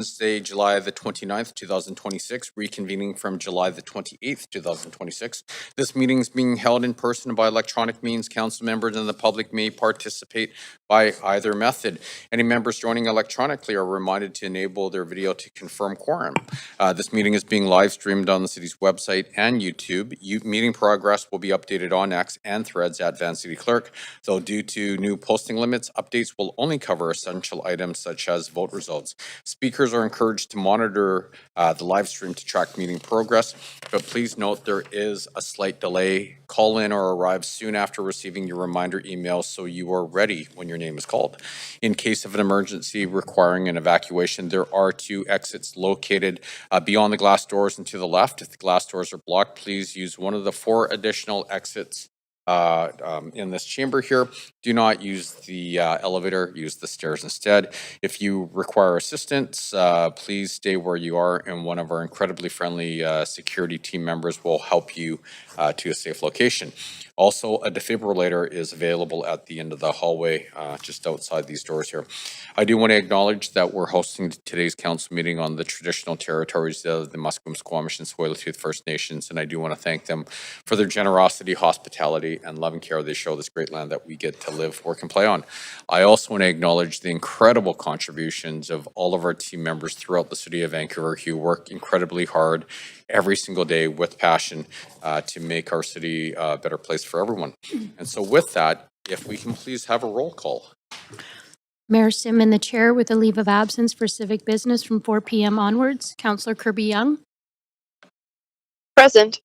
Wednesday, July the 29th, 2026, reconvening from July the 28th, 2026. This meeting is being held in person by electronic means. Council members and the public may participate by either method. Any members joining electronically are reminded to enable their video to confirm quorum. This meeting is being live streamed on the city's website and YouTube. Meeting progress will be updated on X and Threads at Van City Clerk, though due to new posting limits, updates will only cover essential items such as vote results. Speakers are encouraged to monitor the live stream to track meeting progress, but please note there is a slight delay. Call in or arrive soon after receiving your reminder email so you are ready when your name is called. In case of an emergency requiring an evacuation, there are 2 exits located beyond the glass doors and to the left. If the glass doors are blocked, please use one of the 4 additional exits in this chamber here. Do not use the elevator, use the stairs instead. If you require assistance, please stay where you are and one of our incredibly friendly security team members will help you to a safe location. Also, a defibrillator is available at the end of the hallway just outside these doors here. I do want to acknowledge that we're hosting today's council meeting on the traditional territories of the Musqueam, Squamish, and Tsleil-Waututh First Nations, and I do want to thank them for their generosity, hospitality, and loving care they show this great land that we get to live, work, and play on. I also want to acknowledge the incredible contributions of all of our team members throughout the city of Vancouver who work incredibly hard every single day with passion to make our city a better place for everyone. And so with that, if we can please have a roll call. Mayor Sim in the chair with a leave of absence for civic business from 4 p.m. onwards. Councillor Kirby-Young. Present.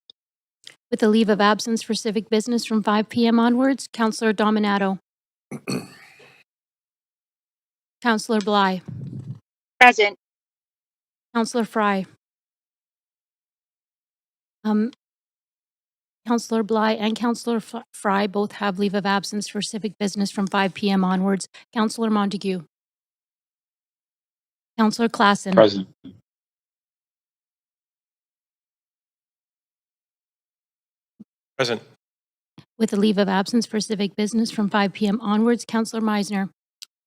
With a leave of absence for civic business from 5 p.m. onwards. Councillor Dominato. Councillor Bly. Present. Councillor Fry. Councillor Bly and Councillor Fry both have leave of absence for civic business from 5 p.m. onwards. Councillor Montague. Councillor Klassen. Present. Present. With a leave of absence for civic business from 5 p.m. onwards. Councillor Meisner.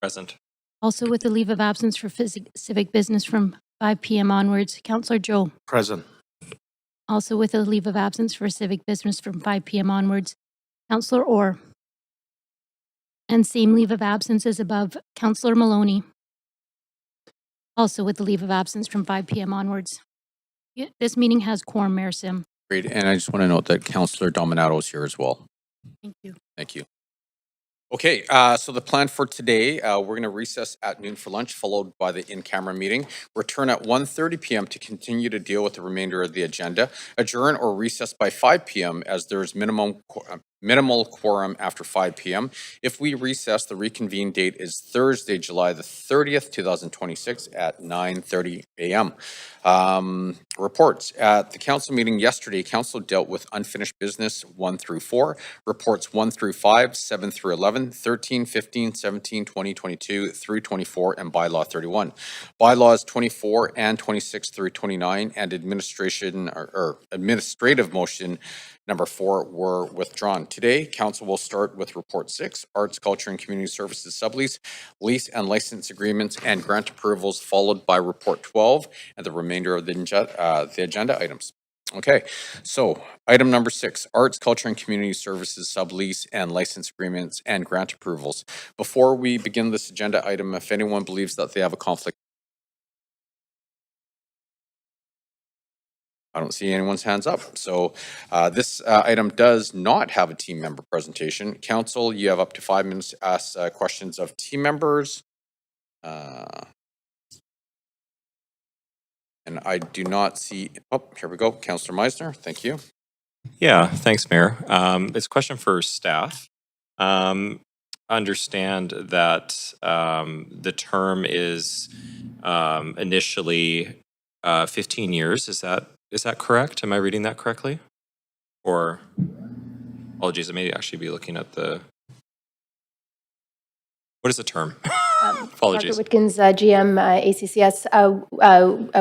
Present. Also with a leave of absence for civic business from 5 p.m. onwards. Councillor Joe. Present. Also with a leave of absence for civic business from 5 p.m. onwards. Councillor Orr. And same leave of absence as above. Councillor Maloney. Also with the leave of absence from 5 p.m. onwards. This meeting has quorum, Mayor Sim. Great, and I just want to note that Councillor Dominato is here as well. Thank you. Thank you. Okay, so the plan for today, we're going to recess at noon for lunch, followed by the in-camera meeting. Return at 1:30 p.m. to continue to deal with the remainder of the agenda. Adjourn or recess by 5 p.m. as there is minimal quorum after 5 p.m. If we recess, the reconvene date is Thursday, July the 30th, 2026 at 9:30 a.m. Reports. At the council meeting yesterday, council dealt with unfinished business 1 through 4, reports 1 through 5, 7 through 11, 13, 15, 17, 20, 22 through 24, and bylaw 31. Bylaws 24 and 26 through 29 and administrative motion number 4 were withdrawn. Today, council will start with report 6, arts, culture, and community services sublease, lease and license agreements, and grant approvals, followed by report 12 and the remainder of the agenda items. Okay, so item number 6, arts, culture, and community services sublease and license agreements and grant approvals. Before we begin this agenda item, if anyone believes that they have a conflict, I don't see anyone's hands up. So this item does not have a team member presentation. Council, you have up to 5 minutes to ask questions of team members. And I do not see, oh, here we go. Councillor Meisner, thank you. Yeah, thanks, Mayor. It's a question for staff. Understand that the term is initially 15 years. Is that correct? Am I reading that correctly? Or, apologies, I may actually be looking at the, what is the term? Apologies. Dr. Witkins, GM, ACCS,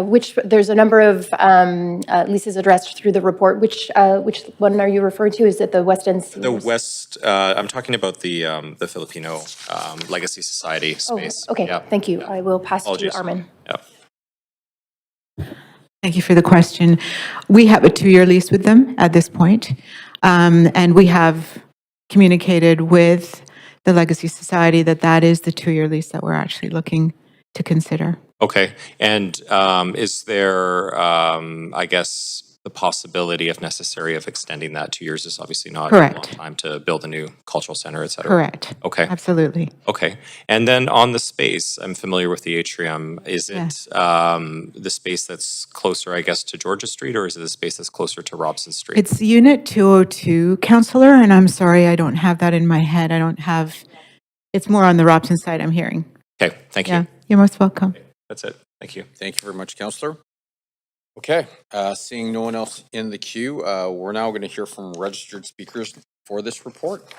which there's a number of leases addressed through the report. Which one are you referring to? Is it the West End Seniors? The West, I'm talking about the Filipino Legacy Society space. Oh, okay, yeah. thank you. Yeah. I will pass Apologies. to Armin. Yeah. Thank you for the question. We have a 2-year lease with them at this point, and we have communicated with the Legacy Society that that is the 2-year lease that we're actually looking to consider. Okay. And is there, I guess, the possibility, if necessary, of extending that 2 years? Is obviously not a long Correct. time to build a new cultural center, et cetera. Correct. Okay. Absolutely. Okay. And then on the space, I'm familiar with the atrium. Is it the space that's closer, I guess, to Georgia Street, or is it the space that's closer to Robson Street? It's Unit 202, Counselor, and I'm sorry, I don't have that in my head. I don't have, it's more on the Robson side, I'm hearing. Okay. Thank you. Yeah, you're most welcome. That's it. Thank you. Thank you very much, Councillor. Okay, seeing no one else in the queue, we're now going to hear from registered speakers for this report.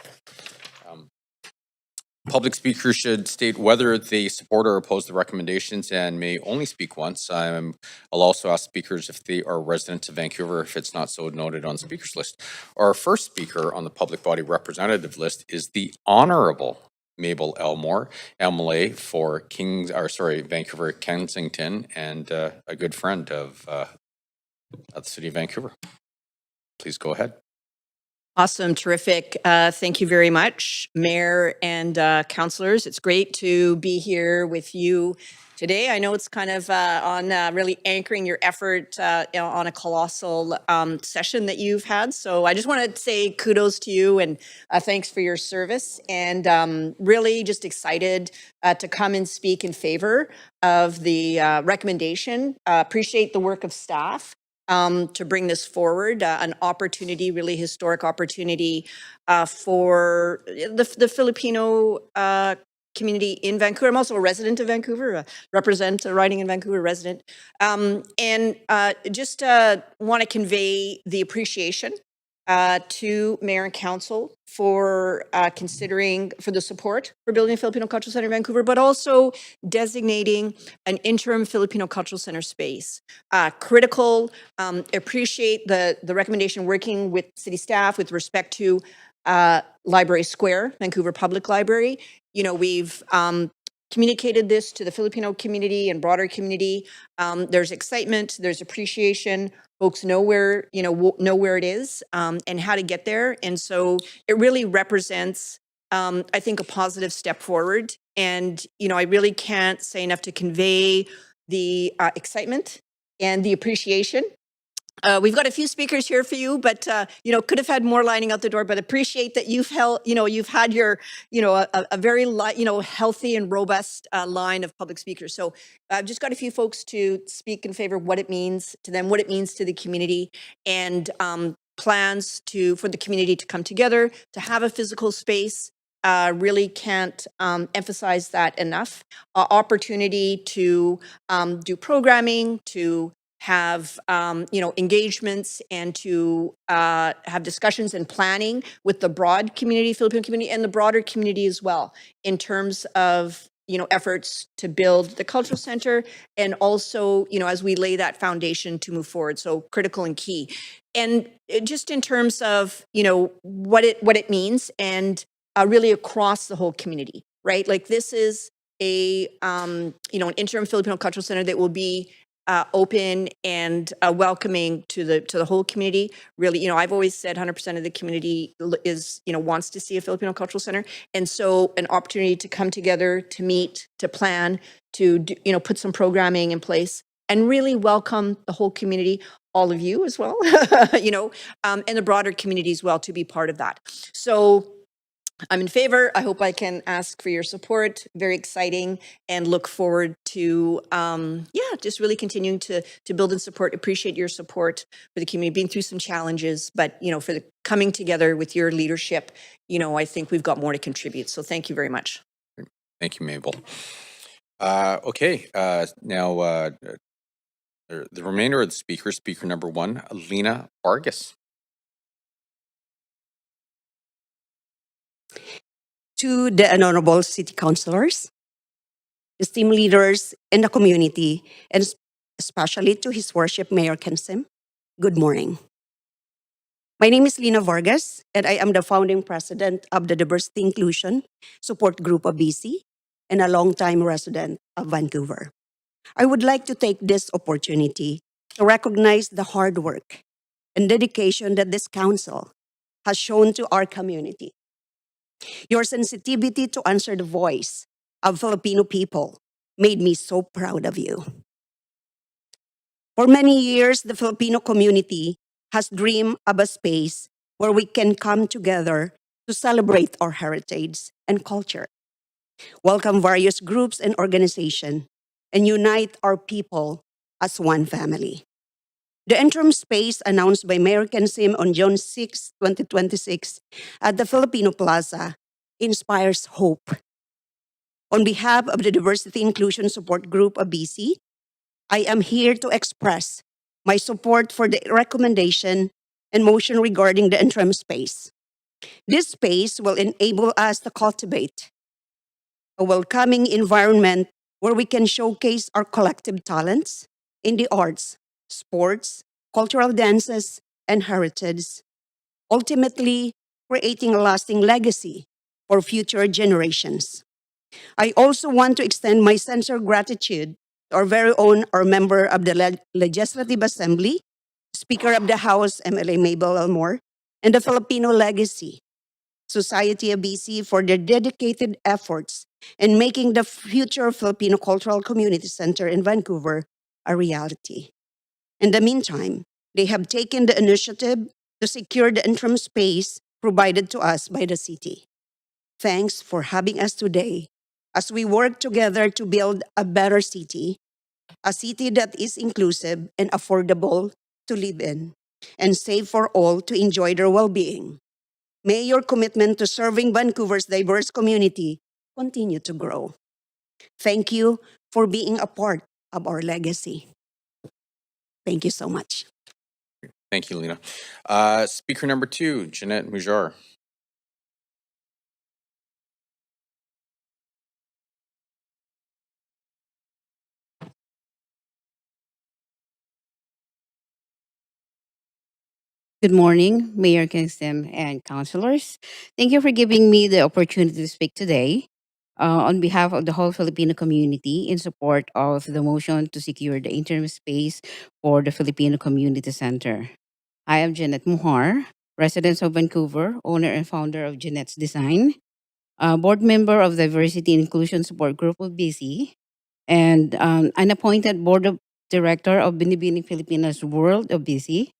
Public speakers should state whether they support or oppose the recommendations and may only speak once. I'll also ask speakers if they are residents of Vancouver, if it's not so noted on the speakers list. Our first speaker on the public body representative list is the Honorable Mabel Elmore, MLA for Vancouver Kensington, and a good friend of the City of Vancouver. Please go ahead. Awesome, terrific. Thank you very much, Mayor and councillors. It's great to be here with you today. I know it's kind of on really anchoring your effort on a colossal session that you've had. So I just want to say kudos to you and thanks for your service, and really just excited to come and speak in favor of the recommendation. Appreciate the work of staff. To bring this forward, an opportunity, really historic opportunity for the Filipino community in Vancouver. I'm also a resident of Vancouver, represent a riding in Vancouver resident, and just want to convey the appreciation to Mayor and Council for considering for the support for building a Filipino Cultural Center in Vancouver, but also designating an interim Filipino Cultural Center space. Critical, appreciate the recommendation working with city staff with respect to Library Square, Vancouver Public Library. You know, we've communicated this to the Filipino community and broader community. There's excitement, there's appreciation. Folks know where, know where it is and how to get there. And so it really represents, I think, a positive step forward. And, I really can't say enough to convey the excitement and the appreciation. We've got a few speakers here for you, but could have had more lining out the door. But appreciate that you've held, you've had your, a very, healthy and robust line of public speakers. So I've just got a few folks to speak in favor of what it means to them, what it means to the community, and plans for the community to come together to have a physical space. Really can't emphasize that enough. Opportunity to do programming, to have engagements, and to have discussions and planning with the broad community, Filipino community, and the broader community as well, in terms of efforts to build the cultural center, and also as we lay that foundation to move forward. So critical and key, and just in terms of what it means, and really across the whole community, right? Like this is a an interim Filipino Cultural Center that will be open and welcoming to the whole community. Really, I've always said 100% of the community is, wants to see a Filipino Cultural Center. And so an opportunity to come together, to meet, to plan, to, put some programming in place, and really welcome the whole community, all of you as well, and the broader community as well, to be part of that. So I'm in favor. I hope I can ask for your support. Very exciting, and look forward to, just really continuing to build and support. Appreciate your support for the community, being through some challenges, but, for the coming together with your leadership, I think we've got more to contribute. So thank you very much. Thank you, Mabel. Okay, now the remainder of the speakers, speaker number 1, Lena Vargas. To the honorable city councilors, esteemed leaders in the community, and especially to His Worship Mayor Kensim, good morning. My name is Lena Vargas, and I am the founding president of the Diversity Inclusion Support Group of BC and a longtime resident of Vancouver. I would like to take this opportunity to recognize the hard work and dedication that this council has shown to our community. Your sensitivity to answer the voice of Filipino people made me so proud of you. For many years, the Filipino community has dreamed of a space where we can come together to celebrate our heritage and culture, welcome various groups and organizations, and unite our people as one family. The interim space announced by Mayor Kensim on June 6, 2026 at the Filipino Plaza inspires hope. On behalf of the Diversity Inclusion Support Group of BC, I am here to express my support for the recommendation and motion regarding the interim space. This space will enable us to cultivate a welcoming environment where we can showcase our collective talents in the arts, sports, cultural dances, and heritage, ultimately creating a lasting legacy for future generations. I also want to extend my sincere gratitude to our very own, our member of the Legislative Assembly, Speaker of the House, MLA Mabel Elmore, and the Filipino Legacy Society of BC for their dedicated efforts in making the future Filipino Cultural Community Center in Vancouver a reality. In the meantime, they have taken the initiative to secure the interim space provided to us by the city. Thanks for having us today as we work together to build a better city, a city that is inclusive and affordable to live in, and safe for all to enjoy their well-being. May your commitment to serving Vancouver's diverse community continue to grow. Thank you for being a part of our legacy. Thank you so much. Thank you, Lena. Speaker number 2, Jeanette Mujar. Good morning, Mayor Kingston and councilors. Thank you for giving me the opportunity to speak today on behalf of the whole Filipino community in support of the motion to secure the interim space for the Filipino Community Center. I am Jeanette Mujar, resident of Vancouver, owner and founder of Jeanette's Design, board member of Diversity and Inclusion Support Group of BC, and an appointed board of director of Binibining Filipinas World of BC.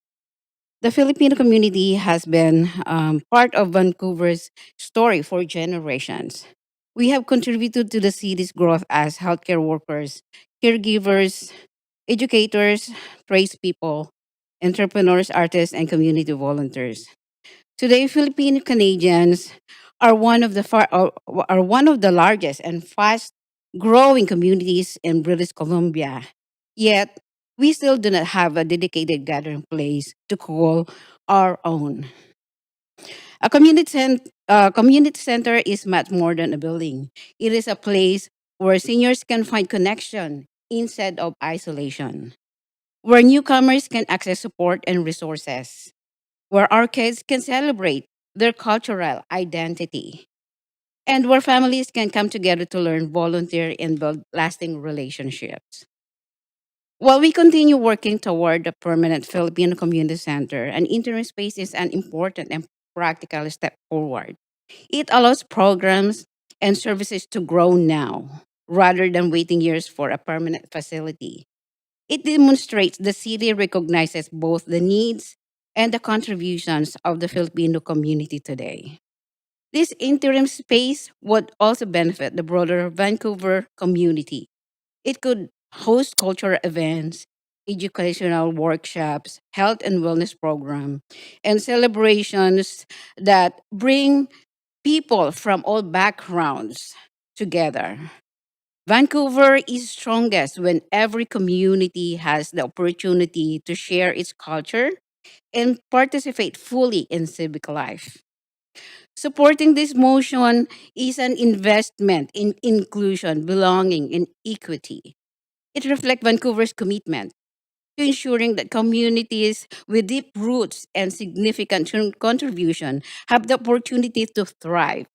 The Filipino community has been part of Vancouver's story for generations. We have contributed to the city's growth as healthcare workers, caregivers, educators, tradespeople, entrepreneurs, artists, and community volunteers. Today, Filipino Canadians are are one of the largest and fast growing communities in British Columbia. Yet, we still do not have a dedicated gathering place to call our own. A community center is much more than a building. It is a place where seniors can find connection instead of isolation, where newcomers can access support and resources, where our kids can celebrate their cultural identity, and where families can come together to learn, volunteer, and build lasting relationships. While we continue working toward the permanent Filipino Community Center, an interim space is an important and practical step forward. It allows programs and services to grow now rather than waiting years for a permanent facility. It demonstrates the city recognizes both the needs and the contributions of the Filipino community today. This interim space would also benefit the broader Vancouver community. It could host cultural events, educational workshops, health and wellness program, and celebrations that bring people from all backgrounds together. Vancouver is strongest when every community has the opportunity to share its culture and participate fully in civic life. Supporting this motion is an investment in inclusion, belonging, and equity. It reflects Vancouver's commitment to ensuring that communities with deep roots and significant contribution have the opportunity to thrive.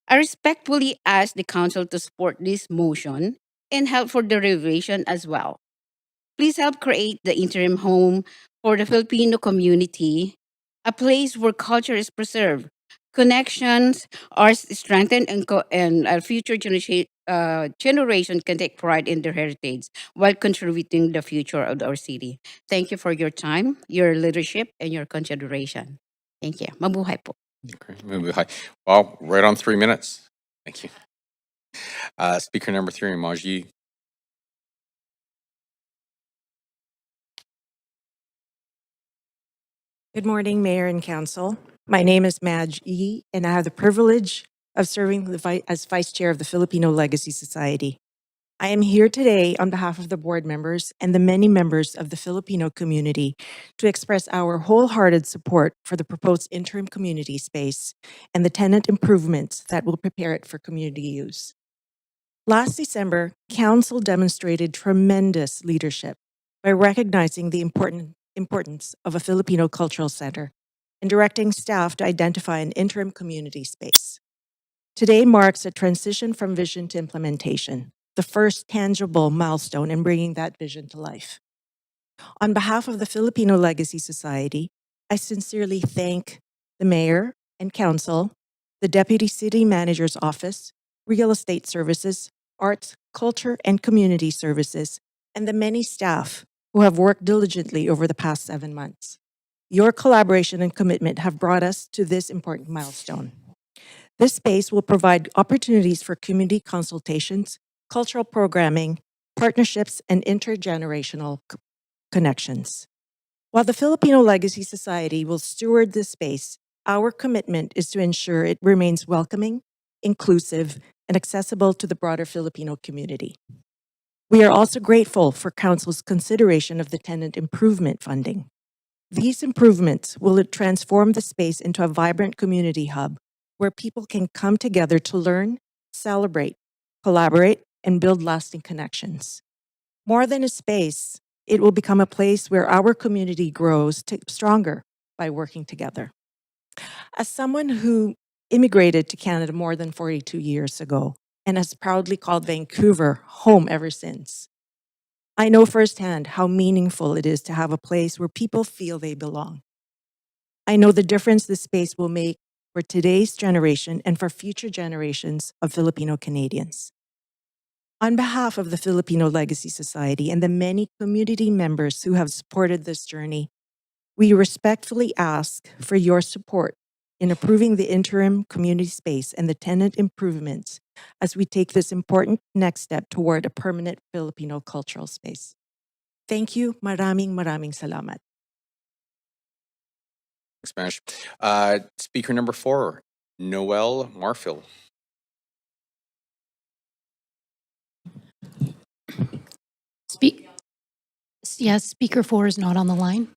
I respectfully ask the council to support this motion and help for the revision as well. Please help create the interim home for the Filipino community, a place where culture is preserved, connections are strengthened, and our future generation can take pride in their heritage while contributing the future of our city. Thank you for your time, your leadership, and your consideration. Thank you. Mabuhay po. Okay, hi. Wow, right on 3 minutes. Thank you. Speaker number 3, Maji. Good morning, Mayor and Council. My name is Madge E., and I have the privilege of serving as Vice Chair of the Filipino Legacy Society. I am here today on behalf of the board members and the many members of the Filipino community to express our wholehearted support for the proposed interim community space and the tenant improvements that will prepare it for community use. Last December, Council demonstrated tremendous leadership by recognizing the importance of a Filipino cultural center and directing staff to identify an interim community space. Today marks a transition from vision to implementation, the first tangible milestone in bringing that vision to life. On behalf of the Filipino Legacy Society, I sincerely thank the Mayor and Council, the Deputy City Manager's Office, Real Estate Services, Arts, Culture, and Community Services, and the many staff who have worked diligently over the past 7 months. Your collaboration and commitment have brought us to this important milestone. This space will provide opportunities for community consultations, cultural programming, partnerships, and intergenerational connections. While the Filipino Legacy Society will steward this space, our commitment is to ensure it remains welcoming, inclusive, and accessible to the broader Filipino community. We are also grateful for Council's consideration of the tenant improvement funding. These improvements will transform the space into a vibrant community hub where people can come together to learn, celebrate, collaborate, and build lasting connections. More than a space, it will become a place where our community grows stronger by working together. As someone who immigrated to Canada more than 42 years ago and has proudly called Vancouver home ever since, I know firsthand how meaningful it is to have a place where people feel they belong. I know the difference this space will make for today's generation and for future generations of Filipino Canadians. On behalf of the Filipino Legacy Society and the many community members who have supported this journey, we respectfully ask for your support in approving the interim community space and the tenant improvements as we take this important next step toward a permanent Filipino cultural space. Thank you. Maraming salamat. Spanish. Speaker number 4, Noel Marfil. Yes, Speaker 4 is not on the line.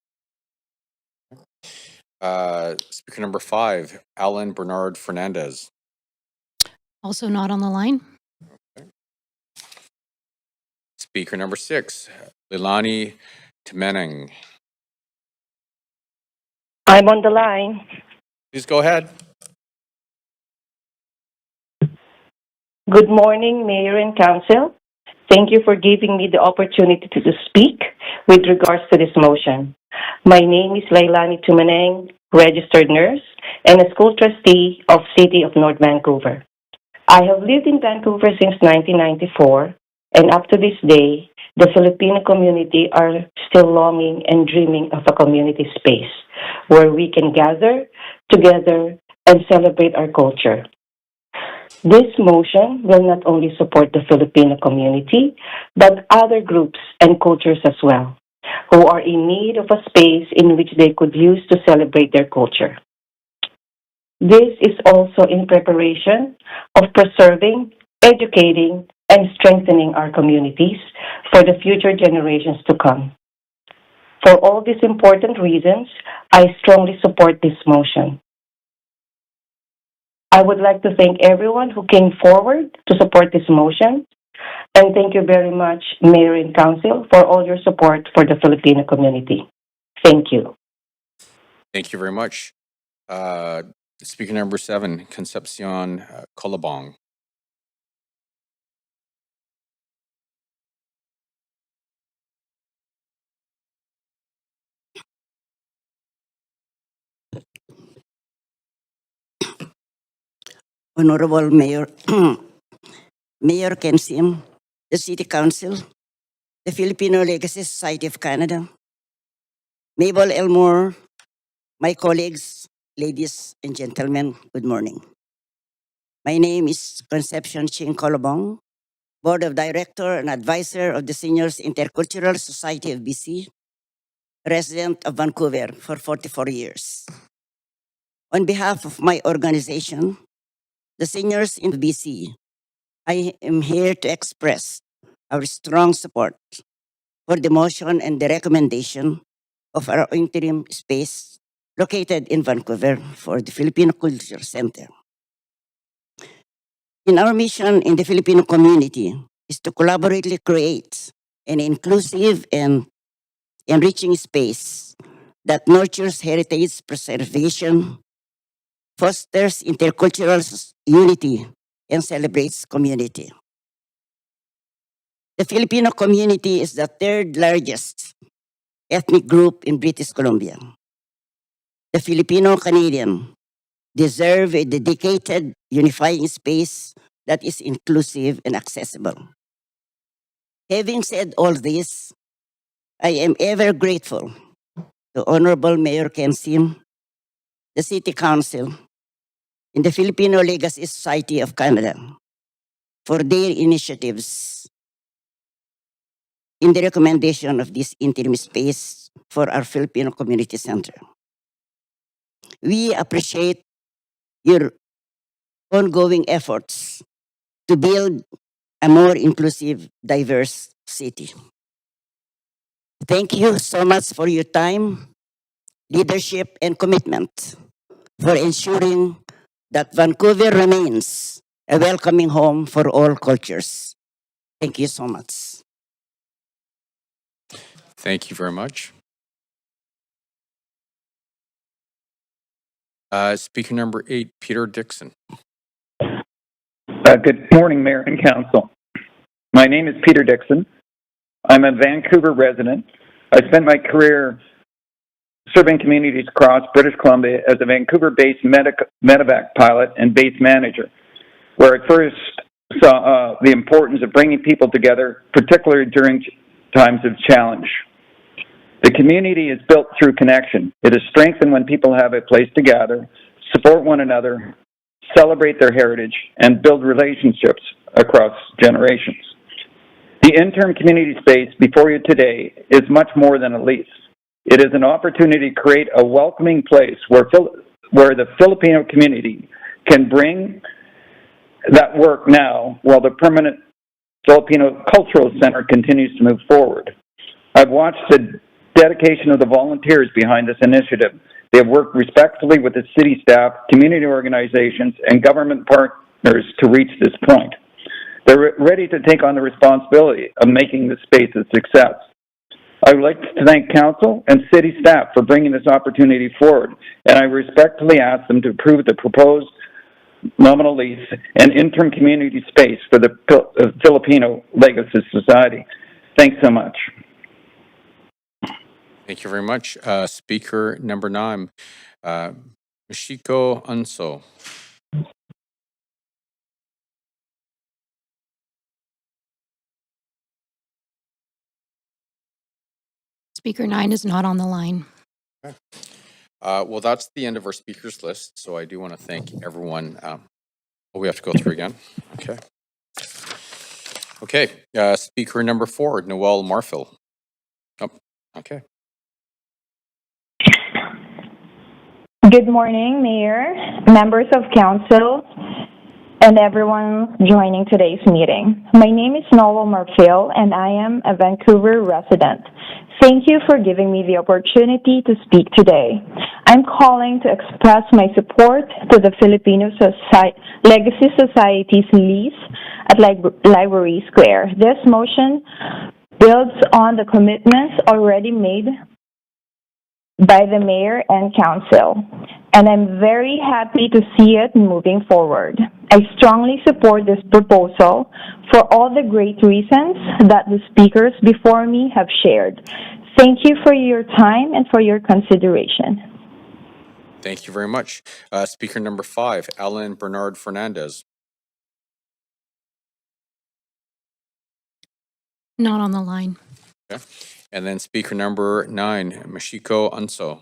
Speaker number 5, Alan Bernard Fernandez. Also not on the line. Speaker number 6, Leilani Temeneng. I'm on the line. Please go ahead. Good morning, Mayor and Council. Thank you for giving me the opportunity to speak with regards to this motion. My name is Leilani Tumaneng, registered nurse and a school trustee of City of North Vancouver. I have lived in Vancouver since 1994, and up to this day, the Filipino community are still longing and dreaming of a community space where we can gather together and celebrate our culture. This motion will not only support the Filipino community, but other groups and cultures as well, who are in need of a space in which they could use to celebrate their culture. This is also in preparation of preserving, educating, and strengthening our communities for the future generations to come. For all these important reasons, I strongly support this motion. I would like to thank everyone who came forward to support this motion, and thank you very much, Mayor and Council, for all your support for the Filipino community. Thank you. Thank you very much. Speaker number 7, Concepcion Colabong. Honorable Mayor, Mayor Kensim, the City Council, the Filipino Legacy Society of Canada, Mabel Elmore, my colleagues, ladies and gentlemen, good morning. My name is Concepcion Ching Colobong, Board of Director and Advisor of the Seniors Intercultural Society of BC, resident of Vancouver for 44 years. On behalf of my organization, the Seniors in BC, I am here to express our strong support for the motion and the recommendation of our interim space located in Vancouver for the Filipino Culture Center. In our mission in the Filipino community is to collaboratively create an inclusive and enriching space that nurtures heritage preservation, fosters intercultural unity, and celebrates community. The Filipino community is the third largest ethnic group in British Columbia. The Filipino-Canadian deserve a dedicated, unifying space that is inclusive and accessible. Having said all this, I am ever grateful to Honorable Mayor Kensim, the City Council, and the Filipino Legacy Society of Canada for their initiatives in the recommendation of this interim space for our Filipino Community Center. We appreciate your ongoing efforts to build a more inclusive, diverse city. Thank you so much for your time, leadership, and commitment for ensuring that Vancouver remains a welcoming home for all cultures. Thank you so much. Thank you very much. Speaker number 8, Peter Dixon. Good morning, Mayor and Council. My name is Peter Dixon. I'm a Vancouver resident. I spent my career serving communities across British Columbia as a Vancouver-based medevac pilot and base manager, where I first saw the importance of bringing people together, particularly during times of challenge. The community is built through connection. It is strengthened when people have a place to gather, support one another, celebrate their heritage, and build relationships across generations. The interim community space before you today is much more than a lease. It is an opportunity to create a welcoming place where the Filipino community can bring that work now while the permanent Filipino Cultural Center continues to move forward. I've watched the dedication of the volunteers behind this initiative. They have worked respectfully with the city staff, community organizations, and government partners to reach this point. They're ready to take on the responsibility of making this space a success. I would like to thank Council and City staff for bringing this opportunity forward, and I respectfully ask them to approve the proposed nominal lease and interim community space for the Filipino Legacy Society. Thanks so much. Thank you very much. Speaker number 9, Michiko Unso. Speaker 9 is not on the line. Okay. Well, that's the end of our speakers list. So I do want to thank everyone. We have to go through again. Okay. Okay. Speaker number 4, Noel Marfil. Oh, okay. Good morning, Mayor, members of Council, and everyone joining today's meeting. My name is Noel Marfil, and I am a Vancouver resident. Thank you for giving me the opportunity to speak today. I'm calling to express my support to the Filipino Legacy Society's lease at Library Square. This motion builds on the commitments already made by the Mayor and Council, and I'm very happy to see it moving forward. I strongly support this proposal for all the great reasons that the speakers before me have shared. Thank you for your time and for your consideration. Thank you very much. Speaker number 5, Alan Bernard Fernandez. Not on the line. Okay. And then speaker number 9, Mashiko Unso.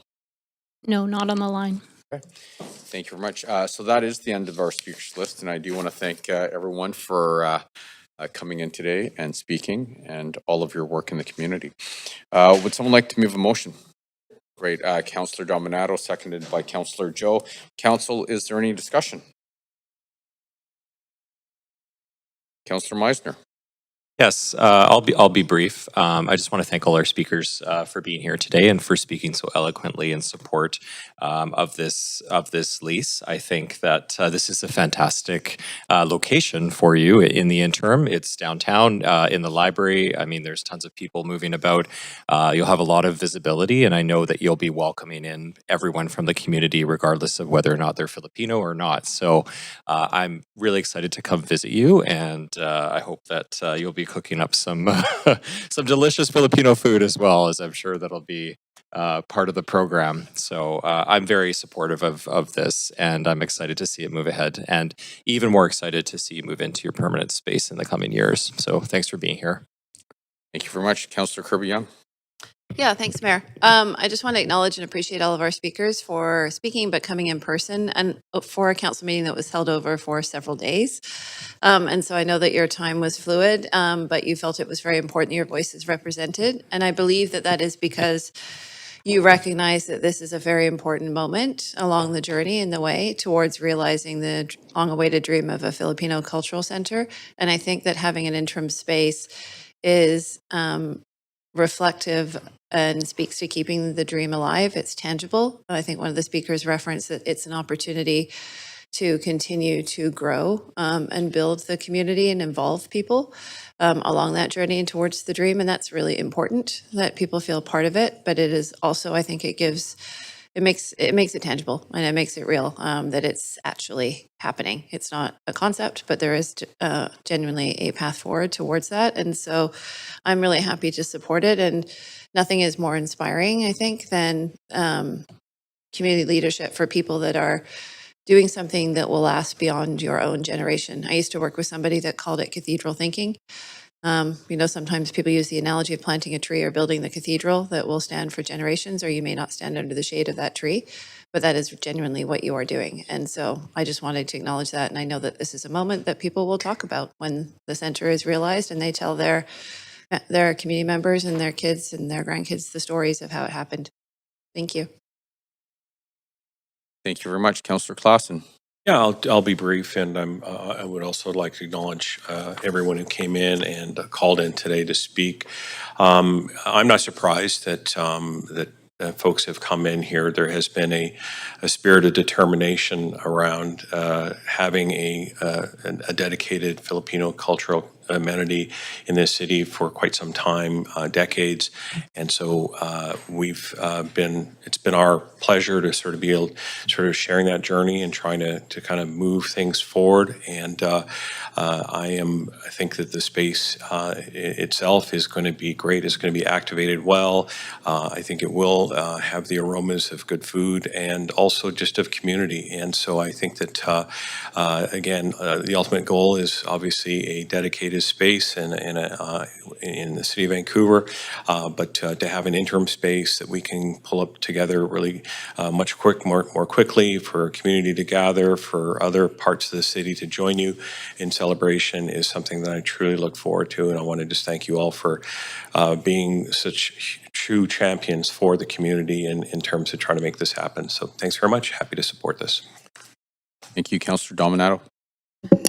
No, not on the line. Okay. Thank you very much. So that is the end of our speakers list, and I do want to thank everyone for coming in today and speaking, and all of your work in the community. Would someone like to move a motion? Great. Councillor Dominato, seconded by Councillor Joe. Council, is there any discussion? Councillor Meisner. Yes, I'll be brief. I just want to thank all our speakers for being here today and for speaking so eloquently in support of this lease. I think that this is a fantastic location for you in the interim. It's downtown in the library. I mean, there's tons of people moving about. You'll have a lot of visibility, and I know that you'll be welcoming in everyone from the community, regardless of whether or not they're Filipino or not. So I'm really excited to come visit you, and I hope that you'll be cooking up some some delicious Filipino food as well, as I'm sure that'll be part of the program. So I'm very supportive of this, and I'm excited to see it move ahead, and even more excited to see you move into your permanent space in the coming years. So thanks for being here. Thank you very much. Councillor Kirby-Young. Yeah, thanks, Mayor. I just want to acknowledge and appreciate all of our speakers for speaking, but coming in person and for a council meeting that was held over for several days. And so I know that your time was fluid, but you felt it was very important your voice is represented. And I believe that that is because you recognize that this is a very important moment along the journey in the way towards realizing the long-awaited dream of a Filipino cultural center. And I think that having an interim space is reflective and speaks to keeping the dream alive. It's tangible. I think one of the speakers referenced that it's an opportunity to continue to grow and build the community and involve people along that journey and towards the dream. And that's really important that people feel part of it. But it is also, I think it makes it tangible and it makes it real, that it's actually happening. It's not a concept, but there is genuinely a path forward towards that. And so I'm really happy to support it. And nothing is more inspiring, I think, than community leadership for people that are doing something that will last beyond your own generation. I used to work with somebody that called it cathedral thinking. Sometimes people use the analogy of planting a tree or building the cathedral that will stand for generations, or you may not stand under the shade of that tree, but that is genuinely what you are doing. And so I just wanted to acknowledge that. And I know that this is a moment that people will talk about when the center is realized and they tell their community members and their kids and their grandkids the stories of how it happened. Thank you. Thank you very much. Councillor Clausen. Yeah, I'll be brief, and I would also like to acknowledge everyone who came in and called in today to speak. I'm not surprised that folks have come in here. There has been a spirit of determination around having a dedicated Filipino cultural amenity in this city for quite some time, decades. And so it's been our pleasure to sort of be able sort of sharing that journey and trying to kind of move things forward. And I think that the space itself is going to be great. It's going to be activated well. I think it will have the aromas of good food and also just of community. And so I think that, again, the ultimate goal is obviously a dedicated space in the city of Vancouver, but to have an interim space that we can pull up together really much more quickly for community to gather, for other parts of the city to join you in celebration is something that I truly look forward to. And I want to just thank you all for being such true champions for the community in terms of trying to make this happen. So thanks very much. Happy to support this. Thank you, Councillor Dominato.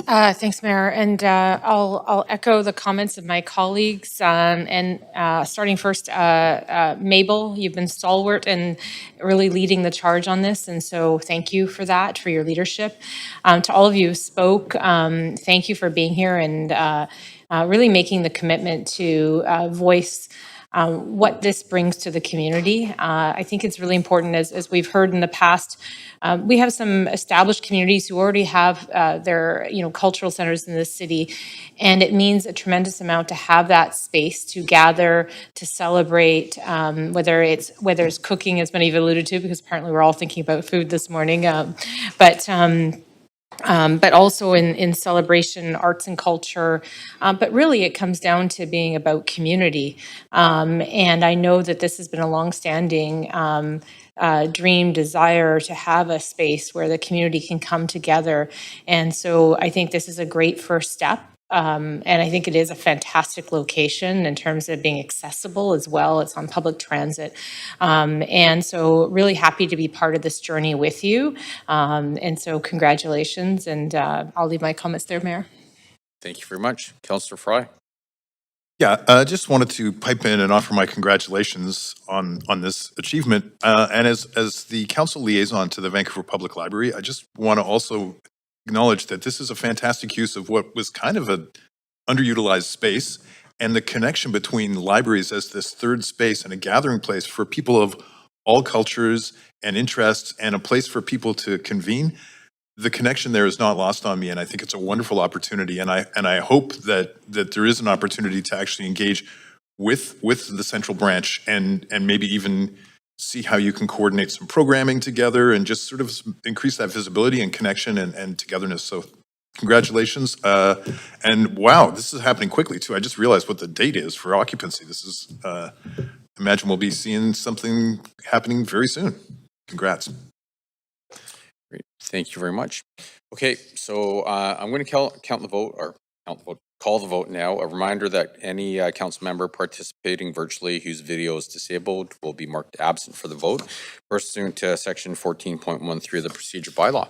Thanks, Mayor. And I'll echo the comments of my colleagues. And starting first, Mabel, you've been stalwart and really leading the charge on this. And so thank you for that, for your leadership. To all of you who spoke, thank you for being here and really making the commitment to voice what this brings to the community. I think it's really important, as we've heard in the past. We have some established communities who already have their cultural centers in this city, and it means a tremendous amount to have that space to gather, to celebrate, whether it's cooking, as many of you alluded to, because apparently we're all thinking about food this morning, but also in celebration, arts and culture. But really, it comes down to being about community. And I know that this has been a longstanding dream, desire to have a space where the community can come together. And so I think this is a great first step. And I think it is a fantastic location in terms of being accessible as well. It's on public transit. And so really happy to be part of this journey with you. And so congratulations. And I'll leave my comments there, Mayor. Thank you very much. Councillor Fry. Yeah, I just wanted to pipe in and offer my congratulations on this achievement. And as the council liaison to the Vancouver Public Library, I just want to also acknowledge that this is a fantastic use of what was kind of an underutilized space, and the connection between libraries as this third space and a gathering place for people of all cultures and interests, and a place for people to convene. The connection there is not lost on me, and I think it's a wonderful opportunity. And I hope that there is an opportunity to actually engage with the central branch and maybe even see how you can coordinate some programming together and just sort of increase that visibility and connection and togetherness. So congratulations. And wow, this is happening quickly too. I just realized what the date is for occupancy. This is, imagine we'll be seeing something happening very soon. Congrats. Great. Thank you very much. Okay, so I'm going to call the vote now. A reminder that any council member participating virtually whose video is disabled will be marked absent for the vote, pursuant to section 14.13 of the procedure bylaw.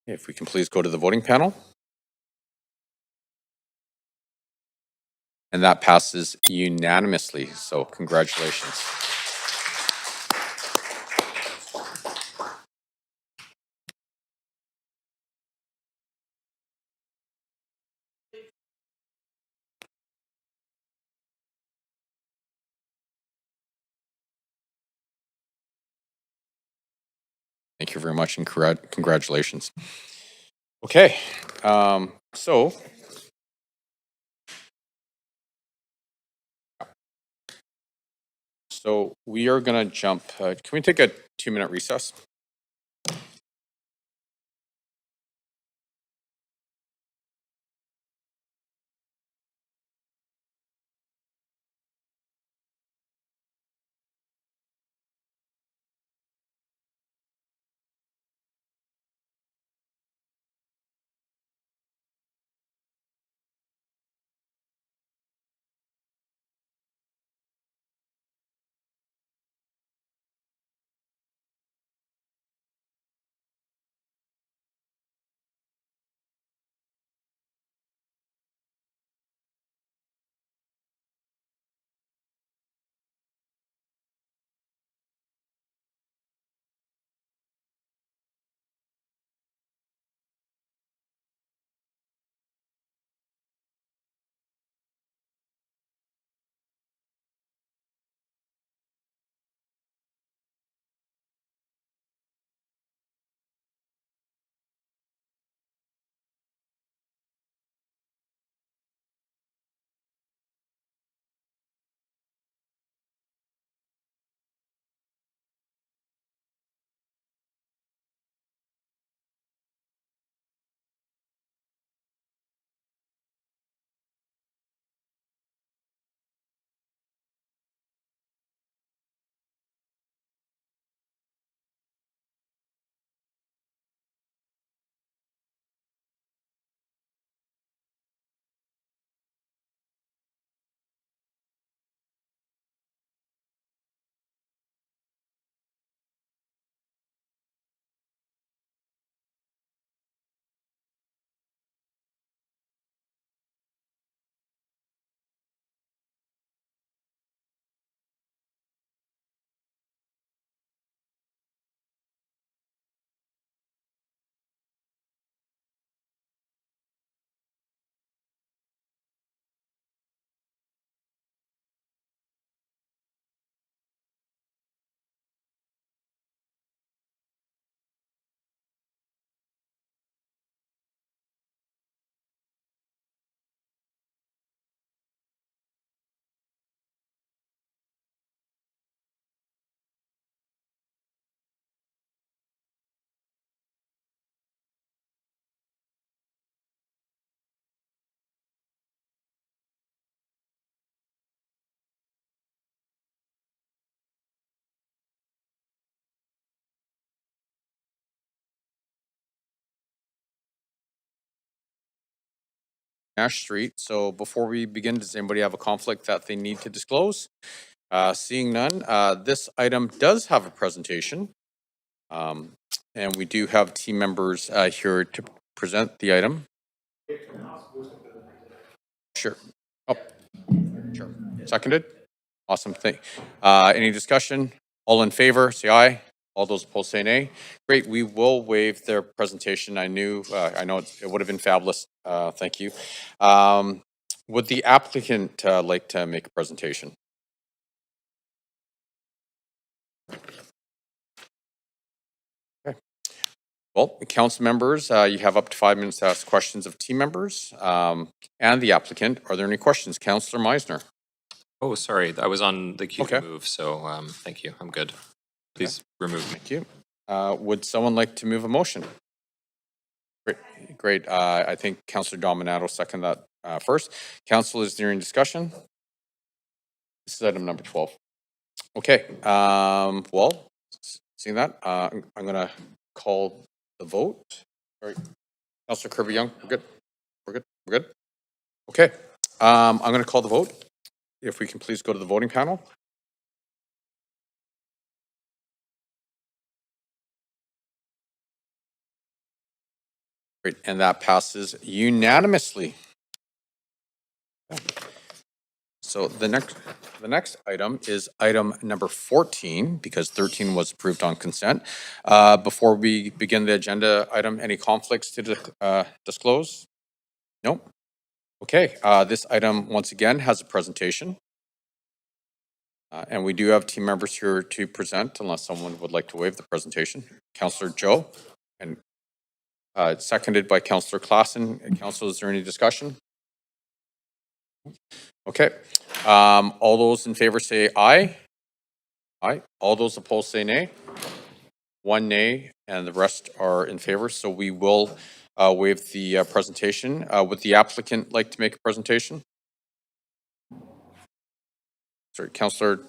If we can please go to the voting panel. And that passes unanimously, so congratulations. Thank you very much and congratulations. Okay, so we are going to jump. Can we take a 2-minute recess? Nash Street. So before we begin, does anybody have a conflict that they need to disclose? Seeing none, this item does have a presentation. And we do have team members here to present the item. Sure. Oh, sure. Seconded? Awesome thing. Any discussion? All in favor, say aye. All those opposed say nay. Great, we will waive their presentation. I know it would have been fabulous. Thank you. Would the applicant like to make a presentation? Okay. Well, council members, you have up to 5 minutes to ask questions of team members and the applicant. Are there any questions? Councillor Meisner. Oh, sorry, I was on the queue Okay. to move, so thank you. I'm good. Please remove me. Thank you. Would someone like to move a motion? Great. I think Councillor Dominato second that first. Council, is there any discussion? This is item number 12. Okay. Well, seeing that, I'm going to call the vote. All right. Councillor Kirby-Young, we're good. We're good. We're good. Okay. I'm going to call the vote. If we can please go to the voting panel. Great. And that passes unanimously. So the next item is item number 14, because 13 was approved on consent. Before we begin the agenda item, any conflicts to disclose? Nope. Okay, this item once again has a presentation. And we do have team members here to present, unless someone would like to waive the presentation. Councillor Joe, and seconded by Councillor Klassen. Council, is there any discussion? Okay. All those in favor say aye. Aye. All those opposed say nay. One nay, and the rest are in favor. So we will waive the presentation. Would the applicant like to make a presentation? Sorry, Councillor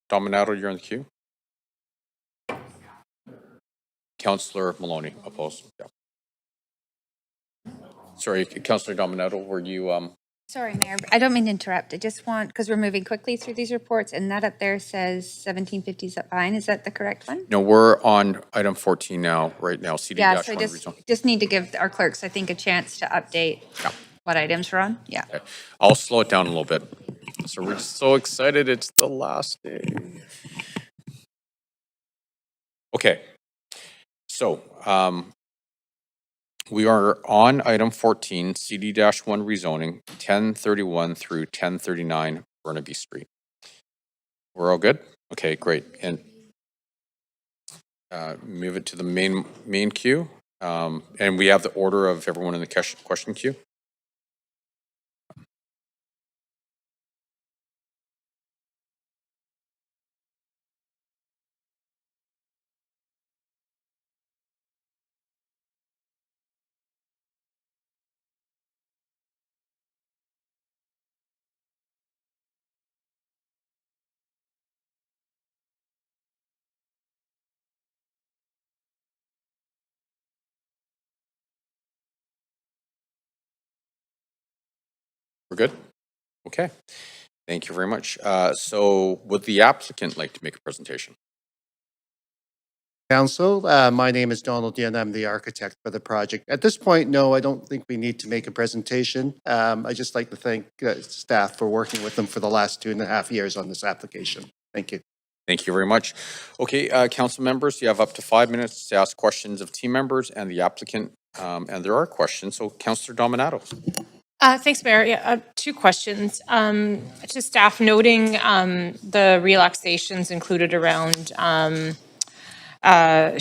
Dominato, you're in the queue. Councillor Maloney, opposed. Yeah. Sorry, Councillor Dominato, were you Sorry, Mayor, I don't mean to interrupt. I just want, because we're moving quickly through these reports, and that up there says 1750 is up fine. Is that the correct one? No, we're on item 14 now, right now, CD-1 Yeah, so I rezone. just need to give our clerks, I think, a chance to update what items we're on. Yeah. Okay. I'll slow it down a little bit. So we're just so excited, it's the last day. Okay, so we are on item 14, CD-1 rezoning, 1031 through 1039 Burnaby Street. We're all good? Okay, great. And move it to the main queue. And we have the order of everyone in the question queue. We're good? Okay. Thank you very much. So would the applicant like to make a presentation? Council, my name is Donald Yen. I'm the architect for the project. At this point, no, I don't think we need to make a presentation. I just like to thank staff for working with them for the last 2.5 years on this application. Thank you. Thank you very much. Okay, council members, you have up to 5 minutes to ask questions of team members and the applicant. And there are questions. So Councillor Dominato. Thanks, Mayor. Yeah, 2 questions. To staff, noting the relaxations included around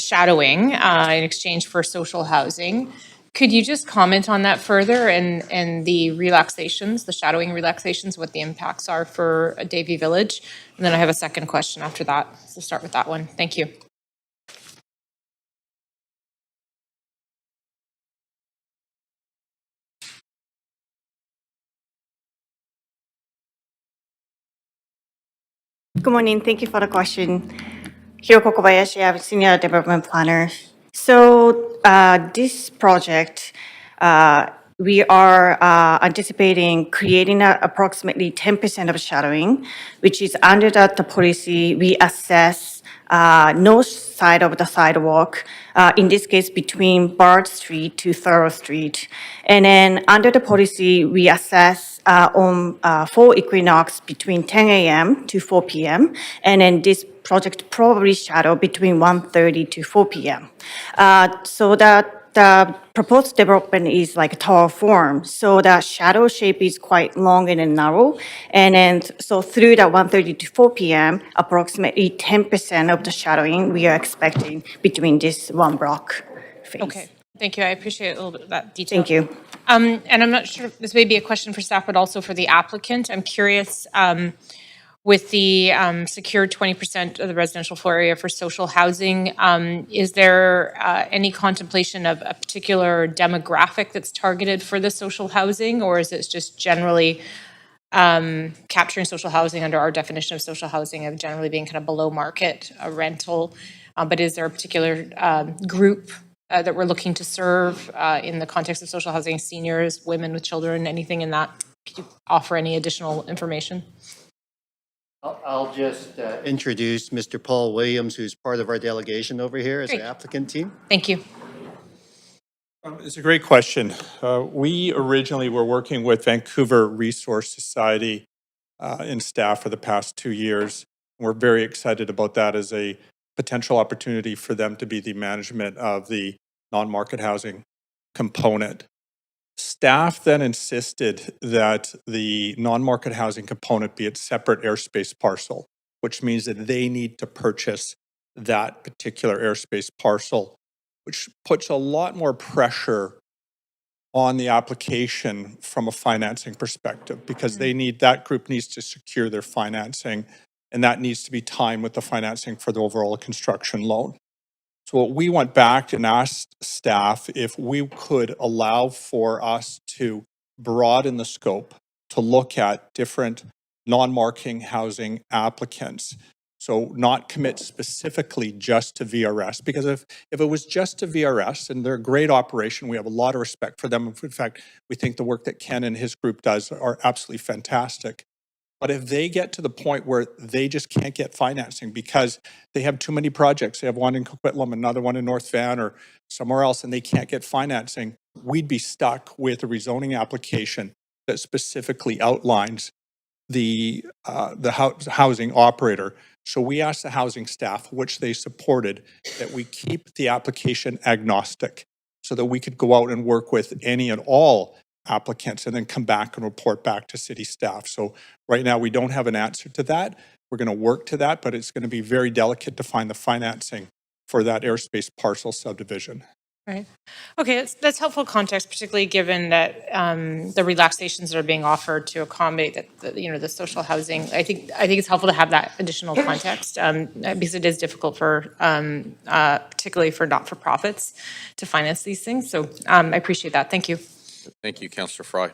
shadowing in exchange for social housing. Could you just comment on that further and the relaxations, the shadowing relaxations, what the impacts are for Davie Village? And then I have a second question after that. So start with that one. Thank you. Good morning. Thank you for the question. Hiroko Kobayashi, I'm Senior Development Planner. So this project we are anticipating creating approximately 10% of shadowing, which is under that the policy we assess north side of the sidewalk, in this case between Bard Street to Thorough Street. And then under the policy, we assess on fall equinox between 10 a.m. to 4 p.m. And then this project probably shadow between 1:30 to 4 p.m. So that the proposed development is like a tower form, so the shadow shape is quite long and narrow. And then, so through that 1:30 to 4 p.m., approximately 10% of the shadowing we are expecting between this one block phase. Okay, thank you. I appreciate a little bit of that detail. Thank you. And I'm not sure if this may be a question for staff, but also for the applicant. I'm curious, with the secured 20% of the residential floor area for social housing, is there any contemplation of a particular demographic that's targeted for the social housing, or is it just generally capturing social housing under our definition of social housing of generally being kind of below market rental? But is there a particular group that we're looking to serve in the context of social housing, seniors, women with children, anything in that? Could you offer any additional information? I'll just introduce Mr. Paul Williams, who's part of our delegation over here as the applicant team. Thank you. It's a great question. We originally were working with Vancouver Resource Society and staff for the past 2 years. We're very excited about that as a potential opportunity for them to be the management of the non-market housing component. Staff then insisted that the non-market housing component be its separate airspace parcel, which means that they need to purchase that particular airspace parcel, which puts a lot more pressure on the application from a financing perspective, because that group needs to secure their financing, and that needs to be timed with the financing for the overall construction loan. So we went back and asked staff if we could allow for us to broaden the scope to look at different non-marketing housing applicants. So not commit specifically just to VRS, because if it was just to VRS, and they're a great operation, we have a lot of respect for them. In fact, we think the work that Ken and his group does are absolutely fantastic. But if they get to the point where they just can't get financing because they have too many projects, they have one in Coquitlam, another one in North Van or somewhere else, and they can't get financing, we'd be stuck with a rezoning application that specifically outlines the housing operator. So we asked the housing staff, which they supported, that we keep the application agnostic so that we could go out and work with any and all applicants and then come back and report back to city staff. So right now we don't have an answer to that. We're going to work to that, but it's going to be very delicate to find the financing for that airspace parcel subdivision. Right. Okay, that's helpful context, particularly given that the relaxations that are being offered to accommodate the social housing. I think it's helpful to have that additional context because it is difficult for particularly for not-for-profits to finance these things. So I appreciate that. Thank you. Thank you, Councillor Fry.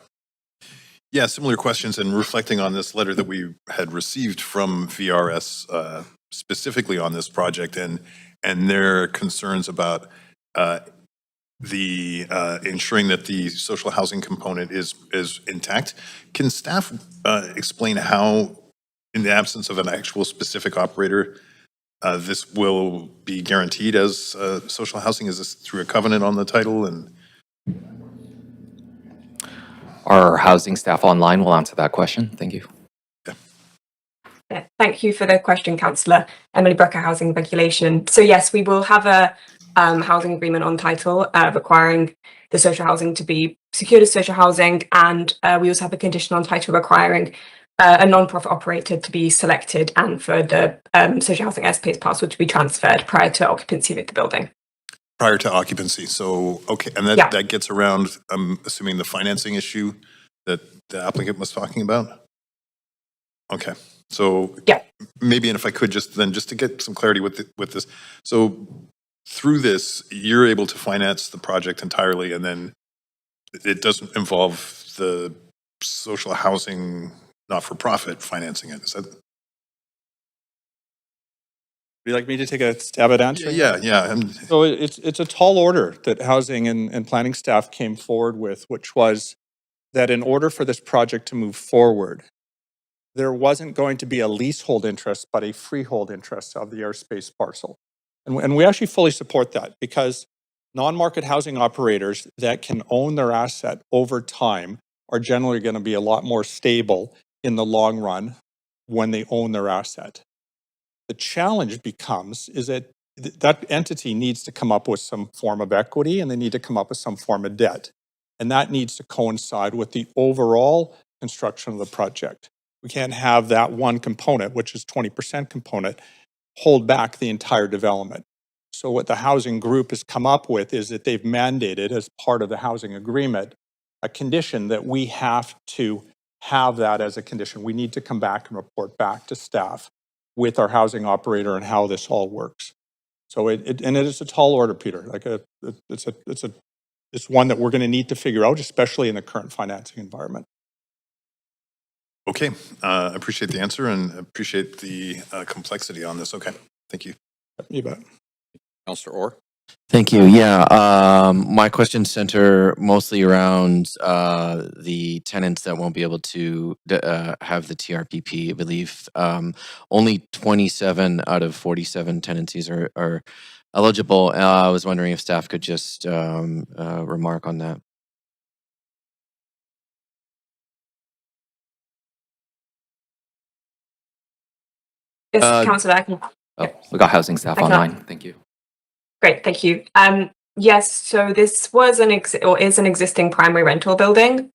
Yeah, similar questions, and reflecting on this letter that we had received from VRS specifically on this project and their concerns about the ensuring that the social housing component is intact. Can staff explain how, in the absence of an actual specific operator, this will be guaranteed as social housing? Is this through a covenant on the title? And our housing staff online will answer that question. Thank you. Thank you for the question, Councillor. Emily Brucker, Housing Regulation. So yes, we will have a housing agreement on title requiring the social housing to be secured as social housing, and we also have a condition on title requiring a non-profit operator to be selected and for the social housing airspace parcel to be transferred prior to occupancy of the building. Prior to occupancy, so okay, and that gets around, I'm assuming, the financing issue that the applicant was talking about? Okay, so maybe, and if I could just to get some clarity with this, so through this, you're able to finance the project entirely, and then it doesn't involve the social housing not-for-profit financing it, is that? Would you like me to take a stab at answering? Yeah. So it's a tall order that housing and planning staff came forward with, which was that in order for this project to move forward, there wasn't going to be a leasehold interest, but a freehold interest of the airspace parcel. And we actually fully support that because non-market housing operators that can own their asset over time are generally going to be a lot more stable in the long run when they own their asset. The challenge becomes is that that entity needs to come up with some form of equity and they need to come up with some form of debt. And that needs to coincide with the overall construction of the project. We can't have that one component, which is 20% component, hold back the entire development. So what the housing group has come up with is that they've mandated as part of the housing agreement, a condition that we have to have that as a condition. We need to come back and report back to staff with our housing operator and how this all works. So it is a tall order, Peter. Like it's one that we're going to need to figure out, especially in the current financing environment. Okay, appreciate the answer and appreciate the complexity on this. Okay, thank you. You bet. Councillor Orr. Thank you. Yeah, my questions center mostly around the tenants that won't be able to have the TRPP. I believe only 27 out of 47 tenancies are eligible. I was wondering if staff could just remark on that. Yes, Councillor. Oh, we got housing staff online. Thank you. Great, thank you. Yes, so this was is an existing primary rental building.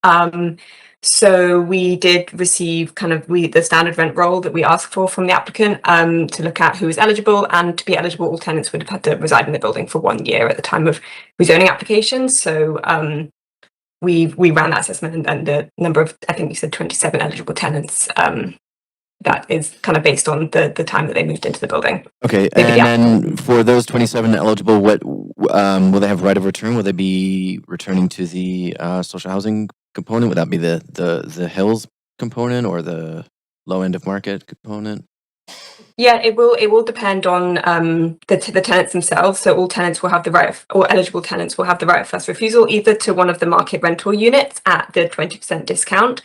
So we did receive the standard rent roll that we asked for from the applicant to look at who is eligible, and to be eligible, all tenants would have had to reside in the building for 1 year at the time of rezoning applications. So we ran that assessment, and the number of, I think you said 27 eligible tenants. That is kind of based on the time that they moved into the building. Okay, and then for those 27 eligible, what will they have right of return? Will they be returning to the social housing component? Would that be the Hills component or the low end of market component? Yeah, it will depend on the tenants themselves. So all tenants will have the right, or eligible tenants will have the right of first refusal, either to one of the market rental units at the 20% discount,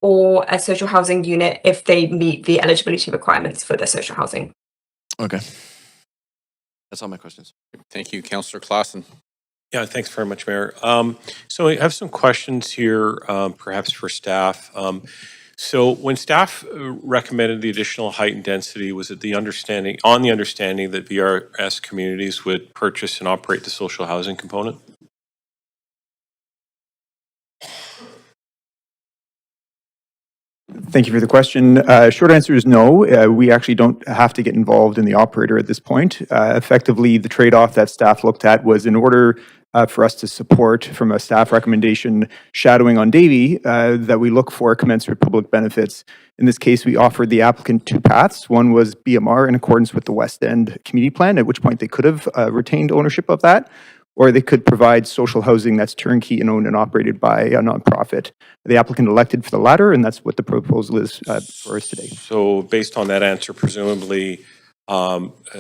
or a social housing unit if they meet the eligibility requirements for the social housing. Okay, that's all my questions. Thank you, Councillor Klassen. Yeah, thanks very much, Mayor. So I have some questions here, perhaps for staff. So when staff recommended the additional height and density, was it the understanding that VRS communities would purchase and operate the social housing component? Thank you for the question. Short answer is no. We actually don't have to get involved in the operator at this point. Effectively, the trade-off that staff looked at was in order for us to support, from a staff recommendation, shadowing on Davie, that we look for commensurate public benefits. In this case, we offered the applicant two paths. One was BMR in accordance with the West End Community Plan, at which point they could have retained ownership of that, or they could provide social housing that's turnkey and owned and operated by a nonprofit. The applicant elected for the latter, and that's what the proposal is for us today. So based on that answer, presumably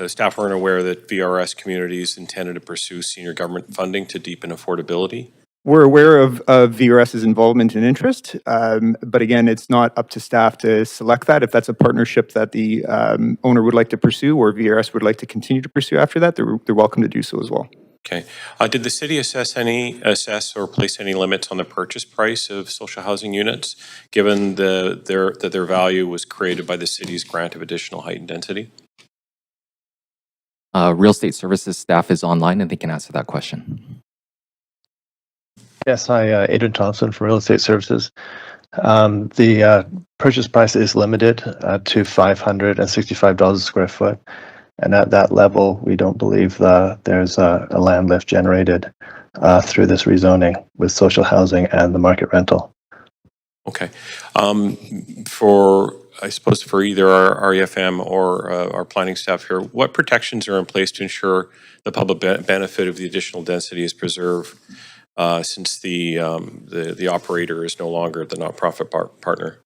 staff weren't aware that VRS communities intended to pursue senior government funding to deepen affordability? We're aware of VRS's involvement and interest, but again, it's not up to staff to select that. If that's a partnership that the owner would like to pursue, or VRS would like to continue to pursue after that, they're welcome to do so as well. Okay. Did the city assess or place any limits on the purchase price of social housing units, given that their value was created by the city's grant of additional height and density? Real estate services staff is online and they can answer that question. Yes, hi, Adrian Thompson from Real Estate Services. The purchase price is limited to $565 a square foot. And at that level, we don't believe there's a land lift generated through this rezoning with social housing and the market rental. Okay. I suppose for either our REFM or our planning staff here, what protections are in place to ensure the public benefit of the additional density is preserved since the operator is no longer the nonprofit partner?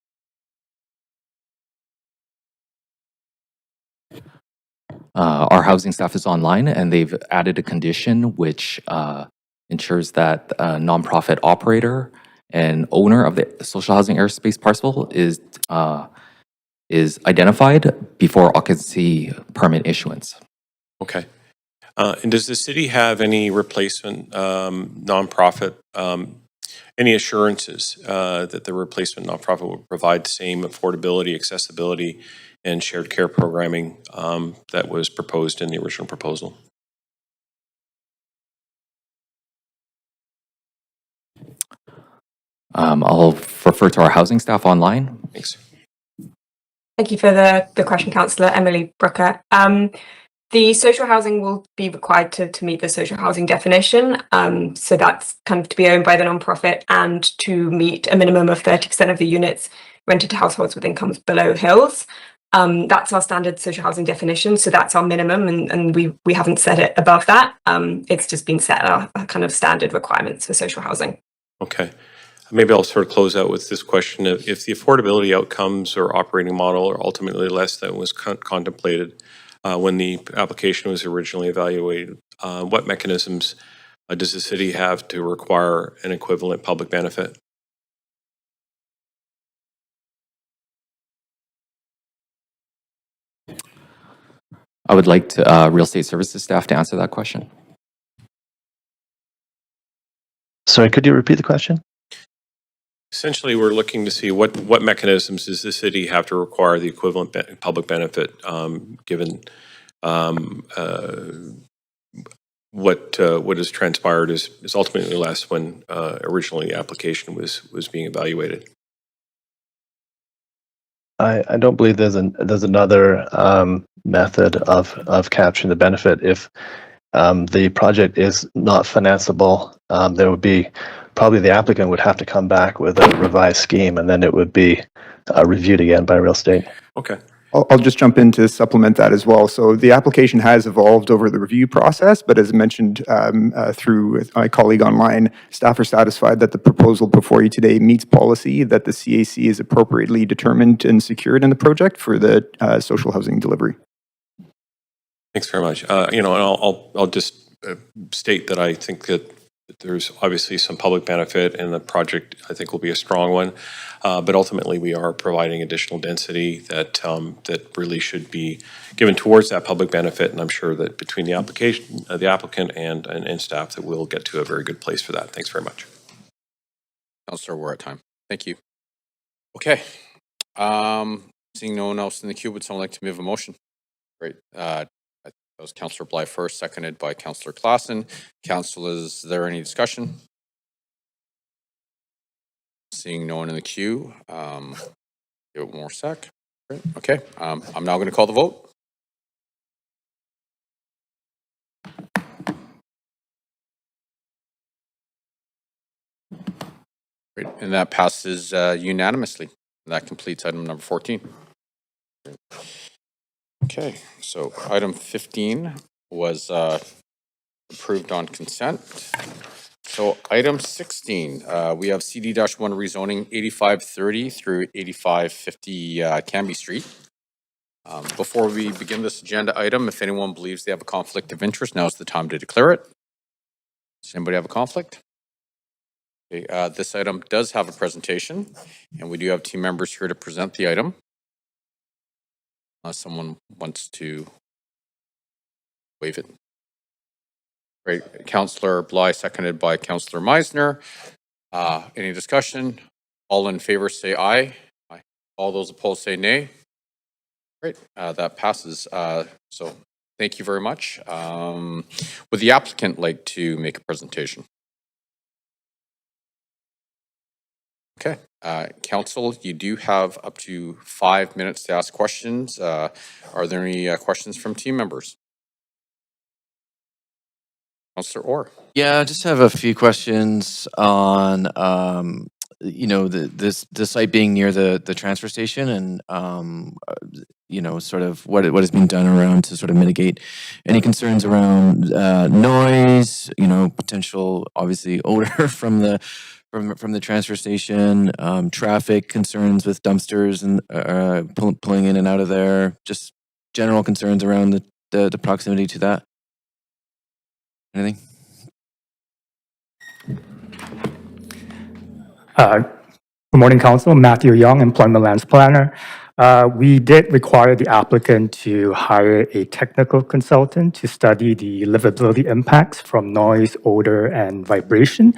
our housing staff is online, and they've added a condition which ensures that a nonprofit operator and owner of the social housing airspace parcel is identified before occupancy permit issuance. Okay. And does the city have any replacement nonprofit, any assurances that the replacement nonprofit will provide the same affordability, accessibility, and shared care programming that was proposed in the original proposal? I'll refer to our housing staff online. Thanks. Thank you for the question, Councillor Emily Brooker. The social housing will be required to meet the social housing definition. So that's kind of to be owned by the nonprofit and to meet a minimum of 30% of the units rented to households with incomes below HILS. That's our standard social housing definition. So that's our minimum, and we haven't set it above that. It's just been set at our kind of standard requirements for social housing. Okay. Maybe I'll sort of close out with this question. If the affordability outcomes or operating model are ultimately less than was contemplated when the application was originally evaluated, what mechanisms does the city have to require an equivalent public benefit? I would like to, real estate services staff to answer that question. Sorry, could you repeat the question? Essentially, we're looking to see what mechanisms does the city have to require the equivalent public benefit, given what has transpired is ultimately less when originally the application was being evaluated. I don't believe there's another method of capturing the benefit. If the project is not financeable, there would be probably the applicant would have to come back with a revised scheme, and then it would be reviewed again by real estate. Okay. I'll just jump in to supplement that as well. So the application has evolved over the review process, but as mentioned through my colleague online, staff are satisfied that the proposal before you today meets policy, that the CAC is appropriately determined and secured in the project for the social housing delivery. Thanks very much. And I'll just state that I think that there's obviously some public benefit, and the project I think will be a strong one. But ultimately, we are providing additional density that really should be given towards that public benefit. And I'm sure that between the application, the applicant, and staff, that we'll get to a very good place for that. Thanks very much. Councillor, we're at time. Thank you. Okay. Seeing no one else in the queue, would someone like to move a motion? Great. That was Councillor Bly first, seconded by Councillor Klassen. Council, is there any discussion? Seeing no one in the queue, give it one more sec. Great. Okay, I'm now going to call the vote. Great, and that passes unanimously. That completes item number 14. Okay, so item 15 was approved on consent. So item 16, we have CD-1 rezoning 8530 through 8550 Canby Street. Before we begin this agenda item, if anyone believes they have a conflict of interest, now's the time to declare it. Does anybody have a conflict? Okay, this item does have a presentation, and we do have team members here to present the item. Unless someone wants to waive it. Great. Councillor Bly, seconded by Councillor Meisner. Any discussion? All in favor say aye. Aye. All those opposed say nay. Great. That passes. So thank you very much. Would the applicant like to make a presentation? Okay. Council, you do have up to 5 minutes to ask questions. Are there any questions from team members? Councillor Orr. Yeah, I just have a few questions on, the site being near the transfer station, and sort of what has been done around to sort of mitigate any concerns around noise, potential obviously odor from the transfer station, traffic concerns with dumpsters and pulling in and out of there, just general concerns around the proximity to that? Anything? Good morning, Council. Matthew Young, Employment Lands Planner. We did require the applicant to hire a technical consultant to study the livability impacts from noise, odor, and vibration,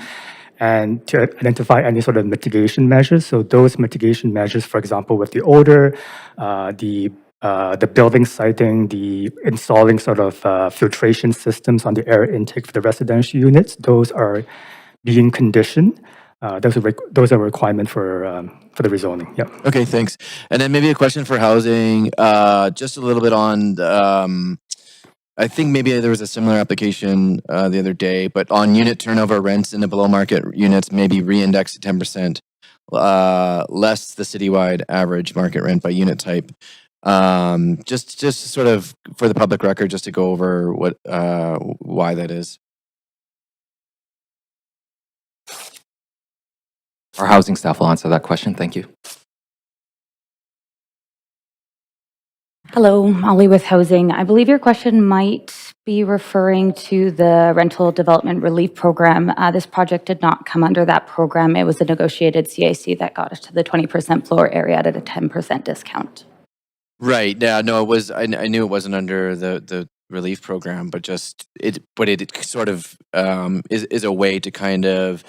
and to identify any sort of mitigation measures. So those mitigation measures, for example, with the odor, the building siting, the installing sort of filtration systems on the air intake for the residential units, those are being conditioned. Those are requirements for the rezoning. Yeah. Okay, thanks. And then maybe a question for housing, just a little bit on, I think maybe there was a similar application the other day, but on unit turnover rents in the below market units, maybe re-indexed to 10%, less the citywide average market rent by unit type. Just sort of for the public record, just to go over what why that is. Our housing staff will answer that question. Thank you. Hello, Molly with Housing. I believe your question might be referring to the Rental Development Relief Program. This project did not come under that program. It was a negotiated CAC that got us to the 20% floor area at a 10% discount. Right. Yeah. No, it was. I knew it wasn't under the relief program, but just it. But it sort of is a way to kind of,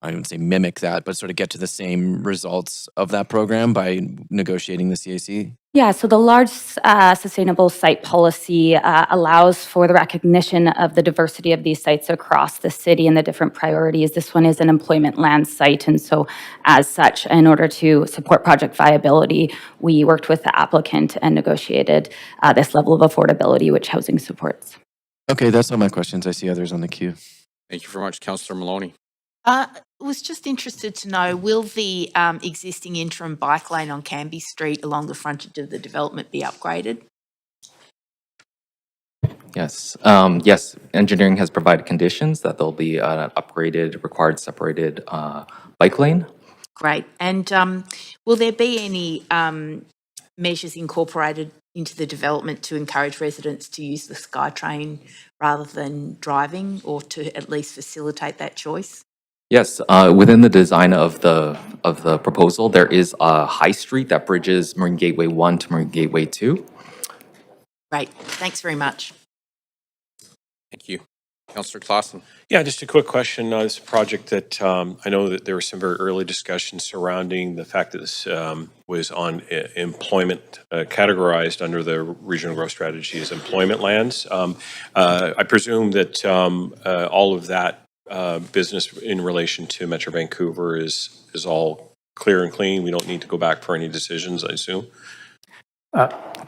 I wouldn't say mimic that, but sort of get to the same results of that program by negotiating the CAC. Yeah, so the large sustainable site policy allows for the recognition of the diversity of these sites across the city and the different priorities. This one is an employment land site, and so as such, in order to support project viability, we worked with the applicant and negotiated this level of affordability, which housing supports. Okay, that's all my questions. I see others on the queue. Thank you very much, Councillor Maloney. Was just interested to know, will the existing interim bike lane on Canby Street along the frontage of the development be upgraded? Yes. Yes, engineering has provided conditions that there'll be an upgraded, required separated bike lane. Great. And will there be any measures incorporated into the development to encourage residents to use the SkyTrain rather than driving, or to at least facilitate that choice? Yes, within the design of the proposal, there is a high street that bridges Marine Gateway 1 to Marine Gateway 2. Great. Thanks very much. Thank you. Councillor Clausen. Yeah, just a quick question. It's a project that I know that there were some very early discussions surrounding the fact that this was on employment, categorized under the regional growth strategy as employment lands. I presume that all of that business in relation to Metro Vancouver is all clear and clean. We don't need to go back for any decisions, I assume.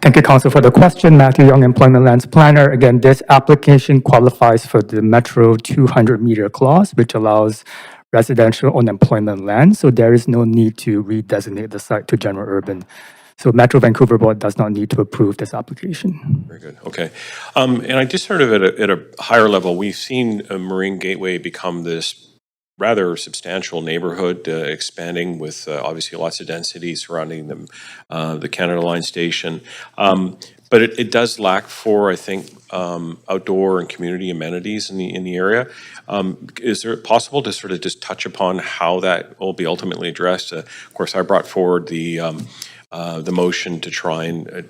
Thank you, Council, for the question. Matthew Young, Employment Lands Planner. Again, this application qualifies for the Metro 200-meter clause, which allows residential on employment land. So there is no need to redesignate the site to general urban. So Metro Vancouver Board does not need to approve this application. Very good. Okay. And I just sort of at a higher level, we've seen Marine Gateway become this rather substantial neighborhood, expanding with obviously lots of density surrounding the Canada Line station. But it does lack for, I think, outdoor and community amenities in the area. Is it possible to sort of just touch upon how that will be ultimately addressed? Of course, I brought forward the motion to try and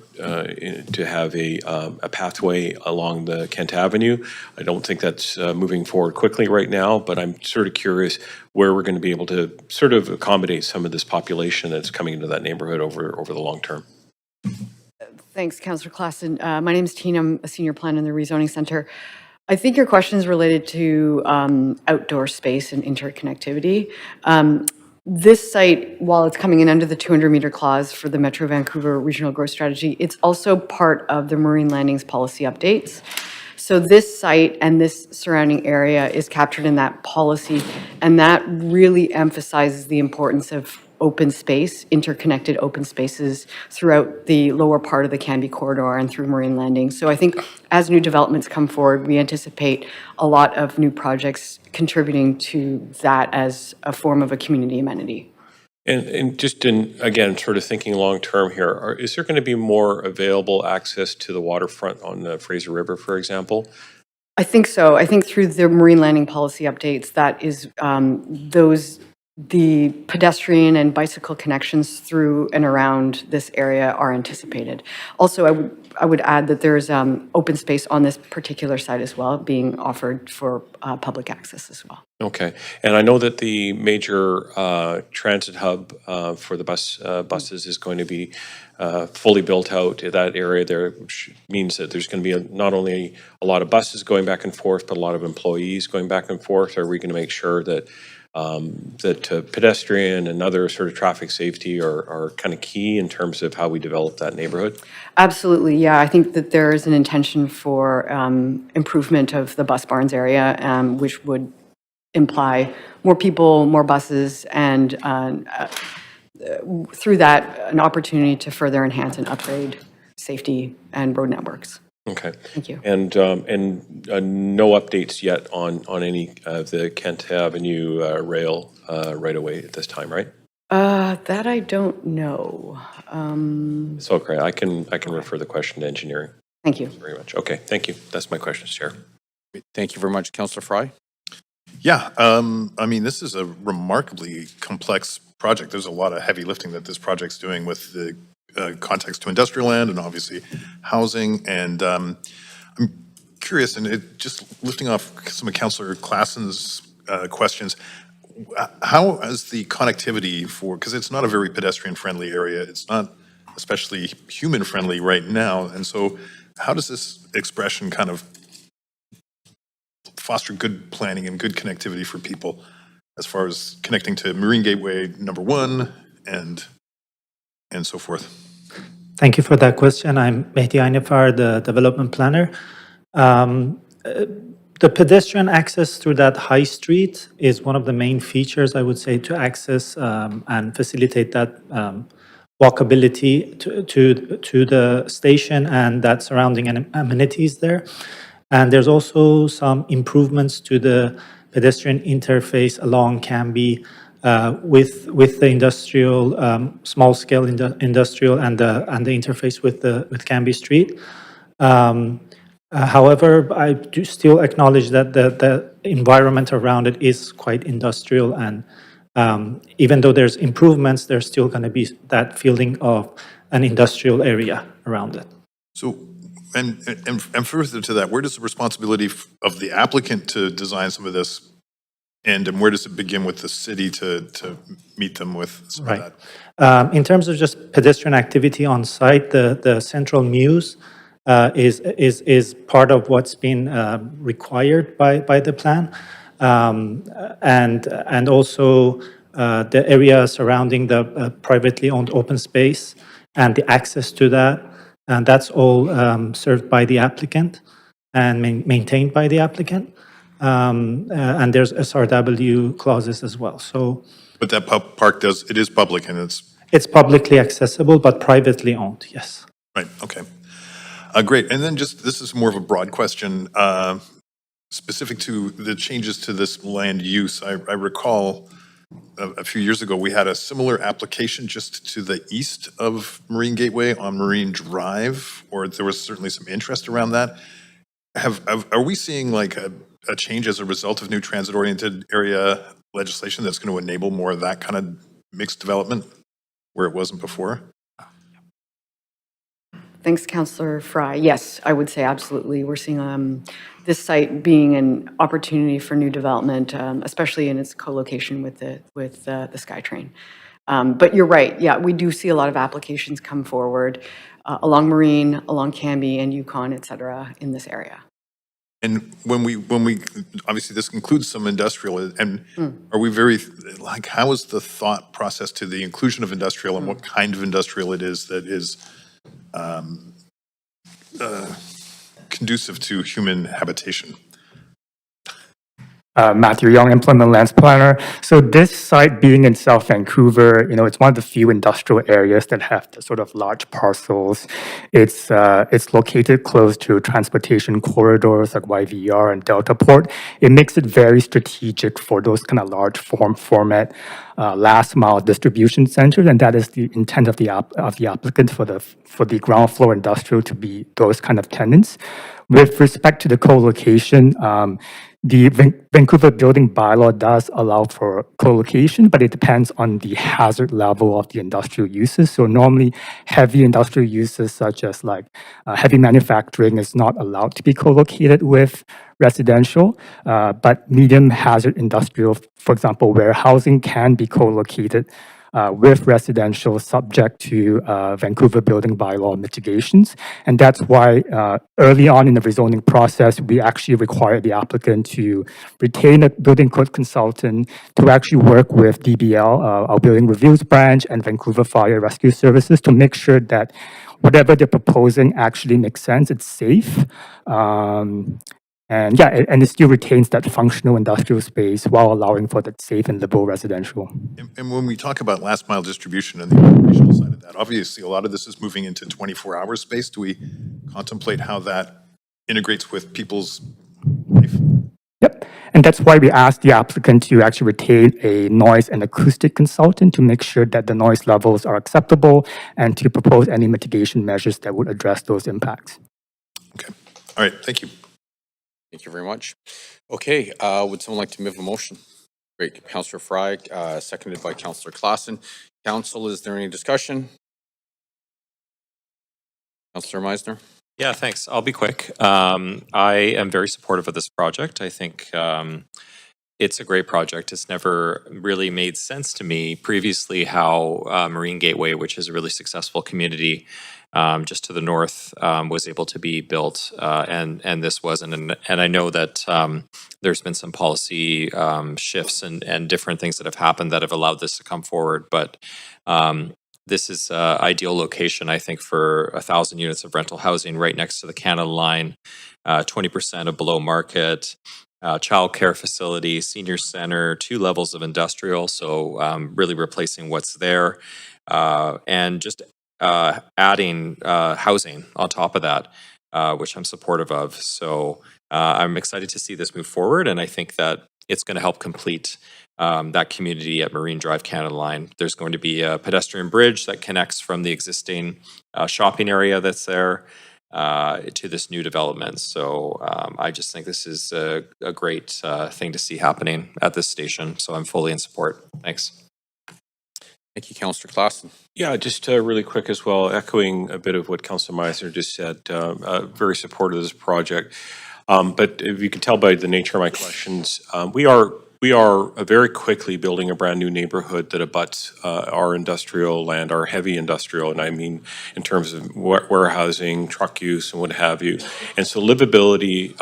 to have a pathway along the Kent Avenue. I don't think that's moving forward quickly right now, but I'm sort of curious where we're going to be able to sort of accommodate some of this population that's coming into that neighborhood over the long term. Thanks, Councillor Clausen. My name is Tina. I'm a senior planner in the Rezoning Centre. I think your question is related to outdoor space and interconnectivity. This site, while it's coming in under the 200-meter clause for the Metro Vancouver Regional Growth Strategy, it's also part of the Marine Landings policy updates. So this site and this surrounding area is captured in that policy, and that really emphasizes the importance of open space, interconnected open spaces throughout the lower part of the Canby corridor and through Marine Landing. So I think as new developments come forward, we anticipate a lot of new projects contributing to that as a form of a community amenity. And just again, sort of thinking long-term here, is there going to be more available access to the waterfront on the Fraser River, for example? I think so. I think through the marine landing policy updates, that is the pedestrian and bicycle connections through and around this area are anticipated. Also, I would add that there's open space on this particular site as well, being offered for public access as well. Okay, and I know that the major transit hub for the buses is going to be fully built out in that area there, which means that there's going to be not only a lot of buses going back and forth, but a lot of employees going back and forth. Are we going to make sure that pedestrian and other sort of traffic safety are kind of key in terms of how we develop that neighborhood? Absolutely, yeah. I think that there is an intention for improvement of the bus barns area, which would imply more people, more buses, and through that, an opportunity to further enhance and upgrade safety and road networks. Okay. Thank you. And no updates yet on any of the Kent Avenue rail right away at this time, right? That I don't know. It's okay. I can refer the question to engineering. Thank you. Very much. Okay. Thank you. That's my question, Chair. Thank you very much, Councillor Fry. Yeah, I mean, this is a remarkably complex project. There's a lot of heavy lifting that this project's doing with the context to industrial land and obviously housing. And I'm curious, and just lifting off some of Councillor Klassen's questions, how is the connectivity for, because it's not a very pedestrian-friendly area, it's not especially human-friendly right now, and so how does this expression kind of foster good planning and good connectivity for people as far as connecting to Marine Gateway #1 and so forth? Thank you for that question. I'm Mehdi Ainifar, the development planner. The pedestrian access through that high street is one of the main features, I would say, to access and facilitate that walkability to the station and that surrounding amenities there. And there's also some improvements to the pedestrian interface along Canby with the industrial, small-scale industrial and the interface with Canby Street. However, I do still acknowledge that the environment around it is quite industrial, and even though there's improvements, there's still going to be that feeling of an industrial area around it. So, and further to that, where does the responsibility of the applicant to design some of this end, and where does it begin with the city to meet them with some of that? In terms of just pedestrian activity on site, the central muse is part of what's been required by the plan, and also the area surrounding the privately owned open space and the access to that, and that's all served by the applicant and maintained by the applicant. And there's SRW clauses as well. So, but that park it is public and it's publicly accessible, but privately owned. Yes. Right. Okay. Great. And then this is more of a broad question, specific to the changes to this land use. I recall a few years ago, we had a similar application just to the east of Marine Gateway on Marine Drive, or there was certainly some interest around that. Are we seeing like a change as a result of new transit-oriented area legislation that's going to enable more of that kind of mixed development where it wasn't before? Thanks, Councillor Fry. Yes, I would say absolutely. We're seeing this site being an opportunity for new development, especially in its co-location with the SkyTrain. But you're right. Yeah, we do see a lot of applications come forward along Marine, along Canby and Yukon, et cetera, in this area. And when we obviously this includes some industrial, and are we very like, how is the thought process to the inclusion of industrial and what kind of industrial it is that is conducive to human habitation? Matthew Young, Employment Lands Planner. So this site being in South Vancouver, it's one of the few industrial areas that have the sort of large parcels. It's located close to transportation corridors like YVR and Delta Port. It makes it very strategic for those kind of large format last mile distribution centers, and that is the intent of the applicant for the ground floor industrial to be those kind of tenants. With respect to the co-location, the Vancouver building bylaw does allow for co-location, but it depends on the hazard level of the industrial uses. So normally heavy industrial uses such as heavy manufacturing is not allowed to be co-located with residential, but medium hazard industrial, for example, warehousing can be co-located with residential subject to Vancouver building bylaw mitigations. And that's why early on in the rezoning process, we actually required the applicant to retain a building code consultant to actually work with DBL, our building reviews branch, and Vancouver Fire Rescue Services to make sure that whatever they're proposing actually makes sense, it's safe. And it still retains that functional industrial space while allowing for that safe and livable residential. And when we talk about last mile distribution and the operational side of that, obviously a lot of this is moving into 24-hour space. Do we contemplate how that integrates with people's life? Yep, and that's why we asked the applicant to actually retain a noise and acoustic consultant to make sure that the noise levels are acceptable and to propose any mitigation measures that would address those impacts. Okay, all right, thank you. Thank you very much. Okay, would someone like to move a motion? Great, Councillor Fry, seconded by Councillor Klassen. Council, is there any discussion? Councillor Meisner? Yeah, thanks. I'll be quick. I am very supportive of this project. I think it's a great project. It's never really made sense to me previously how Marine Gateway, which is a really successful community just to the north, was able to be built, and this wasn't. And I know that there's been some policy shifts and different things that have happened that have allowed this to come forward. But this is an ideal location, I think, for 1,000 units of rental housing right next to the Canada line, 20% of below market, childcare facility, senior center, 2 levels of industrial, so really replacing what's there, and just adding housing on top of that, which I'm supportive of. So I'm excited to see this move forward, and I think that it's going to help complete that community at Marine Drive Canada Line. There's going to be a pedestrian bridge that connects from the existing shopping area that's there to this new development. So I just think this is a great thing to see happening at this station. So I'm fully in support. Thanks. Thank you, Councillor Klassen. Yeah, just really quick as well, echoing a bit of what Councillor Meisner just said, very supportive of this project. But if you can tell by the nature of my questions, we are very quickly building a brand new neighborhood that abuts our industrial land, our heavy industrial, and I mean in terms of warehousing, truck use, and what have you. And so livability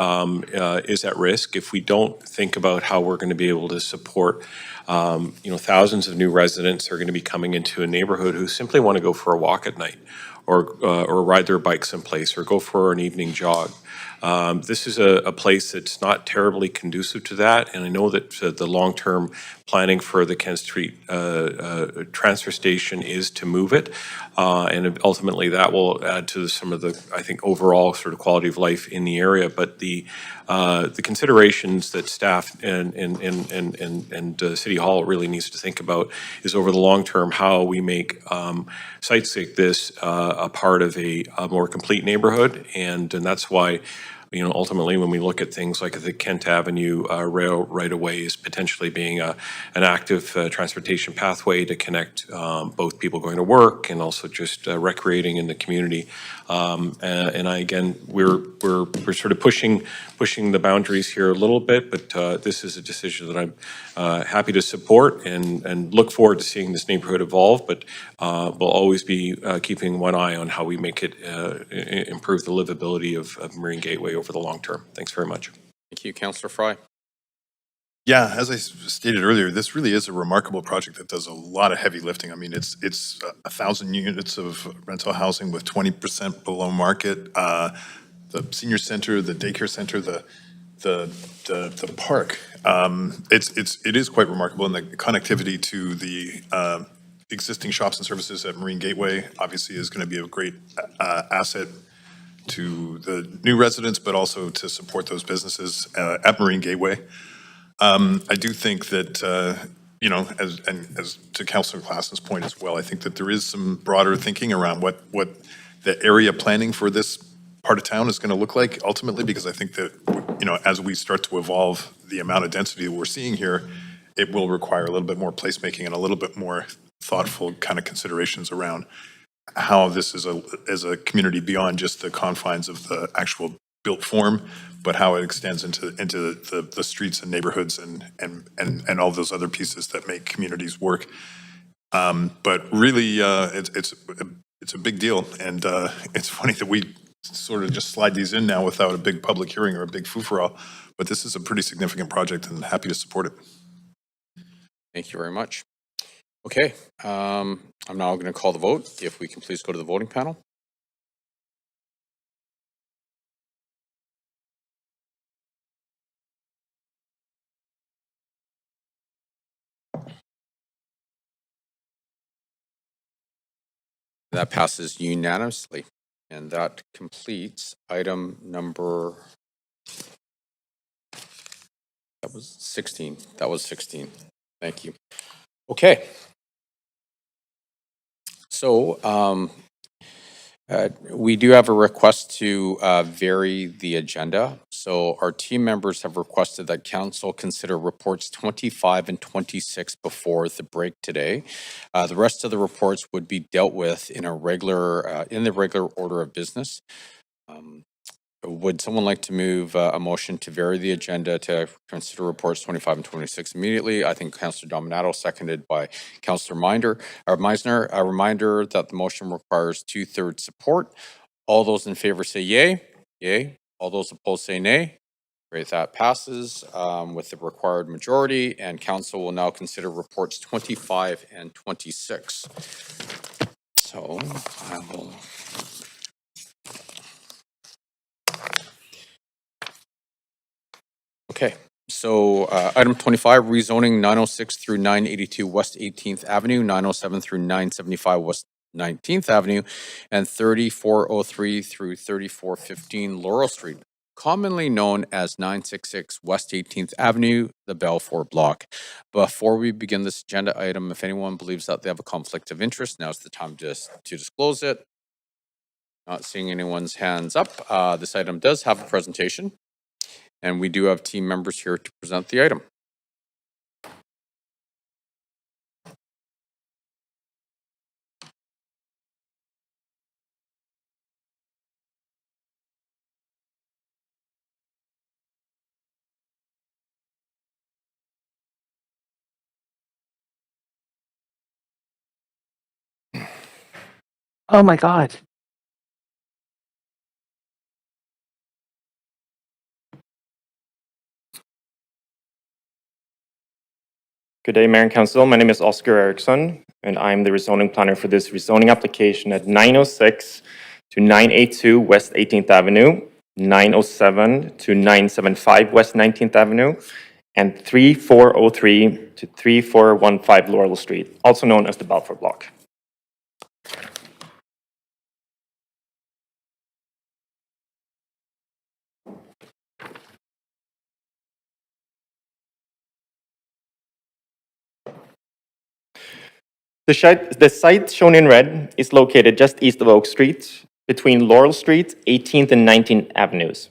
is at risk if we don't think about how we're going to be able to support thousands of new residents are going to be coming into a neighborhood who simply want to go for a walk at night, or ride their bikes someplace, or go for an evening jog. This is a place that's not terribly conducive to that, and I know that the long-term planning for the Kent Street transfer station is to move it, and ultimately that will add to some of the, I think, overall sort of quality of life in the area. But the considerations that staff and City Hall really needs to think about is over the long term how we make sites like this a part of a more complete neighborhood, and that's why, ultimately when we look at things like the Kent Avenue rail right-of-way as potentially being an active transportation pathway to connect both people going to work and also just recreating in the community. And we're sort of pushing the boundaries here a little bit, but this is a decision that I'm happy to support and look forward to seeing this neighborhood evolve, but we'll always be keeping one eye on how we make it improve the livability of Marine Gateway over the long term. Thanks very much. Thank you, Councillor Fry. Yeah, as I stated earlier, this really is a remarkable project that does a lot of heavy lifting. I mean, it's 1,000 units of rental housing with 20% below market. The senior center, the daycare center, the the park, it is quite remarkable, and the connectivity to the existing shops and services at Marine Gateway obviously is going to be a great asset to the new residents, but also to support those businesses at Marine Gateway. I do think that, you know, as to Councillor Classen's point as well, I think that there is some broader thinking around what the area planning for this part of town is going to look like ultimately, because I think that, you know, as we start to evolve the amount of density that we're seeing here, it will require a little bit more placemaking and a little bit more thoughtful kind of considerations around how this is a community beyond just the confines of the actual built form, but how it extends into the streets and neighborhoods and all those other pieces that make communities work. But really, it's a big deal, and it's funny that we sort of just slide these in now without a big public hearing or a big foo-for-all, but this is a pretty significant project, and happy to support it. Thank you very much. Okay, I'm now going to call the vote. If we can please go to the voting panel. That passes unanimously, and that completes item number, that was 16. That was 16. Thank you. Okay. So we do have a request to vary the agenda. So our team members have requested that council consider reports 25 and 26 before the break today. The rest of the reports would be dealt with in a in the regular order of business. Would someone like to move a motion to vary the agenda to consider reports 25 and 26 immediately? I think Councillor Dominato, seconded by Councillor Meisner. A reminder that the motion requires 2/3 support. All those in favor say yay. Yay. All those opposed say nay. Great, that passes with the required majority, and council will now consider reports 25 and 26. So I will... Okay, so item 25, rezoning 906 through 982 West 18th Avenue, 907 through 975 West 19th Avenue, and 3403 through 3415 Laurel Street, commonly known as 966 West 18th Avenue, the Balfour Block. Before we begin this agenda item, if anyone believes that they have a conflict of interest, now's the time to disclose it. Not seeing anyone's hands up. This item does have a presentation, and we do have team members here to present the item. Oh my God. Good day, Mayor and Council. My name is Oscar Eriksson, and I'm the rezoning planner for this rezoning application at 906 to 982 West 18th Avenue, 907 to 975 West 19th Avenue, and 3403 to 3415 Laurel Street, also known as the Balfour Block. The site shown in red is located just east of Oak Street, between Laurel Street, 18th and 19th Avenues.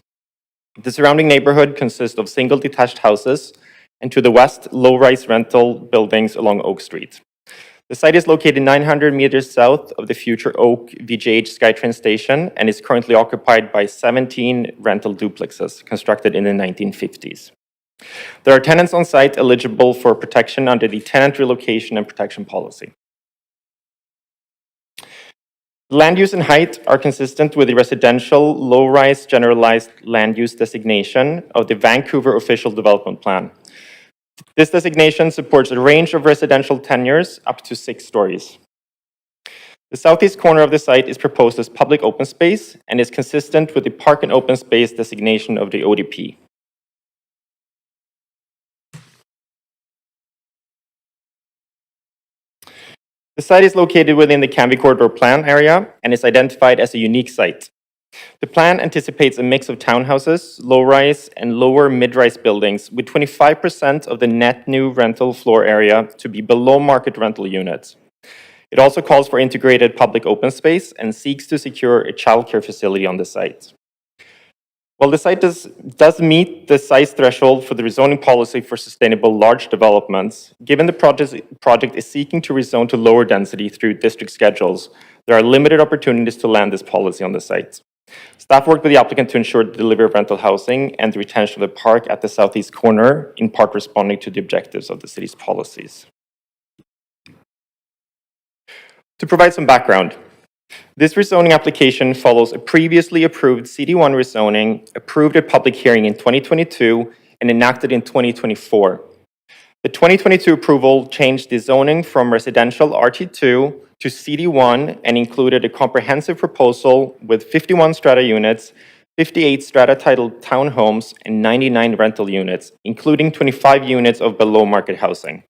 The surrounding neighborhood consists of single detached houses, and to the west, low-rise rental buildings along Oak Street. The site is located 900 meters south of the future Oak VGH SkyTrain station and is currently occupied by 17 rental duplexes constructed in the 1950s. There are tenants on site eligible for protection under the Tenant Relocation and Protection Policy. Land use and height are consistent with the residential low-rise generalized land use designation of the Vancouver Official Development Plan. This designation supports a range of residential tenures up to 6 stories. The southeast corner of the site is proposed as public open space and is consistent with the Park and Open Space designation of the ODP. The site is located within the Canby Corridor Plan area and is identified as a unique site. The plan anticipates a mix of townhouses, low-rise, and lower mid-rise buildings, with 25% of the net new rental floor area to be below-market rental units. It also calls for integrated public open space and seeks to secure a childcare facility on the site. While the site does meet the size threshold for the rezoning policy for sustainable large developments, given the project is seeking to rezone to lower density through district schedules, there are limited opportunities to land this policy on the site. Staff worked with the applicant to ensure the delivery of rental housing and the retention of the park at the southeast corner, in part responding to the objectives of the city's policies. To provide some background, this rezoning application follows a previously approved CD1 rezoning approved at public hearing in 2022 and enacted in 2024. The 2022 approval changed the zoning from residential RT2 to CD1 and included a comprehensive proposal with 51 strata units, 58 strata titled townhomes, and 99 rental units, including 25 units of below-market housing.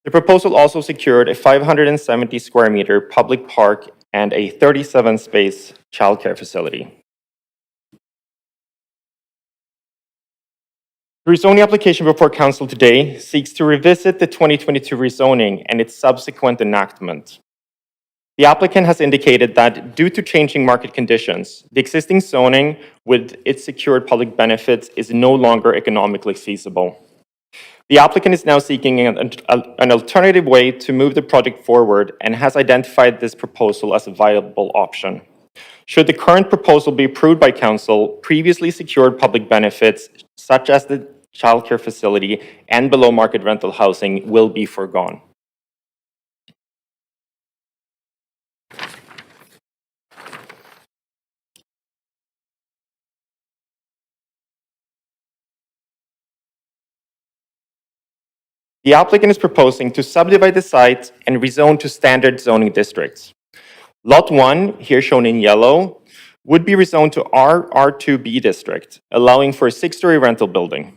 The proposal also secured a 570 square meter public park and a 37-space childcare facility. The rezoning application before Council today seeks to revisit the 2022 rezoning and its subsequent enactment. The applicant has indicated that due to changing market conditions, the existing zoning with its secured public benefits is no longer economically feasible. The applicant is now seeking an alternative way to move the project forward and has identified this proposal as a viable option. Should the current proposal be approved by Council, previously secured public benefits, such as the childcare facility and below-market rental housing, will be foregone. The applicant is proposing to subdivide the site and rezone to standard zoning districts. Lot 1, here shown in yellow, would be rezoned to RR2B district, allowing for a 6-story rental building.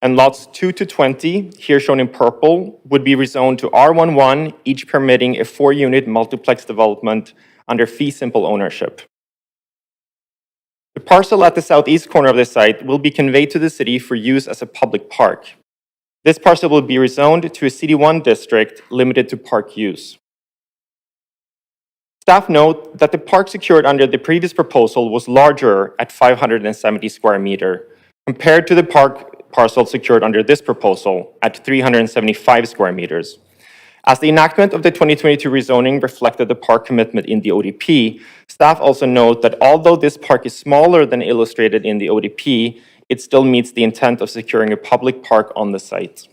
And lots 2 to 20, here shown in purple, would be rezoned to R11, each permitting a 4-unit multiplex development under fee simple ownership. The parcel at the southeast corner of the site will be conveyed to the city for use as a public park. This parcel will be rezoned to a CD1 district limited to park use. Staff note that the park secured under the previous proposal was larger at 570 square meter compared to the park parcel secured under this proposal at 375 square meters. As the enactment of the 2022 rezoning reflected the park commitment in the ODP, staff also note that although this park is smaller than illustrated in the ODP, it still meets the intent of securing a public park on the site.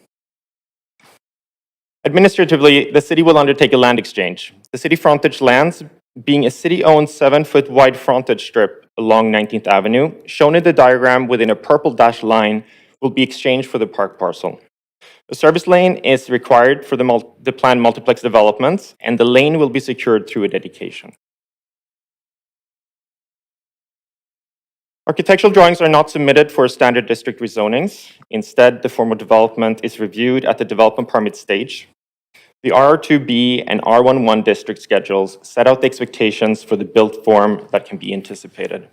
Administratively, the city will undertake a land exchange. The city frontage lands, being a city-owned 7-foot wide frontage strip along 19th Avenue, shown in the diagram within a purple dashed line, will be exchanged for the park parcel. A service lane is required for the planned multiplex developments, and the lane will be secured through a dedication. Architectural drawings are not submitted for standard district rezonings. Instead, the form of development is reviewed at the development permit stage. The R2B and R11 district schedules set out the expectations for the built form that can be anticipated.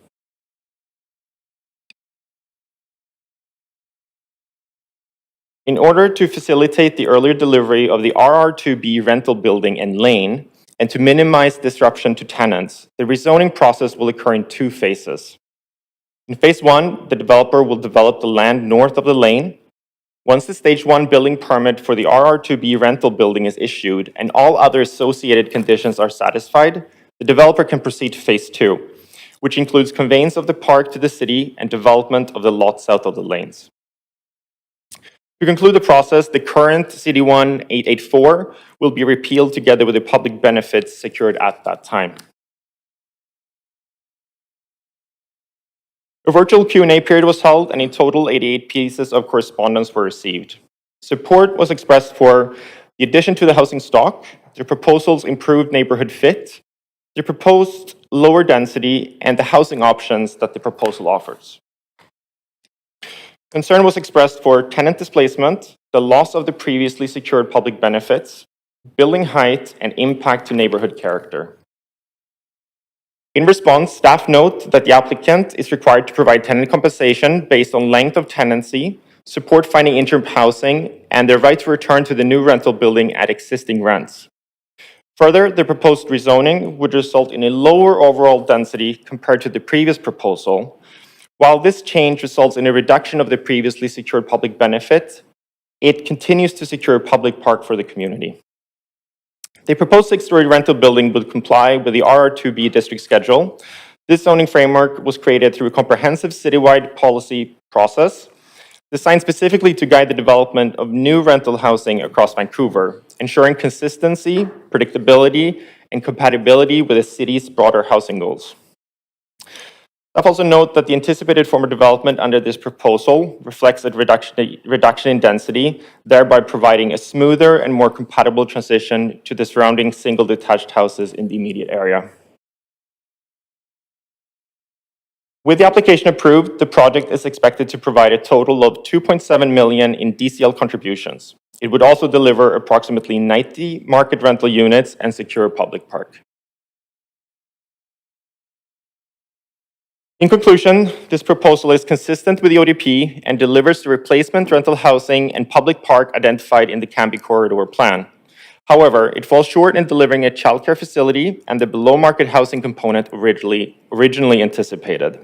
In order to facilitate the earlier delivery of the RR2B rental building and lane, and to minimize disruption to tenants, the rezoning process will occur in 2 phases. In phase 1, the developer will develop the land north of the lane. Once the stage 1 building permit for the RR2B rental building is issued and all other associated conditions are satisfied, the developer can proceed to phase 2, which includes conveyance of the park to the city and development of the lot south of the lanes. To conclude the process, the current CD1 884 will be repealed together with the public benefits secured at that time. A virtual Q&A period was held, and in total, 88 pieces of correspondence were received. Support was expressed for the addition to the housing stock, the proposal's improved neighborhood fit, the proposed lower density, and the housing options that the proposal offers. Concern was expressed for tenant displacement, the loss of the previously secured public benefits, building height, and impact to neighborhood character. In response, staff note that the applicant is required to provide tenant compensation based on length of tenancy, support finding interim housing, and their right to return to the new rental building at existing rents. Further, the proposed rezoning would result in a lower overall density compared to the previous proposal. While this change results in a reduction of the previously secured public benefit, it continues to secure a public park for the community. The proposed 6-story rental building would comply with the RR2B district schedule. This zoning framework was created through a comprehensive citywide policy process designed specifically to guide the development of new rental housing across Vancouver, ensuring consistency, predictability, and compatibility with the city's broader housing goals. I'll also note that the anticipated form of development under this proposal reflects a reduction in density, thereby providing a smoother and more compatible transition to the surrounding single detached houses in the immediate area. With the application approved, the project is expected to provide a total of $2.7 million in DCL contributions. It would also deliver approximately 90 market rental units and secure a public park. In conclusion, this proposal is consistent with the ODP and delivers the replacement rental housing and public park identified in the Cambie Corridor Plan. However, it falls short in delivering a childcare facility and the below-market housing component originally anticipated.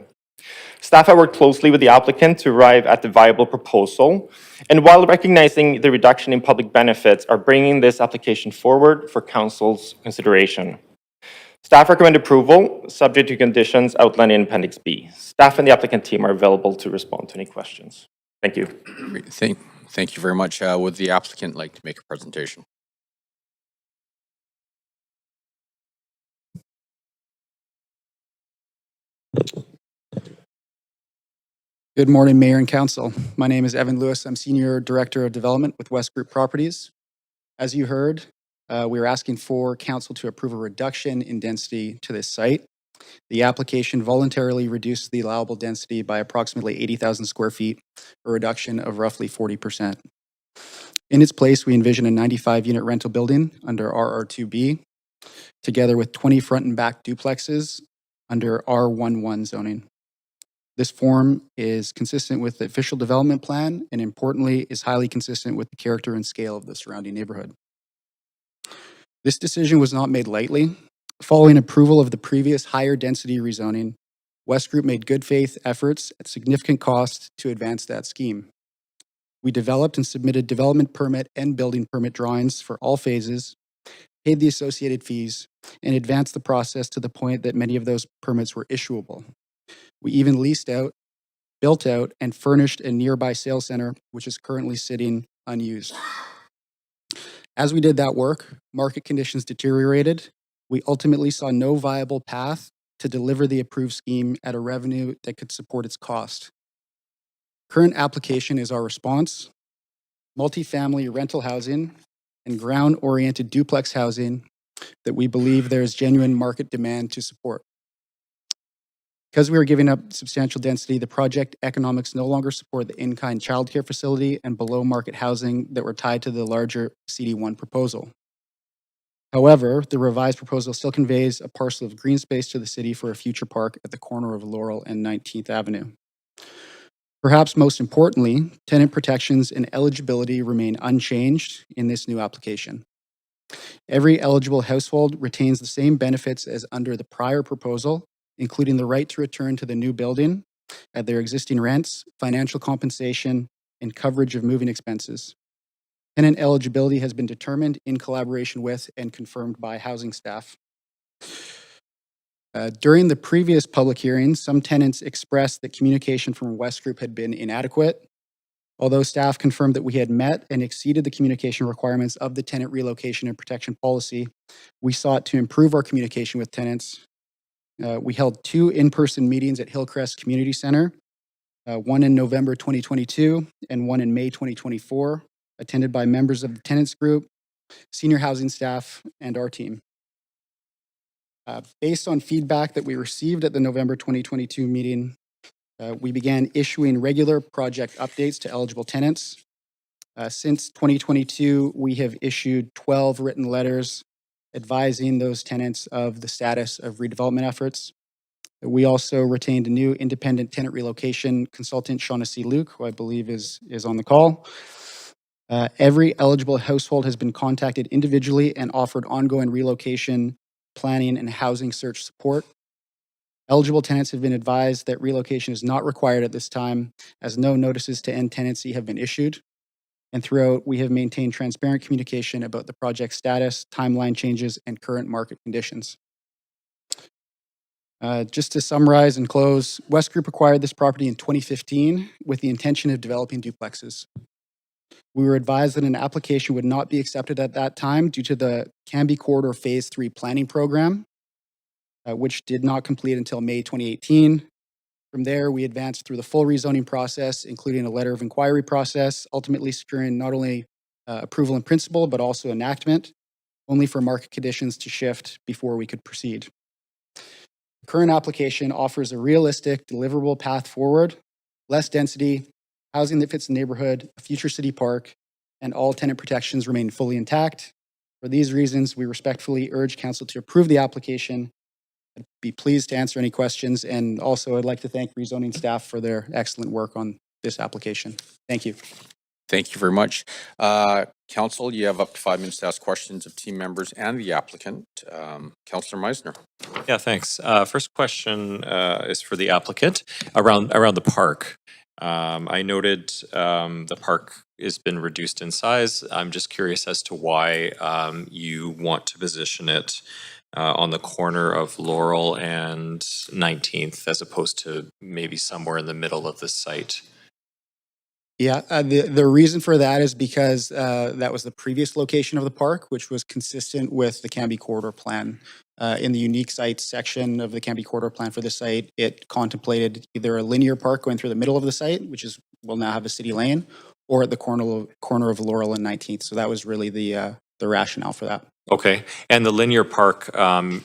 Staff have worked closely with the applicant to arrive at the viable proposal, and while recognizing the reduction in public benefits, are bringing this application forward for Council's consideration. Staff recommend approval, subject to conditions outlined in Appendix B. Staff and the applicant team are available to respond to any questions. Thank you. Great. Thank you very much. Would the applicant like to make a presentation? Good morning, Mayor and Council. My name is Evan Lewis. I'm Senior Director of Development with West Group Properties. As you heard, we are asking for Council to approve a reduction in density to this site. The application voluntarily reduced the allowable density by approximately 80,000 square feet, a reduction of roughly 40%. In its place, we envision a 95-unit rental building under RR2B, together with 20 front and back duplexes under R11 zoning. This form is consistent with the official development plan and, importantly, is highly consistent with the character and scale of the surrounding neighborhood. This decision was not made lightly. Following approval of the previous higher density rezoning, West Group made good faith efforts at significant cost to advance that scheme. We developed and submitted development permit and building permit drawings for all phases, paid the associated fees, and advanced the process to the point that many of those permits were issuable. We even leased out, built out, and furnished a nearby sales center, which is currently sitting unused. As we did that work, market conditions deteriorated. We ultimately saw no viable path to deliver the approved scheme at a revenue that could support its cost. Current application is our response: multifamily rental housing and ground-oriented duplex housing that we believe there is genuine market demand to support. Because we are giving up substantial density, the project economics no longer support the in-kind childcare facility and below-market housing that were tied to the larger CD1 proposal. However, the revised proposal still conveys a parcel of green space to the city for a future park at the corner of Laurel and 19th Avenue. Perhaps most importantly, tenant protections and eligibility remain unchanged in this new application. Every eligible household retains the same benefits as under the prior proposal, including the right to return to the new building at their existing rents, financial compensation, and coverage of moving expenses. Tenant eligibility has been determined in collaboration with and confirmed by housing staff. During the previous public hearings, some tenants expressed that communication from West Group had been inadequate. Although staff confirmed that we had met and exceeded the communication requirements of the tenant relocation and protection policy, we sought to improve our communication with tenants. We held 2 in-person meetings at Hillcrest Community Center, one in November 2022 and one in May 2024, attended by members of the tenants group, senior housing staff, and our team. Based on feedback that we received at the November 2022 meeting, we began issuing regular project updates to eligible tenants. Since 2022, we have issued 12 written letters advising those tenants of the status of redevelopment efforts. We also retained a new independent tenant relocation consultant, Shaughnessy Luke, who I believe is on the call. Every eligible household has been contacted individually and offered ongoing relocation, planning, and housing search support. Eligible tenants have been advised that relocation is not required at this time, as no notices to end tenancy have been issued. And throughout, we have maintained transparent communication about the project status, timeline changes, and current market conditions. Just to summarize and close, West Group acquired this property in 2015 with the intention of developing duplexes. We were advised that an application would not be accepted at that time due to the Canby Corridor Phase 3 planning program, which did not complete until May 2018. From there, we advanced through the full rezoning process, including a letter of inquiry process, ultimately securing not only approval in principle, but also enactment, only for market conditions to shift before we could proceed. The current application offers a realistic, deliverable path forward, less density, housing that fits the neighborhood, a future city park, and all tenant protections remain fully intact. For these reasons, we respectfully urge council to approve the application. I'd be pleased to answer any questions, and also I'd like to thank rezoning staff for their excellent work on this application. Thank you. Thank you very much. Council, you have up to 5 minutes to ask questions of team members and the applicant. Councillor Meisner. Yeah, thanks. First question is for the applicant around the park. I noted the park has been reduced in size. I'm just curious as to why you want to position it on the corner of Laurel and 19th as opposed to maybe somewhere in the middle of the site. Yeah, the reason for that is because that was the previous location of the park, which was consistent with the Canby Corridor Plan. In the unique sites section of the Canby Corridor Plan for the site, it contemplated either a linear park going through the middle of the site, which will now have a city lane, or at the corner of Laurel and 19th. So that was really the rationale for that. Okay, and the linear park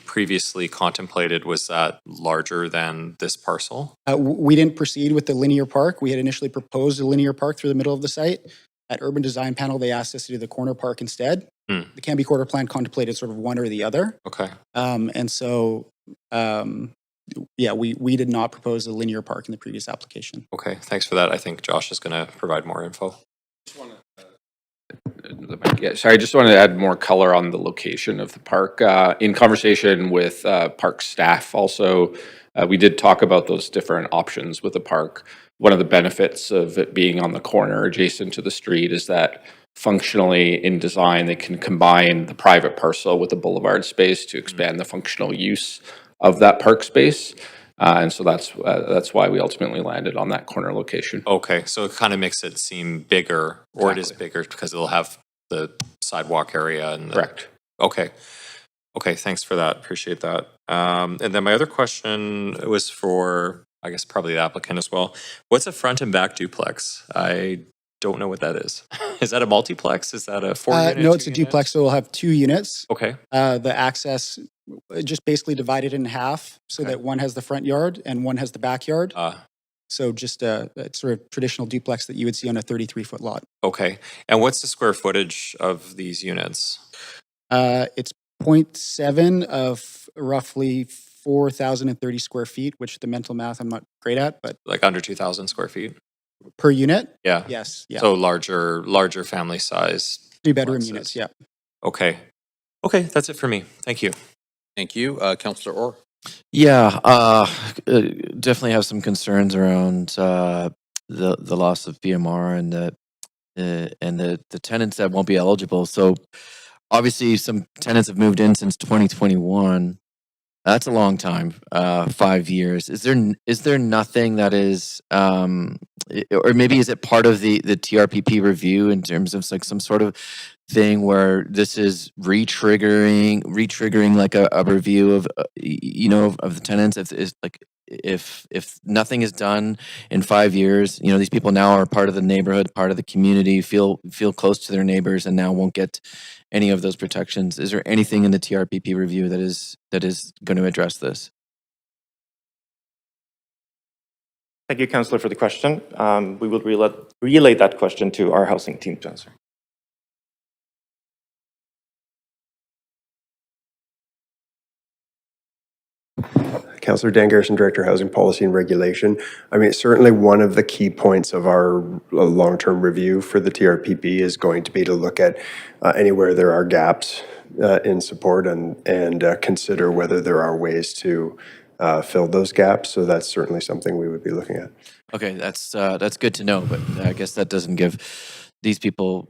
previously contemplated, was that larger than this parcel? We didn't proceed with the linear park. We had initially proposed a linear park through the middle of the site. At Urban Design Panel, they asked us to do the corner park instead. The Canby Corridor Plan contemplated sort of one or the other. Okay. And so, yeah, we did not propose a linear park in the previous application. Okay, thanks for that. I think Josh is going to provide more info. Yeah, sorry, I just wanted to add more color on the location of the park. In conversation with park staff also, we did talk about those different options with the park. One of the benefits of it being on the corner adjacent to the street is that functionally in design, they can combine the private parcel with the boulevard space to expand the functional use of that park space. And so that's why we ultimately landed on that corner location. Okay, so it kind of makes it seem bigger, or it is bigger because it'll have the sidewalk area and Correct. Okay. Okay, thanks for that. Appreciate that. And then my other question was for, I guess, probably the applicant as well. What's a front and back duplex? I don't know what that is. Is that a multiplex? Is that a 4-unit? No, it's a duplex, so we'll have 2 units. Okay. The access just basically divided in half so that one has the front yard and one has the backyard. So just a sort of traditional duplex that you would see on a 33-foot lot. Okay. And what's the square footage of these units? It's 0.7 of roughly 4,030 square feet, which the mental math I'm not great at, but Like under 2,000 square feet? per unit? Yeah. Yes. Yeah. So larger family size. 3-bedroom units. Yeah. Okay. Okay, that's it for me. Thank you. Thank you. Councillor Orr. Yeah, definitely have some concerns around the loss of BMR and the tenants that won't be eligible. So obviously, some tenants have moved in since 2021. That's a long time, 5 years. Is there nothing that is, or maybe is it part of the TRPP review in terms of like some sort of thing where this is re-triggering like a review of of the tenants? If nothing is done in 5 years, these people now are part of the neighborhood, part of the community, feel close to their neighbors, and now won't get any of those protections. Is there anything in the TRPP review that is going to address this? Thank you, Councillor, for the question. We will relay that question to our housing team to answer. Councillor Dan Garrison, Director of Housing Policy and Regulation. I mean, certainly one of the key points of our long-term review for the TRPP is going to be to look at anywhere there are gaps in support and consider whether there are ways to fill those gaps. So that's certainly something we would be looking at. Okay, that's good to know, but I guess that doesn't give these people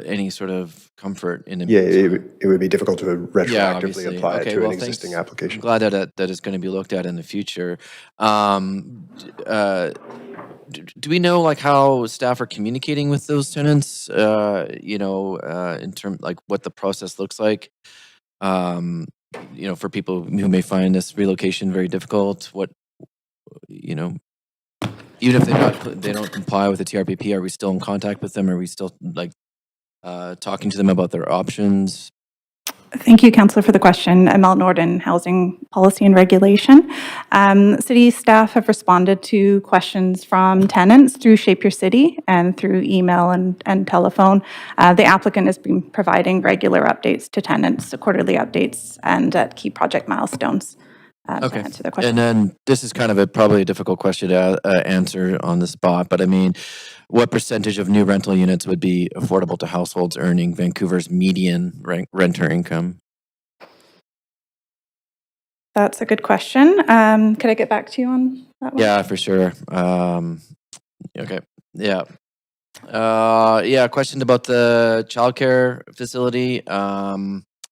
any sort of comfort in. Yeah, it would be difficult to retroactively obviously. apply Okay, it to well, an existing thanks. application. I'm glad that it's going to be looked at in the future. Do we know like how staff are communicating with those tenants? In terms like what the process looks like. For people who may find this relocation very difficult. Even if they don't comply with the TRPP, are we still in contact with them? Are we still talking to them about their options? Thank you, Councillor, for the question. I'm Mel Norden, Housing Policy and Regulation. City staff have responded to questions from tenants through Shape Your City and through email and telephone. The applicant has been providing regular updates to tenants, quarterly updates, and at key project milestones. To answer the question. And then this is kind of probably a difficult question to answer on the spot, but I mean, what percentage of new rental units would be affordable to households earning Vancouver's median renter income? That's a good question. Could I get back to you on that one? Yeah, for sure. Okay. Yeah. Yeah. Question about the childcare facility.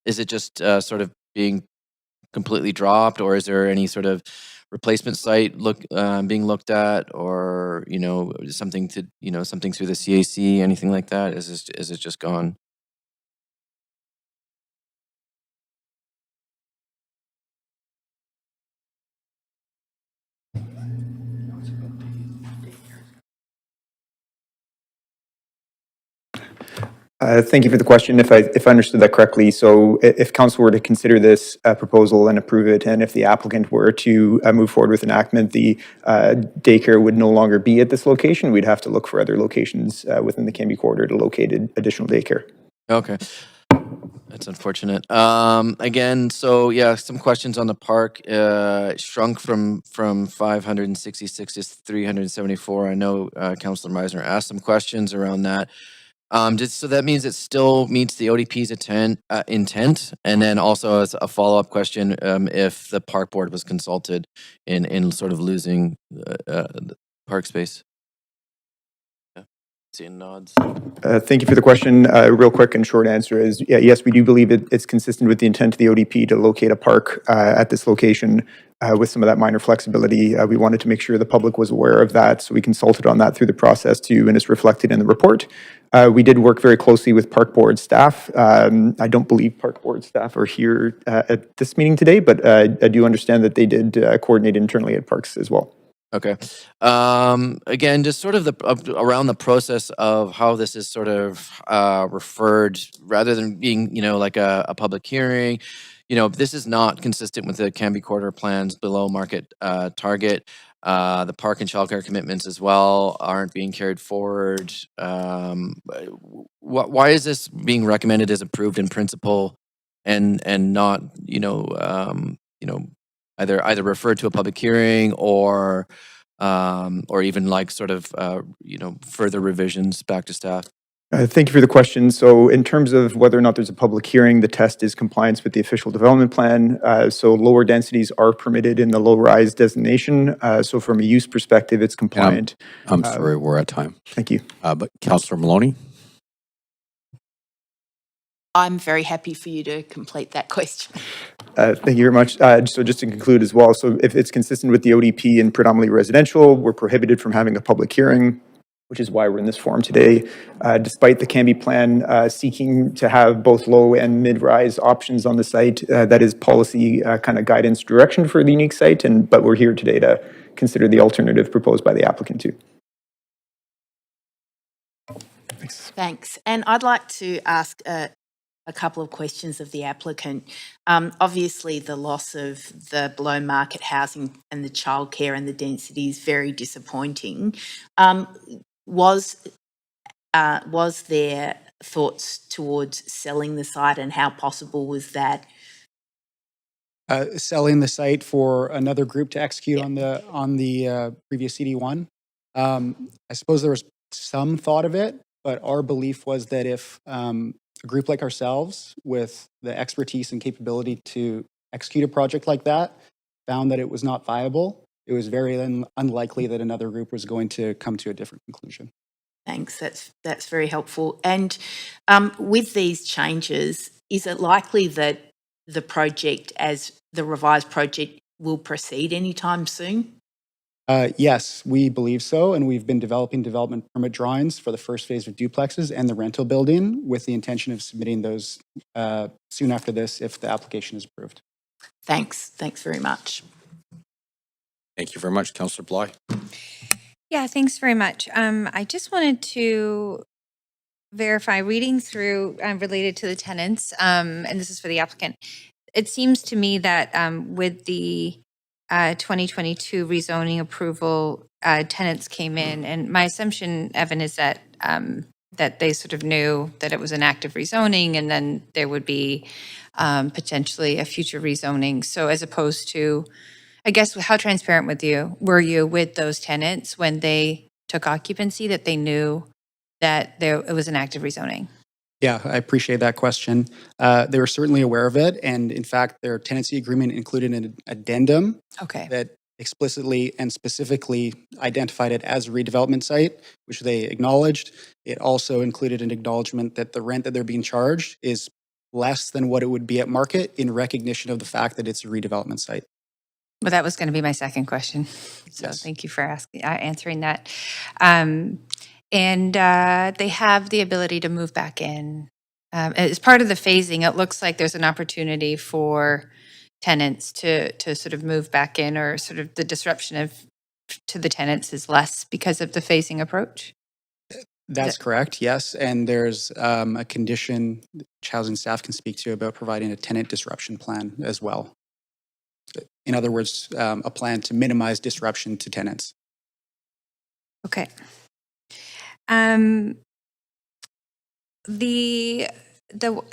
Is it just sort of being completely dropped, or is there any sort of replacement site being looked at, or something through the CAC, anything like that? Is it just gone? Thank you for the question. If I understood that correctly, so if council were to consider this proposal and approve it, and if the applicant were to move forward with enactment, the daycare would no longer be at this location. We'd have to look for other locations within the Cambie corridor to locate additional daycare. Okay. That's unfortunate. Again, so yeah, some questions on the park. Shrunk from 566 to 374. I know Councillor Meisner asked some questions around that. So that means it still meets the ODP's intent, and then also as a follow-up question, if the park board was consulted in sort of losing park space. Yeah, seeing nods. Thank you for the question. Real quick and short answer is yes, we do believe it's consistent with the intent of the ODP to locate a park at this location. With some of that minor flexibility, we wanted to make sure the public was aware of that, so we consulted on that through the process too, and it's reflected in the report. We did work very closely with Park Board staff. I don't believe Park Board staff are here at this meeting today, but I do understand that they did coordinate internally at Parks as well. Okay. Again, just sort of around the process of how this is sort of referred, rather than being, like a public hearing. This is not consistent with the Cambie Corridor Plan's below market target. The park and childcare commitments as well aren't being carried forward. Why is this being recommended as approved in principle and not, either referred to a public hearing or even like sort of, further revisions back to staff? Thank you for the question. So in terms of whether or not there's a public hearing, the test is compliance with the official development plan. So lower densities are permitted in the low-rise designation. So from a use perspective, it's compliant. I'm sorry, we're at time. Thank you. But Councillor Maloney? I'm very happy for you to complete that question. Thank you very much. So just to conclude as well, so if it's consistent with the ODP and predominantly residential, we're prohibited from having a public hearing, which is why we're in this forum today. Despite the Cambie plan seeking to have both low and mid-rise options on the site, that is policy kind of guidance direction for the unique site, but we're here today to consider the alternative proposed by the applicant too. Thanks. And I'd like to ask a couple of questions of the applicant. Obviously, the loss of the below market housing and the childcare and the density is very disappointing. Was there thoughts towards selling the site, and how possible was that? Selling the site for another group to execute on the previous CD1. I suppose there was some thought of it, but our belief was that if a group like ourselves, with the expertise and capability to execute a project like that, found that it was not viable, it was very unlikely that another group was going to come to a different conclusion. Thanks, that's very helpful. And with these changes, is it likely that the project, as the revised project, will proceed anytime soon? Yes, we believe so, and we've been developing development permit drawings for the first phase of duplexes and the rental building with the intention of submitting those soon after this if the application is approved. Thanks very much. Thank you very much, Councillor Bly. Yeah, thanks very much. I just wanted to verify, reading through related to the tenants, and this is for the applicant. It seems to me that with the 2022 rezoning approval, tenants came in, and my assumption, Evan, is that that they sort of knew that it was an active rezoning, and then there would be potentially a future rezoning. So as opposed to, I guess, how transparent were you with those tenants when they took occupancy, that they knew that it was an active rezoning? Yeah, I appreciate that question. They were certainly aware of it, and in fact, their tenancy agreement included an addendum that explicitly and specifically identified it as a redevelopment site, which they acknowledged. It also included an acknowledgement that the rent that they're being charged is less than what it would be at market, in recognition of the fact that it's a redevelopment site. Well, that was going to be my second question. So Yes. Thank you for answering that. And they have the ability to move back in. As part of the phasing, it looks like there's an opportunity for tenants to sort of move back in, or sort of the disruption to the tenants is less because of the phasing approach. That's correct, yes. And there's a condition which housing staff can speak to about providing a tenant disruption plan as well. In other words, a plan to minimize disruption to tenants. Okay. The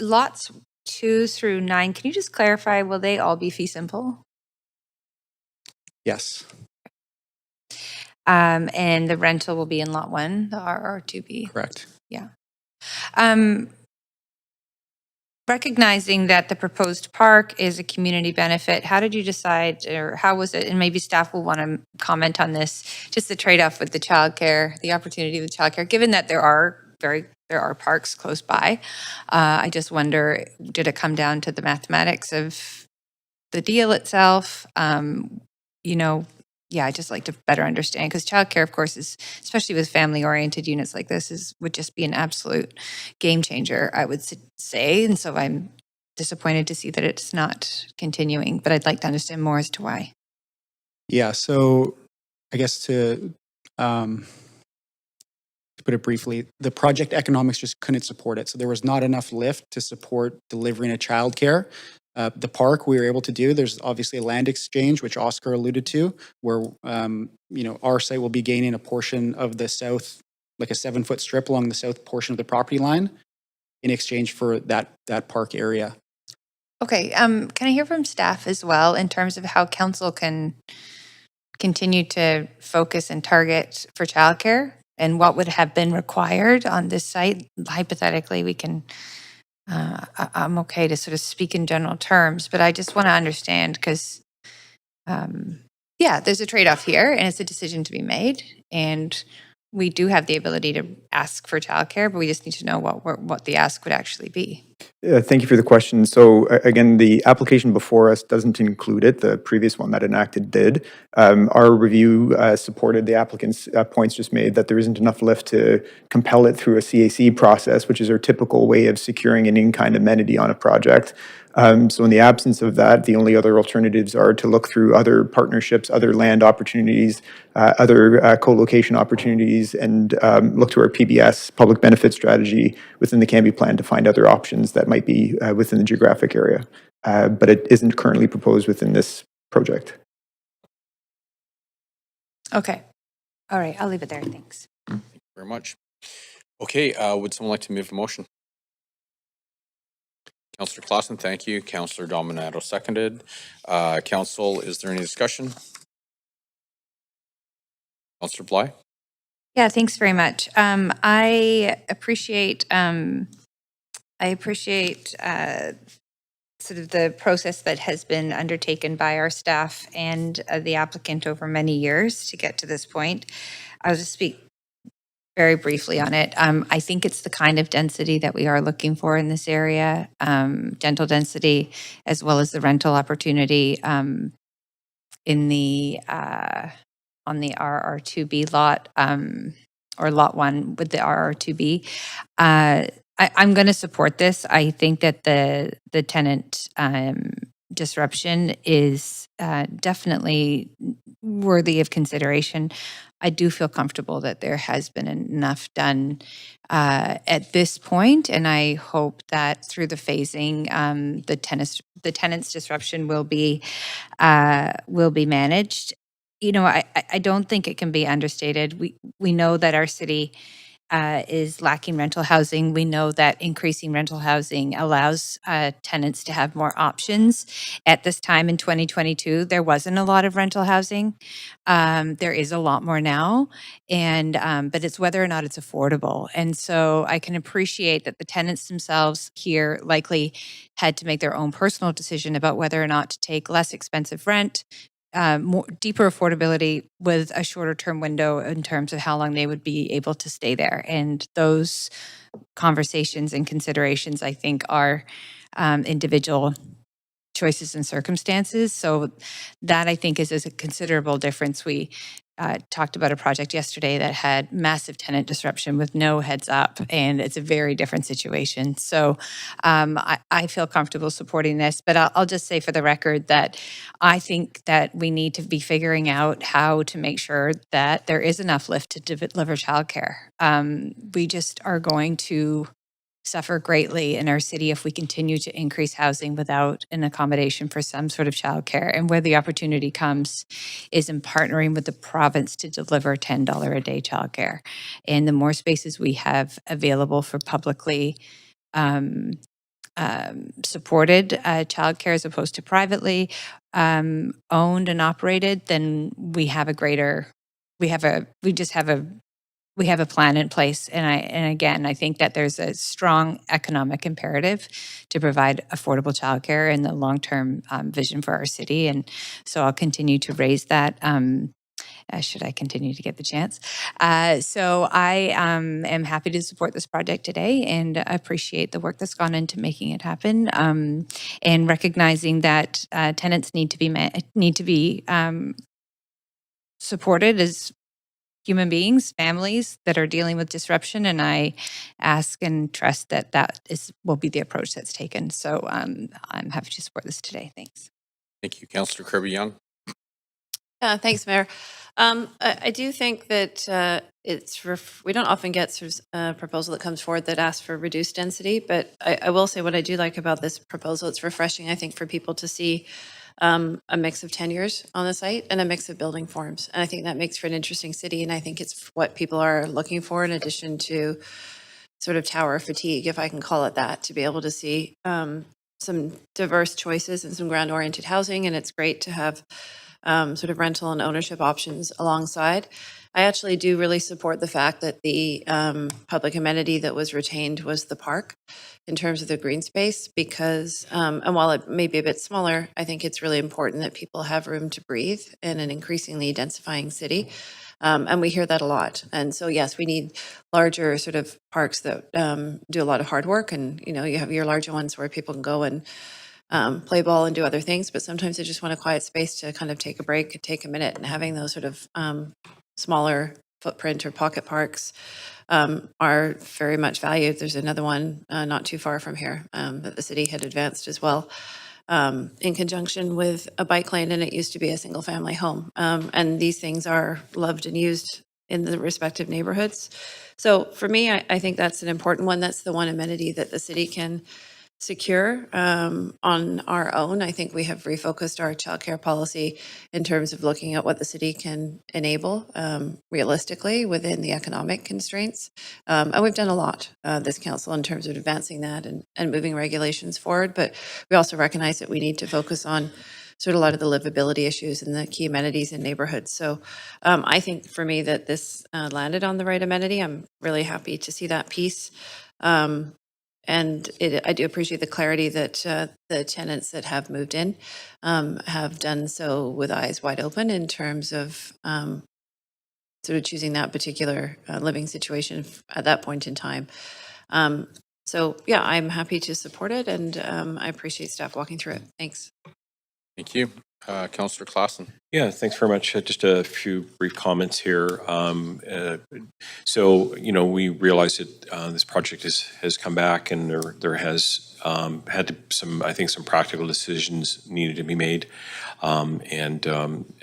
lots 2 through 9, can you just clarify, will they all be fee simple? Yes. And the rental will be in lot 1, the RR2B? Correct. Yeah. Recognizing that the proposed park is a community benefit, how did you decide, or how was it, and maybe staff will want to comment on this, just the trade-off with the childcare, the opportunity with childcare, given that there are parks close by. I just wonder, did it come down to the mathematics of the deal itself? I'd just like to better understand, because childcare, of course, is, especially with family-oriented units like this, would just be an absolute game changer, I would say. And so I'm disappointed to see that it's not continuing, but I'd like to understand more as to why. Yeah, so I guess to put it briefly, the project economics just couldn't support it. So there was not enough lift to support delivering a childcare. The park we were able to do, there's obviously a land exchange, which Oscar alluded to, where our site will be gaining a portion of the south, like a 7-foot strip along the south portion of the property line, in exchange for that park area. Okay, can I hear from staff as well in terms of how council can continue to focus and target for childcare, and what would have been required on this site? Hypothetically, we can, I'm okay to sort of speak in general terms, but I just want to understand, because, there's a trade-off here, and it's a decision to be made, and we do have the ability to ask for childcare, but we just need to know what the ask would actually be. Thank you for the question. So again, the application before us doesn't include it. The previous one that enacted did. Our review supported the applicant's points just made that there isn't enough lift to compel it through a CAC process, which is our typical way of securing an in-kind amenity on a project. So in the absence of that, the only other alternatives are to look through other partnerships, other land opportunities, other co-location opportunities, and look to our PBS, public benefit strategy, within the Canby plan to find other options options that might be within the geographic area. But it isn't currently proposed within this project. Okay. All right, I'll leave it there. Thanks. Very much. Okay, would someone like to move the motion? Councillor Clausen, thank you. Councillor Dominato seconded. Council, is there any discussion? Councillor Bly? Yeah, thanks very much. I appreciate sort of the process that has been undertaken by our staff and the applicant over many years to get to this point. I'll just speak very briefly on it. I think it's the kind of density that we are looking for in this area, dental density, as well as the rental opportunity in the on the RR2B lot or lot 1 with the RR2B. I'm going to support this. I think that the tenant disruption is definitely worthy of consideration. I do feel comfortable that there has been enough done at this point, and I hope that through the phasing, the tenant's disruption will be managed. You know, I don't think it can be understated. We know that our city is lacking rental housing. We know that increasing rental housing allows tenants to have more options. At this time in 2022, there wasn't a lot of rental housing. There is a lot more now, and but it's whether or not it's affordable. And so I can appreciate that the tenants themselves here likely had to make their own personal decision about whether or not to take less expensive rent, deeper affordability with a shorter term window in terms of how long they would be able to stay there. And those conversations and considerations, I think, are individual choices and circumstances. So that, I think, is a considerable difference. We talked about a project yesterday that had massive tenant disruption with no heads up, and it's a very different situation. So I feel comfortable supporting this, but I'll just say for the record that I think that we need to be figuring out how to make sure that there is enough lift to deliver childcare. We just are going to suffer greatly in our city if we continue to increase housing without an accommodation for some sort of childcare. And where the opportunity comes is in partnering with the province to deliver $10 a day childcare. And the more spaces we have available for publicly supported childcare as opposed to privately owned and operated, then we have a plan in place. And again, I think that there's a strong economic imperative to provide affordable childcare in the long-term vision for our city. And so I'll continue to raise that. Should I continue to get the chance? So I am happy to support this project today and appreciate the work that's gone into making it happen, and recognizing that tenants need to be supported as human beings, families that are dealing with disruption, and I ask and trust that will be the approach that's taken. So I'm happy to support this today. Thanks. Thank you. Councillor Kirby-Young? Thanks, Mayor. I do think that we don't often get sort of a proposal that comes forward that asks for reduced density, but I will say what I do like about this proposal, it's refreshing, I think, for people to see a mix of tenures on the site and a mix of building forms. And I think that makes for an interesting city, and I think it's what people are looking for in addition to sort of tower fatigue, if I can call it that, to be able to see some diverse choices and some ground-oriented housing, and it's great to have sort of rental and ownership options alongside. I actually do really support the fact that the public amenity that was retained was the park in terms of the green space, because, and while it may be a bit smaller, I think it's really important that people have room to breathe in an increasingly densifying city. And we hear that a lot. And so, yes, we need larger sort of parks that do a lot of hard work. And, you know, you have your larger ones where people can go and play ball and do other things, but sometimes they just want a quiet space to kind of take a break, take a minute, and having those sort of smaller footprint or pocket parks are very much valued. There's another one not too far from here that the city had advanced as well in conjunction with a bike lane, and it used to be a single family home. And these things are loved and used in the respective neighborhoods. So for me, I think that's an important one. That's the one amenity that the city can secure on our own. I think we have refocused our childcare policy in terms of looking at what the city can enable realistically within the economic constraints. And we've done a lot, this council, in terms of advancing that and moving regulations forward. But we also recognize that we need to focus on sort of a lot of the livability issues and the key amenities in neighborhoods. So I think for me that this landed on the right amenity. I'm really happy to see that piece. And I do appreciate the clarity that the tenants that have moved in have done so with eyes wide open in terms of sort of choosing that particular living situation at that point in time. So yeah, I'm happy to support it, and I appreciate staff walking through it. Thanks. Thank you. Councillor Klassen. Yeah, thanks very much. Just a few brief comments here. So, we realize that this project has come back, and there has had I think some practical decisions needed to be made. And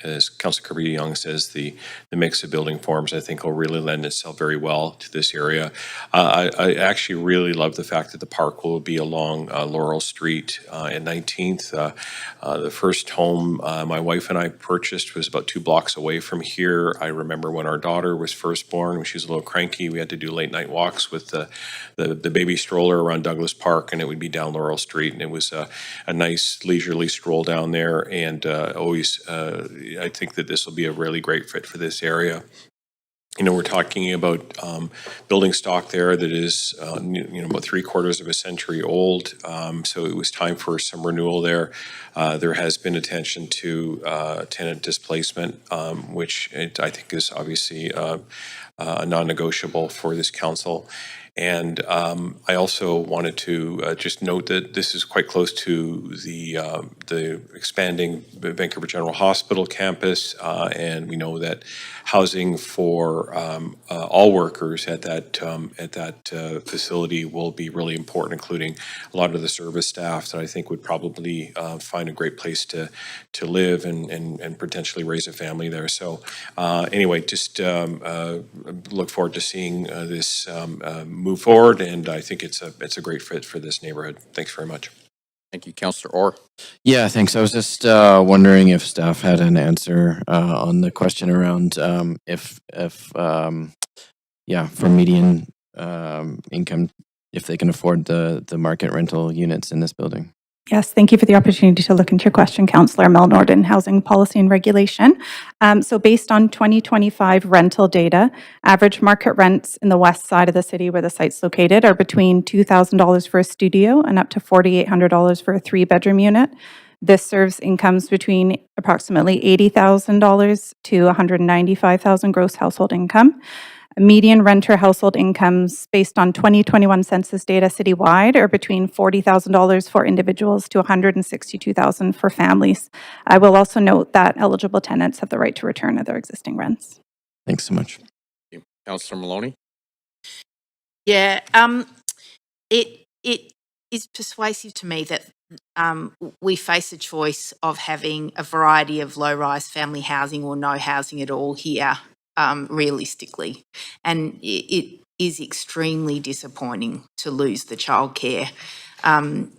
as Councillor Kirby-Young says, the mix of building forms, I think, will really lend itself very well to this area. I actually really love the fact that the park will be along Laurel Street at 19th. The first home my wife and I purchased was about 2 blocks away from here. I remember when our daughter was first born, when she was a little cranky, we had to do late night walks with the baby stroller around Douglas Park, and it would be down Laurel Street, and it was a nice leisurely stroll down there. And I think that this will be a really great fit for this area. We're talking about building stock there that is, about 3/4 of a century old. So it was time for some renewal there. There has been attention to tenant displacement, which I think is obviously non-negotiable for this council. And I also wanted to just note that this is quite close to the expanding Vancouver General Hospital campus, and we know that housing for all workers at that facility will be really important, including a lot of the service staff that I think would probably find a great place to live and potentially raise a family there. So anyway, just look forward to seeing this move forward, and I think it's a great fit for this neighborhood. Thanks very much. Thank you, Councillor Orr. Yeah, thanks. I was just wondering if staff had an answer on the question around if for median income, if they can afford the market rental units in this building. Yes, thank you for the opportunity to look into your question, Councillor Mel Norden, Housing Policy and Regulation. So based on 2025 rental data, average market rents in the west side of the city where the site's located are between $2,000 for a studio and up to $4,800 for a 3-bedroom unit. This serves incomes between approximately $80,000 to $195,000 gross household income. Median renter household incomes based on 2021 census data citywide are between $40,000 for individuals to $162,000 for families. I will also note that eligible tenants have the right to return of their existing rents. Thanks so much. Councillor Maloney. Yeah, it is persuasive to me that we face a choice of having a variety of low-rise family housing or no housing at all here, realistically. And it is extremely disappointing to lose the childcare. And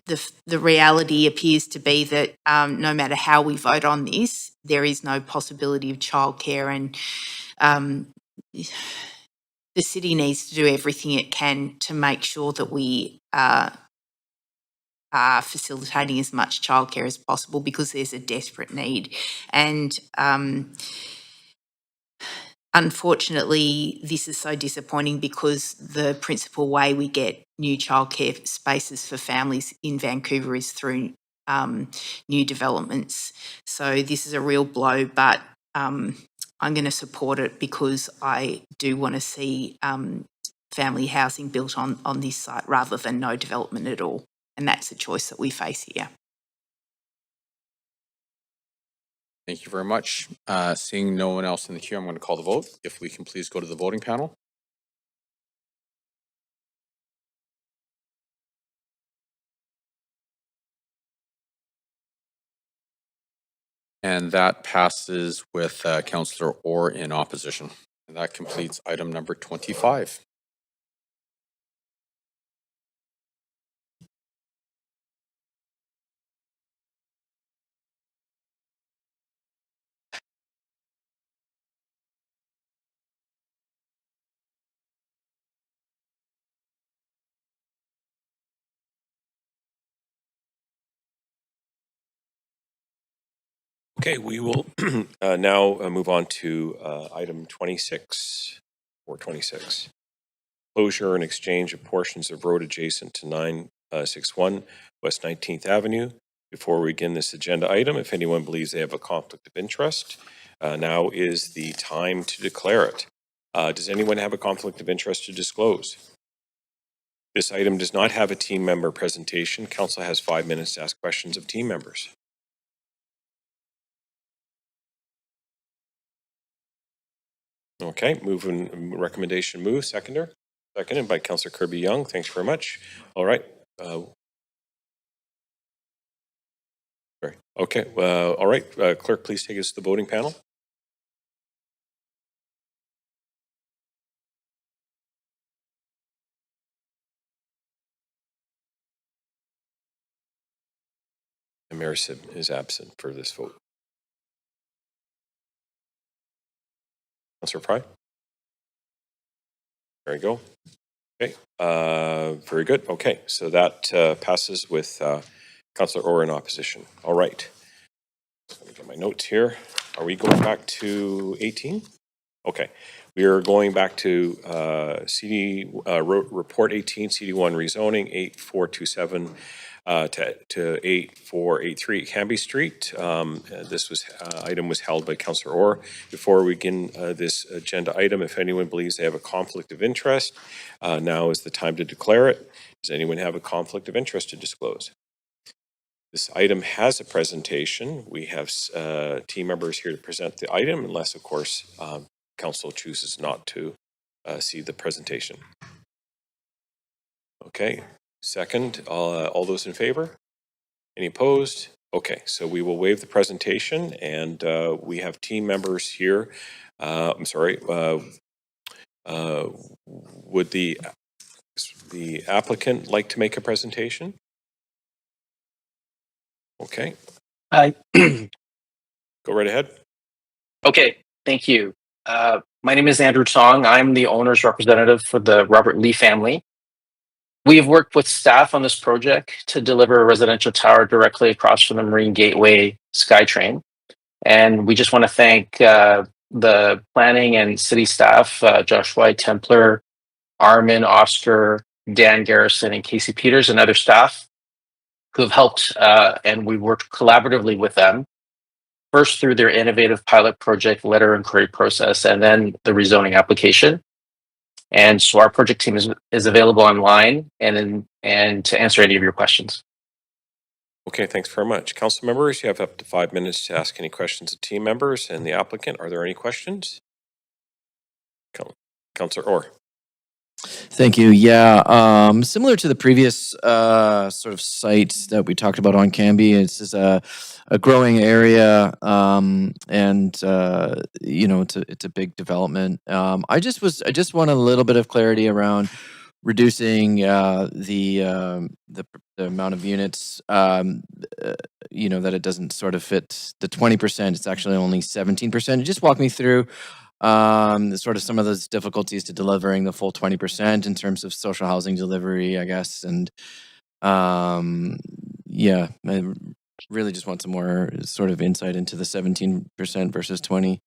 the reality appears to be that no matter how we vote on this, there is no possibility of childcare, and the city needs to do everything it can to make sure that we are facilitating as much childcare as possible, because there's a desperate need. And unfortunately, this is so disappointing because the principal way we get new childcare spaces for families in Vancouver is through new developments. So this is a real blow, but I'm going to support it because I do want to see family housing built on this site rather than no development at all. And that's a choice that we face here. Thank you very much. Seeing no one else in the queue, I'm going to call the vote. If we can please go to the voting panel. And that passes with Councillor Orr in opposition. And that completes item number 25. Okay, we will now move on to item 26 or 26. Closure and exchange of portions of road adjacent to 961 West 19th Avenue. Before we begin this agenda item, if anyone believes they have a conflict of interest, now is the time to declare it. Does anyone have a conflict of interest to disclose? This item does not have a team member presentation. Council has 5 minutes to ask questions of team members. Okay, recommendation move, seconded by Councillor Kirby Young. Thanks very much. All right. Okay, all right. Clerk, please take us to the voting panel. And Mayor is absent for this vote. Councillor Fry? There you go. Okay, very good. Okay, so that passes with Councillor Orr in opposition. All right. Let me get my notes here. Are we going back to 18? Okay, we are going back to Report 18, CD1 rezoning 8427 to 8483 Canby Street. This item was held by Councillor Orr. Before we begin this agenda item, if anyone believes they have a conflict of interest, now is the time to declare it. Does anyone have a conflict of interest to disclose? This item has a presentation. We have team members here to present the item, unless, of course, Council chooses not to see the presentation. Okay, second, all those in favor? Any opposed? Okay, so we will waive the presentation, and we have team members here. I'm sorry, would the applicant like to make a presentation? Okay. Go right ahead. Okay, thank you. My name is Andrew Tong. I'm the owner's representative for the Robert Lee family. We have worked with staff on this project to deliver a residential tower directly across from the Marine Gateway SkyTrain. And we just want to thank the planning and city staff, Joshua Templer, Armin, Oscar, Dan Garrison, and Casey Peters, and other staff who have helped, and we worked collaboratively with them. First through their innovative pilot project letter inquiry process, and then the rezoning application. And so our project team is available online and to answer any of your questions. Okay, thanks very much. Council members, you have up to 5 minutes to ask any questions of team members and the applicant. Are there any questions? Councillor Orr. Thank you. Yeah, similar to the previous sort of sites that we talked about on Canby, this is a growing area, and you know, it's a big development. I just want a little bit of clarity around reducing the amount of units. You know, that it doesn't sort of fit the 20%. It's actually only 17%. Just walk me through sort of some of those difficulties to delivering the full 20% in terms of social housing delivery, I guess. And yeah, I really just want some more sort of insight into the 17% versus 20.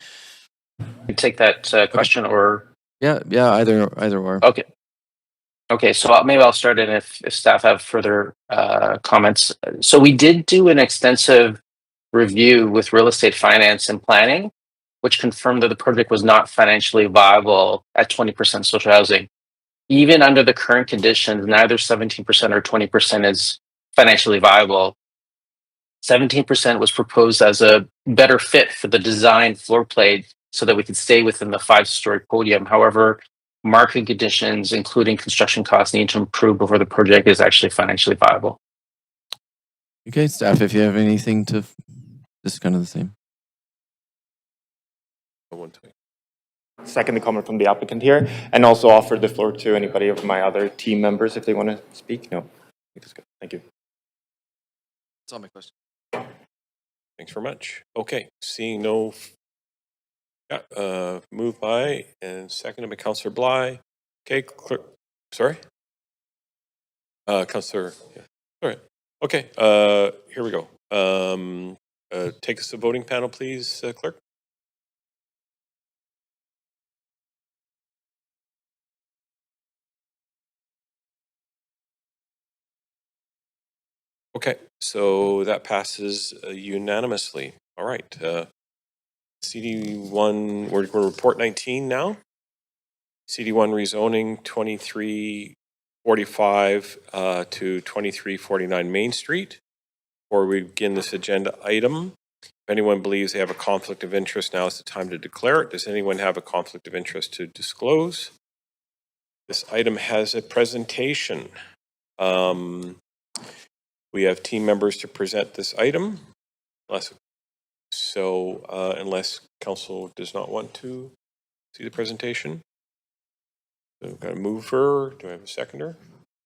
You take that question or? Yeah, either or. Okay, so maybe I'll start in if staff have further comments. So we did do an extensive review with real estate finance and planning, which confirmed that the project was not financially viable at 20% social housing. Even under the current conditions, neither 17% or 20% is financially viable. 17% was proposed as a better fit for the design floor plate so that we could stay within the 5-story podium. However, market conditions, including construction costs, need to improve before the project is actually financially viable. Okay, staff, if you have anything to, this is kind of the same. Second the comment from the applicant here, and also offer the floor to anybody of my other team members if they want to speak. No, I think that's good. Thank you. That's all my question. Thanks very much. Okay, seeing no, moved by and seconded by Councillor Bly. Okay, clerk, sorry? Councillor, yeah. All right. Okay, here we go. take us to the voting panel, please, clerk. Okay, so that passes unanimously. All right. CD1, we're report 19 now. CD1 rezoning 2345 to 2349 Main Street. Before we begin this agenda item, if anyone believes they have a conflict of interest, now is the time to declare it. Does anyone have a conflict of interest to disclose? This item has a presentation. We have team members to present this item. Unless council does not want to see the presentation. So we've got a mover. Do I have a seconder?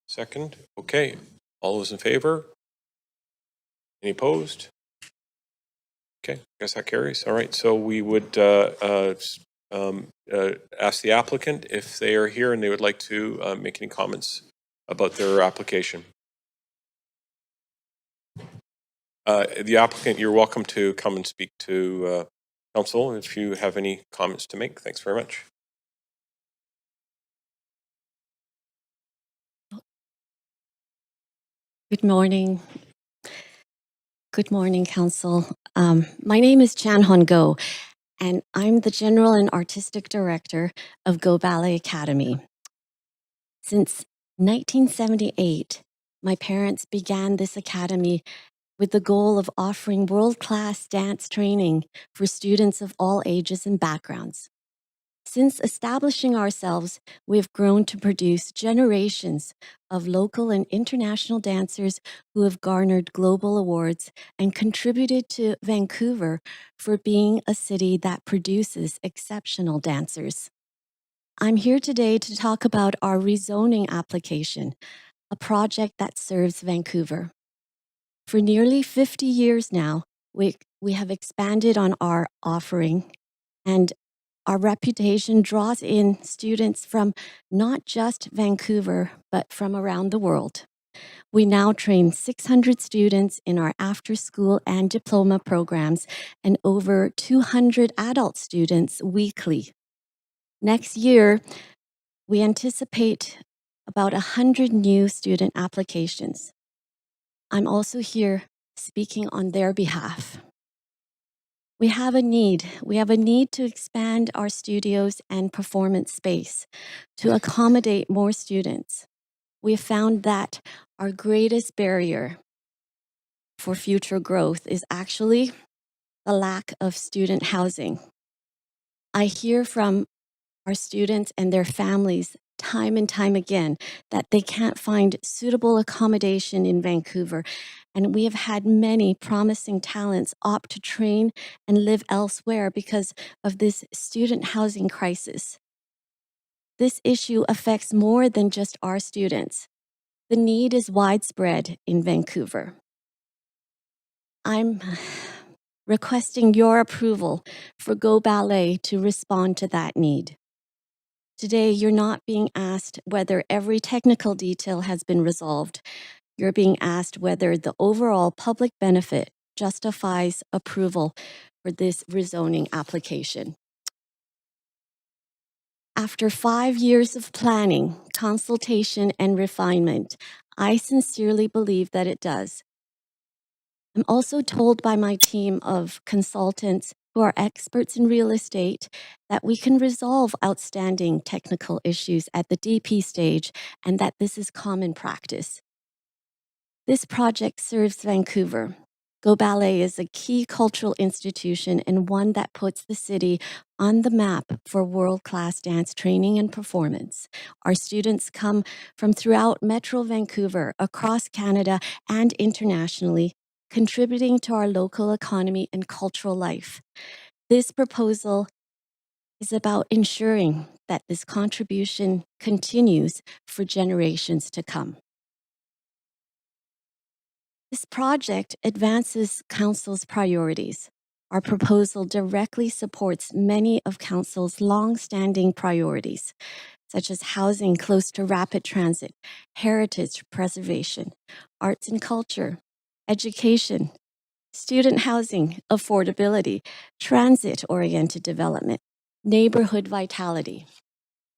Second. Okay. All those in favor? Any opposed? Okay, I guess that carries. All right, so we would ask the applicant if they are here and they would like to make any comments about their application. The applicant, you're welcome to come and speak to council if you have any comments to make. Thanks very much. Good morning. Good morning, Council. My name is Chan Hon Go, and I'm the General and Artistic Director of Go Ballet Academy. Since 1978, my parents began this academy with the goal of offering world-class dance training for students of all ages and backgrounds. Since establishing ourselves, we have grown to produce generations of local and international dancers who have garnered global awards and contributed to Vancouver for being a city that produces exceptional dancers. I'm here today to talk about our rezoning application, a project that serves Vancouver. For nearly 50 years now, we have expanded on our offering, and our reputation draws in students from not just Vancouver, but from around the world. We now train 600 students in our after-school and diploma programs and over 200 adult students weekly. Next year, we anticipate about 100 new student applications. I'm also here speaking on their behalf. We have a need. We have a need to expand our studios and performance space to accommodate more students. We have found that our greatest barrier for future growth is actually the lack of student housing. I hear from our students and their families time and time again that they can't find suitable accommodation in Vancouver. And we have had many promising talents opt to train and live elsewhere because of this student housing crisis. This issue affects more than just our students. The need is widespread in Vancouver. I'm requesting your approval for Go Ballet to respond to that need. Today, you're not being asked whether every technical detail has been resolved. You're being asked whether the overall public benefit justifies approval for this rezoning application. After 5 years of planning, consultation, and refinement, I sincerely believe that it does. I'm also told by my team of consultants who are experts in real estate that we can resolve outstanding technical issues at the DP stage and that this is common practice. This project serves Vancouver. Go Ballet is a key cultural institution and one that puts the city on the map for world-class dance training and performance. Our students come from throughout Metro Vancouver, across Canada, and internationally, contributing to our local economy and cultural life. This proposal is about ensuring that this contribution continues for generations to come. This project advances Council's priorities. Our proposal directly supports many of Council's long-standing priorities, such as housing close to rapid transit, heritage preservation, arts and culture, education, student housing, affordability, transit-oriented development, neighborhood vitality.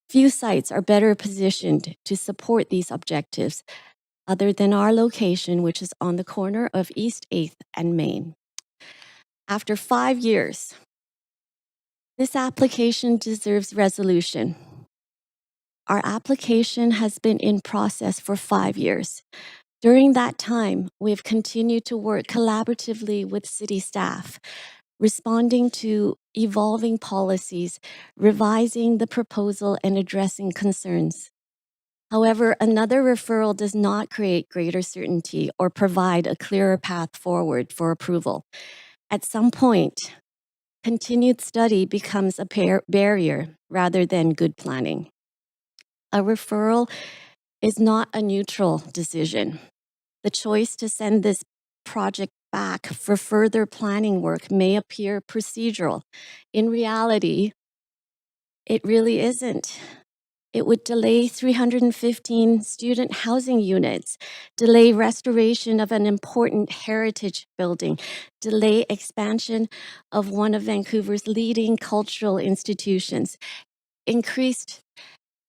Few sites are better positioned to support these objectives other than our location, which is on the corner of East 8th and Main. After 5 years, this application deserves resolution. Our application has been in process for 5 years. During that time, we've continued to work collaboratively with city staff, responding to evolving policies, revising the proposal, and addressing concerns. However, another referral does not create greater certainty or provide a clearer path forward for approval. At some point, continued study becomes a barrier rather than good planning. A referral is not a neutral decision. The choice to send this project back for further planning work may appear procedural. In reality, it really isn't. It would delay 315 student housing units, delay restoration of an important heritage building, delay expansion of one of Vancouver's leading cultural institutions, increased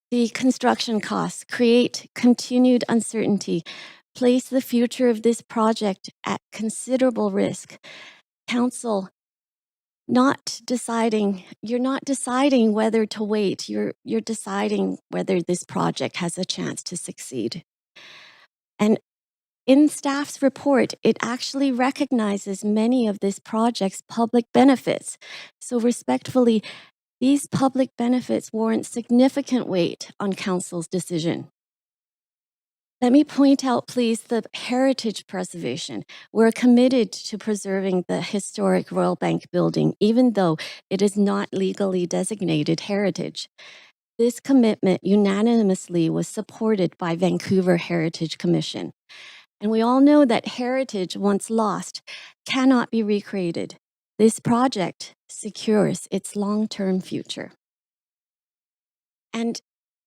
the construction costs, create continued uncertainty, place the future of this project at considerable risk. Council, you're not deciding whether to wait, you're deciding whether this project has a chance to succeed. And in staff's report, it actually recognizes many of this project's public benefits. So respectfully, these public benefits warrant significant weight on council's decision. Let me point out, please, the heritage preservation. We're committed to preserving the historic Royal Bank building, even though it is not legally designated heritage. This commitment unanimously was supported by Vancouver Heritage Commission. And we all know that heritage, once lost, cannot be recreated. This project secures its long-term future. And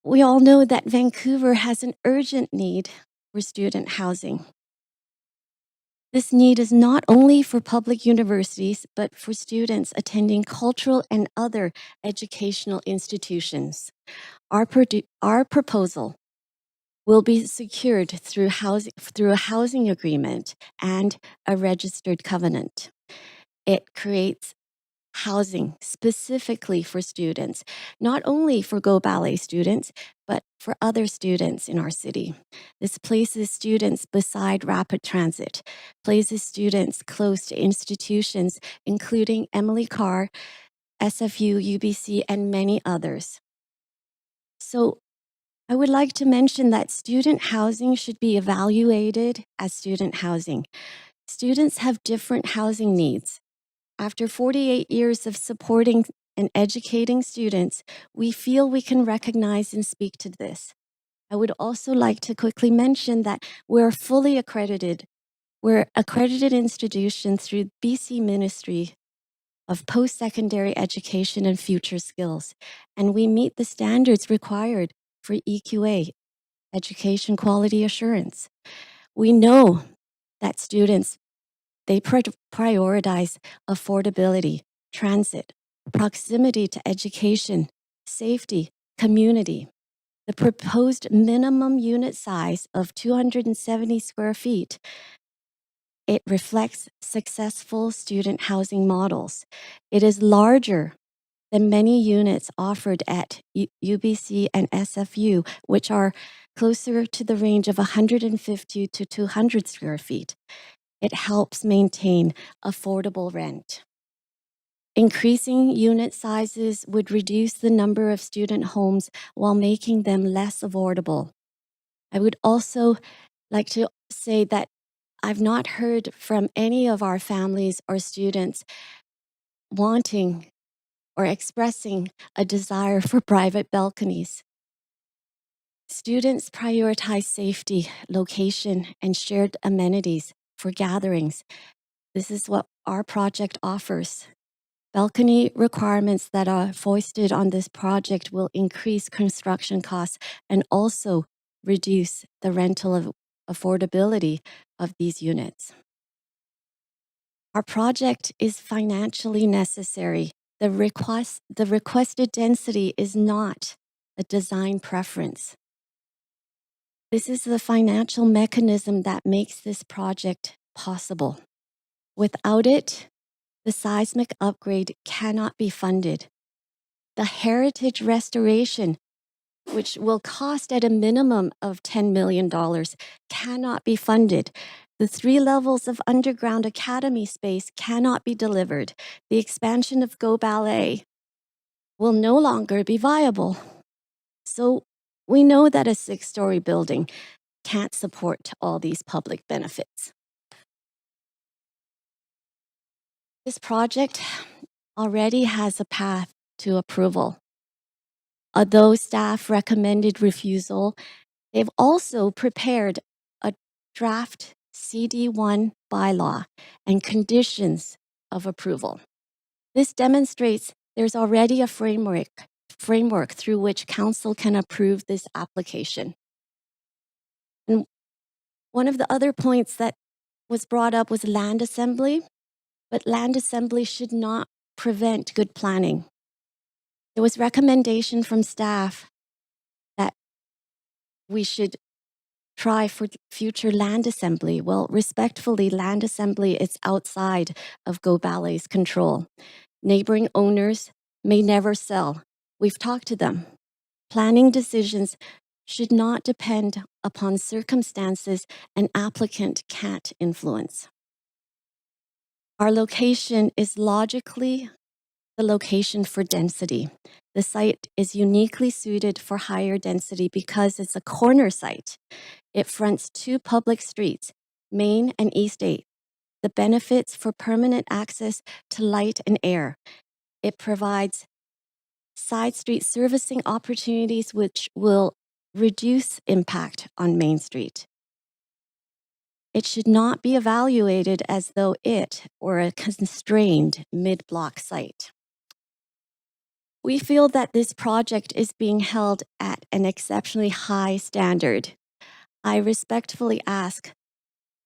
we all know that Vancouver has an urgent need for student housing. This need is not only for public universities, but for students attending cultural and other educational institutions. Our proposal will be secured through a housing agreement and a registered covenant. It creates housing specifically for students, not only for Go Ballet students, but for other students in our city. This places students beside rapid transit, places students close to institutions, including Emily Carr, SFU, UBC, and many others. So I would like to mention that student housing should be evaluated as student housing. Students have different housing needs. After 48 years of supporting and educating students, we feel we can recognize and speak to this. I would also like to quickly mention that we're fully accredited. We're accredited institution through BC Ministry of Post-Secondary Education and Future Skills, and we meet the standards required for EQA, Education Quality Assurance. We know that students, they prioritize affordability, transit, proximity to education, safety, community. The proposed minimum unit size of 270 square feet, it reflects successful student housing models. It is larger than many units offered at UBC and SFU, which are closer to the range of 150 to 200 square feet. It helps maintain affordable rent. Increasing unit sizes would reduce the number of student homes while making them less affordable. I would also like to say that I've not heard from any of our families or students wanting or expressing a desire for private balconies. Students prioritize safety, location, and shared amenities for gatherings. This is what our project offers. Balcony requirements that are foisted on this project will increase construction costs and also reduce the rental affordability of these units. Our project is financially necessary. The requested density is not a design preference. This is the financial mechanism that makes this project possible. Without it, the seismic upgrade cannot be funded. The heritage restoration, which will cost at a minimum of $10 million, cannot be funded. The 3 levels of underground academy space cannot be delivered. The expansion of Go Ballet will no longer be viable. So we know that a 6-story building can't support all these public benefits. This project already has a path to approval. Although staff recommended refusal, they've also prepared a draft CD1 bylaw and conditions of approval. This demonstrates there's already a framework through which council can approve this application. And one of the other points that was brought up was land assembly, but land assembly should not prevent good planning. There was recommendation from staff that we should try for future land assembly. Well, respectfully, land assembly is outside of Go Ballet's control. Neighboring owners may never sell. We've talked to them. Planning decisions should not depend upon circumstances an applicant can't influence. Our location is logically the location for density. The site is uniquely suited for higher density because it's a corner site. It fronts 2 public streets, Main and East 8. The benefits for permanent access to light and air. It provides side street servicing opportunities which will reduce impact on Main Street. It should not be evaluated as though it were a constrained mid-block site. We feel that this project is being held at an exceptionally high standard. I respectfully ask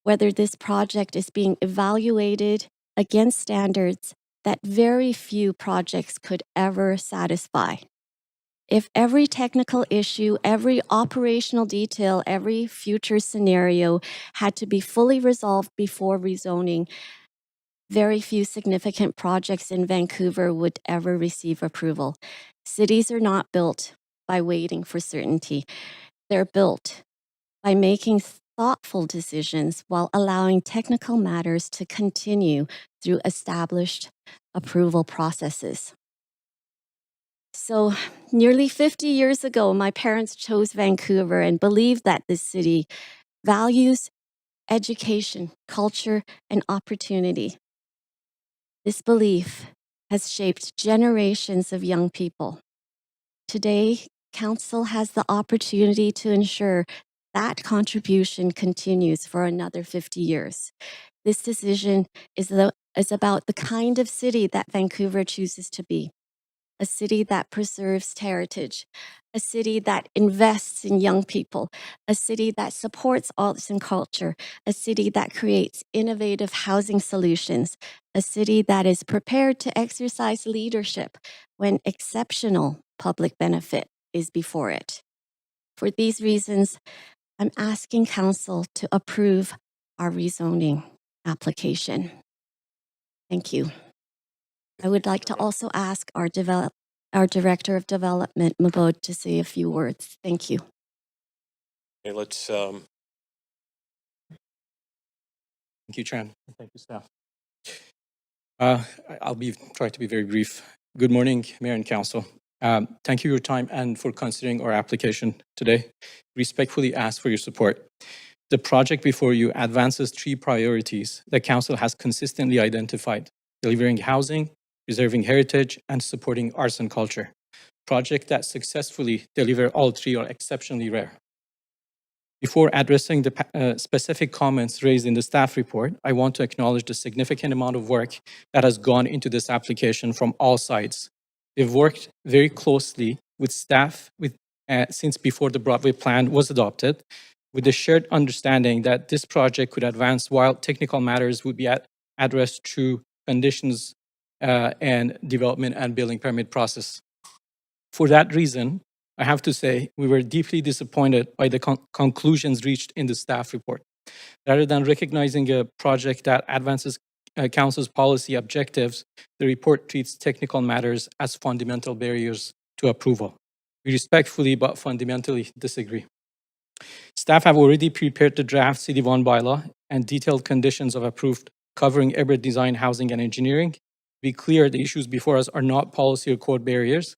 whether this project is being evaluated against standards that very few projects could ever satisfy. If every technical issue, every operational detail, every future scenario had to be fully resolved before rezoning, very few significant projects in Vancouver would ever receive approval. Cities are not built by waiting for certainty. They're built by making thoughtful decisions while allowing technical matters to continue through established approval processes. So, nearly 50 years ago, my parents chose Vancouver and believed that this city values education, culture, and opportunity. This belief has shaped generations of young people. Today, Council has the opportunity to ensure that contribution continues for another 50 years. This decision is about the kind of city that Vancouver chooses to be. A city that preserves heritage, a city that invests in young people, a city that supports arts and culture, a city that creates innovative housing solutions, a city that is prepared to exercise leadership when exceptional public benefit is before it. For these reasons, I'm asking Council to approve our rezoning application. Thank you. I would like to also ask our Director of Development, Mabod, to say a few words. Thank you. Okay, let's, Thank you, Chan. Thank you, staff. I'll try to be very brief. Good morning, Mayor and Council. Thank you for your time and for considering our application today. Respectfully ask for your support. The project before you advances 3 priorities that Council has consistently identified: delivering housing, preserving heritage, and supporting arts and culture. Projects that successfully deliver all 3 are exceptionally rare. Before addressing the specific comments raised in the staff report, I want to acknowledge the significant amount of work that has gone into this application from all sides. They've worked very closely with staff since before the Broadway plan was adopted, with the shared understanding that this project could advance while technical matters would be addressed through conditions and development and building permit process. For that reason, I have to say we were deeply disappointed by the conclusions reached in the staff report. Rather than recognizing a project that advances Council's policy objectives, the report treats technical matters as fundamental barriers to approval. We respectfully but fundamentally disagree. Staff have already prepared the draft CD1 bylaw and detailed conditions of approved covering urban design, housing, and engineering. To be clear, the issues before us are not policy or code barriers.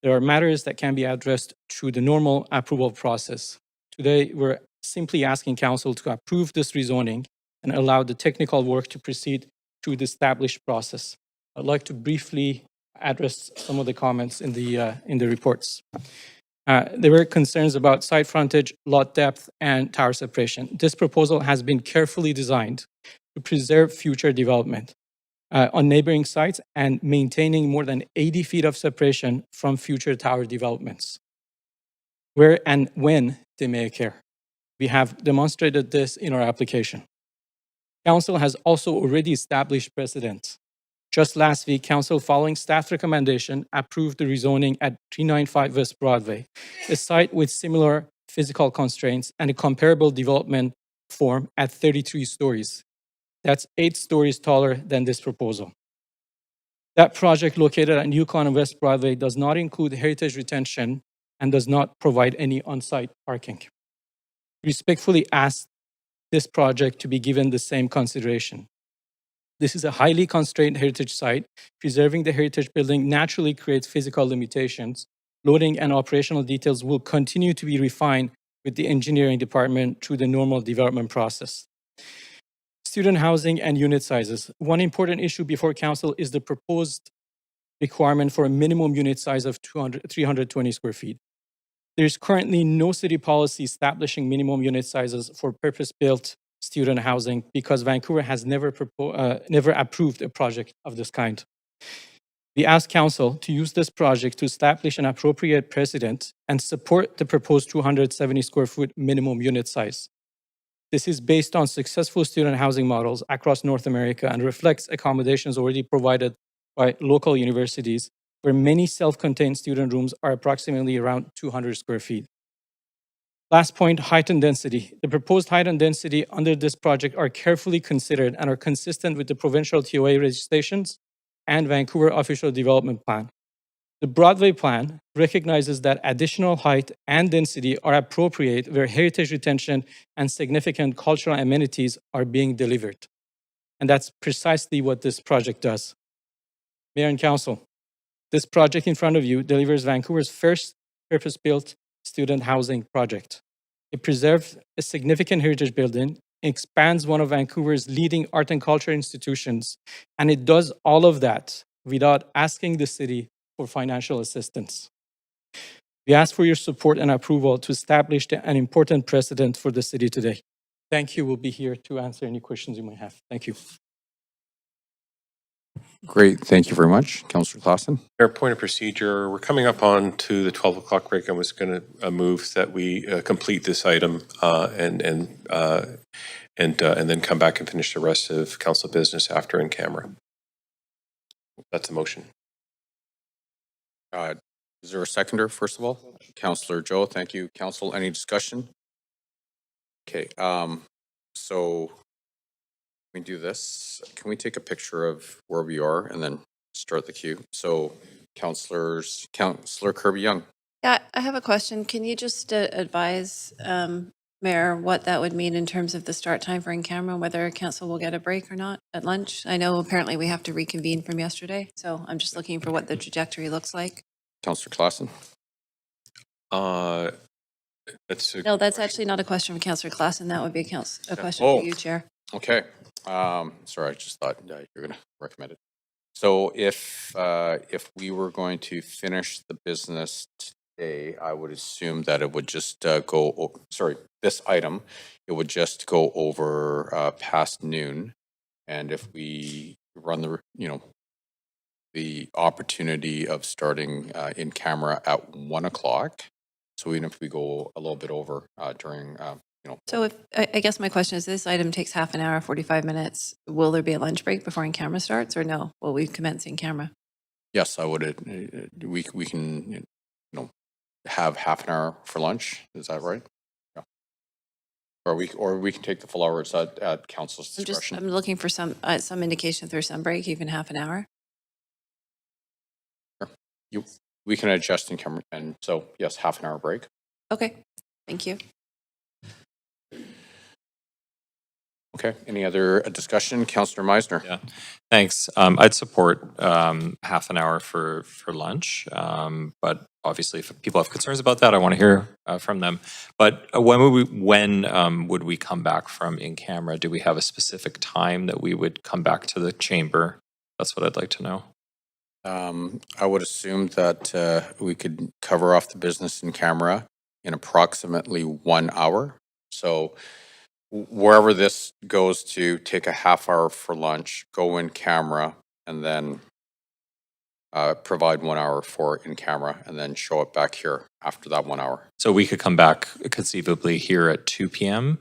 There are matters that can be addressed through the normal approval process. Today, we're simply asking Council to approve this rezoning and allow the technical work to proceed through the established process. I'd like to briefly address some of the comments in the reports. There were concerns about site frontage, lot depth, and tower separation. This proposal has been carefully designed to preserve future development on neighboring sites and maintaining more than 80 feet of separation from future tower developments, where and when they may occur. We have demonstrated this in our application. Council has also already established precedent. Just last week, Council, following staff recommendation, approved the rezoning at 395 West Broadway, a site with similar physical constraints and a comparable development form at 33 stories. That's 8 stories taller than this proposal. That project located at Yukon and West Broadway does not include heritage retention and does not provide any on-site parking. Respectfully ask this project to be given the same consideration. This is a highly constrained heritage site. Preserving the heritage building naturally creates physical limitations. Loading and operational details will continue to be refined with the engineering department through the normal development process. Student housing and unit sizes. One important issue before Council is the proposed requirement for a minimum unit size of 320 square feet. There is currently no city policy establishing minimum unit sizes for purpose-built student housing because Vancouver has never approved a project of this kind. We ask Council to use this project to establish an appropriate precedent and support the proposed 270 square foot minimum unit size. This is based on successful student housing models across North America and reflects accommodations already provided by local universities, where many self-contained student rooms are approximately around 200 square feet. Last point, height and density. The proposed height and density under this project are carefully considered and are consistent with the provincial TOA registrations and Vancouver Official Development Plan. The Broadway Plan recognizes that additional height and density are appropriate where heritage retention and significant cultural amenities are being delivered. And that's precisely what this project does. Mayor and Council, this project in front of you delivers Vancouver's first purpose-built student housing project. It preserves a significant heritage building, expands one of Vancouver's leading art and culture institutions, and it does all of that without asking the city for financial assistance. We ask for your support and approval to establish an important precedent for the city today. Thank you. We'll be here to answer any questions you may have. Thank you. Great. Thank you very much. Councillor Clausen. Mayor, point of procedure. We're coming up on to the 12 o'clock break. I was going to move that we complete this item and then come back and finish the rest of council business after in camera. That's the motion. Is there a seconder, first of all? Councillor Joe, thank you. Council, any discussion? Okay, so we do this. Can we take a picture of where we are and then start the queue? So Councillor Kirby Young. Yeah, I have a question. Can you just advise, Mayor, what that would mean in terms of the start time for in-camera, whether council will get a break or not at lunch? I know apparently we have to reconvene from yesterday, so I'm just looking for what the trajectory looks like. Councillor Clausen. No, that's actually not a question for Councillor Clausen. That would be a question for you, Chair. Okay. Sorry, I just thought you were going to recommend it. So if we were going to finish the business today, I would assume that it would just this item, it would just go over past noon. And if we run the opportunity of starting in camera at 1 o'clock, so even if we go a little bit over during So if, I guess my question is, this item takes half an hour, 45 minutes. Will there be a lunch break before in camera starts, or no? Will we commence in camera? Yes, I would. We can, have half an hour for lunch. Is that right? Yeah. Or we can take the full hour. It's at council's discretion. I'm looking for some indication if there's some break, even half an hour. We can adjust in camera, and so yes, half an hour break. Okay, thank you. Okay. Any other discussion, Councillor Meisner? Yeah, thanks. I'd support half an hour for lunch, but obviously, if people have concerns about that, I want to hear from them. But when would we come back from in camera? Do we have a specific time that we would come back to the chamber? That's what I'd like to know. I would assume that we could cover off the business in camera in approximately 1 hour. So wherever this goes to, take a half hour for lunch, go in camera, and then provide 1 hour for in camera, and then show it back here after that 1 hour. So we could come back conceivably here at 2 p.m.?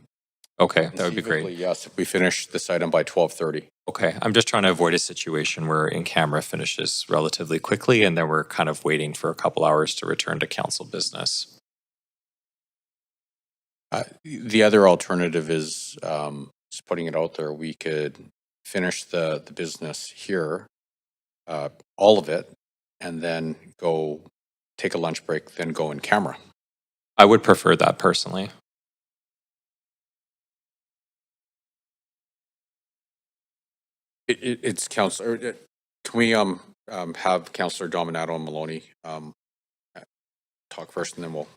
Okay, that would be great. Yes, if we finish this item by 12:30. Okay, I'm just trying to avoid a situation where in camera finishes relatively quickly and then we're kind of waiting for a couple hours to return to council business. The other alternative is just putting it out there. We could finish the business here, all of it, and then go take a lunch break, then go in camera. I would prefer that personally. It's Councillor. Can we have Councillor Dominato and Maloney talk first, and then we'll.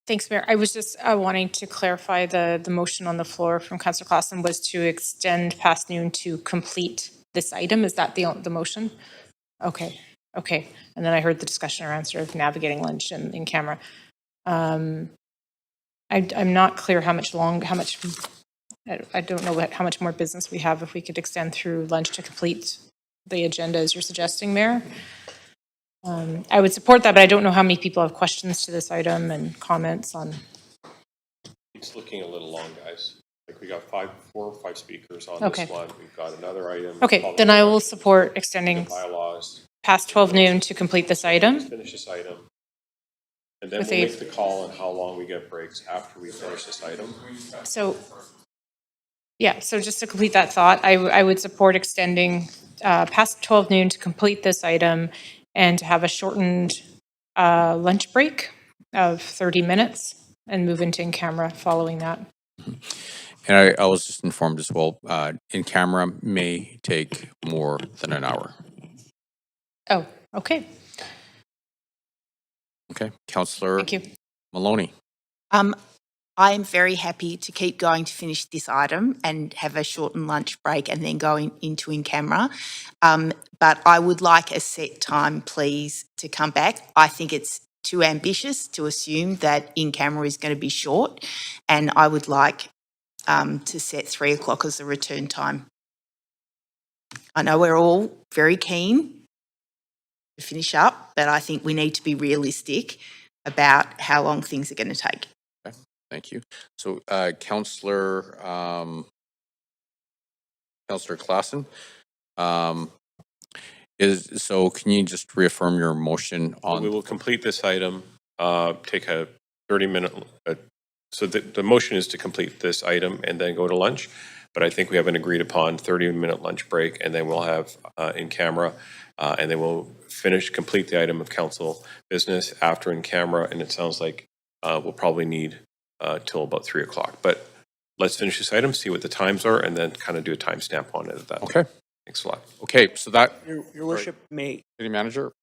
Thanks, Mayor. I was just wanting to clarify the motion on the floor from Councillor Clausen was to extend past noon to complete this item. Is that the motion? Okay. Okay. And then I heard the discussion around sort of navigating lunch and in camera. I'm not clear how much. I don't know how much more business we have if we could extend through lunch to complete the agenda as you're suggesting, Mayor. I would support that, but I don't know how many people have questions to this item and comments on. It's looking a little long, guys. Like we got 4 or 5 speakers on Okay. this one. We've got another item. Okay, then I will support extending bylaws past 12 noon to complete this item. Finish this item. And then With we'll a- make the call on how long we get breaks after we finish this item. So, yeah, so just to complete that thought, I would support extending past 12 noon to complete this item and to have a shortened lunch break of 30 minutes and move into in-camera following that. And I was just informed as well. In camera may take more than an hour. Oh, okay. Okay, Councillor Thank you. Maloney. I am very happy to keep going to finish this item and have a shortened lunch break and then go into in camera. But I would like a set time, please, to come back. I think it's too ambitious to assume that in camera is going to be short, and I would like to set 3 o'clock as the return time. I know we're all very keen to finish up, but I think we need to be realistic about how long things are going to take. Thank you. So, Councillor Clausen, can you just reaffirm your motion on? We will complete this item, take a 30-minute, so the motion is to complete this item and then go to lunch. But I think we have an agreed upon 30-minute lunch break, and then we'll have in camera, and then we'll complete the item of council business after in camera. And it sounds like we'll probably need till about 3 o'clock. But let's finish this item, see what the times are, and then kind of do a timestamp on it at that. Okay. Thanks a lot. Okay, so that. Your worship, City Manager.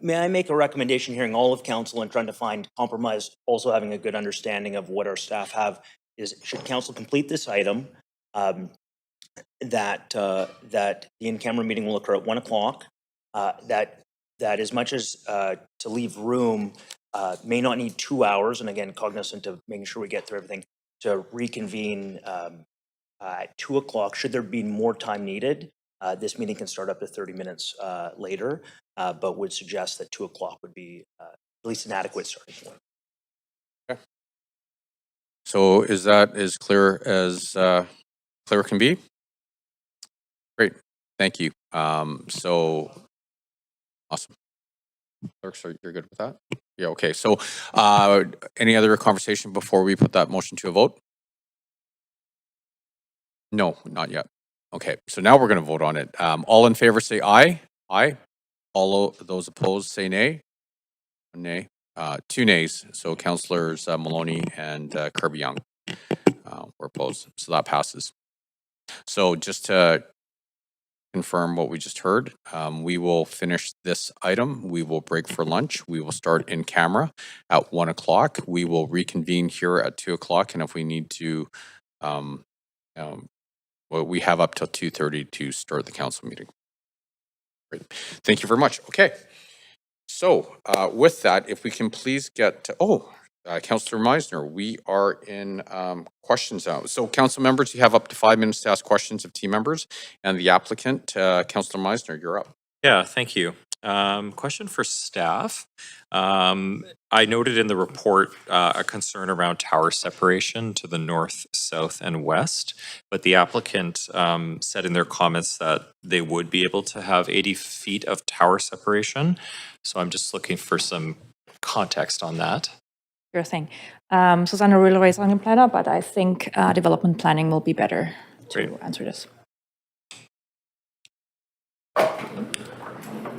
may I make a recommendation, hearing all of council and trying to find compromise, also having a good understanding of what our staff have, is should council complete this item, that the in-camera meeting will occur at 1 o'clock, that as much as to leave room, may not need 2 hours, and again, cognizant of making sure we get through everything, to reconvene at 2 o'clock. Should there be more time needed, this meeting can start up to 30 minutes later, but would suggest that 2 o'clock would be at least an adequate starting point. So is that as clear as clear can be? Great, thank you. So awesome. Clerk, so you're good with that? Yeah, okay. So any other conversation before we put that motion to a vote? No, not yet. Okay, so now we're going to vote on it. All in favor say aye. Aye. All those opposed say nay. Nay. Two nays. So Councillors Maloney and Kirby Young were opposed. So that passes. So just to confirm what we just heard, we will finish this item. We will break for lunch. We will start in camera at 1 o'clock. We will reconvene here at 2 o'clock. And if we need to, well, we have up till 2:30 to start the council meeting. Great. Thank you very much. Okay. So with that, if we can please get to, Councillor Meisner, we are in questions now. So council members, you have up to 5 minutes to ask questions of team members, and the applicant, Councillor Meisner, you're up. Yeah, thank you. Question for staff. I noted in the report a concern around tower separation to the north, south, and west, but the applicant said in their comments that they would be able to have 80 feet of tower separation. So I'm just looking for some context on that. Sure thing. Susanna Ruler is on planner, but I think development planning will be better to answer this.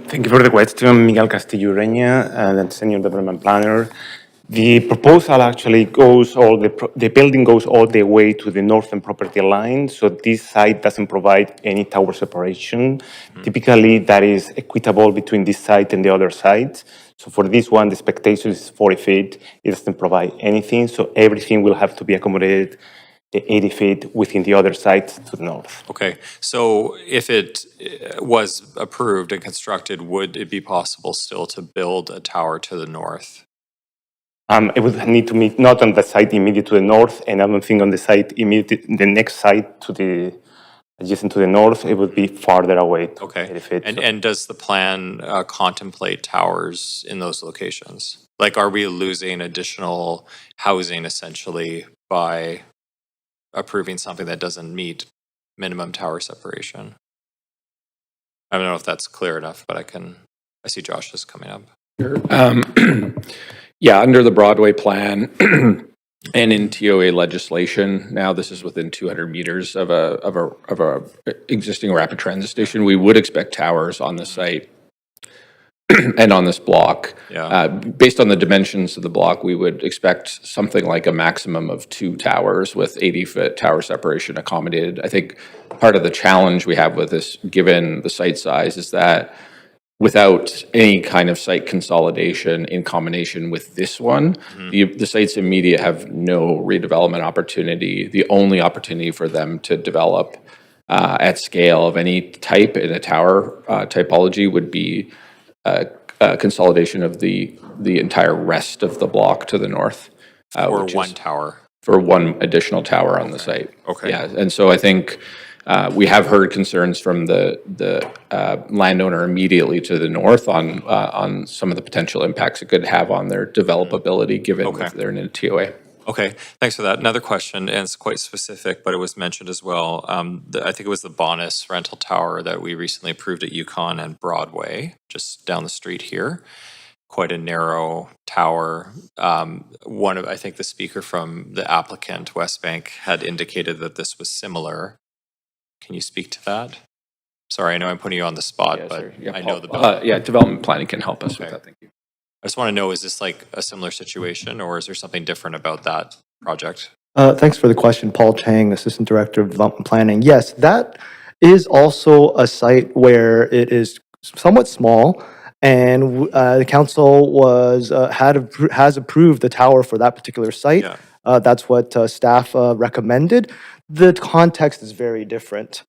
Thank you for the question, Miguel Castillo Ureña, Senior Development Planner. The proposal actually goes the building goes all the way to the northern property line, so this site doesn't provide any tower separation. Typically, that is equitable between this site and the other site. So for this one, the expectation is 40 feet. It doesn't provide anything, so everything will have to be accommodated the 80 feet within the other site to the north. Okay, so if it was approved and constructed, would it be possible still to build a tower to the north? It would need to meet not on the site immediate to the north, and I don't think on the site immediate, the next site to the adjacent to the north, it would be farther away. Okay, and does the plan contemplate towers in those locations? Like, are we losing additional housing essentially by approving something that doesn't meet minimum tower separation? I don't know if that's clear enough, but I see Josh is coming up. Sure. Yeah, under the Broadway plan and in TOA legislation, now this is within 200 meters of a existing rapid transit station. We would expect towers on the site and on this block. Yeah. Based on the dimensions of the block, we would expect something like a maximum of 2 towers with 80-foot tower separation accommodated. I think part of the challenge we have with this, given the site size, is that without any kind of site consolidation in combination with this one, the sites immediate have no redevelopment opportunity. The only opportunity for them to develop at scale of any type in a tower typology would be consolidation of the entire rest of the block to the north. Or one tower. For one additional tower on the site. Okay. Yeah, and so I think we have heard concerns from the landowner immediately to the north on some of the potential impacts it could have on their developability, given if they're in a TOA. Okay, thanks for that. Another question, and it's quite specific, but it was mentioned as well. I think it was the Bonus rental tower that we recently approved at Yukon and Broadway, just down the street here. Quite a narrow tower. I think the speaker from the applicant, Westbank, had indicated that this was similar. Can you speak to that? Sorry, I know I'm putting you on the spot, but I know the building. Yeah, development planning can help us with that. Thank you. I just want to know, is this like a similar situation, or is there something different about that project? Thanks for the question, Paul Chang, Assistant Director of Development Planning. Yes, that is also a site where it is somewhat small, and the council has approved the tower for that particular site. That's what staff recommended. The context is very different.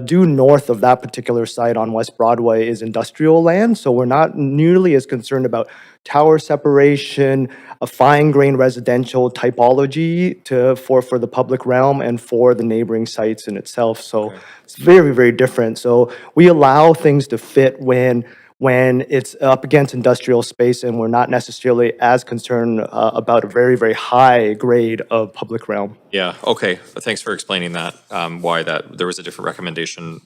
Due north of that particular site on West Broadway is industrial land, so we're not nearly as concerned about tower separation, a fine-grained residential typology for the public realm and for the neighboring sites in itself. So it's very, very different. So we allow things to fit when when it's up against industrial space and we're not necessarily as concerned about a very, very high grade of public realm. Yeah, okay. But thanks for explaining that, why that there was a different recommendation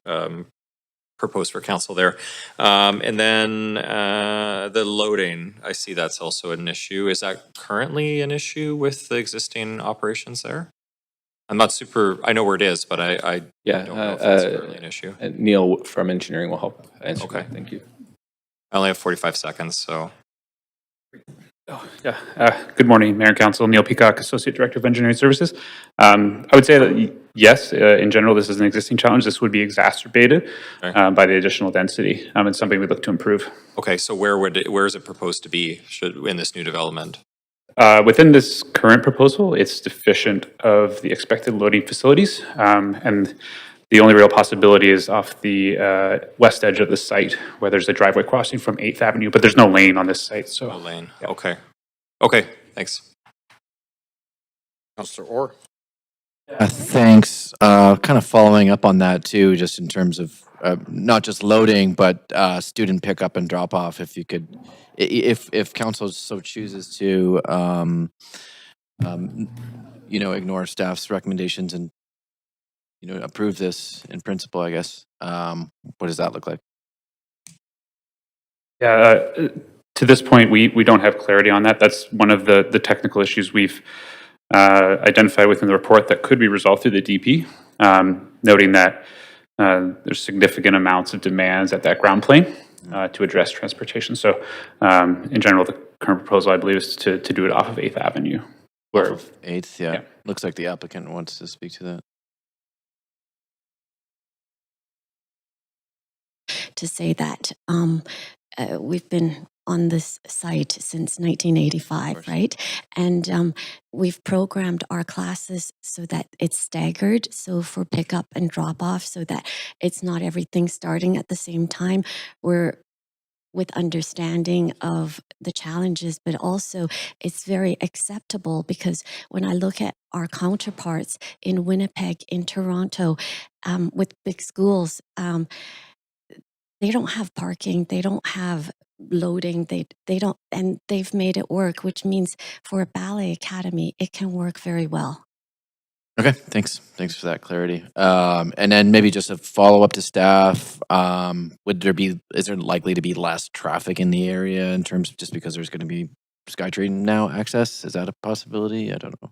proposed for council there. And then the loading, I see that's also an issue. Is that currently an issue with the existing operations there? I'm not super, I know where it is, but I don't know if it's currently an issue. Neil from engineering will help answer Okay. that. Thank you. I only have 45 seconds, so. Good morning, Mayor and Council. Neil Peacock, Associate Director of Engineering Services. I would say that yes, in general, this is an existing challenge. This would be exacerbated by the additional density. It's something we look to improve. Okay, so where is it proposed to be in this new development? Within this current proposal, it's deficient of the expected loading facilities, and the only real possibility is off the west edge of the site, where there's a driveway crossing from 8th Avenue, but there's no lane on this site. So no lane. Yeah. Okay. Okay. Thanks. Councillor Orr. Thanks. Kind of following up on that too, just in terms of not just loading, but student pickup and drop off. If you could, if council so chooses to, ignore staff's recommendations and approve this in principle, I guess. What does that look like? yeah, to this point, we don't have clarity on that. That's one of the technical issues we've identified within the report that could be resolved through the DP, noting that there's significant amounts of demands at that ground plane to address transportation. So in general, the current proposal, I believe, is to do it off of 8th Avenue. Off of 8th, yeah. Looks like the applicant wants to speak to that. To say that we've been on this site since 1985, right? And we've programmed our classes so that it's staggered. So for pickup and drop off, so that it's not everything starting at the same time. We're with understanding of the challenges, but also it's very acceptable because when I look at our counterparts in Winnipeg, in Toronto, with big schools, they don't have parking, they don't have loading, they don't, and they've made it work, which means for a ballet academy, it can work very well. Okay, thanks. Thanks for that clarity. And then maybe just a follow up to staff. Is there likely to be less traffic in the area in terms of just because there's going to be SkyTrain now access? Is that a possibility? I don't know.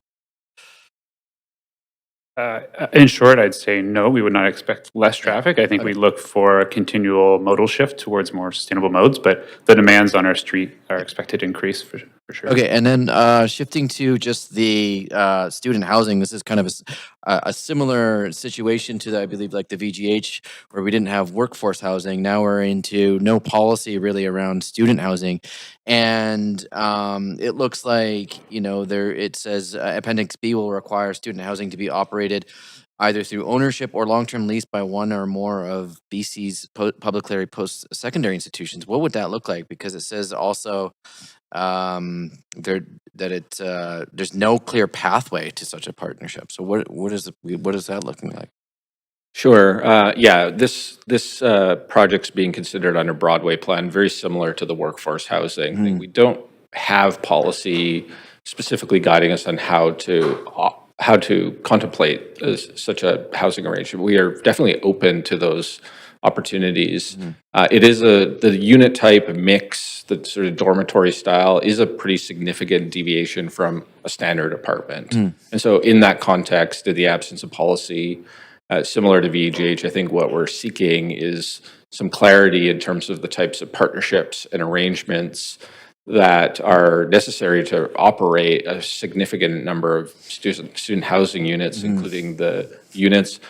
In short, I'd say no, we would not expect less traffic. I think we look for a continual modal shift towards more sustainable modes, but the demands on our street are expected to increase for sure. Okay, and then shifting to just the student housing, this is kind of a similar situation to, I believe, like the VGH, where we didn't have workforce housing. Now we're into no policy really around student housing. And it looks like, it says Appendix B will require student housing to be operated either through ownership or long-term lease by one or more of BC's public post-secondary institutions. What would that look like? Because it says also there's no clear pathway to such a partnership. So what is that looking like? Sure. Yeah, this project's being considered under Broadway plan, very similar to the workforce housing thing. We don't have policy specifically guiding us on how to contemplate such a housing arrangement. We are definitely open to those opportunities. It is the unit type mix, the sort of dormitory style, is a pretty significant deviation from a standard apartment. And so in that context, in the absence of policy, similar to VGH, I think what we're seeking is some clarity in terms of the types of partnerships and arrangements that are necessary to operate a significant number of student housing units, including the units.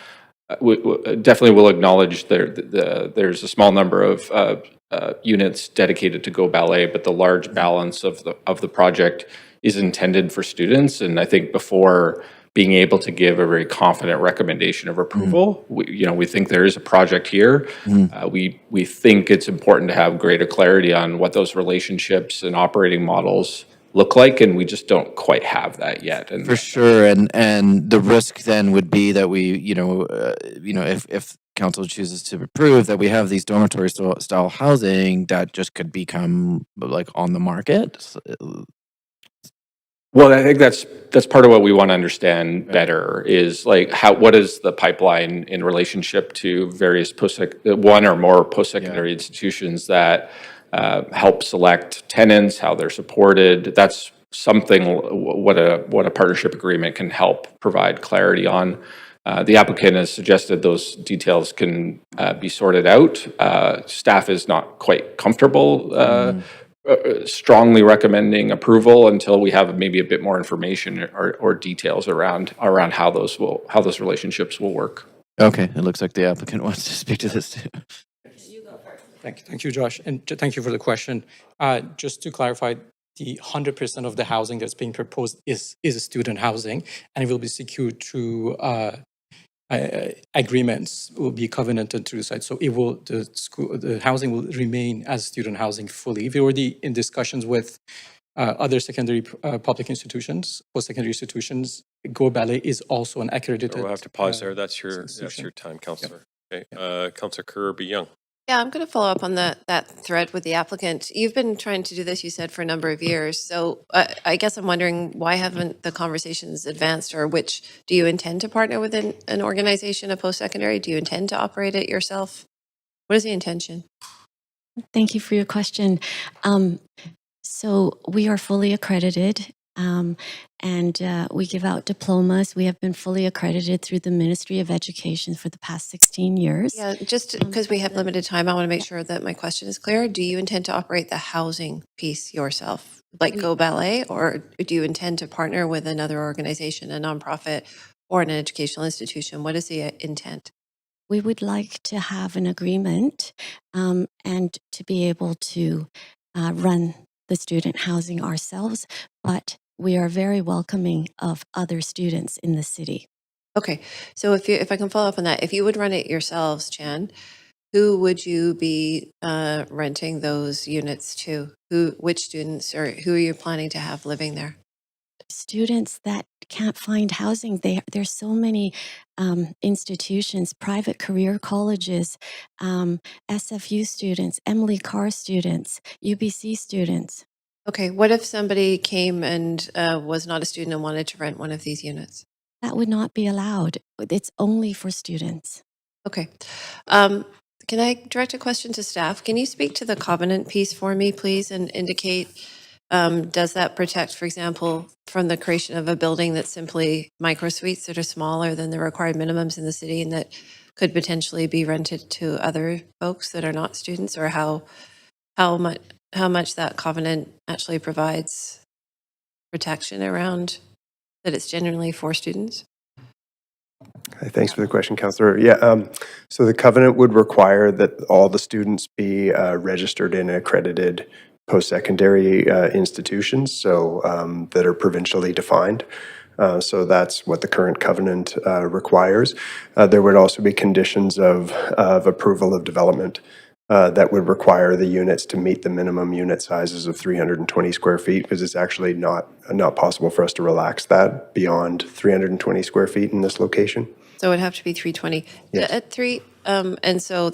We definitely will acknowledge there's a small number of units dedicated to Go Ballet, but the large balance of the project is intended for students. And I think before being able to give a very confident recommendation of approval, we think there is a project here. We think it's important to have greater clarity on what those relationships and operating models look like, and we just don't quite have that yet. And for sure, and the risk then would be that we, if council chooses to approve, that we have these dormitory style housing that just could become like on the market. Well, I think that's part of what we want to understand better is like what is the pipeline in relationship to various one or more post-secondary institutions that help select tenants, how they're supported. That's something what a partnership agreement can help provide clarity on. The applicant has suggested those details can be sorted out. Staff is not quite comfortable strongly recommending approval until we have maybe a bit more information or details around how those relationships will work. Okay, it looks like the applicant wants to speak to this too. Thank you, Josh, and thank you for the question. Just to clarify, the 100% of the housing that's being proposed is student housing, and it will be secured through agreements, will be covenanted through the site. So the housing will remain as student housing fully. We're already in discussions with other secondary public institutions, post-secondary institutions. Go Ballet is also an accredited. We'll have to pause there. That's your time, Councillor. Okay, Councillor Kirby-Young. Yeah, I'm going to follow up on that thread with the applicant. You've been trying to do this, you said, for a number of years. So I guess I'm wondering, why haven't the conversations advanced, or do you intend to partner with an organization of post-secondary? Do you intend to operate it yourself? What is the intention? Thank you for your question. So we are fully accredited, and we give out diplomas. We have been fully accredited through the Ministry of Education for the past 16 years. Yeah, just because we have limited time, I want to make sure that my question is clear. Do you intend to operate the housing piece yourself, like Go Ballet, or do you intend to partner with another organization, a nonprofit, or an educational institution? What is the intent? We would like to have an agreement and to be able to run the student housing ourselves, but we are very welcoming of other students in the city. Okay, so if I can follow up on that, if you would run it yourselves, Chan, who would you be renting those units to? Which students, or who are you planning to have living there? Students that can't find housing. There's so many institutions, private career colleges, SFU students, Emily Carr students, UBC students. Okay, what if somebody came and was not a student and wanted to rent one of these units? That would not be allowed. It's only for students. Okay. Can I direct a question to staff? Can you speak to the covenant piece for me, please, and indicate, does that protect, for example, from the creation of a building that's simply micro suites that are smaller than the required minimums in the city and that could potentially be rented to other folks that are not students, or how much that covenant actually provides protection around that it's genuinely for students? Thanks for the question, Councillor. Yeah, so the covenant would require that all the students be registered in accredited post-secondary institutions, so that are provincially defined. So that's what the current covenant requires. There would also be conditions of approval of development that would require the units to meet the minimum unit sizes of 320 square feet, because it's actually not possible for us to relax that beyond 320 square feet in this location. So it would have to be 320. Yes. At 3, and so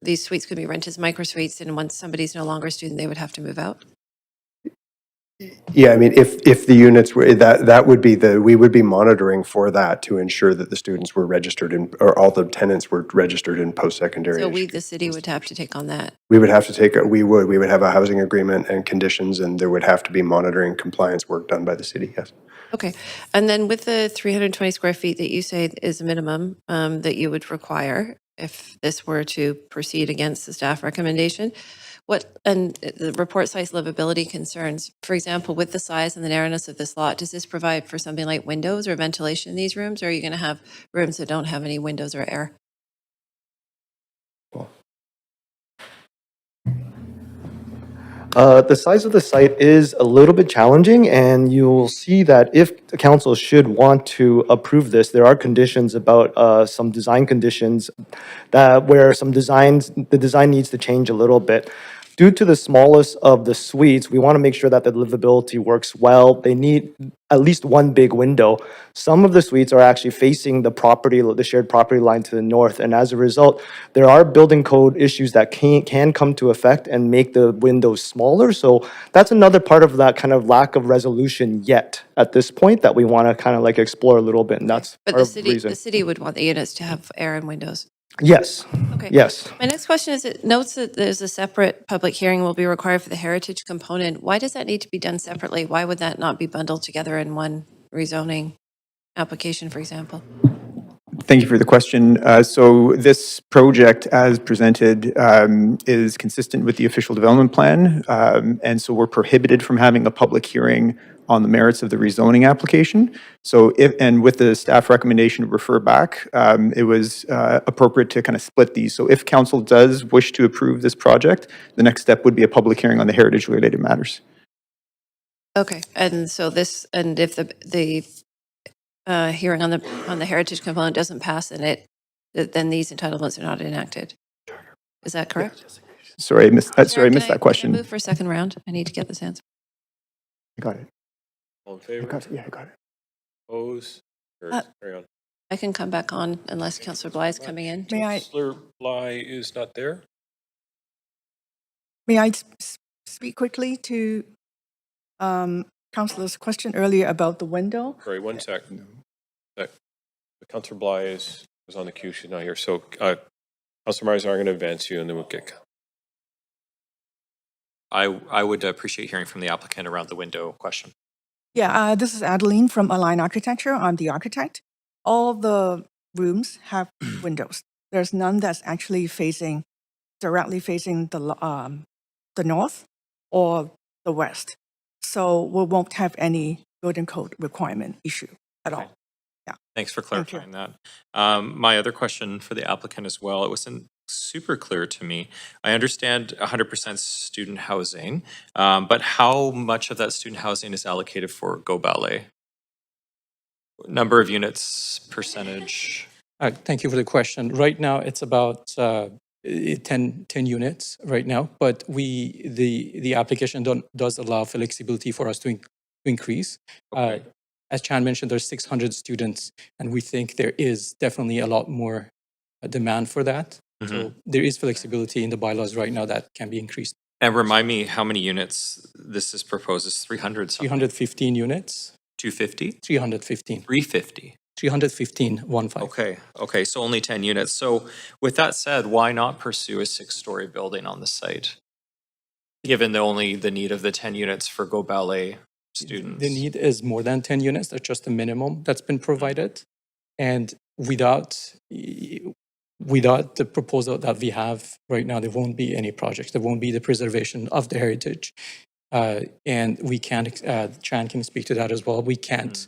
these suites could be rented as micro suites, and once somebody's no longer a student, they would have to move out? Yeah, I mean, if the units were, that would be we would be monitoring for that to ensure that the students were registered in, or all the tenants were registered in post-secondary. So we, the city, would have to take on that? We would have to we would have a housing agreement and conditions, and there would have to be monitoring compliance work done by the city, yes. Okay. And then with the 320 square feet that you say is a minimum that you would require if this were to proceed against the staff recommendation, and the report cites livability concerns. For example, with the size and the narrowness of this lot, does this provide for something like windows or ventilation in these rooms, or are you going to have rooms that don't have any windows or air? The size of the site is a little bit challenging, and you'll see that if the council should want to approve this, there are conditions about some design conditions where the design needs to change a little bit. due to the smallest of the suites, we want to make sure that the livability works well. They need at least one big window. Some of the suites are actually facing the shared property line to the north, and as a result, there are building code issues that can come to effect and make the windows smaller. So that's another part of that kind of lack of resolution yet at this point that we want to kind of like explore a little bit, and that's But part of the reason. the city would want the units to have air and windows. Yes. Okay. Yes. My next question is, it notes that there's a separate public hearing will be required for the heritage component. Why does that need to be done separately? Why would that not be bundled together in one rezoning application, for example? Thank you for the question. So this project, as presented, is consistent with the official development plan, and so we're prohibited from having a public hearing on the merits of the rezoning application. So with the staff recommendation to refer back, it was appropriate to kind of split these. So if council does wish to approve this project, the next step would be a public hearing on the heritage-related matters. Okay, and so if the hearing on the heritage component doesn't pass, then these entitlements are not enacted. Is that correct? Sorry, I missed Chair, that Can I question. move for a second round? I need to get this answer. I got it. All in favor? Yeah, I got it. Oppose? Uh, Carry on. I can come back on unless Councillor Bly is coming in. Councillor Bly is not there? May I speak quickly to Councillor's question earlier about the window? Sorry, one sec. Councillor Bly was on the queue. She's not here. So, Councillor Myers, I'm going to advance you, and then we'll get. I would appreciate hearing from the applicant around the window question. Yeah, this is Adeline from Align Architecture. I'm the architect. All the rooms have windows. There's none that's actually directly facing the north or the west. So we won't have any building code requirement issue at all. Yeah. Thanks for clarifying that. My other question for the applicant as well, it wasn't super clear to me. I understand 100% student housing, but how much of that student housing is allocated for Go Ballet? Number of units, percentage? Thank you for the question. Right now, it's about 10 units right now, but the application does allow flexibility for us to increase. Okay. As Chan mentioned, there's 600 students, and we think there is definitely a lot more demand for that. So there is flexibility in the bylaws right now that can be increased. And remind me how many units this is proposed is 300 something? 315 units. 250? 315. 350. 315, 1-5. Okay, so only 10 units. So with that said, why not pursue a 6-story building on the site? Given the need of the 10 units for Go Ballet students. The need is more than 10 units. That's just the minimum that's been provided. And without the proposal that we have right now, there won't be any projects. There won't be the preservation of the heritage. And we can't, Chan can speak to that as well. We can't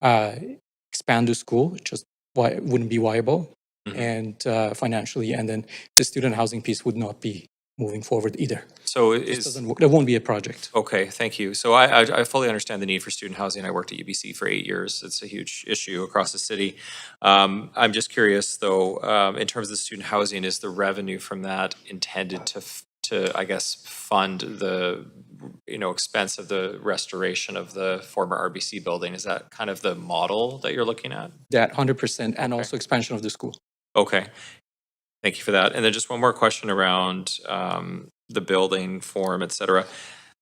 expand the school, just wouldn't be viable and financially. And then the student housing piece would not be moving forward either. So there won't be a project. Okay, thank you. So I fully understand the need for student housing. I worked at UBC for 8 years. It's a huge issue across the city. I'm just curious though, in terms of the student housing, is the revenue from that intended to I guess fund the expense of the restoration of the former RBC building? Is that kind of the model that you're looking at? That 100% and also expansion of the school. Okay. Thank you for that. And then just one more question around the building form, et cetera.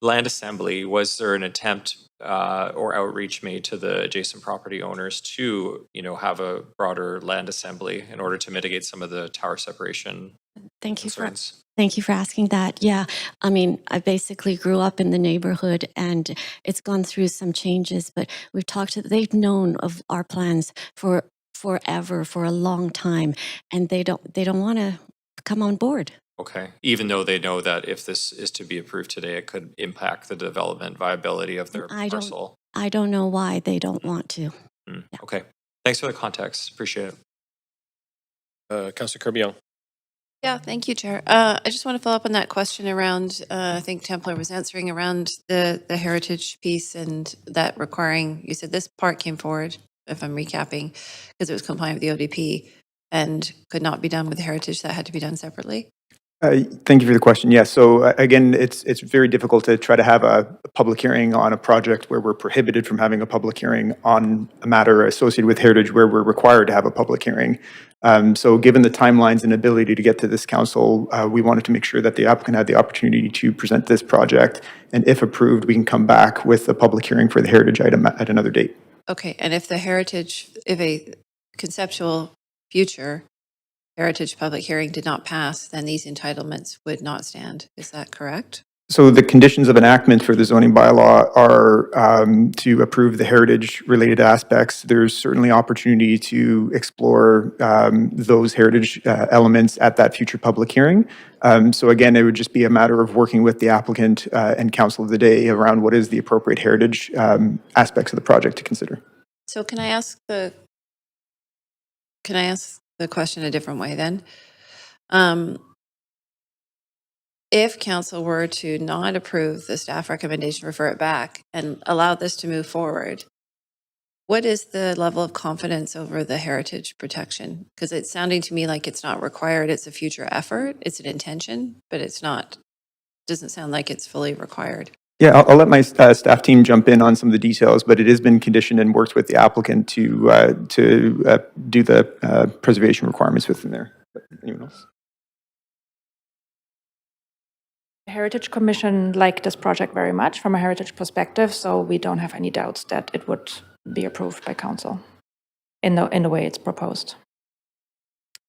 Land assembly, was there an attempt or outreach made to the adjacent property owners to, have a broader land assembly in order to mitigate some of the tower separation concerns? Thank you for asking that. Yeah, I mean, I basically grew up in the neighborhood and it's gone through some changes, but they've known of our plans for forever, for a long time, and they don't want to come on board. Okay, even though they know that if this is to be approved today, it could impact the development viability of their parcel. I don't know why they don't want to. Yeah. Okay, thanks for the context. Appreciate it. Councillor Kirby-Young. Yeah, thank you, Chair. I just want to follow up on that question around, I think Templar was answering around the heritage piece and that requiring, you said this part came forward, if I'm recapping, because it was compliant with the ODP and could not be done with the heritage, that had to be done separately. Thank you for the question. Yes. So again, it's very difficult to try to have a public hearing on a project where we're prohibited from having a public hearing on a matter associated with heritage where we're required to have a public hearing. So given the timelines and ability to get to this council, we wanted to make sure that the applicant had the opportunity to present this project. And if approved, we can come back with a public hearing for the heritage item at another date. Okay, and if a conceptual future heritage public hearing did not pass, then these entitlements would not stand. Is that correct? So the conditions of enactment for the zoning bylaw are to approve the heritage-related aspects. There's certainly opportunity to explore those heritage elements at that future public hearing. So again, it would just be a matter of working with the applicant and council of the day around what is the appropriate heritage aspects of the project to consider. So can I ask the question a different way then? If council were to not approve the staff recommendation, refer it back, and allow this to move forward, what is the level of confidence over the heritage protection? Because it's sounding to me like it's not required, it's a future effort, it's an intention, but it's not, doesn't sound like it's fully required. Yeah, I'll let my staff team jump in on some of the details, but it has been conditioned and worked with the applicant to do the preservation requirements within there. Anyone else? The Heritage Commission liked this project very much from a heritage perspective, so we don't have any doubts that it would be approved by council in the way it's proposed.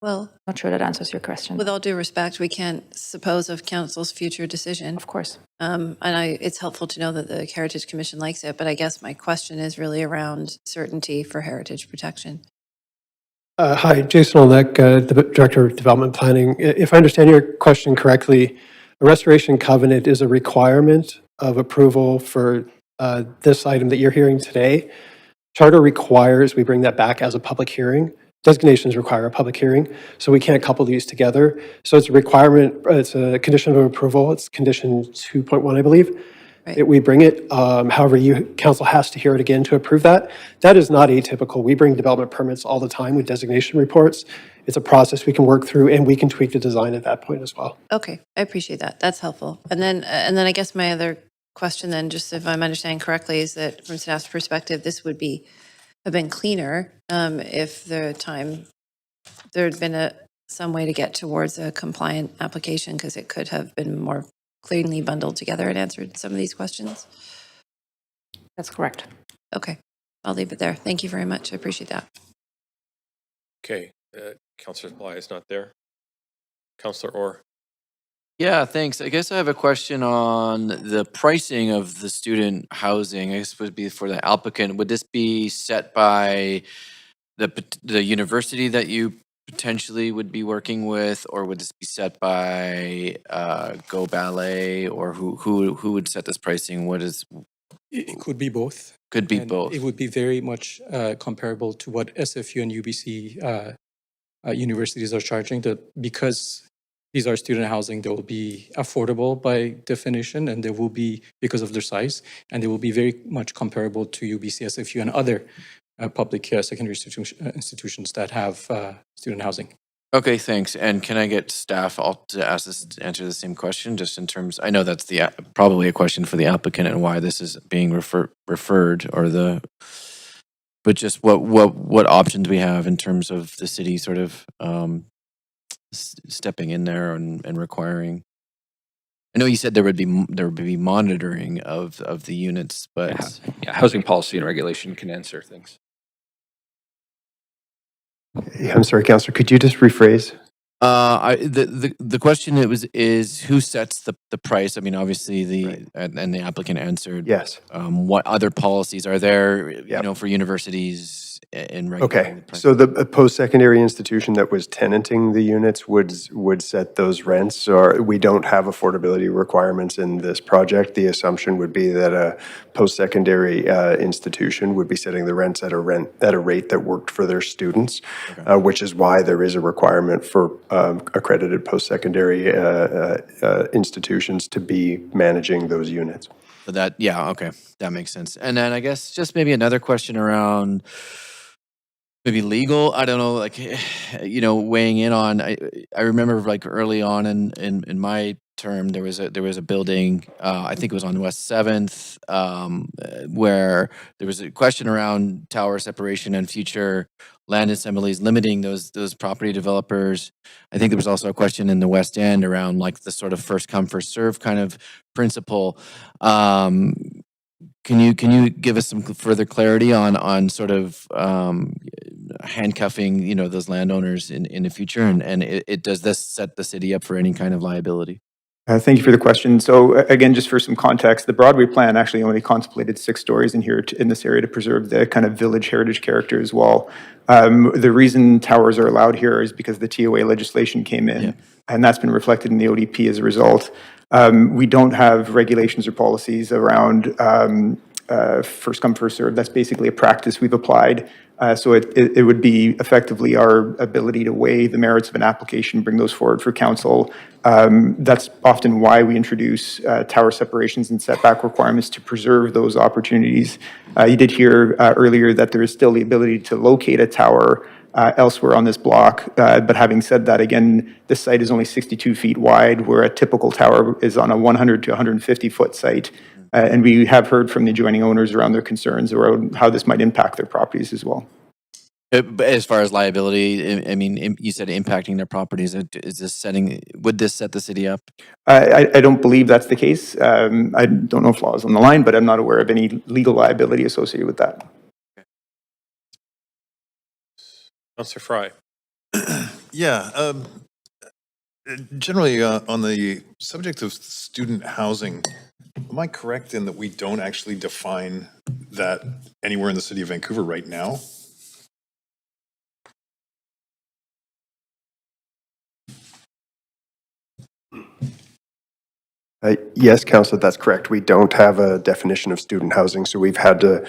Well, not sure that answers your question. With all due respect, we can't suppose of council's future decision. Of course. And it's helpful to know that the Heritage Commission likes it, but I guess my question is really around certainty for heritage protection. Hi, Jason Olnek, the Director of Development Planning. If I understand your question correctly, a restoration covenant is a requirement of approval for this item that you're hearing today. Charter requires we bring that back as a public hearing. Designations require a public hearing, so we can't couple these together. So it's a requirement, it's a condition of approval. It's condition 2.1, I believe. That we bring it. However, council has to hear it again to approve that. That is not atypical. We bring development permits all the time with designation reports. It's a process we can work through, and we can tweak the design at that point as well. Okay, I appreciate that. That's helpful. And then I guess my other question then, just if I'm understanding correctly, is that from staff's perspective, this would have been cleaner if there had been some way to get towards a compliant application, because it could have been more cleanly bundled together and answered some of these questions. That's correct. Okay, I'll leave it there. Thank you very much. I appreciate that. Okay, Councillor Bly is not there. Councillor Orr. Yeah, thanks. I guess I have a question on the pricing of the student housing. I guess would be for the applicant. Would this be set by the university that you potentially would be working with, or would this be set by Go Ballet, or who would set this pricing? It could be both. Could be And both. It would be very much comparable to what SFU and UBC universities are charging. Because these are student housing, they will be affordable by definition, and they will be, because of their size, and they will be very much comparable to UBC, SFU, and other public secondary institutions that have student housing. Okay, thanks. And can I get staff all to answer the same question, just in terms? I know that's probably a question for the applicant and why this is being referred, but just what options we have in terms of the city sort of stepping in there and requiring. I know you said there would be monitoring of the units, but yeah, housing policy and regulation can answer things. Yeah, I'm sorry, Councillor, could you just rephrase? The question is who sets the price? I mean, obviously and the applicant answered. Yes. What other policies are there? You know, for universities in regulating Okay, the price? so the post-secondary institution that was tenanting the units would set those rents, or we don't have affordability requirements in this project. The assumption would be that a post-secondary institution would be setting the rents at a rate that worked for their students, which is why there is a requirement for accredited post-secondary institutions to be managing those units. So okay, that makes sense. And then I guess just maybe another question around maybe legal. I don't know, like, weighing in on. I remember like early on in my term, there was a building. I think it was on West 7th, where there was a question around tower separation and future land assemblies limiting those property developers. I think there was also a question in the West End around like the sort of first come first serve kind of principle. Can you give us some further clarity on sort of handcuffing those landowners in the future, and does this set the city up for any kind of liability? Thank you for the question. So again, just for some context, the Broadway plan actually only contemplated 6 stories in here in this area to preserve the kind of village heritage character as well. The reason towers are allowed here is because the TOA legislation came in, and that's been reflected in the ODP as a result. We don't have regulations or policies around first come, first served. That's basically a practice we've applied. So it would be effectively our ability to weigh the merits of an application, bring those forward for council. That's often why we introduce tower separations and setback requirements to preserve those opportunities. You did hear earlier that there is still the ability to locate a tower elsewhere on this block. But having said that, again, this site is only 62 feet wide, where a typical tower is on a 100 to 150 foot site. And we have heard from the adjoining owners around their concerns around how this might impact their properties as well. But as far as liability, I mean, you said impacting their properties. Would this set the city up? I don't believe that's the case. I don't know if law is on the line, but I'm not aware of any legal liability associated with that. Councillor Fry. Yeah. Generally, on the subject of student housing, am I correct in that we don't actually define that anywhere in the city of Vancouver right now? Yes, Councillor, that's correct. We don't have a definition of student housing, so we've had to,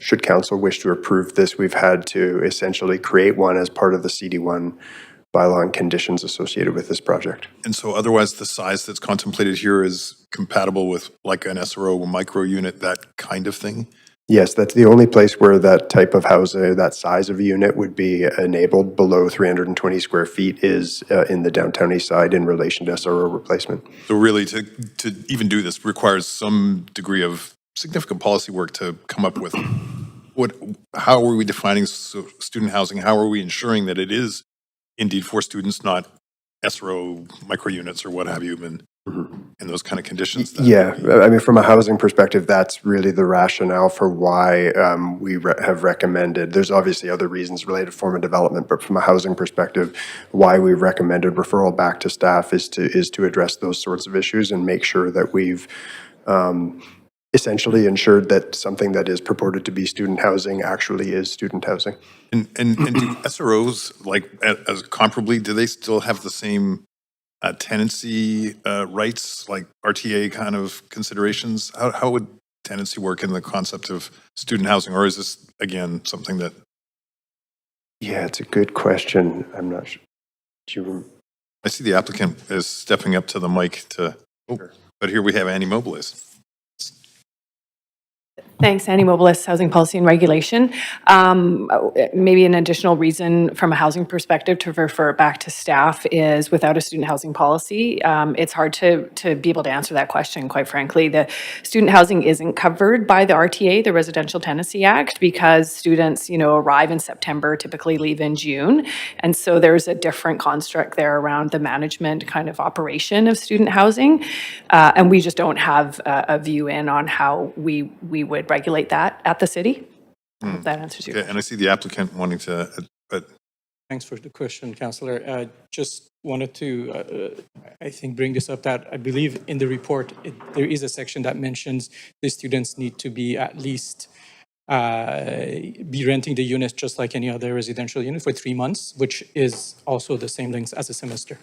should Council wish to approve this, we've had to essentially create one as part of the CD1 bylaw and conditions associated with this project. And so otherwise the size that's contemplated here is compatible with like an SRO micro unit, that kind of thing? Yes, that's the only place where that type of housing, that size of unit would be enabled. Below 320 square feet is in the downtown east side in relation to SRO replacement. So really to even do this requires some degree of significant policy work to come up with how are we defining student housing? How are we ensuring that it is indeed for students, not SRO micro units or what have you, in those kind of conditions? Yeah, I mean, from a housing perspective, that's really the rationale for why we have recommended, there's obviously other reasons related to form of development, but from a housing perspective, why we recommended referral back to staff is to address those sorts of issues and make sure that we've essentially ensured that something that is purported to be student housing actually is student housing. And do SROs, like as comparably, do they still have the same tenancy rights, like RTA kind of considerations? How would tenancy work in the concept of student housing, or is this again something that? Yeah, it's a good question. I'm not sure. I see the applicant is stepping up to the mic but here we have Annie Mobilis. Thanks, Annie Mobilis, Housing Policy and Regulation. Maybe an additional reason from a housing perspective to refer it back to staff is without a student housing policy, it's hard to be able to answer that question, quite frankly. The student housing isn't covered by the RTA, the Residential Tenancy Act, because students, arrive in September, typically leave in June. And so there's a different construct there around the management kind of operation of student housing. And we just don't have a view in on how we would regulate that at the city. I hope that answers your question. And I see the applicant wanting to, but. Thanks for the question, Councillor. Just wanted to, I think, bring this up that I believe in the report, there is a section that mentions the students need to be at least be renting the unit just like any other residential unit for 3 months, which is also the same length as a semester.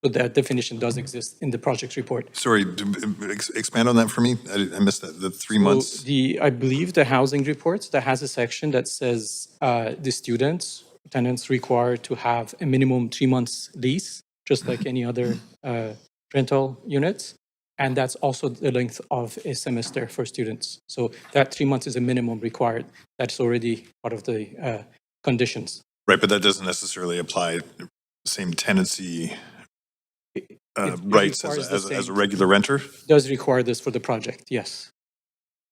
So that definition does exist in the project report. Sorry, expand on that for me. I missed that, the 3 months. I believe the housing reports, that has a section that says the tenants required to have a minimum 3 months lease, just like any other rental units. And that's also the length of a semester for students. So that 3 months is a minimum required. That's already part of the conditions. Right, but that doesn't necessarily apply the same tenancy It rights requires as the a same. regular renter? Does require this for the project, yes.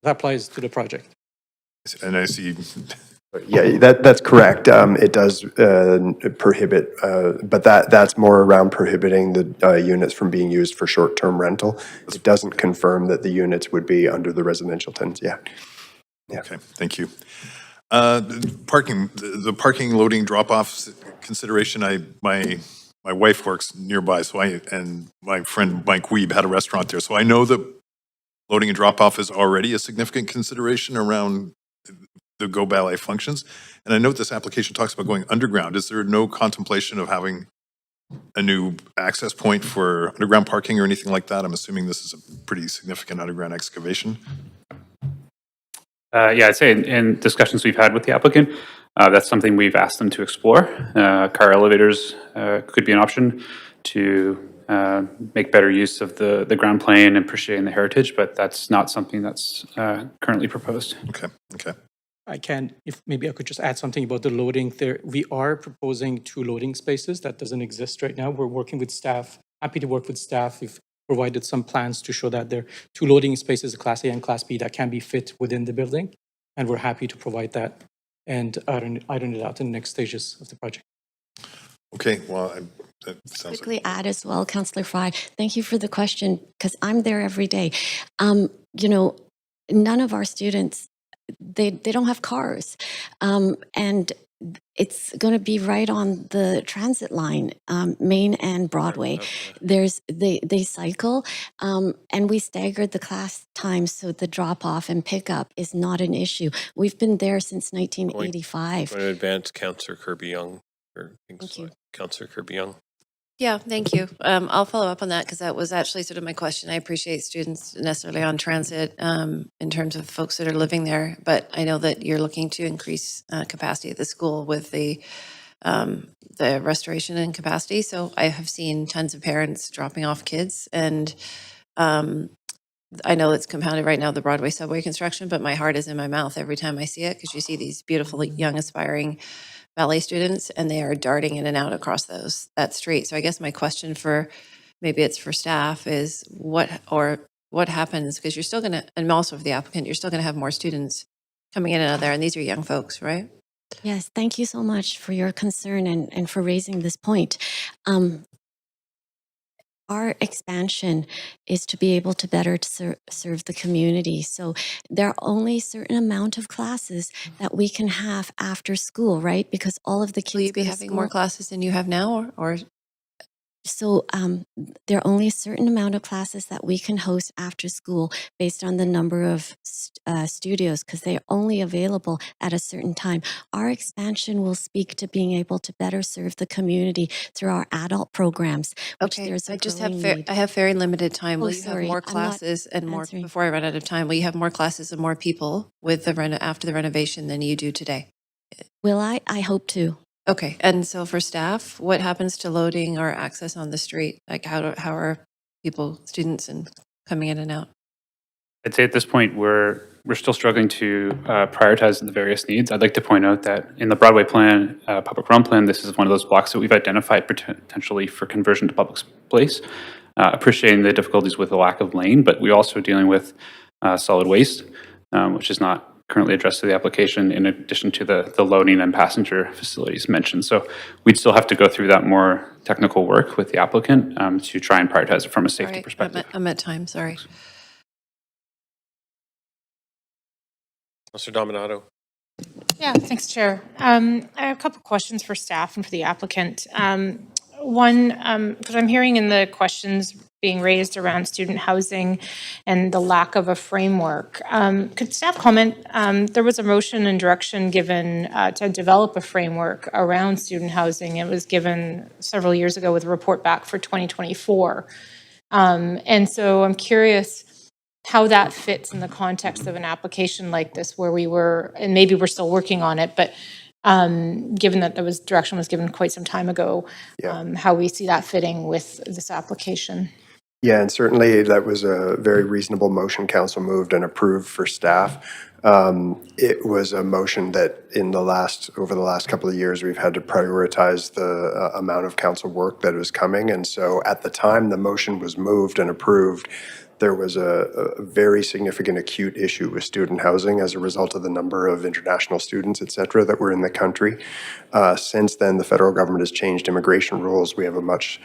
That applies to the project. And I see. Yeah, that's correct. It does prohibit, but that's more around prohibiting the units from being used for short-term rental. It doesn't confirm that the units would be under the residential tenants. Yeah. Okay, thank you. Parking, the parking loading drop-off consideration, my wife works nearby, and my friend Mike Weeb had a restaurant there, so I know that loading and drop-off is already a significant consideration around the Go Ballet functions. And I note this application talks about going underground. Is there no contemplation of having a new access point for underground parking or anything like that? I'm assuming this is a pretty significant underground excavation. Yeah, I'd say in discussions we've had with the applicant, that's something we've asked them to explore. Car elevators could be an option to make better use of the ground plane and appreciating the heritage, but that's not something that's currently proposed. Okay, okay. If maybe I could just add something about the loading there. We are proposing 2 loading spaces. That doesn't exist right now. We're working with staff, happy to work with staff. We've provided some plans to show that there are 2 loading spaces, Class A and Class B, that can be fit within the building. And we're happy to provide that and iron it out in the next stages of the project. Okay, well, that sounds Quickly add as well, Councillor Fry. Thank you for the question, because I'm there every day. You know, none of our students, they don't have cars. And it's going to be right on the transit line, Main and Broadway. They cycle, and we staggered the class times so the drop off and pickup is not an issue. We've been there since 1985. Going to advance Councillor Kirby-Young or things Thank you. like Councillor Kirby-Young. Yeah, thank you. I'll follow up on that because that was actually sort of my question. I appreciate students necessarily on transit in terms of folks that are living there, but I know that you're looking to increase capacity at the school with the restoration and capacity. So I have seen tons of parents dropping off kids, and I know it's compounded right now, the Broadway subway construction, but my heart is in my mouth every time I see it because you see these beautiful young aspiring ballet students and they are darting in and out across that street. So I guess my question maybe it's for staff is what happens, because you're still going to, and also for the applicant, you're still going to have more students coming in and out there, and these are young folks, right? Yes, thank you so much for your concern and for raising this point. Our expansion is to be able to better serve the community. So there are only a certain amount of classes that we can have after school, right? Because all of the kids Will you be go to having school. more classes than you have now, or? So there are only a certain amount of classes that we can host after school based on the number of studios, because they're only available at a certain time. Our expansion will speak to being able to better serve the community through our adult programs, which Okay, there's a I just growing have need. I have very limited time. Oh, Will you sorry, have more I'm not classes and more answering. before I run out of time? Will you have more classes and more people with after the renovation than you do today? Will I? I hope to. Okay, and so for staff, what happens to loading or access on the street? Like how are students and coming in and out? I'd say at this point, we're still struggling to prioritize the various needs. I'd like to point out that in the Broadway plan, public realm plan, this is one of those blocks that we've identified potentially for conversion to public place. Appreciating the difficulties with the lack of lane, but we're also dealing with solid waste, which is not currently addressed to the application, in addition to the loading and passenger facilities mentioned. So we'd still have to go through that more technical work with the applicant to try and prioritize it from a safety Sorry, perspective. I'm at time, sorry. Councillor Dominato. Yeah, thanks, Chair. I have a couple of questions for staff and for the applicant. One, because I'm hearing in the questions being raised around student housing and the lack of a framework. Could staff comment? There was a motion and direction given to develop a framework around student housing. It was given several years ago with a report back for 2024. And so I'm curious how that fits in the context of an application like this, where we were, and maybe we're still working on it, but given that there was direction was given quite some time ago, how we see that fitting with this application. Yeah, and certainly that was a very reasonable motion council moved and approved for staff. It was a motion that over the last couple of years, we've had to prioritize the amount of council work that was coming. And so at the time the motion was moved and approved, there was a very significant acute issue with student housing as a result of the number of international students, et cetera, that were in the country. Since then, the federal government has changed immigration rules. We have a much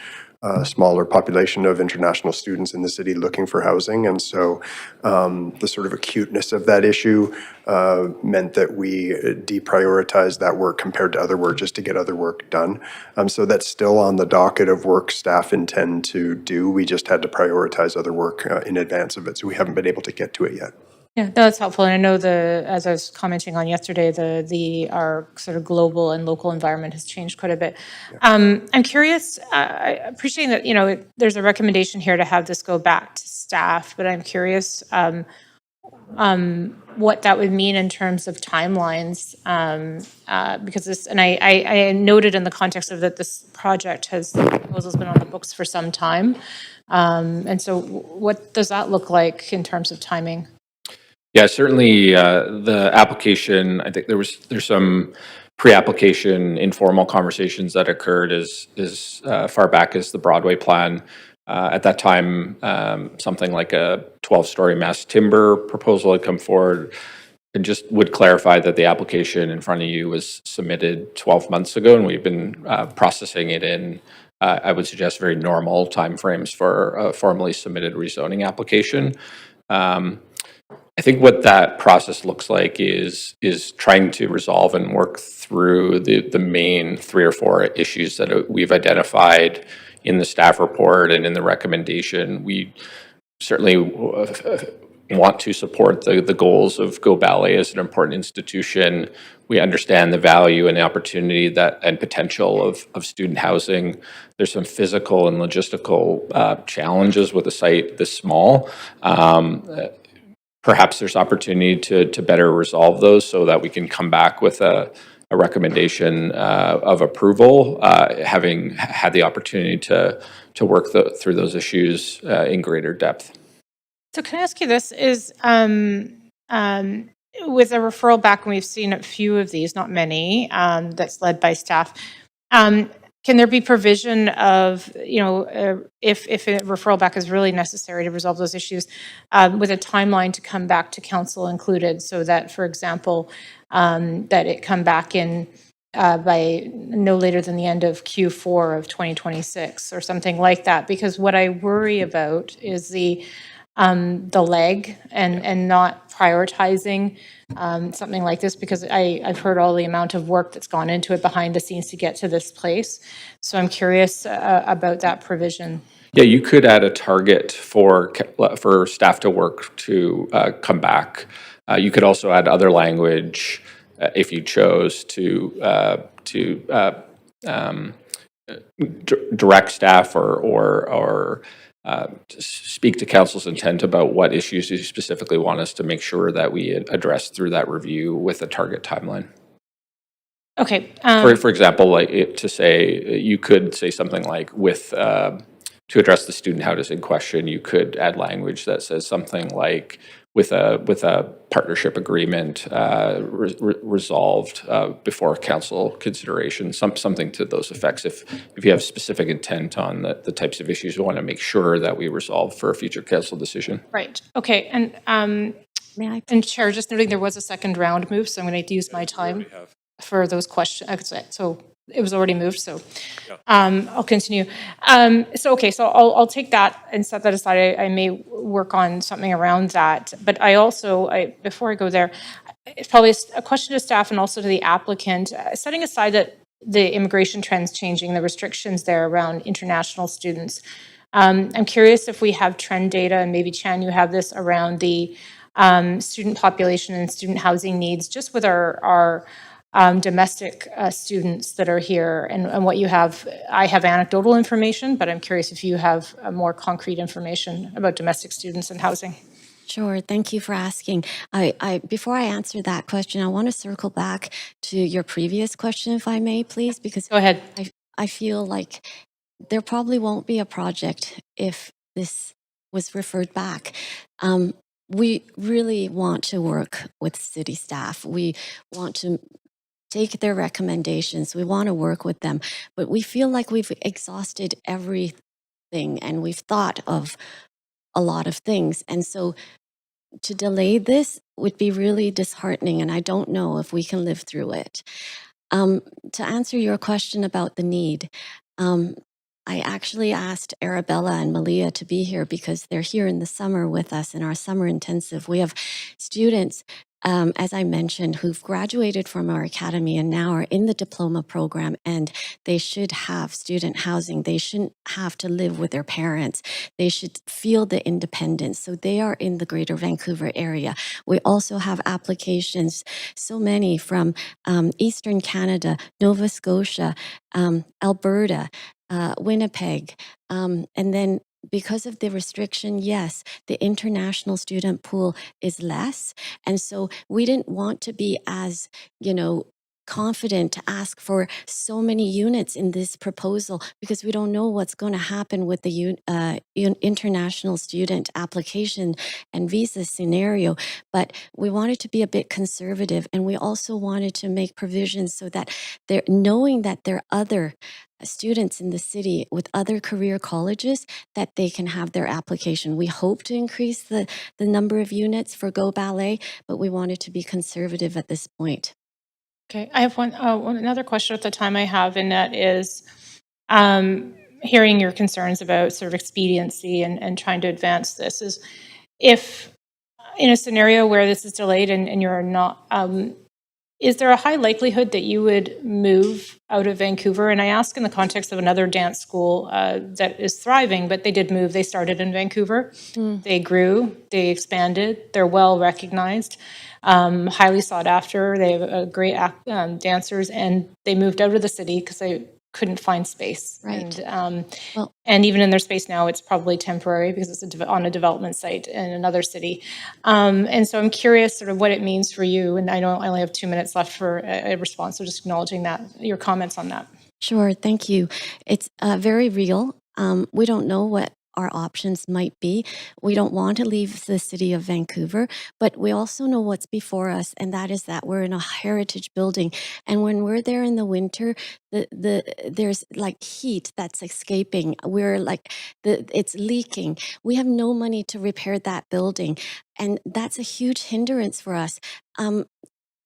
smaller population of international students in the city looking for housing. And so the sort of acuteness of that issue meant that we deprioritized that work compared to other work just to get other work done. So that's still on the docket of work staff intend to do. We just had to prioritize other work in advance of it. So we haven't been able to get to it yet. Yeah, no, that's helpful. And I know as I was commenting on yesterday, our sort of global and local environment has changed quite a bit. I'm curious, I appreciate that, there's a recommendation here to have this go back to staff, but I'm curious what that would mean in terms of timelines, because this, and I noted in the context of that this project the proposal's been on the books for some time. And so what does that look like in terms of timing? Yeah, certainly the application, I think there's some pre-application informal conversations that occurred as far back as the Broadway plan. At that time, something like a 12-story mass timber proposal had come forward, and just would clarify that the application in front of you was submitted 12 months ago, and we've been processing it in, I would suggest, very normal timeframes for a formally submitted rezoning application. I think what that process looks like is trying to resolve and work through the main 3 or 4 issues that we've identified in the staff report and in the recommendation. We certainly want to support the goals of Go Ballet as an important institution. We understand the value and the opportunity and potential of student housing. There's some physical and logistical challenges with a site this small. Perhaps there's opportunity to better resolve those so that we can come back with a recommendation of approval, having had the opportunity to work through those issues in greater depth. So can I ask you this, is with a referral back, and we've seen a few of these, not many, that's led by staff, can there be provision of, if a referral back is really necessary to resolve those issues, with a timeline to come back to council included, so that, for example, that it come back in by no later than the end of Q4 of 2026 or something like that? Because what I worry about is the leg and not prioritizing something like this, because I've heard all the amount of work that's gone into it behind the scenes to get to this place. So I'm curious about that provision. Yeah, you could add a target for staff to work to come back. You could also add other language if you chose to direct staff or speak to council's intent about what issues you specifically want us to make sure that we address through that review with a target timeline. Okay. For example, you could say something like to address the student housing question, you could add language that says something like with a partnership agreement resolved before council consideration, something to those effects. If you have specific intent on the types of issues we want to make sure that we resolve for a future council decision. Right. Okay. And and Chair, just noting there was a second round move, so I'm going to use my time for those questions. So it was already moved, so I'll continue. So I'll take that and set that aside. I may work on something around that, but before I go there, it's probably a question to staff and also to the applicant, setting aside that the immigration trends changing, the restrictions there around international students. I'm curious if we have trend data, and maybe Chan, you have this around the student population and student housing needs, just with our domestic students that are here, and what you have. I have anecdotal information, but I'm curious if you have more concrete information about domestic students and housing. Sure. Thank you for asking. Before I answer that question, I want to circle back to your previous question, if I may, please, because go ahead. I feel like there probably won't be a project if this was referred back. We really want to work with city staff. We want to take their recommendations. We want to work with them, but we feel like we've exhausted everything and we've thought of a lot of things. And so to delay this would be really disheartening, and I don't know if we can live through it. To answer your question about the need, I actually asked Arabella and Malia to be here because they're here in the summer with us in our summer intensive. We have students, as I mentioned, who've graduated from our academy and now are in the diploma program, and they should have student housing. They shouldn't have to live with their parents. They should feel the independence. So they are in the Greater Vancouver area. We also have applications, so many from Eastern Canada, Nova Scotia, Alberta, Winnipeg, and then because of the restriction, yes, the international student pool is less. And so we didn't want to be as, confident to ask for so many units in this proposal because we don't know what's going to happen with the international student application and visa scenario. But we wanted to be a bit conservative, and we also wanted to make provisions so that they're knowing that there are other students in the city with other career colleges that they can have their application. We hope to increase the number of units for Go Ballet, but we wanted to be conservative at this point. Okay, I have another question at the time I have, and that is hearing your concerns about sort of expediency and trying to advance this. Is if in a scenario where this is delayed and you're not, is there a high likelihood that you would move out of Vancouver? And I ask in the context of another dance school that is thriving, but they did move. They started in Vancouver. They grew, they expanded, they're well recognized, highly sought after. They have great dancers, and they moved out of the city because they couldn't find space. Right. And even in their space now, it's probably temporary because it's on a development site in another city. And so I'm curious sort of what it means for you. And I know I only have 2 minutes left for a response, so just acknowledging that, your comments on that. Sure, thank you. It's very real. We don't know what our options might be. We don't want to leave the city of Vancouver, but we also know what's before us, and that is that we're in a heritage building. And when we're there in the winter, there's like heat that's escaping. We're like, it's leaking. We have no money to repair that building, and that's a huge hindrance for us.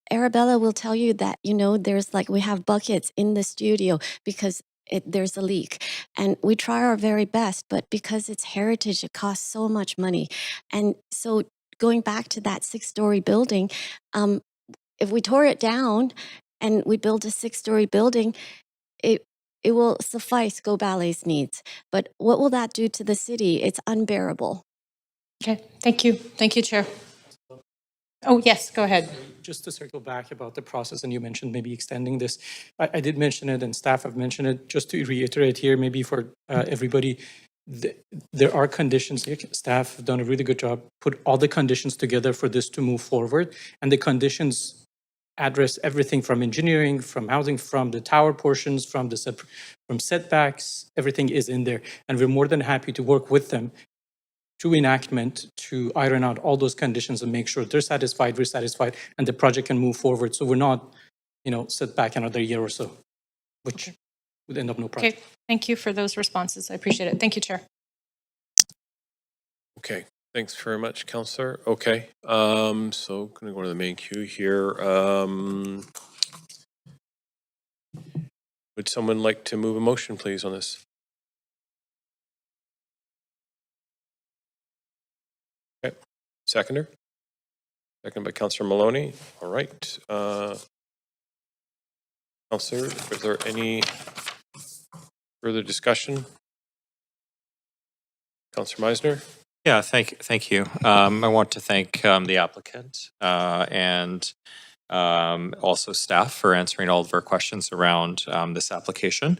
Arabella will tell you that, there's like, we have buckets in the studio because there's a leak, and we try our very best, but because it's heritage, it costs so much money. And so going back to that 6-story building, if we tore it down and we build a 6-story building, it will suffice Go Ballet's needs. But what will that do to the city? It's unbearable. Okay, thank you. Thank you, Chair. Oh, yes, go ahead. Just to circle back about the process, and you mentioned maybe extending this. I did mention it, and staff have mentioned it. Just to reiterate here, maybe for everybody, there are conditions. Staff have done a really good job, put all the conditions together for this to move forward, and the conditions address everything from engineering, from housing, from the tower portions, from setbacks. Everything is in there, and we're more than happy to work with them through enactment to iron out all those conditions and make sure they're satisfied, we're satisfied, and the project can move forward. So we're not, set back another year or so, which would end up no project. Okay, thank you for those responses. I appreciate it. Thank you, Chair. Okay, thanks very much, Councillor. Okay, so going to go to the main queue here. Would someone like to move a motion, please, on this? Okay, seconder? Second by Councillor Maloney. All right. Councillor, is there any further discussion? Councillor Meisner? Yeah, thank you. I want to thank the applicant and also staff for answering all of our questions around this application.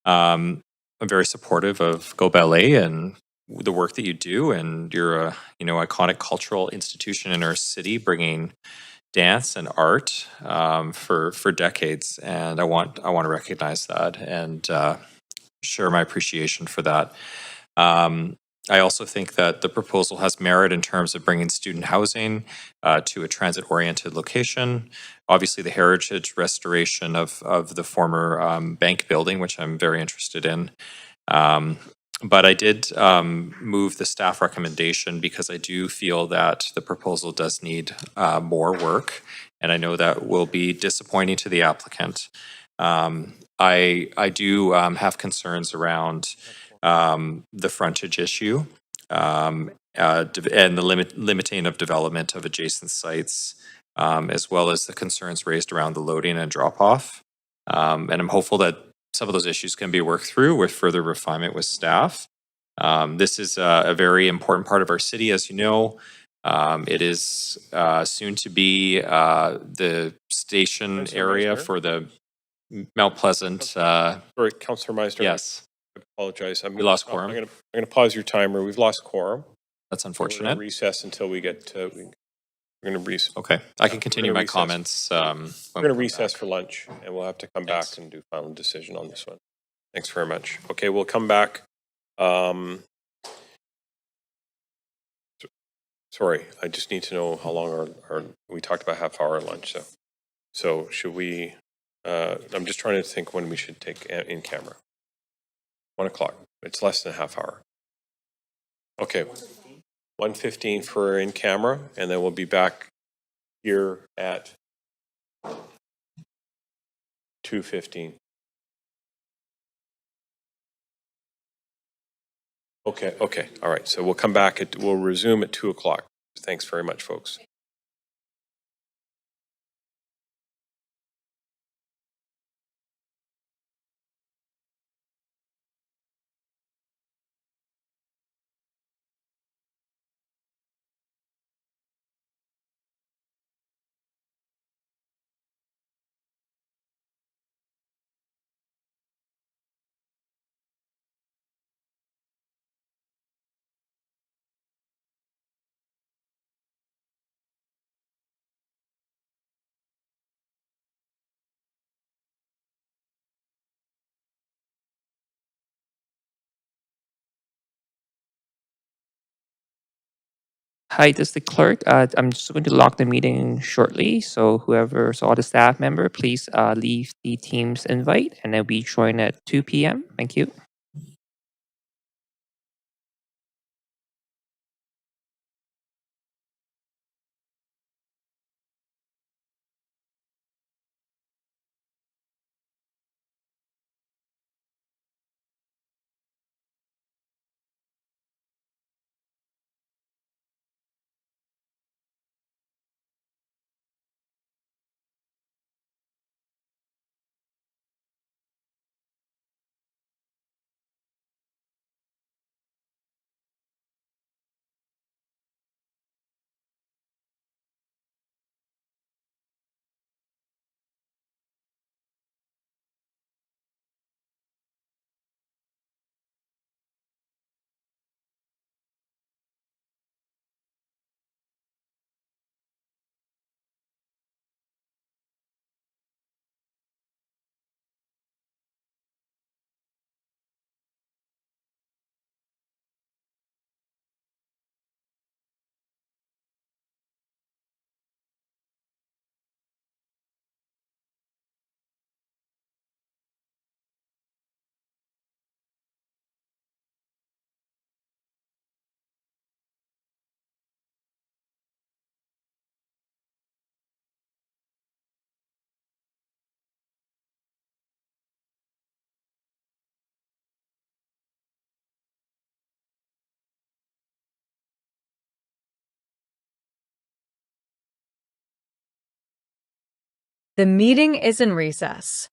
I'm very supportive of Go Ballet and the work that you do, and you're a iconic cultural institution in our city, bringing dance and art for decades. And I want to recognize that and share my appreciation for that. I also think that the proposal has merit in terms of bringing student housing to a transit-oriented location. Obviously, the heritage restoration of the former bank building, which I'm very interested in. But I did move the staff recommendation because I do feel that the proposal does need more work, and I know that will be disappointing to the applicant. I do have concerns around the frontage issue and the limiting of development of adjacent sites, as well as the concerns raised around the loading and drop-off. And I'm hopeful that some of those issues can be worked through with further refinement with staff. This is a very important part of our city, as you know. It is soon to be the station Councillor area Meisner? for the Mount Pleasant. Sorry, Councillor Meisner. Yes. I apologize. We lost quorum. I'm going to pause your timer. We've lost quorum. That's We're going unfortunate. to recess until we get. We're going to recess. Okay, I can continue my comments. We're going to recess for lunch, and we'll have to come back and do final decision on this one. Thanks very much. Okay, we'll come back. Sorry, I just need to know how long our we talked about half-hour lunch. So should we? I'm just trying to think when we should take in camera. 1 o'clock. It's less than a half hour. Okay. 1:15 for in camera, and then we'll be back here at 2:15. Okay. All right. So we'll come back we'll resume at 2 o'clock. Thanks very much, folks. Hi, this is the clerk. I'm just going to lock the meeting shortly. So whoever saw the staff member, please leave the Teams invite and then we join at 2 p.m. Thank you. The meeting is in recess.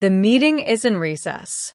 The meeting is in recess.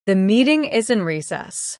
The meeting is in recess.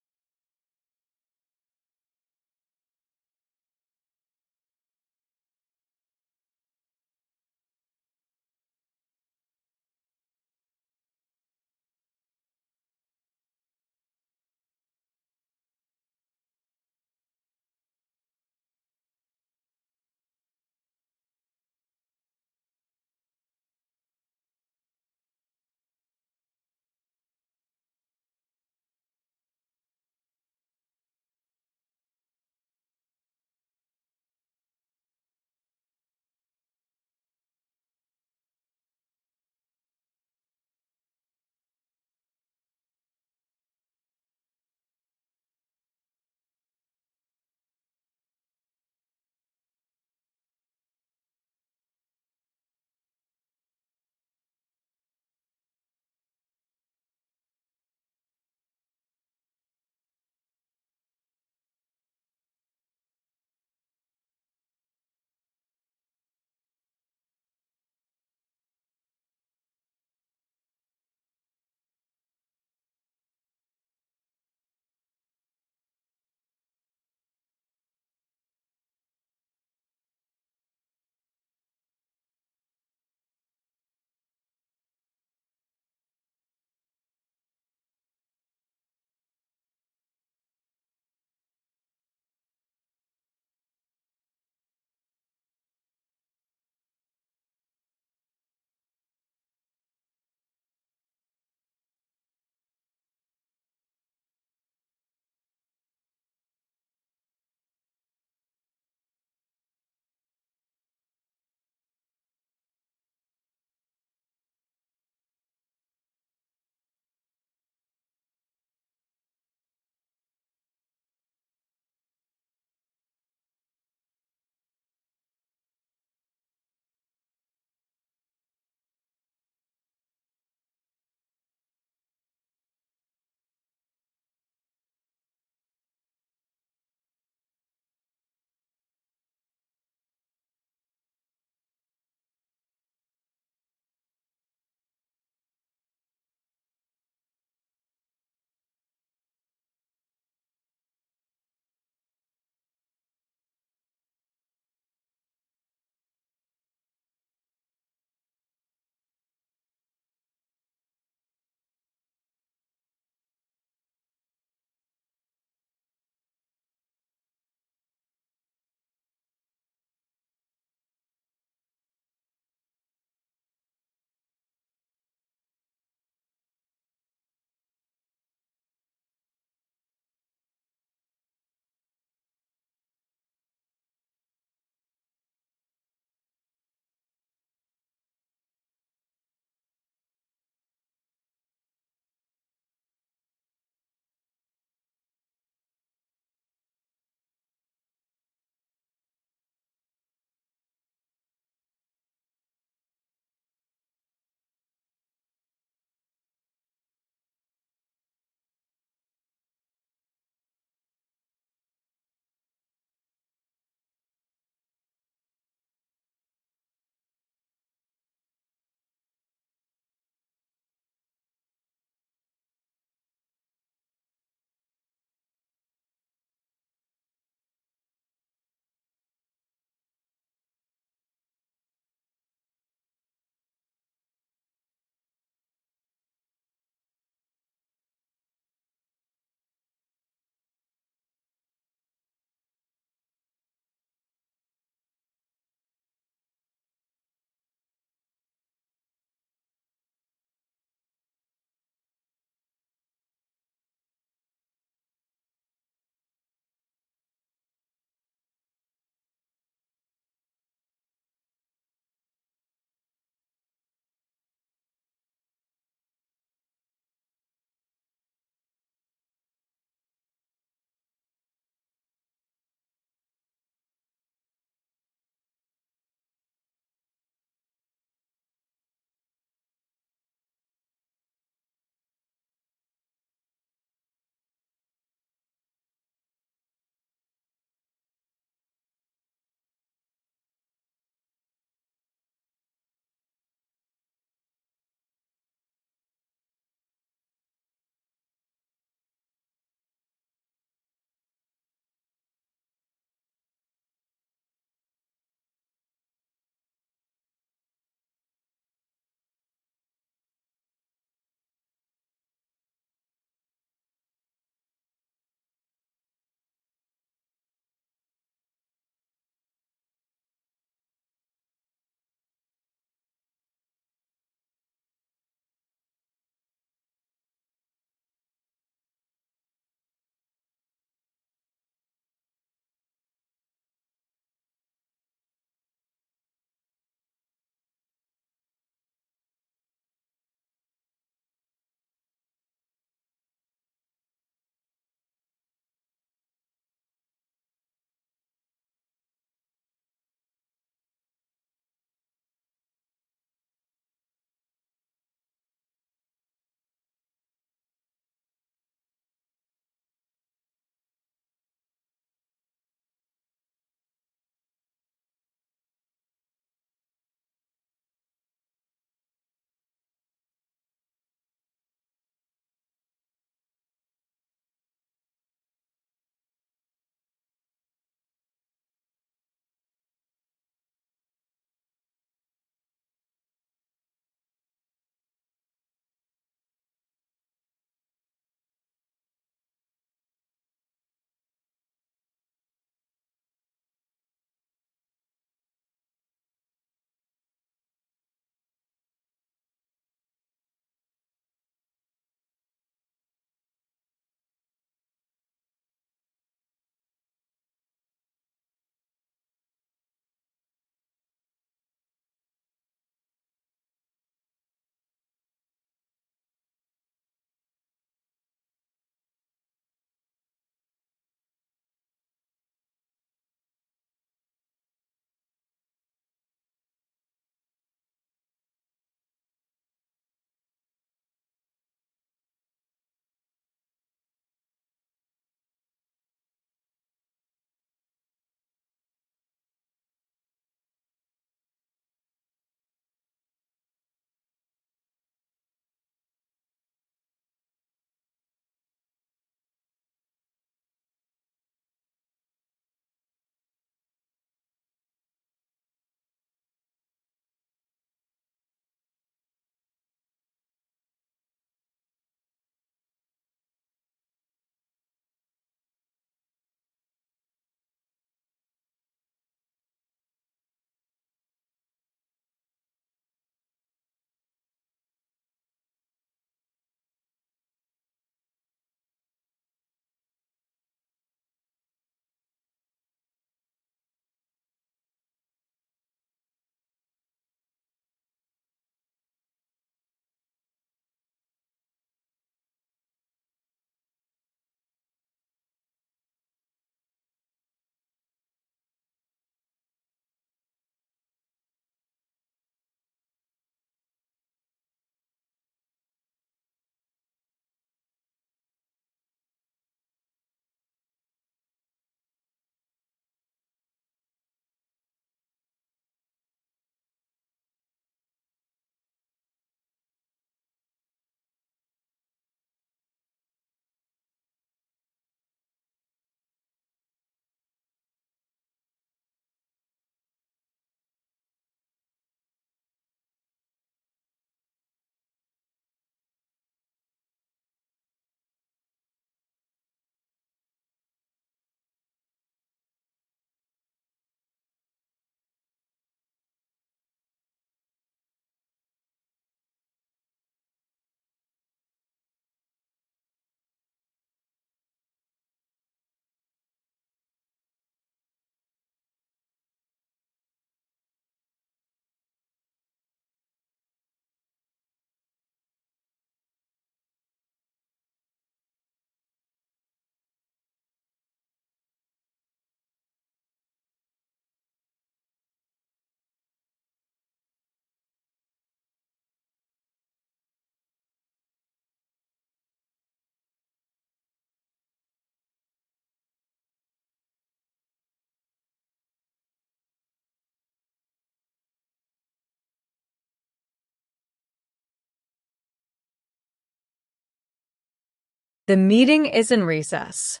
The meeting is in recess.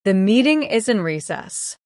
The meeting is in recess.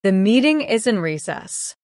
The meeting is in recess.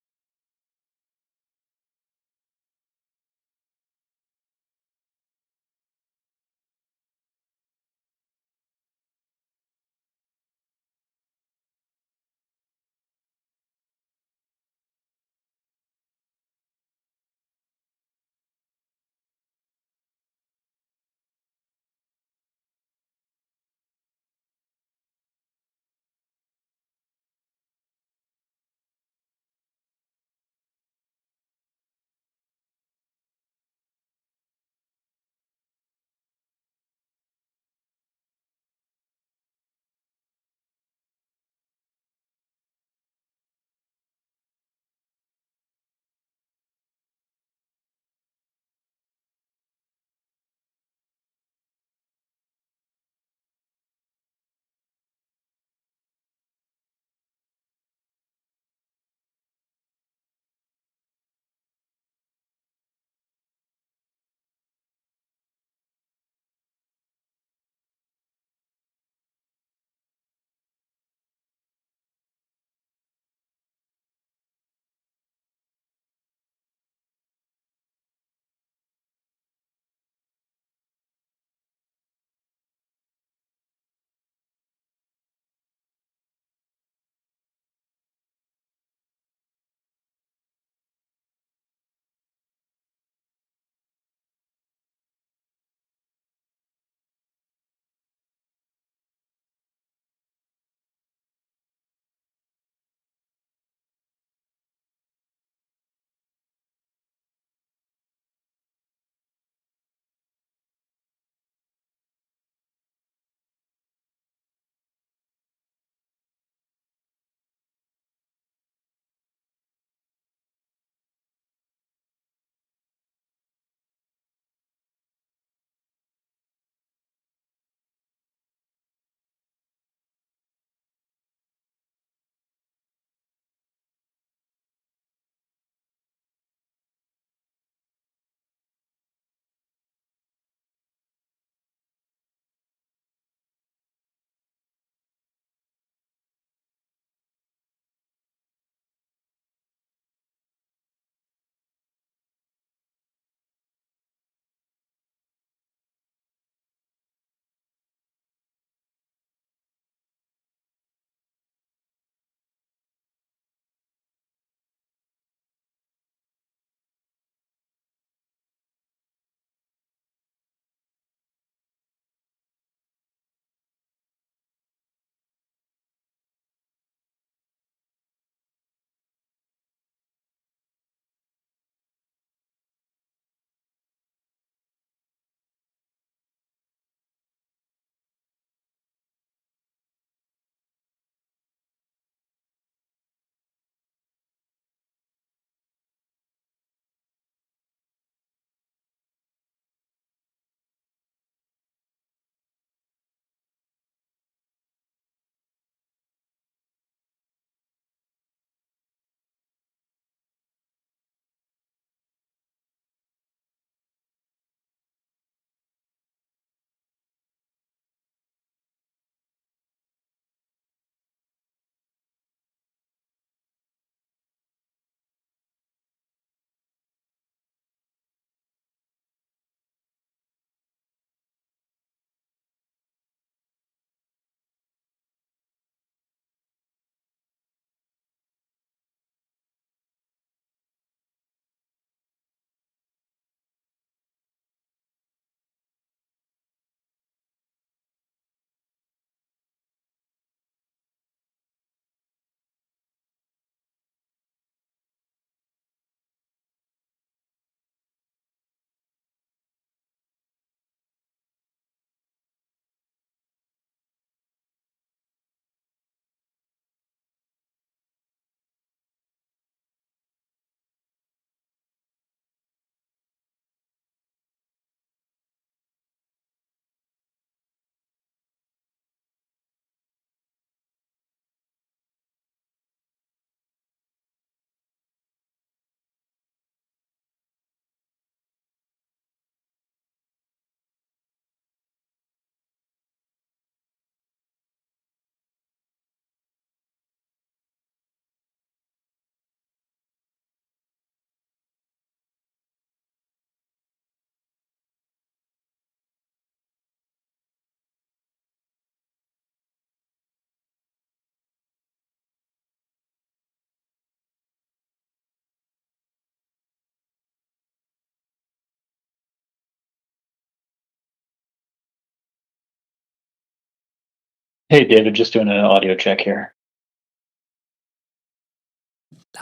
Hey, David, just doing an audio check here.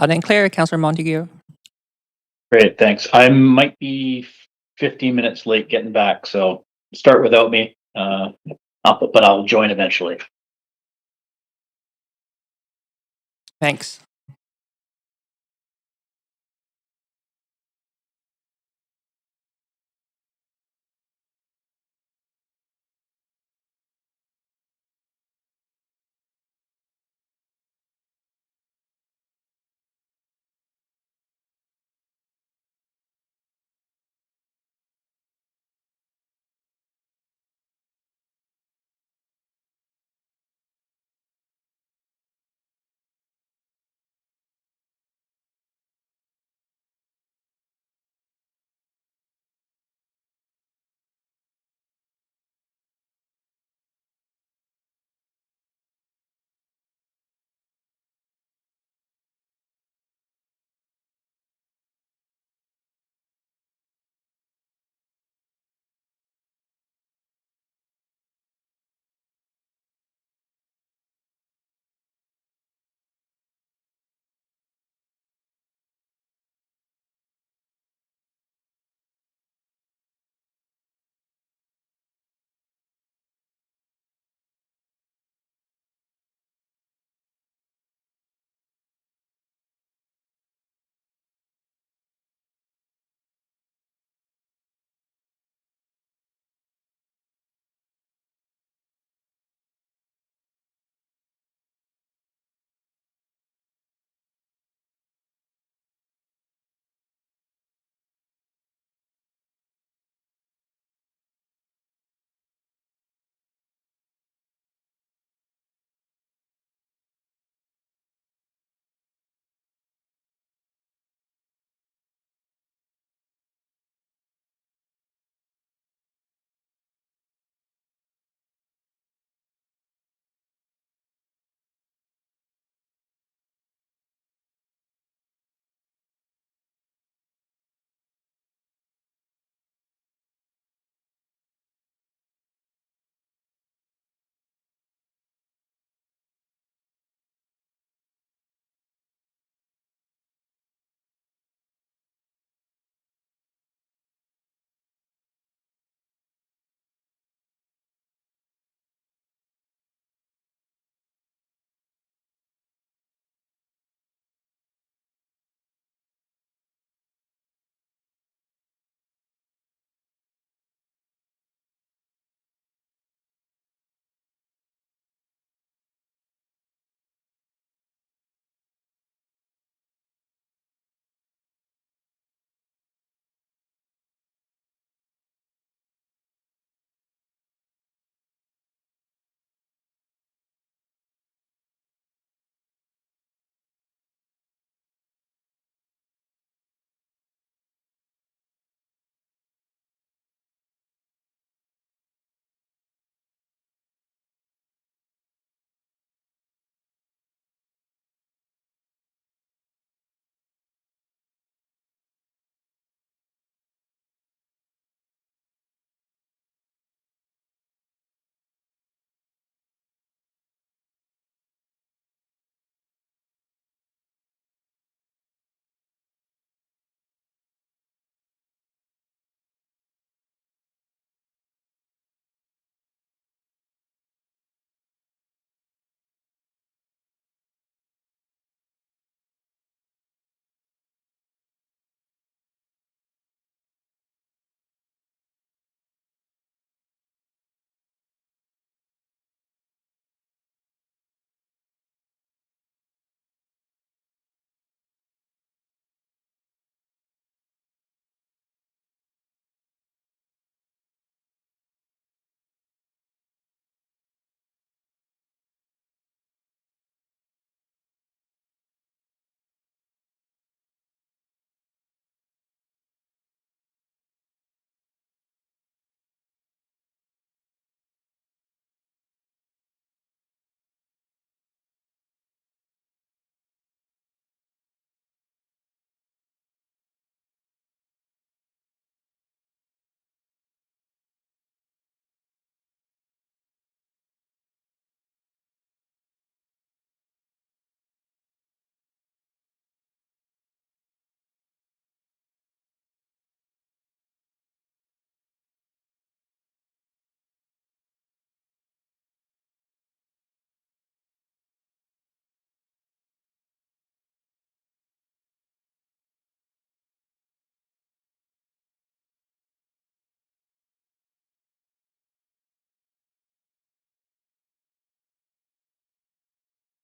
Loud and clear, Councillor Montague. Great, thanks. I might be 15 minutes late getting back, so start without me, but I'll join eventually. Thanks.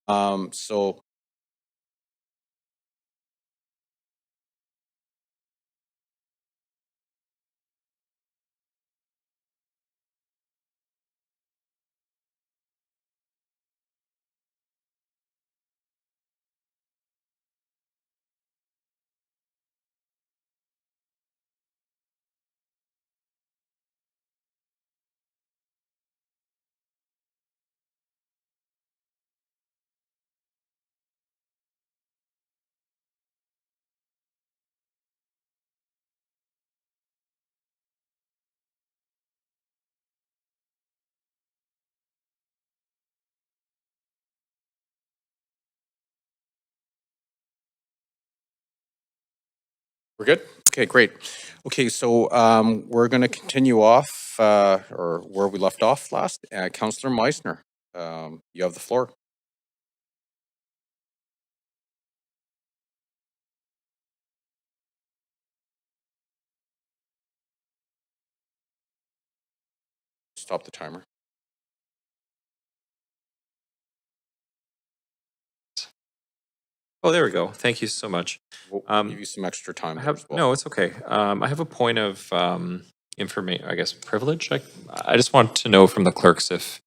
So we're good? Okay, great. Okay, so we're going to continue off or where we left off last. Councillor Meisner, you have the floor. Stop the timer. Oh, there we go. Thank you so much. We'll give you some extra time. I have, no, it's okay. I have a point of information, I guess, privilege. I just want to know from the clerks if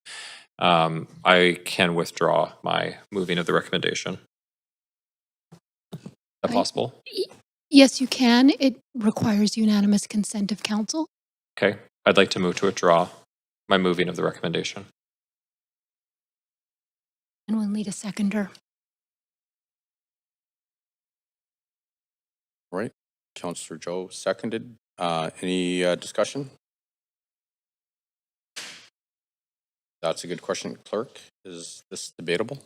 I can withdraw my moving of the recommendation. Is that possible? Yes, you can. It requires unanimous consent of council. Okay. I'd like to move to withdraw my moving of the recommendation. And we'll need a seconder. All right. Councillor Joe seconded. Any discussion? That's a good question, clerk. Is this debatable?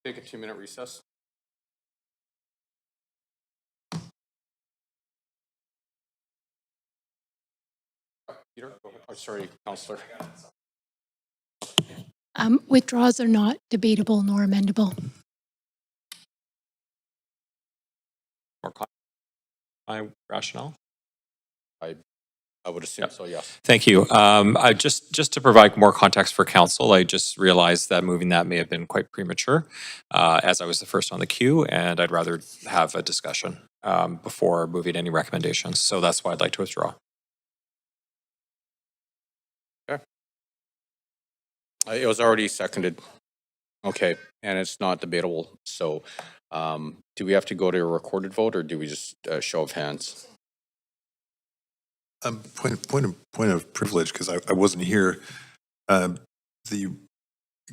Take a 2-minute recess. Peter, go ahead. Oh, sorry, Councillor. Withdrawals are not debatable nor amendable. My rationale? I would assume so, yes. Thank you. I just to provide more context for council, I just realized that moving that may have been quite premature, as I was the first on the queue, and I'd rather have a discussion before moving any recommendations. So that's why I'd like to withdraw. Okay. It was already seconded. Okay, and it's not debatable. So do we have to go to a recorded vote or do we just show of hands? Point of privilege, because I wasn't here. The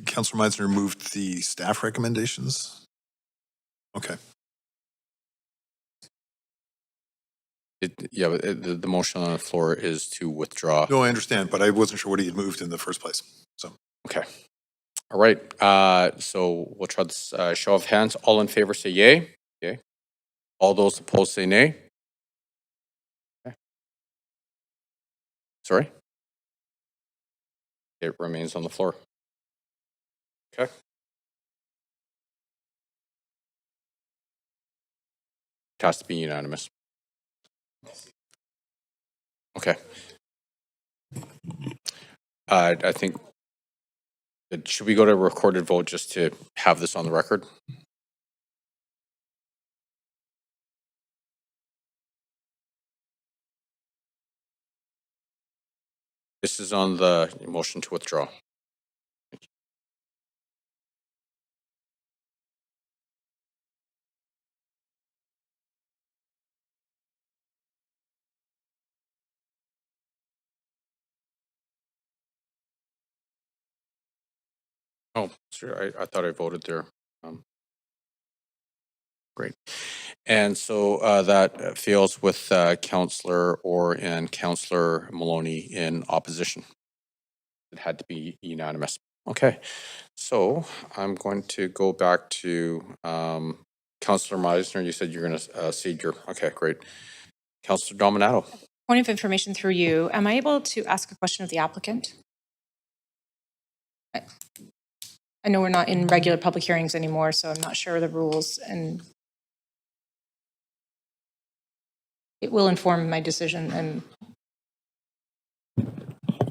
Councillor Meisner moved the staff recommendations. Okay. Yeah, but the motion on the floor is to withdraw. No, I understand, but I wasn't sure what he had moved in the first place. So okay. All right. So we'll try this show of hands. All in favor say yay. Okay. All those opposed say nay. Okay. Sorry. It remains on the floor. Okay. It has to be unanimous. Okay. I think, should we go to a recorded vote just to have this on the record? This is on the motion to withdraw. Oh, sorry, I thought I voted there. Great. And so that fails with Councillor Orr and Councillor Maloney in opposition. It had to be unanimous. Okay, so I'm going to go back to Councillor Meisner. You said you're going to cede your, okay, great. Councillor Dominato. Point of information through you. Am I able to ask a question of the applicant? I know we're not in regular public hearings anymore, so I'm not sure of the rules, and it will inform my decision. And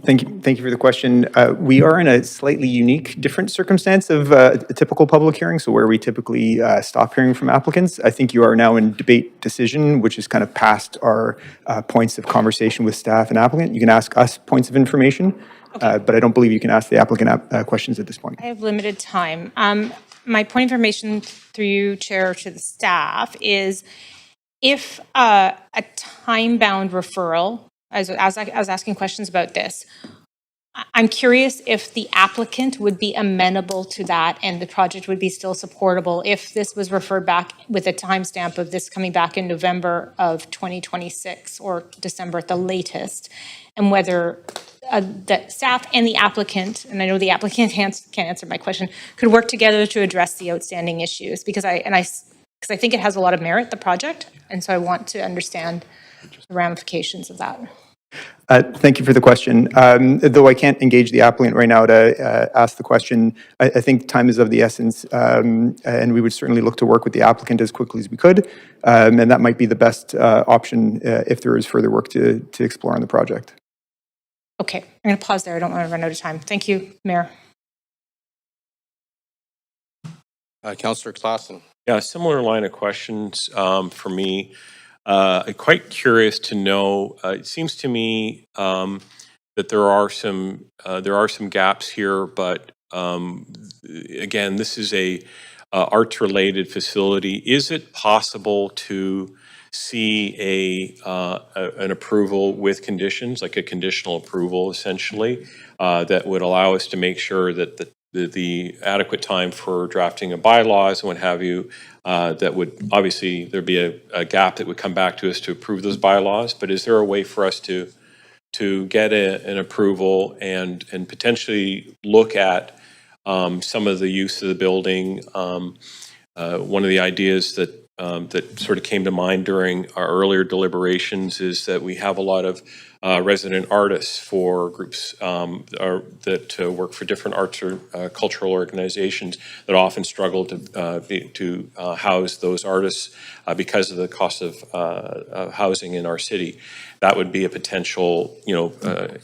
Thank you for the question. We are in a slightly unique, different circumstance of a typical public hearing, so where we typically stop hearing from applicants. I think you are now in debate decision, which is kind of past our points of conversation with staff and applicant. You can ask us points of information, but I don't believe you can ask the applicant questions at this point. I have limited time. My point of information through you, Chair, to the staff is if a time-bound referral, as I was asking questions about this, I'm curious if the applicant would be amenable to that and the project would be still supportable if this was referred back with a timestamp of this coming back in November of 2026 or December at the latest, and whether the staff and the applicant, and I know the applicant can't answer my question, could work together to address the outstanding issues, because I think it has a lot of merit, the project, and so I want to understand the ramifications of that. Thank you for the question. Though I can't engage the applicant right now to ask the question, I think time is of the essence, and we would certainly look to work with the applicant as quickly as we could, and that might be the best option if there is further work to explore on the project. Okay, I'm going to pause there. I don't want to run out of time. Thank you, Mayor. Councillor Klassen. Yeah, similar line of questions for me. I'm quite curious to know. It seems to me that there are some gaps here, but again, this is a arts-related facility. Is it possible to see an approval with conditions, like a conditional approval, essentially, that would allow us to make sure that the adequate time for drafting of bylaws and what have you, that would, obviously, there'd be a gap that would come back to us to approve those bylaws, but is there a way for us to get an approval and potentially look at some of the use of the building? One of the ideas that sort of came to mind during our earlier deliberations is that we have a lot of resident artists for groups that work for different arts or cultural organizations that often struggle to house those artists because of the cost of housing in our city. That would be a potential,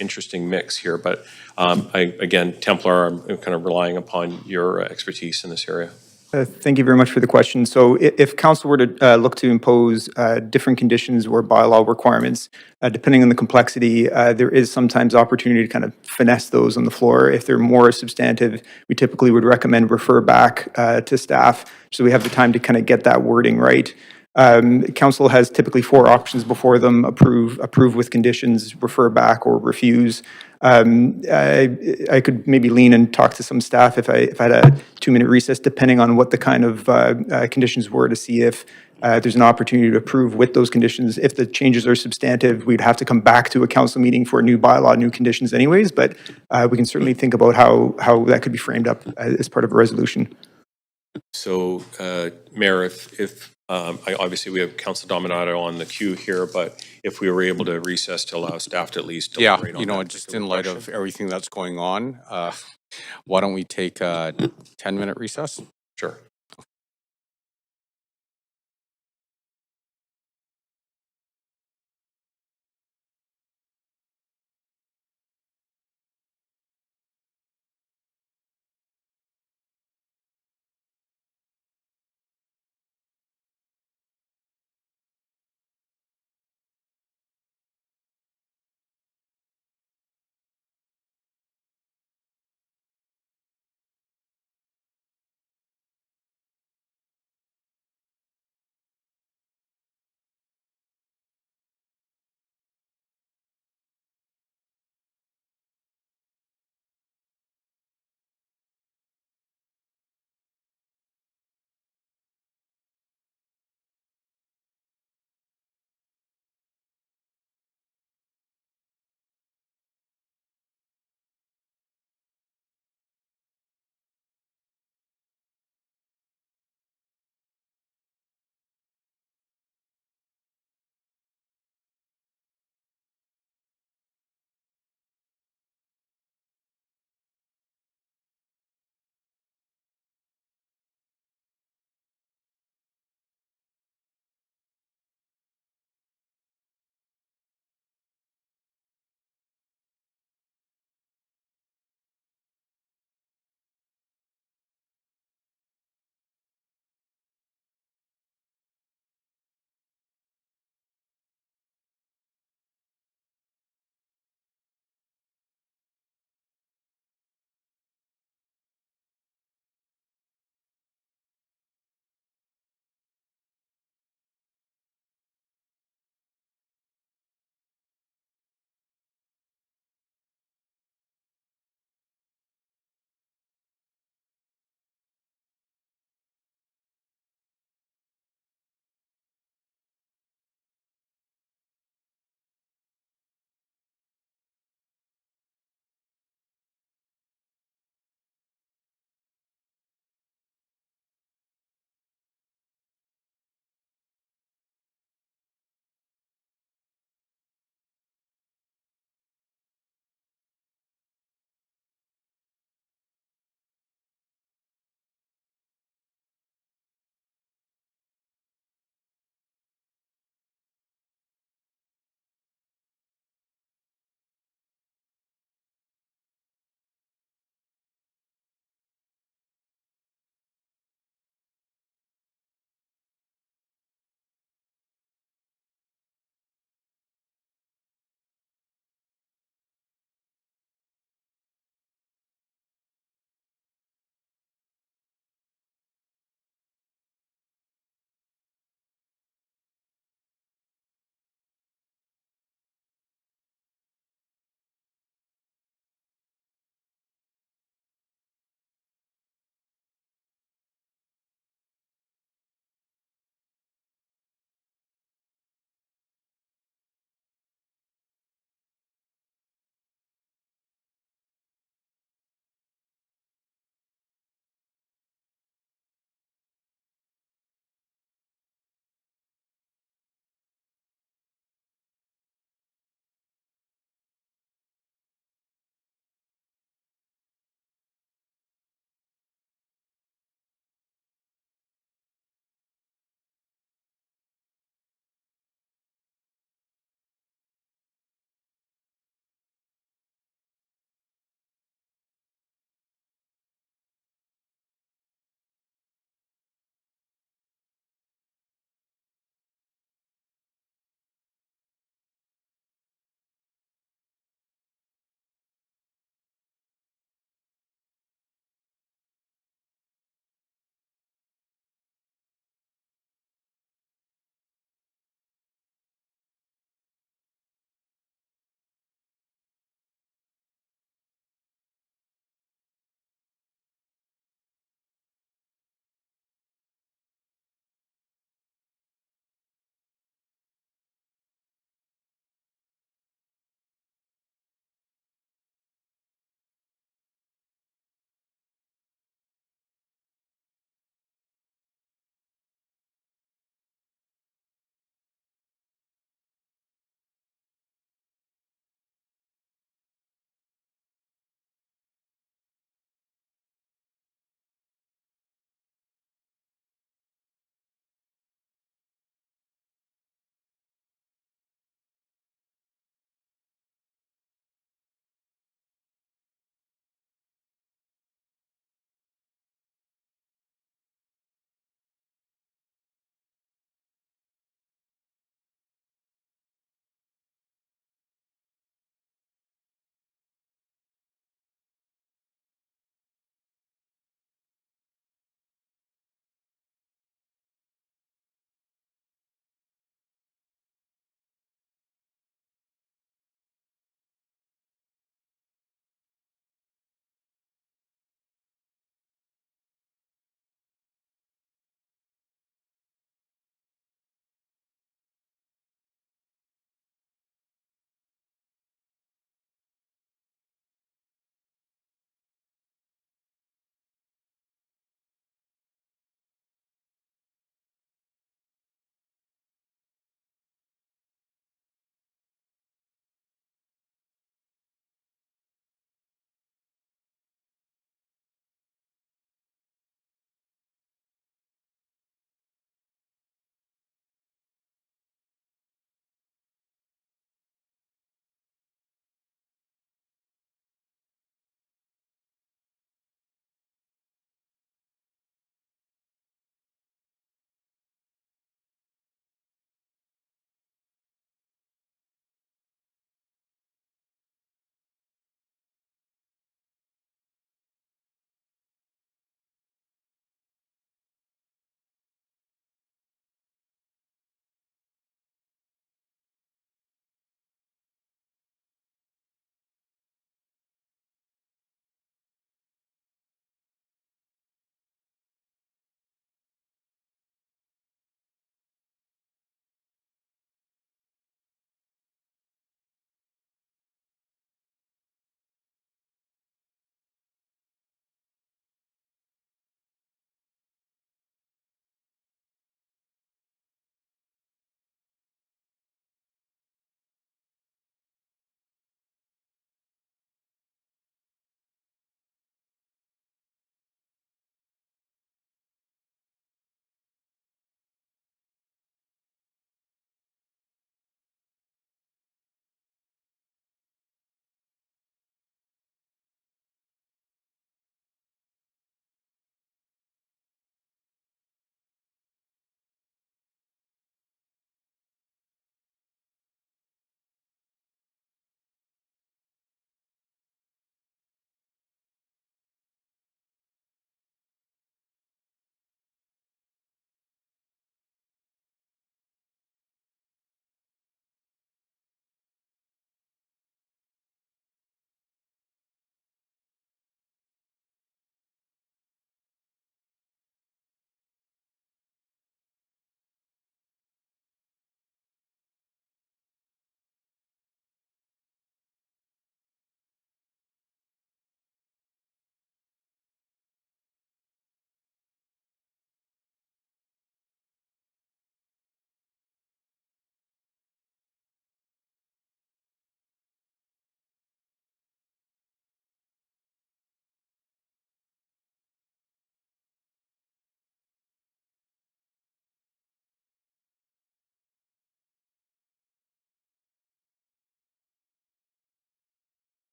interesting mix here. But again, Templar, I'm kind of relying upon your expertise in this area. Thank you very much for the question. So if council were to look to impose different conditions or bylaw requirements, depending on the complexity, there is sometimes opportunity to kind of finesse those on the floor. If they're more substantive, we typically would recommend refer back to staff so we have the time to kind of get that wording right. Council has typically 4 options before them: approve with conditions, refer back, or refuse. I could maybe lean and talk to some staff if I had a 2-minute recess, depending on what the kind of conditions were, to see if there's an opportunity to approve with those conditions. If the changes are substantive, we'd have to come back to a council meeting for a new bylaw, new conditions anyways, but we can certainly think about how that could be framed up as part of a resolution. So, Mayor, if obviously we have Council Dominato on the queue here, but if we were able to recess to allow staff to at least deliberate on that just in light of everything that's going on, why don't we take a 10-minute recess? Sure.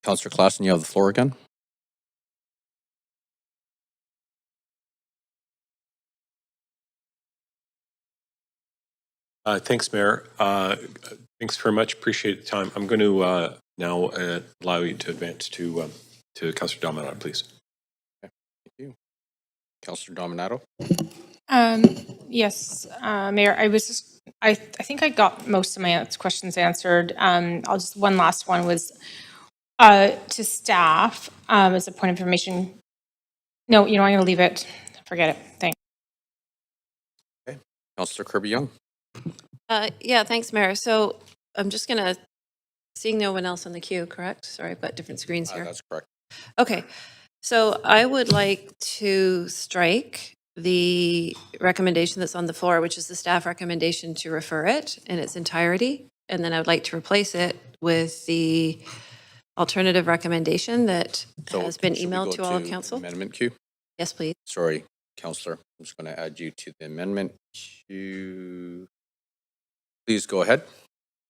Councillor Klassen, you have the floor again. Thanks, Mayor. Thanks very much. Appreciate the time. I'm going to now allow you to advance to Councillor Dominato, please. Okay. Thank you. Councillor Dominato. Yes, Mayor, I think I got most of my questions answered. One last one was to staff as a point of information. No, I'm going to leave it. Forget it. Thanks. Okay. Councillor Kirby-Young. Yeah, thanks, Mayor. So I'm just going to, seeing no one else on the queue, correct? Sorry, I've got different screens here. That's correct. Okay, so I would like to strike the recommendation that's on the floor, which is the staff recommendation to refer it in its entirety. And then I would like to replace it with the alternative recommendation that has been should we emailed go to all of council. Amendment queue. Yes, please. Sorry, Councillor. I'm just going to add you to the amendment queue. Please go ahead.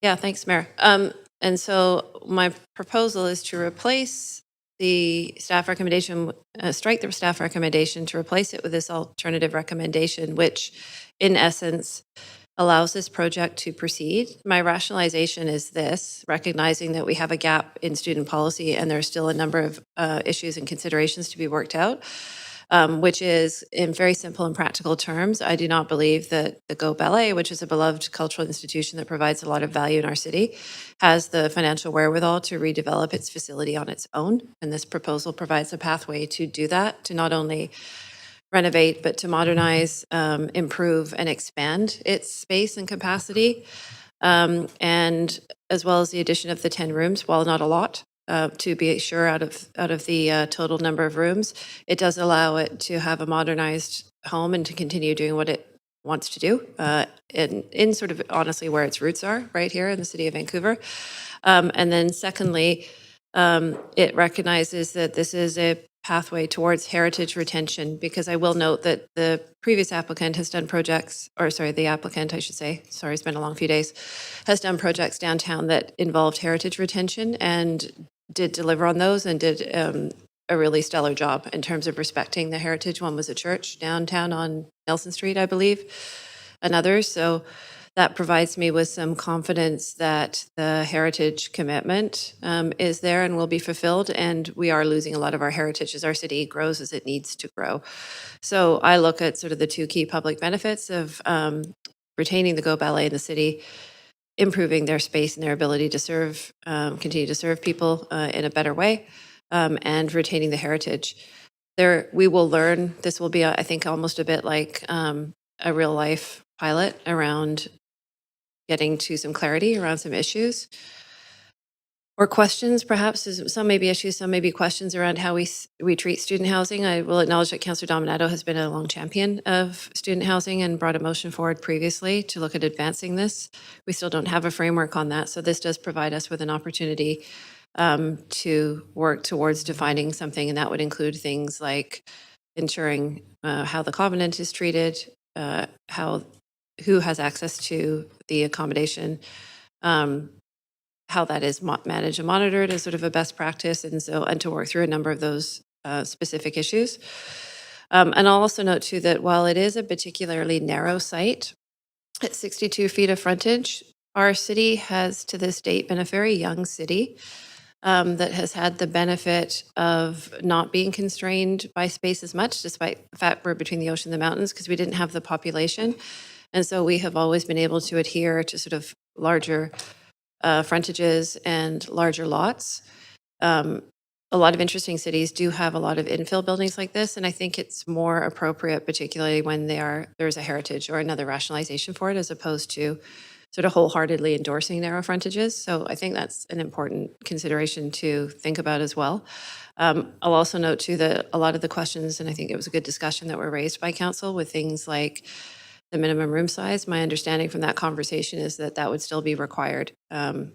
Yeah, thanks, Mayor. And so my proposal is to replace the staff recommendation, strike the staff recommendation to replace it with this alternative recommendation, which in essence allows this project to proceed. My rationalization is this, recognizing that we have a gap in student policy and there's still a number of issues and considerations to be worked out. Which is, in very simple and practical terms, I do not believe that the Go Ballet, which is a beloved cultural institution that provides a lot of value in our city, has the financial wherewithal to redevelop its facility on its own. And this proposal provides a pathway to do that, to not only renovate, but to modernize, improve, and expand its space and capacity. And as well as the addition of the 10 rooms, while not a lot, to be sure out of the total number of rooms, it does allow it to have a modernized home and to continue doing what it wants to do in sort of honestly where its roots are, right here in the city of Vancouver. And then secondly, it recognizes that this is a pathway towards heritage retention, because I will note that the previous applicant has done projects, or sorry, the applicant, I should say, sorry, it's been a long few days, has done projects downtown that involved heritage retention and did deliver on those and did a really stellar job in terms of respecting the heritage. One was a church downtown on Nelson Street, I believe, and others. So that provides me with some confidence that the heritage commitment is there and will be fulfilled. And we are losing a lot of our heritage as our city grows as it needs to grow. So I look at sort of the two key public benefits of retaining the Go Ballet in the city, improving their space and their ability to serve, continue to serve people in a better way, and retaining the heritage. We will learn, this will be, I think, almost a bit like a real life pilot around getting to some clarity around some issues or questions, perhaps. Some may be issues, some may be questions around how we treat student housing. I will acknowledge that Councillor Dominato has been a long champion of student housing and brought a motion forward previously to look at advancing this. We still don't have a framework on that, so this does provide us with an opportunity to work towards defining something, and that would include things like ensuring how the covenant is treated, who has access to the accommodation, how that is managed and monitored as sort of a best practice, and to work through a number of those specific issues. And I'll also note too that while it is a particularly narrow site, at 62 feet of frontage, our city has to this date been a very young city that has had the benefit of not being constrained by space as much, despite the fact we're between the ocean and the mountains, because we didn't have the population. And so we have always been able to adhere to sort of larger frontages and larger lots. A lot of interesting cities do have a lot of infill buildings like this, and I think it's more appropriate, particularly when there's a heritage or another rationalization for it, as opposed to sort of wholeheartedly endorsing narrow frontages. So I think that's an important consideration to think about as well. I'll also note too that a lot of the questions, and I think it was a good discussion that were raised by council with things like the minimum room size. My understanding from that conversation is that that would still be required. And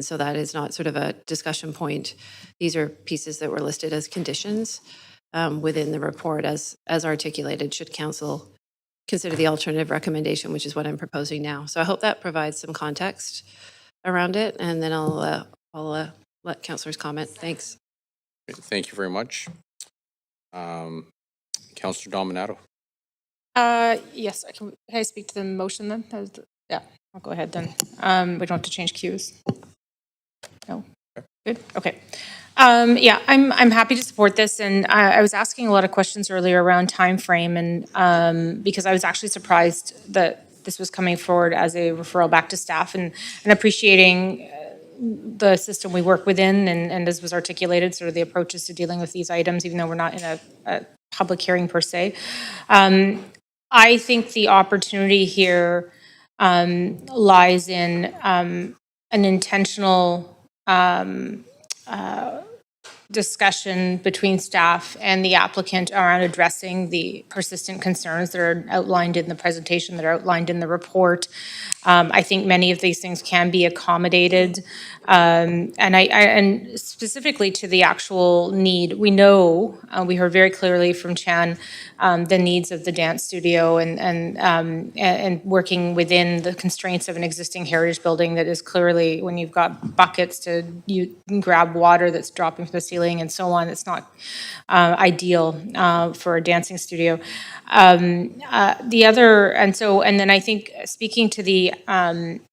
so that is not sort of a discussion point. These are pieces that were listed as conditions within the report as articulated, should council consider the alternative recommendation, which is what I'm proposing now. So I hope that provides some context around it, and then I'll let councillors comment. Thanks. Thank you very much. Councillor Dominato. Yes, can I speak to the motion then? Yeah, I'll go ahead then. We don't have to change cues. No. Good. Okay. Yeah, I'm happy to support this, and I was asking a lot of questions earlier around time frame, and because I was actually surprised that this was coming forward as a referral back to staff, and appreciating the system we work within, and as was articulated, sort of the approaches to dealing with these items, even though we're not in a public hearing per se. I think the opportunity here lies in an intentional discussion between staff and the applicant around addressing the persistent concerns that are outlined in the presentation, that are outlined in the report. I think many of these things can be accommodated. And specifically to the actual need, we know, we heard very clearly from Chan, the needs of the dance studio and working within the constraints of an existing heritage building that is clearly, when you've got buckets to you can grab water that's dropping from the ceiling and so on, it's not ideal for a dancing studio. The other, and then I think speaking to the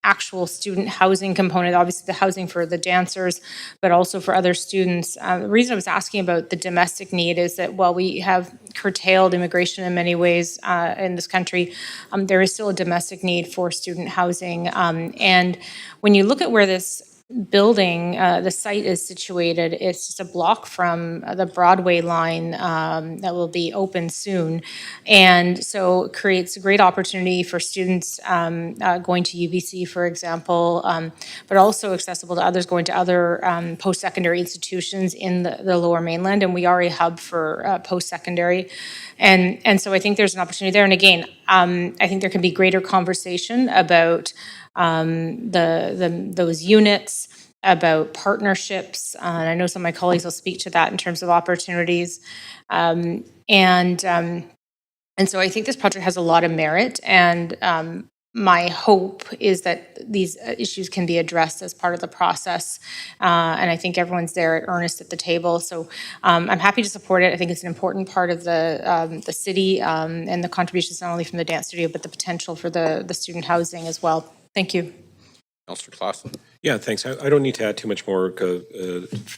actual student housing component, obviously the housing for the dancers, but also for other students. The reason I was asking about the domestic need is that while we have curtailed immigration in many ways in this country, there is still a domestic need for student housing. And when you look at where this building, the site is situated, it's just a block from the Broadway line that will be open soon. And so it creates a great opportunity for students going to UBC, for example, but also accessible to others going to other post-secondary institutions in the Lower Mainland. And we are a hub for post-secondary. And so I think there's an opportunity there. And again, I think there can be greater conversation about those units, about partnerships. And I know some of my colleagues will speak to that in terms of opportunities. And so I think this project has a lot of merit, and my hope is that these issues can be addressed as part of the process. And I think everyone's there at earnest at the table. So I'm happy to support it. I think it's an important part of the city and the contributions not only from the dance studio, but the potential for the student housing as well. Thank you. Councillor Clausen. Yeah, thanks. I don't need to add too much more to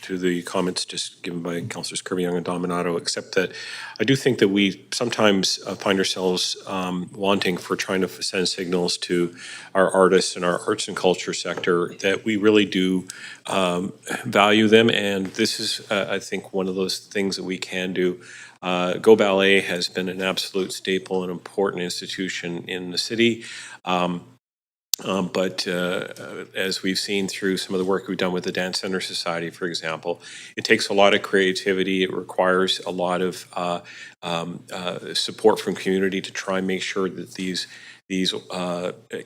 the comments just given by Councillors Kirby-Young and Dominato, except that I do think that we sometimes find ourselves wanting for trying to send signals to our artists and our arts and culture sector that we really do value them. And this is, I think, one of those things that we can do. Go Ballet has been an absolute staple and important institution in the city. But as we've seen through some of the work we've done with the Dance Center Society, for example, it takes a lot of creativity. It requires a lot of support from community to try and make sure that these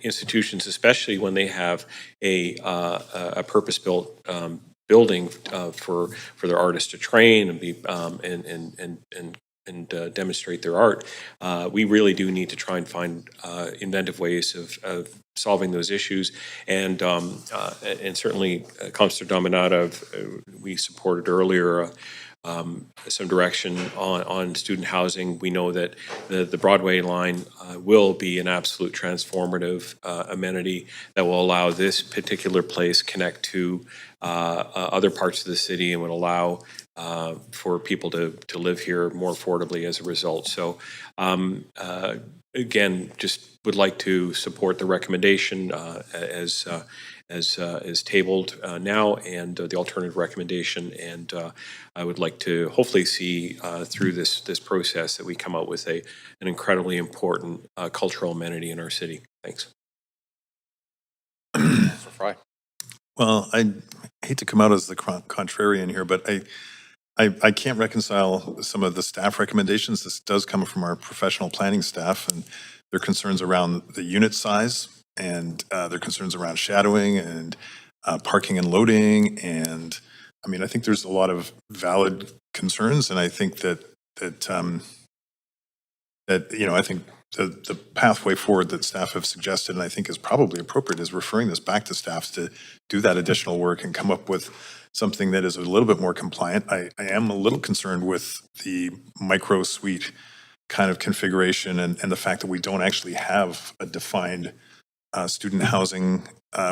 institutions, especially when they have a purpose-built building for their artists to train and be and demonstrate their art, we really do need to try and find inventive ways of solving those issues. And certainly, Councillor Dominato, we supported earlier some direction on student housing. We know that the Broadway line will be an absolute transformative amenity that will allow this particular place connect to other parts of the city and would allow for people to live here more affordably as a result. So again, just would like to support the recommendation as tabled now, and the alternative recommendation. And I would like to hopefully see through this process that we come out with an incredibly important cultural amenity in our city. Thanks. Fry. Well, I hate to come out as the contrarian here, but I can't reconcile some of the staff recommendations. This does come from our professional planning staff, and their concerns around the unit size, and their concerns around shadowing and parking and loading. And I mean, I think there's a lot of valid concerns, and I think that you know, I think the pathway forward that staff have suggested, and I think is probably appropriate, is referring this back to staff to do that additional work and come up with something that is a little bit more compliant. I am a little concerned with the micro suite kind of configuration and the fact that we don't actually have a defined student housing,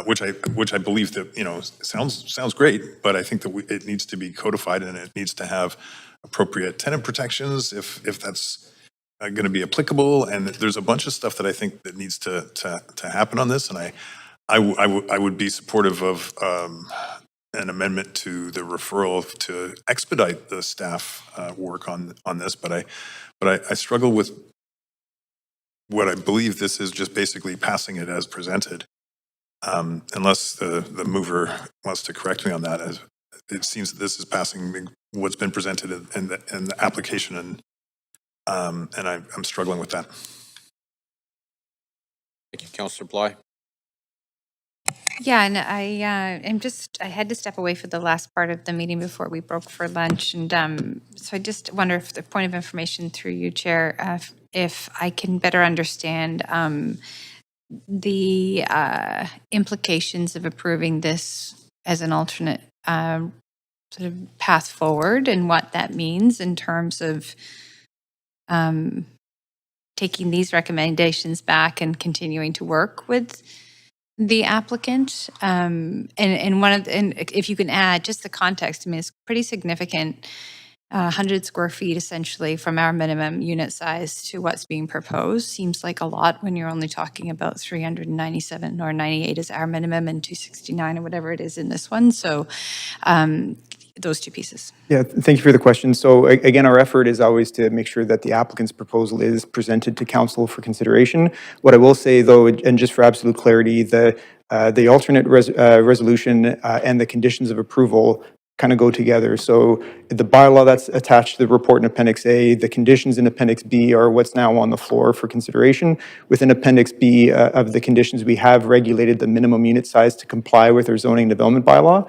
which I believe that, you know, sounds great, but I think that it needs to be codified and it needs to have appropriate tenant protections if that's going to be applicable. And there's a bunch of stuff that I think that needs to happen on this. And I would be supportive of an amendment to the referral to expedite the staff work on this. But I struggle with what I believe this is just basically passing it as presented. Unless the mover wants to correct me on that, as it seems that this is passing what's been presented in the application, and I'm struggling with that. Thank you, Councillor Bly. Yeah, and I had to step away for the last part of the meeting before we broke for lunch, and so I just wonder if the point of information through you, Chair, if I can better understand the implications of approving this as an alternate sort of path forward and what that means in terms of taking these recommendations back and continuing to work with the applicant. And if you can add just the context, I mean, it's pretty significant. 100 square feet essentially from our minimum unit size to what's being proposed seems like a lot when you're only talking about 397 or 98 is our minimum and 269 or whatever it is in this one. So those two pieces. Yeah, thank you for the question. So again, our effort is always to make sure that the applicant's proposal is presented to council for consideration. What I will say though, and just for absolute clarity, the alternate resolution and the conditions of approval kind of go together. So the bylaw that's attached to the report in Appendix A, the conditions in Appendix B are what's now on the floor for consideration. Within Appendix B of the conditions, we have regulated the minimum unit size to comply with our zoning development bylaw.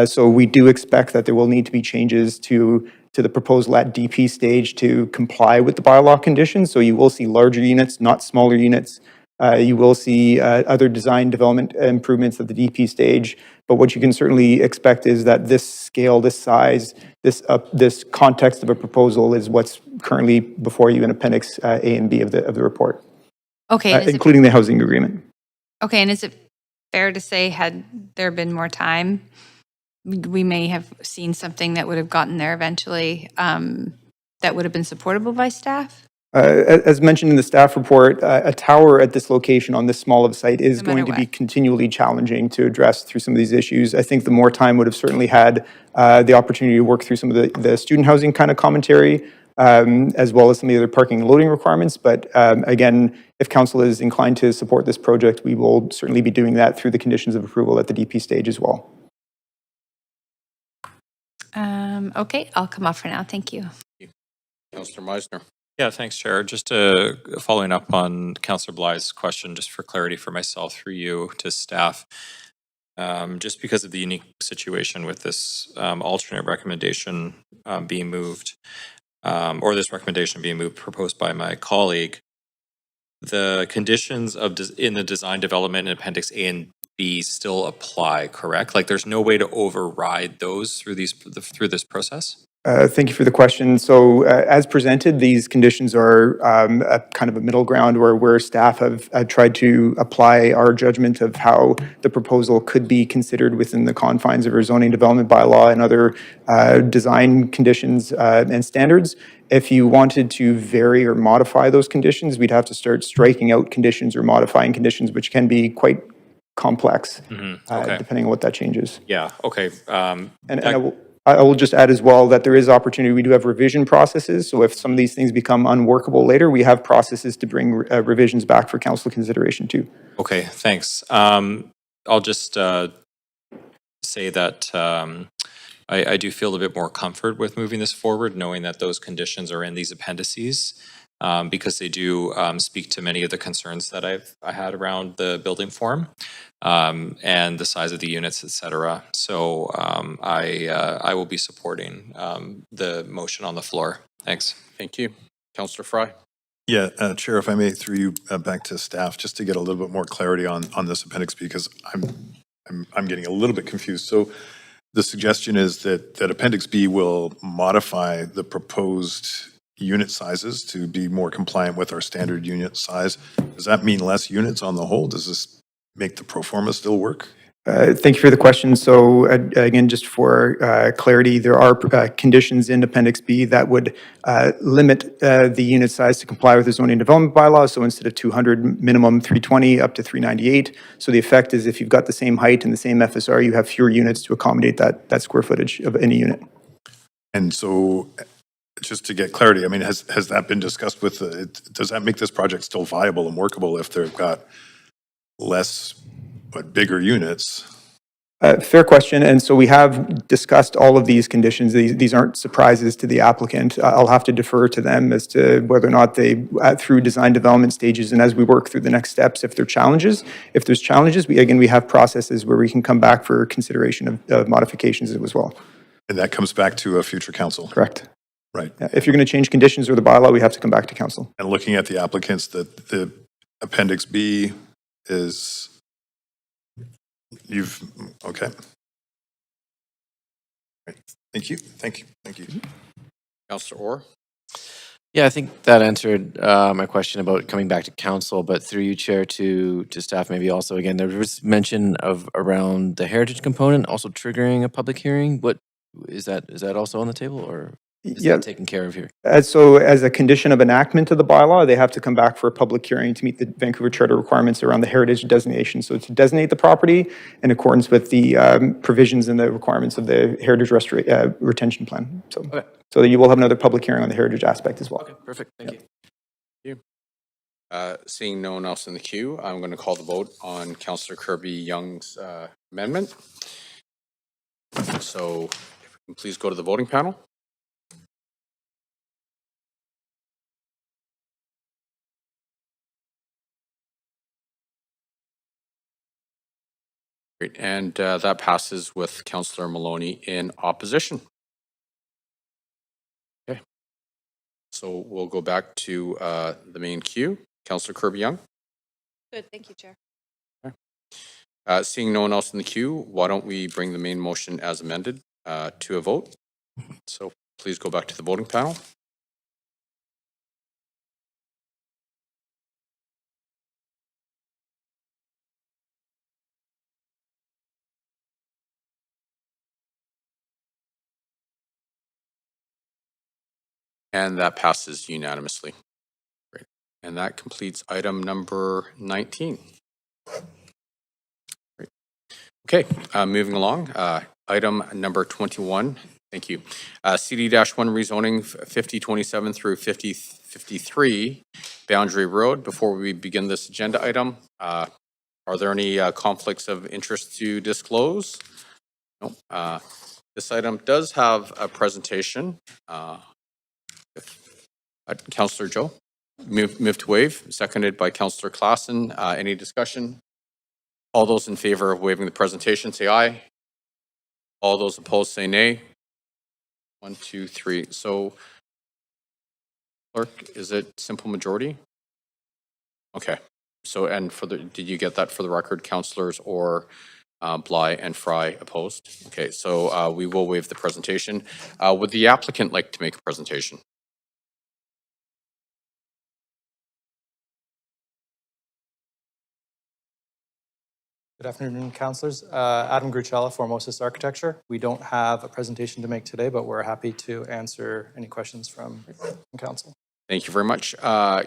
So we do expect that there will need to be changes to the proposal at DP stage to comply with the bylaw conditions. So you will see larger units, not smaller units. You will see other design development improvements at the DP stage. But what you can certainly expect is that this scale, this size, this context of a proposal is what's currently before you in Appendix A and B of the report. Okay. Including the housing agreement. Okay, and is it fair to say had there been more time, we may have seen something that would have gotten there eventually that would have been supportable by staff? As mentioned in the staff report, a tower at this location on this small of a site is going to be continually challenging to address through some of these issues. I think the more time would have certainly had the opportunity to work through some of the student housing kind of commentary, as well as some of the other parking and loading requirements. But again, if council is inclined to support this project, we will certainly be doing that through the conditions of approval at the DP stage as well. Okay, I'll come off for now. Thank you. Councillor Meisner. Yeah, thanks, Chair. Just following up on Councillor Bly's question, just for clarity for myself through you to staff, just because of the unique situation with this alternate recommendation being moved, or this recommendation being moved, proposed by my colleague, the conditions of in the design development in Appendix A and B still apply, correct? Like there's no way to override those through this process? Thank you for the question. So as presented, these conditions are a kind of a middle ground where staff have tried to apply our judgment of how the proposal could be considered within the confines of our zoning development bylaw and other design conditions and standards. If you wanted to vary or modify those conditions, we'd have to start striking out conditions or modifying conditions, which can be quite complex, depending on what that changes. Yeah, okay. I will just add as well that there is opportunity. We do have revision processes. So if some of these things become unworkable later, we have processes to bring revisions back for council consideration too. Okay, thanks. I'll just say that I do feel a bit more comfort with moving this forward, knowing that those conditions are in these appendices, because they do speak to many of the concerns that I had around the building form. And the size of the units, et cetera. So I will be supporting the motion on the floor. Thanks. Thank you. Councillor Fry. Yeah, Chair, if I may, through you back to staff, just to get a little bit more clarity on this appendix, because I'm getting a little bit confused. So the suggestion is that Appendix B will modify the proposed unit sizes to be more compliant with our standard unit size. Does that mean less units on the whole? Does this make the pro forma still work? Thank you for the question. So again, just for clarity, there are conditions in Appendix B that would limit the unit size to comply with the zoning development bylaw. So instead of 200, minimum 320 up to 398. So the effect is if you've got the same height and the same FSR, you have fewer units to accommodate that square footage of any unit. And so just to get clarity, I mean, has that been discussed with, does that make this project still viable and workable if they've got less but bigger units? Fair question. And so we have discussed all of these conditions. These aren't surprises to the applicant. I'll have to defer to them as to whether or not they, through design development stages and as we work through the next steps, if there are challenges. If there's challenges, we have processes where we can come back for consideration of modifications as well. And that comes back to a future council? Correct. Right. If you're going to change conditions or the bylaw, we have to come back to council. And looking at the applicants, the Appendix B is, okay. Right. Thank you. Councillor Orr? Yeah, I think that answered my question about coming back to council, but through you, Chair, to staff, maybe also, again, there was mention of around the heritage component also triggering a public hearing. What is that also on the table, or is that taken care of here? So as a condition of enactment of the bylaw, they have to come back for a public hearing to meet the Vancouver Charter requirements around the heritage designation. So to designate the property in accordance with the provisions and the requirements of the heritage retention plan. So, so that you will have another public hearing on the heritage aspect as well. Okay, perfect. Thank you. Seeing no one else in the queue, I'm going to call the vote on Councillor Kirby-Young's amendment. So if we can please go to the voting panel. Great, and that passes with Councillor Maloney in opposition. Okay, so we'll go back to the main queue. Councillor Kirby-Young. Good, thank you, Chair. Seeing no one else in the queue, why don't we bring the main motion as amended to a vote? So please go back to the voting panel. And that passes unanimously. Great. And that completes item number 19. Great. Okay, moving along. Item number 21. Thank you. CD-1 rezoning 5027 through 5053 Boundary Road. Before we begin this agenda item, are there any conflicts of interest to disclose? No. This item does have a presentation. Councillor Joe, move to waive, seconded by Councillor Klassen. Any discussion? All those in favor of waiving the presentation, say aye. All those opposed, say nay. 1, 2, 3. So, clerk, is it simple majority? Okay. So, and for the, did you get that for the record, councillors or Bly and Fry opposed? Okay, so we will waive the presentation. Would the applicant like to make a presentation? Good afternoon, councillors. Adam Grucella, Formosus Architecture. We don't have a presentation to make today, but we're happy to answer any questions from council. Thank you very much.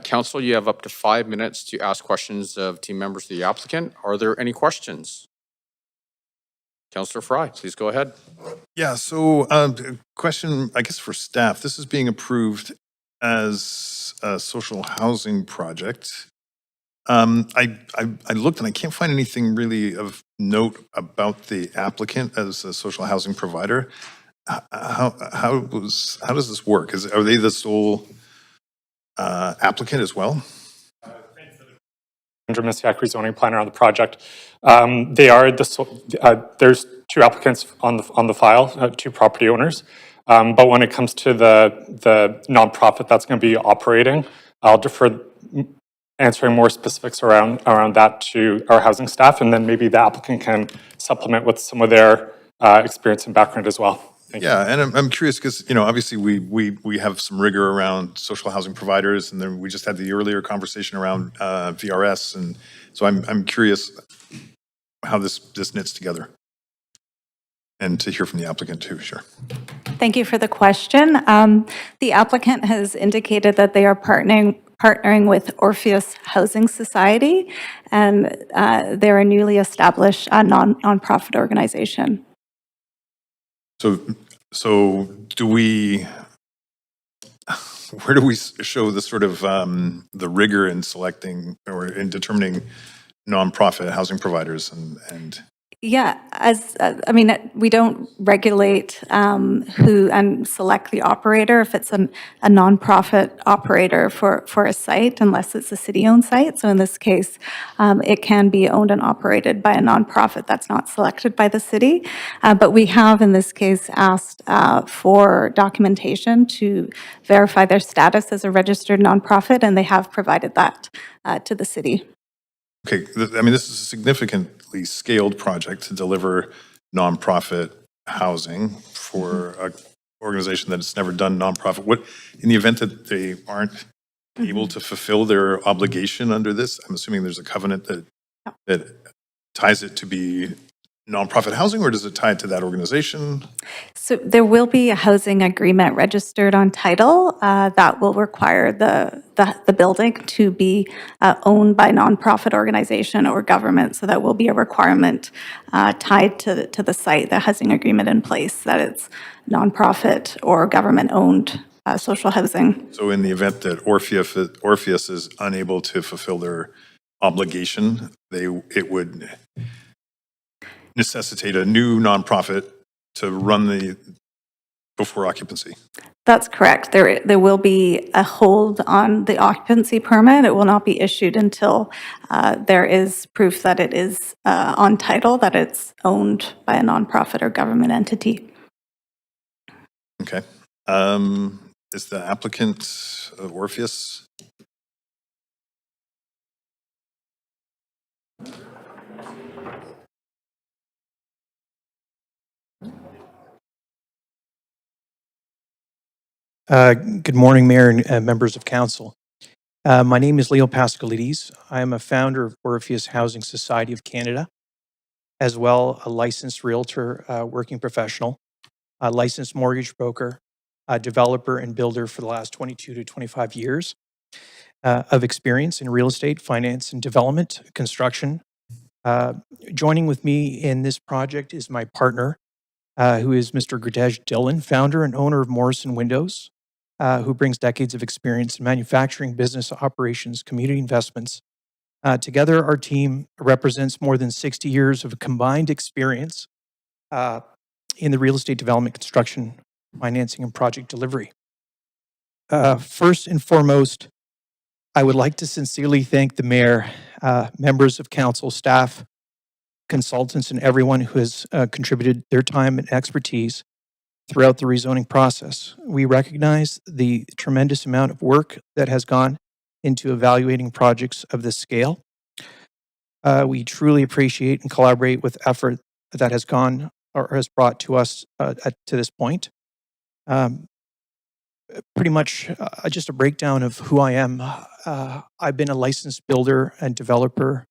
Council, you have up to 5 minutes to ask questions of team members of the applicant. Are there any questions? Councillor Fry, please go ahead. Yeah, so question, I guess, for staff. This is being approved as a social housing project. I looked and I can't find anything really of note about the applicant as a social housing provider. How does this work? Are they the sole applicant as well? Andrew Misiak, rezoning planner on the project. They are there's 2 applicants on the file, 2 property owners. But when it comes to the nonprofit that's going to be operating, I'll defer answering more specifics around that to our housing staff, and then maybe the applicant can supplement with some of their experience and background as well. Thank you. Yeah, and I'm curious because, you know, obviously we have some rigor around social housing providers, and then we just had the earlier conversation around VRS, and so I'm curious how this knits together. And to hear from the applicant too, sure. Thank you for the question. The applicant has indicated that they are partnering with Orpheus Housing Society, and they're a newly established nonprofit organization. So do we, where do we show the sort of the rigor in selecting or in determining nonprofit housing providers and Yeah, I mean, we don't regulate who and select the operator if it's a nonprofit operator for a site, unless it's a city-owned site. So in this case, it can be owned and operated by a nonprofit that's not selected by the city. But we have, in this case, asked for documentation to verify their status as a registered nonprofit, and they have provided that to the city. okay, I mean, this is a significantly scaled project to deliver nonprofit housing for an organization that's never done nonprofit. What, in the event that they aren't able to fulfill their obligation under this, I'm assuming there's a covenant that ties it to be nonprofit housing, or does it tie it to that organization? So there will be a housing agreement registered on title that will require the building to be owned by nonprofit organization or government. So that will be a requirement tied to the site, the housing agreement in place, that it's nonprofit or government-owned social housing. So in the event that Orpheus is unable to fulfill their obligation, it would necessitate a new nonprofit to run before occupancy. That's correct. There will be a hold on the occupancy permit. It will not be issued until there is proof that it is on title, that it's owned by a nonprofit or government entity. Okay. Is the applicant Orpheus? Good morning, Mayor and members of Council. My name is Leo Pascalides. I am a founder of Orpheus Housing Society of Canada, as well a licensed realtor, working professional, a licensed mortgage broker, a developer and builder for the last 22 to 25 years of experience in real estate, finance and development, construction. Joining with me in this project is my partner, who is Mr. Gurtej Dillon, founder and owner of Morrison Windows, who brings decades of experience in manufacturing, business operations, community investments. Together, our team represents more than 60 years of combined experience in the real estate development, construction, financing, and project delivery. First and foremost, I would like to sincerely thank the mayor, members of council, staff, consultants, and everyone who has contributed their time and expertise throughout the rezoning process. We recognize the tremendous amount of work that has gone into evaluating projects of this scale. We truly appreciate and collaborate with effort that has gone or has brought to us to this point. Pretty much just a breakdown of who I am. I've been a licensed builder and developer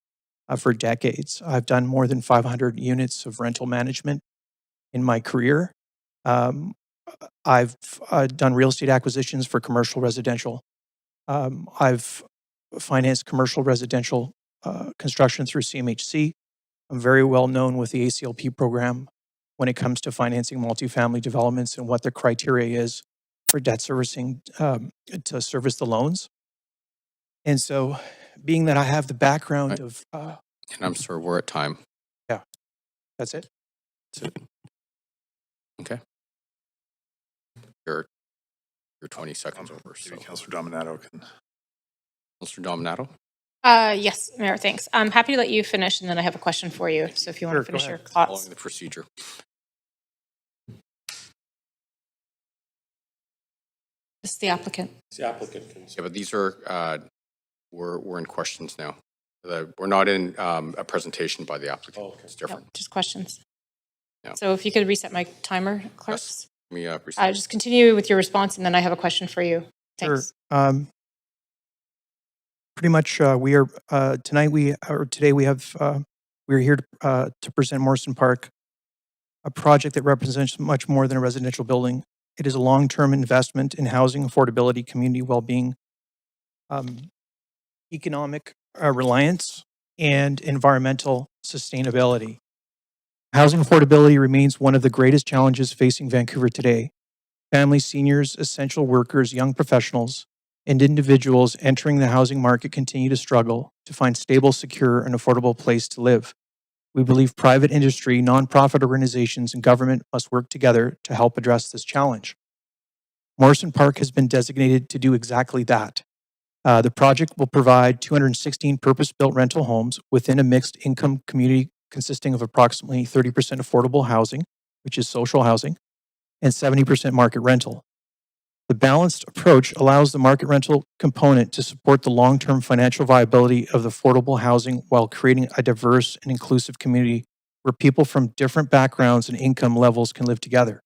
for decades. I've done more than 500 units of rental management in my career. I've done real estate acquisitions for commercial residential. I've financed commercial residential construction through CMHC. I'm very well known with the ACLP program when it comes to financing multifamily developments and what the criteria is for debt servicing to service the loans. And so, being that I have the background of... and I'm sorry, we're at time. Yeah, that's it. That's it. Okay. You're 20 seconds over. So Councillor Dominato can. Councillor Dominato? Yes, Mayor, thanks. I'm happy to let you finish, and then I have a question for you. So if you want to finish your thoughts. Following the procedure. This is the applicant. It's the applicant. Yeah, but these are, we're in questions now. We're not in a presentation by the applicant. Oh, okay. It's different. No, just questions. So if you could reset my timer, clerks. Let me reset. Just continue with your response, and then I have a question for you. Sure. Thanks. Pretty much, we are tonight. Today we have we're here to present Morrison Park, a project that represents much more than a residential building. It is a long-term investment in housing affordability, community well-being, economic reliance, and environmental sustainability. Housing affordability remains one of the greatest challenges facing Vancouver today. Families, seniors, essential workers, young professionals, and individuals entering the housing market continue to struggle to find stable, secure, and affordable place to live. We believe private industry, nonprofit organizations, and government must work together to help address this challenge. Morrison Park has been designated to do exactly that. The project will provide 216 purpose-built rental homes within a mixed income community consisting of approximately 30% affordable housing, which is social housing, and 70% market rental. The balanced approach allows the market rental component to support the long-term financial viability of the affordable housing while creating a diverse and inclusive community where people from different backgrounds and income levels can live together.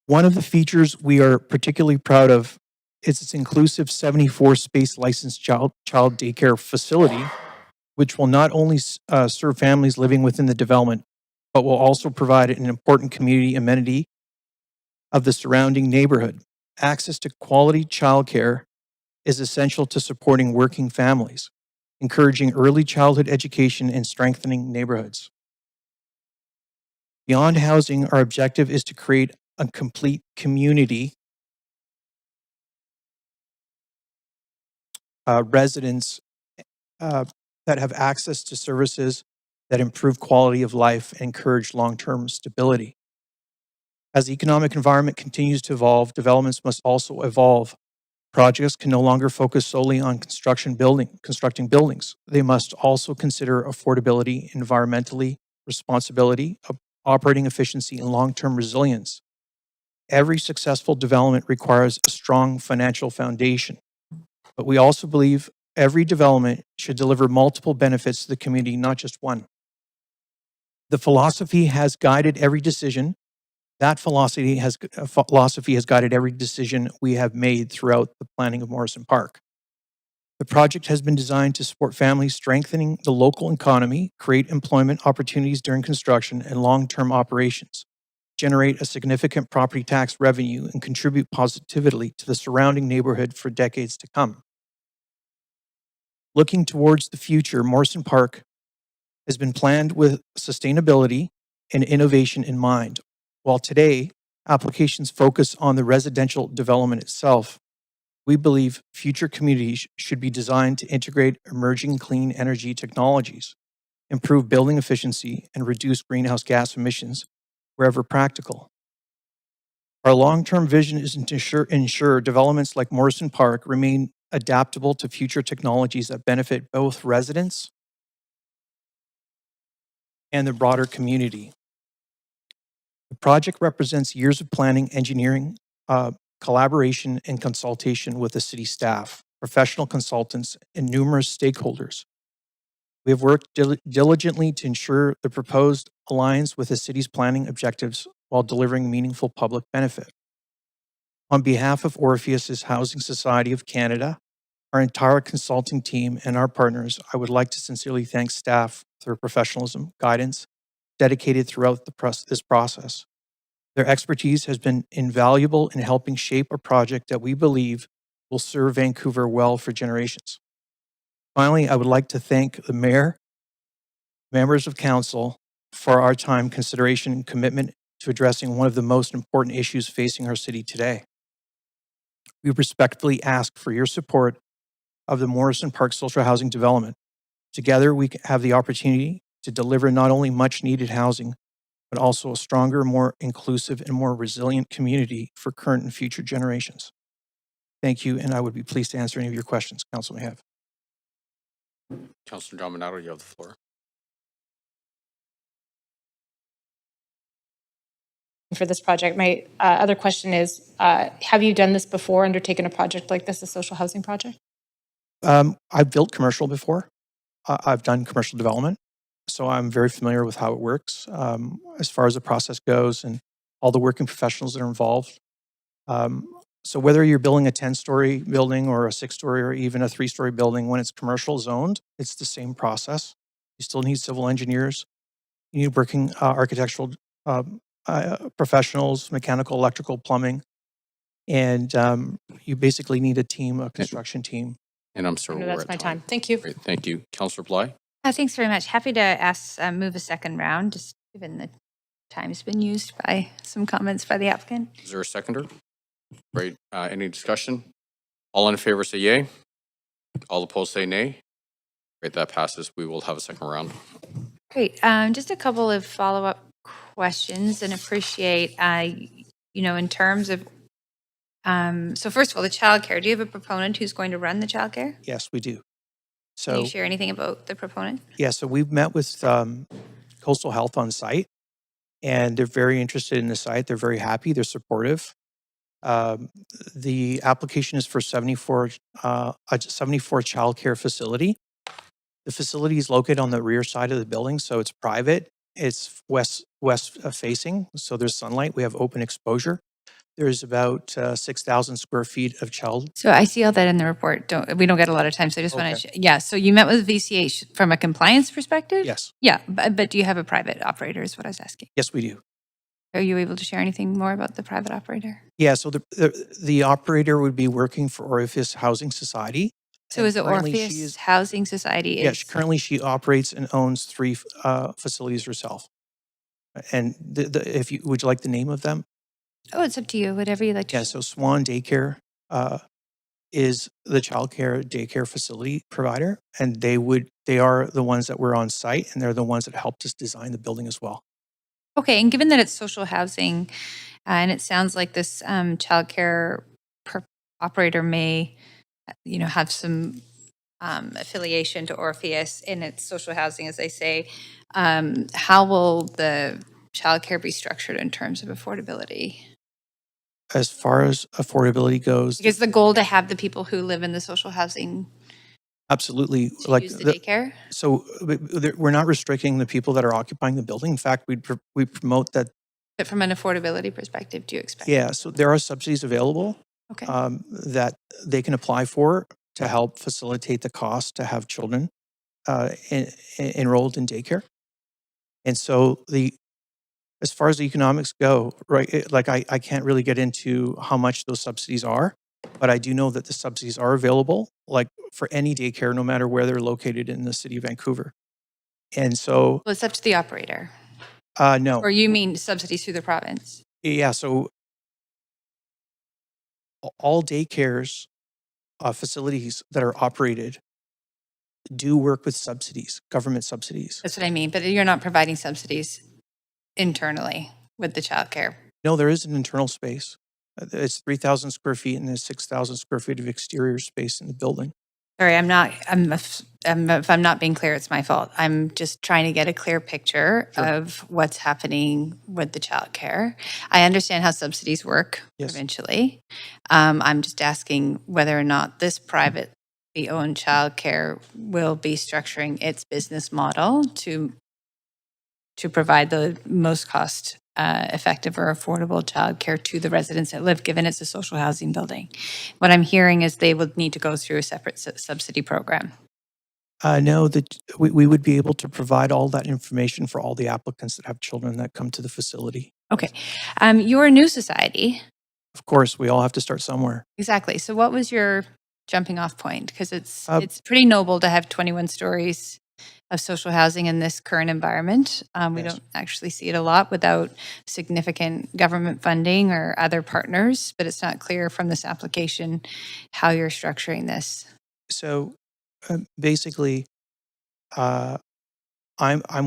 One of the features we are particularly proud of is its inclusive 74-space licensed child daycare facility, which will not only serve families living within the development, but will also provide an important community amenity of the surrounding neighborhood. Access to quality childcare is essential to supporting working families, encouraging early childhood education, and strengthening neighborhoods. Beyond housing, our objective is to create a complete community residents that have access to services that improve quality of life and encourage long-term stability. As the economic environment continues to evolve, developments must also evolve. Projects can no longer focus solely on constructing buildings. They must also consider affordability, environmentally responsibility, operating efficiency, and long-term resilience. Every successful development requires a strong financial foundation, but we also believe every development should deliver multiple benefits to the community, not just one. The philosophy has guided every decision. That philosophy has guided every decision we have made throughout the planning of Morrison Park. The project has been designed to support families, strengthening the local economy, create employment opportunities during construction and long-term operations, generate a significant property tax revenue, and contribute positively to the surrounding neighborhood for decades to come. Looking towards the future, Morrison Park has been planned with sustainability and innovation in mind. While today, applications focus on the residential development itself, we believe future communities should be designed to integrate emerging clean energy technologies, improve building efficiency, and reduce greenhouse gas emissions wherever practical. Our long-term vision is to ensure developments like Morrison Park remain adaptable to future technologies that benefit both residents and the broader community. The project represents years of planning, engineering, collaboration, and consultation with the city staff, professional consultants, and numerous stakeholders. We have worked diligently to ensure the proposed aligns with the city's planning objectives while delivering meaningful public benefit. On behalf of Orpheus's Housing Society of Canada, our entire consulting team, and our partners, I would like to sincerely thank staff for their professionalism, guidance, dedicated throughout this process. Their expertise has been invaluable in helping shape a project that we believe will serve Vancouver well for generations. Finally, I would like to thank the mayor, members of council, for our time, consideration, and commitment to addressing one of the most important issues facing our city today. We respectfully ask for your support of the Morrison Park social housing development. Together, we have the opportunity to deliver not only much needed housing, but also a stronger, more inclusive, and more resilient community for current and future generations. Thank you, and I would be pleased to answer any of your questions council may have. Councilor Dominato, you have the floor. For this project, my other question is, have you done this before, undertaken a project like this, a social housing project? I've built commercial before. I've done commercial development. so I'm very familiar with how it works as far as the process goes and all the working professionals that are involved. So whether you're building a 10-story building or a 6-story or even a 3-story building, when it's commercial zoned, it's the same process. You still need civil engineers. You need working architectural professionals, mechanical, electrical, plumbing, and you basically need a team, a construction team. And I'm sorry, No, we're that's at my time. time. Thank you. Great, thank you. Councillor Bly? Thanks very much. Happy to move a second round, just given the time's been used by some comments by the applicant. Is there a seconder? Great. Any discussion? All in favor say yay. All opposed say nay. Great, that passes. We will have a second round. Great. Just a couple of follow-up questions, and appreciate, in terms of, so first of all, the childcare. Do you have a proponent who's going to run the childcare? Yes, we do. Can you So share anything about the proponent? yeah, so we've met with Coastal Health on site, and they're very interested in the site. They're very happy. They're supportive. The application is for a 74 childcare facility. The facility is located on the rear side of the building, so it's private. It's west facing, so there's sunlight. We have open exposure. There's about 6,000 square feet of child. So I see all that in the report. We don't get a lot of time, so I just want to, yeah. So you met with VCH from a compliance perspective? Yes. Yeah, but do you have a private operator is what I was asking. Yes, we do. Are you able to share anything more about the private operator? Yeah, so the operator would be working for Orifice Housing Society. So and is it currently Orpheus Housing Society? Yes, currently she operates and owns 3 facilities herself. And if you would you like the name of them? Oh, it's up to you, whatever you like to Yeah, so Swan Daycare is the childcare daycare facility provider, and they are the ones that were on site, and they're the ones that helped us design the building as well. Okay, and given that it's social housing, and it sounds like this childcare operator may, have some affiliation to Orpheus in its social housing, as they say, how will the childcare be structured in terms of affordability? As far as affordability goes, Because the goal to have the people who live in the social housing absolutely, to use the daycare? So we're not restricting the people that are occupying the building. In fact, we promote that. But from an affordability perspective, do you expect? Yeah, so there are subsidies available Okay. that they can apply for to help facilitate the cost to have children enrolled in daycare. And so as far as the economics go, right, I can't really get into how much those subsidies are, but I do know that the subsidies are available, like for any daycare, no matter where they're located in the city of Vancouver. And so, Well, it's up to the operator. no. Or you mean subsidies through the province? Yeah, so all daycares, facilities that are operated do work with subsidies, government subsidies. That's what I mean, but you're not providing subsidies internally with the childcare. No, there is an internal space. It's 3,000 square feet and there's 6,000 square feet of exterior space in the building. Sorry, if I'm not being clear, it's my fault. I'm just trying to get a clear picture of what's happening with the childcare. I understand how subsidies work provincially. I'm just asking whether or not this privately owned childcare will be structuring its business model to provide the most cost effective or affordable childcare to the residents that live, given it's a social housing building. What I'm hearing is they would need to go through a separate subsidy program. No, that we would be able to provide all that information for all the applicants that have children that come to the facility. Okay. You're a new society. Of course, we all have to start somewhere. Exactly. So what was your jumping off point? Because it's pretty noble to have 21 stories of social housing in this current environment. We don't actually see it a lot without significant government funding or other partners, but it's not clear from this application how you're structuring this. So basically, I'm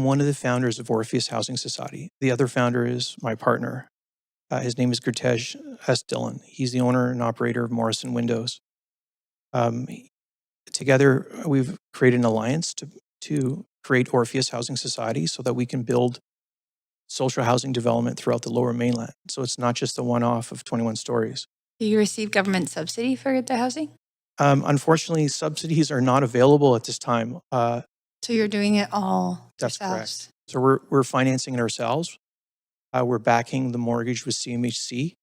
one of the founders of Orpheus Housing Society. The other founder is my partner. His name is Gurtej S. Dillon. He's the owner and operator of Morrison Windows. Together, we've created an alliance to create Orpheus Housing Society so that we can build social housing development throughout the Lower Mainland. So it's not just a one-off of 21 stories. Do you receive government subsidy for the housing? Unfortunately, subsidies are not available at this time. So you're doing it all That's yourselves? correct. So we're financing it ourselves. We're backing the mortgage with CMHC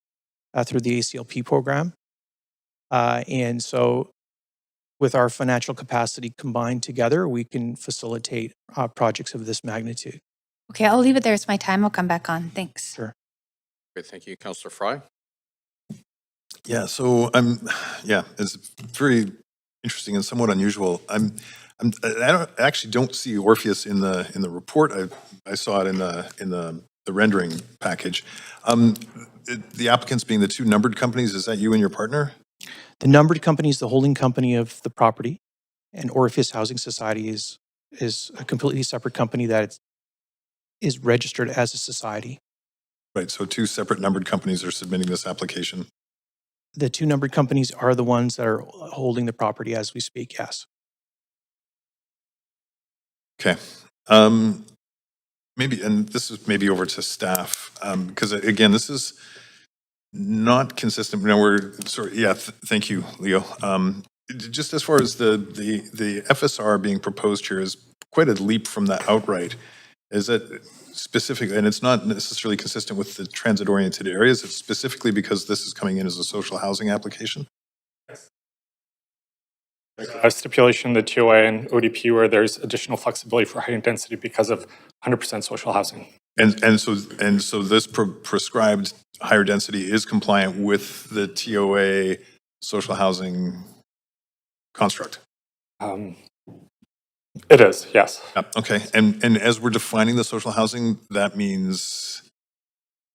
through the ACLP program. And so with our financial capacity combined together, we can facilitate projects of this magnitude. Okay, I'll leave it there. It's my time. I'll come back on. Thanks. Sure. Great, thank you. Councillor Fry? Yeah, so it's very interesting and somewhat unusual. I actually don't see Orpheus in the report. I saw it in the rendering package. The applicants being the two numbered companies, is that you and your partner? The numbered company is the holding company of the property, and Orpheus Housing Society is a completely separate company that is registered as a society. Right, so two separate numbered companies are submitting this application. The two numbered companies are the ones that are holding the property as we speak, yes. Okay. Maybe, and this is maybe over to staff, because again, this is not consistent. Now thank you, Leo. Just as far as the FSR being proposed here is quite a leap from the outright. Is it specific, and it's not necessarily consistent with the transit-oriented areas, it's specifically because this is coming in as a social housing application? A stipulation in the TOA and ODP where there's additional flexibility for high density because of 100% social housing. And so this prescribed higher density is compliant with the TOA social housing construct? It is, yes. Okay, and as we're defining the social housing, that means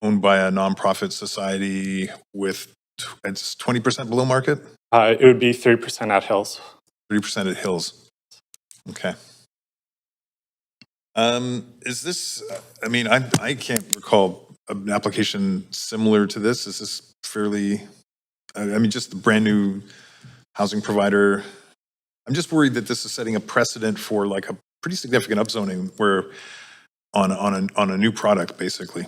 owned by a nonprofit society with, it's 20% below market? It would be 3% at Hills. 3% at Hills. Okay. Is this, I mean, I can't recall an application similar to this. Is this fairly, I mean, just the brand new housing provider? I'm just worried that this is setting a precedent for like a pretty significant upzoning where on a new product, basically.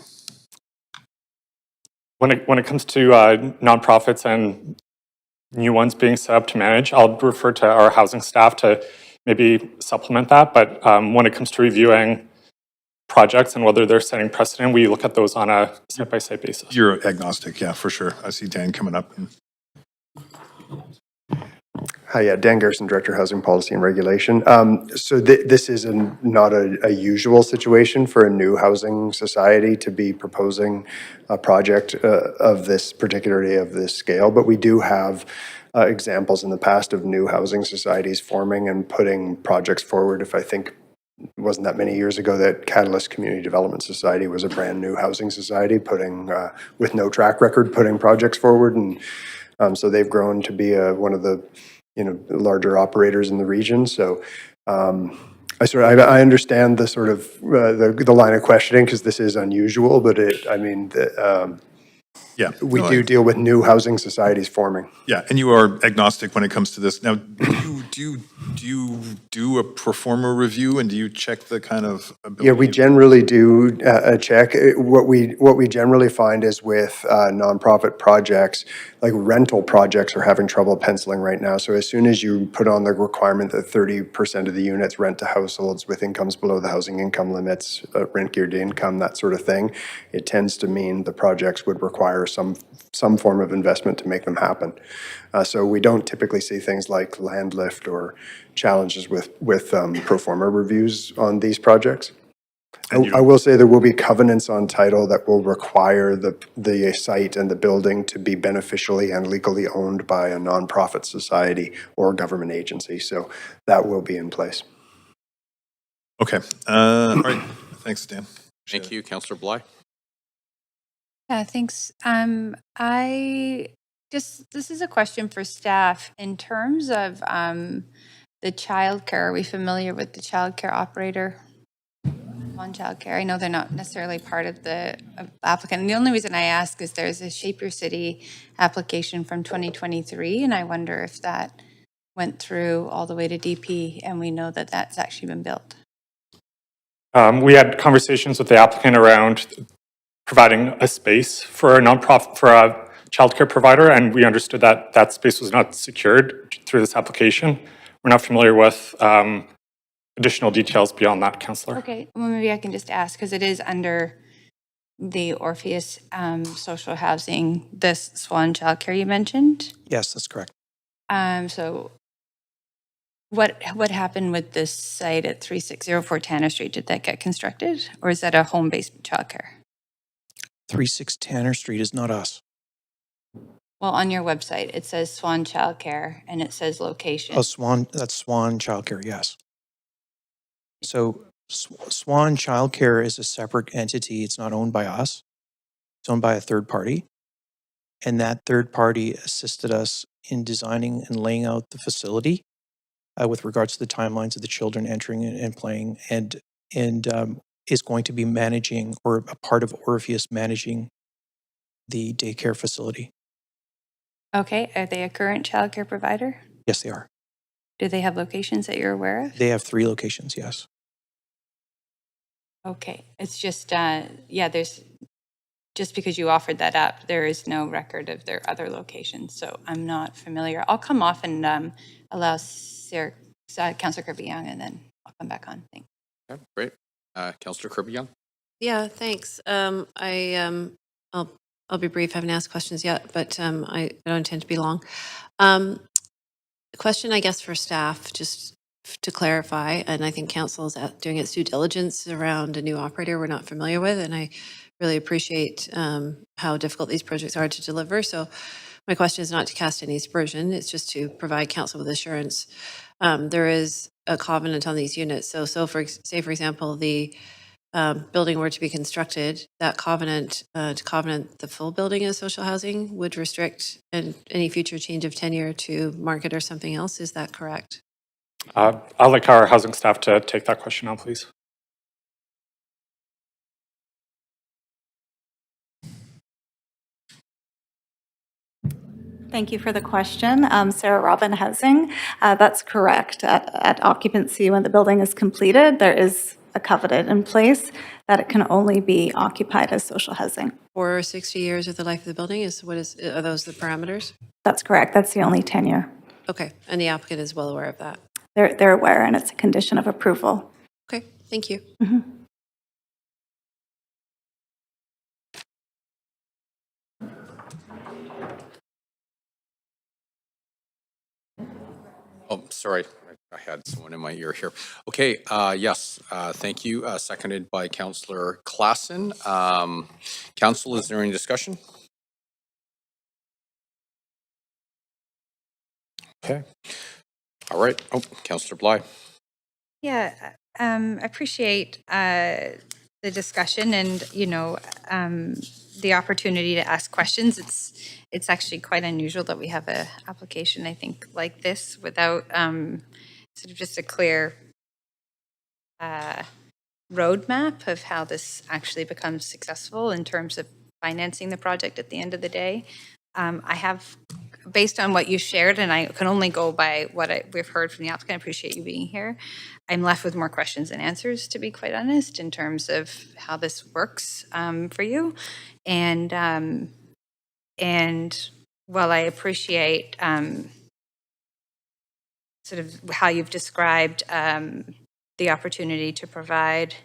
When it comes to nonprofits and new ones being set up to manage, I'll refer to our housing staff to maybe supplement that. But when it comes to reviewing projects and whether they're setting precedent, we look at those on a site-by-site basis. You're agnostic, yeah, for sure. I see Dan coming up. Hi, yeah, Dan Garrison, Director of Housing Policy and Regulation. So this is not a usual situation for a new housing society to be proposing a project of this, particularly of this scale, but we do have examples in the past of new housing societies forming and putting projects forward. If I think it wasn't that many years ago that Catalyst Community Development Society was a brand new housing society putting, with no track record, putting projects forward. And so they've grown to be one of the larger operators in the region. So I understand the sort of the line of questioning because this is unusual, but we do deal with new housing societies forming. Yeah, and you are agnostic when it comes to this. Now, do you do a pro forma review and do you check the kind of ability? Yeah, we generally do a check. What we generally find is with nonprofit projects, like rental projects are having trouble penciling right now. So as soon as you put on the requirement that 30% of the units rent to households with incomes below the housing income limits, rent geared income, that sort of thing, it tends to mean the projects would require some form of investment to make them happen. So we don't typically see things like land lift or challenges with pro forma reviews on these projects. I will say there will be covenants on title that will require the site and the building to be beneficially and legally owned by a nonprofit society or government agency. So that will be in place. Okay. All right. Thanks, Dan. Thank you, Councillor Bly. Yeah, thanks. This is a question for staff. In terms of the childcare, are we familiar with the childcare operator on childcare? I know they're not necessarily part of the applicant. And the only reason I ask is there's a Shape Your City application from 2023, and I wonder if that went through all the way to DP, and we know that that's actually been built. We had conversations with the applicant around providing a space for a nonprofit, for a childcare provider, and we understood that that space was not secured through this application. We're not familiar with additional details beyond that, Councillor. Okay, well, maybe I can just ask, because it is under the Orpheus social housing, this Swan childcare you mentioned. Yes, that's correct. So what happened with this site at 3604 Tanner Street? Did that get constructed, or is that a home-based childcare? 36 Tanner Street is not us. Well, on your website, it says Swan Childcare and it says location. Oh, that's Swan Childcare, yes. So Swan Childcare is a separate entity. It's not owned by us. It's owned by a third party. And that third party assisted us in designing and laying out the facility with regards to the timelines of the children entering and playing, and is going to be managing, or a part of Orpheus managing, the daycare facility. Okay, are they a current childcare provider? Yes, they are. Do they have locations that you're aware of? They have 3 locations, yes. Okay, it's just, there's, just because you offered that up, there is no record of their other locations, so I'm not familiar. I'll come off and allow Councillor Kirby-Young, and then I'll come back on. Thanks. Okay, great. Councillor Kirby-Young. Yeah, thanks. I'll be brief. I haven't asked questions yet, but I don't intend to be long. The question, I guess, for staff, just to clarify, and I think council is doing its due diligence around a new operator we're not familiar with, and I really appreciate how difficult these projects are to deliver. So my question is not to cast any aspersion, it's just to provide council with assurance. There is a covenant on these units. So for example, the building were to be constructed, that covenant, to covenant the full building as social housing would restrict any future change of tenure to market or something else. Is that correct? I'd like our housing staff to take that question on, please. Thank you for the question. Sarah Robin Housing. That's correct. At occupancy, when the building is completed, there is a covenant in place that it can only be occupied as social housing. For 60 years of the life of the building, are those the parameters? That's correct. That's the only tenure. Okay, and the applicant is well aware of that. They're aware, and it's a condition of approval. Okay, thank you. Mm-hmm. Oh, sorry. I had someone in my ear here. Okay, yes, thank you. Seconded by Councillor Klassen. Council, is there any discussion? Okay. All right. Oh, Councillor Bly. Yeah, I appreciate the discussion and, the opportunity to ask questions. It's actually quite unusual that we have a application, I think, like this without sort of just a clear roadmap of how this actually becomes successful in terms of financing the project at the end of the day. I have, based on what you shared, and I can only go by what we've heard from the applicant, I appreciate you being here. I'm left with more questions than answers, to be quite honest, in terms of how this works for you. And while I appreciate sort of how you've described the opportunity to provide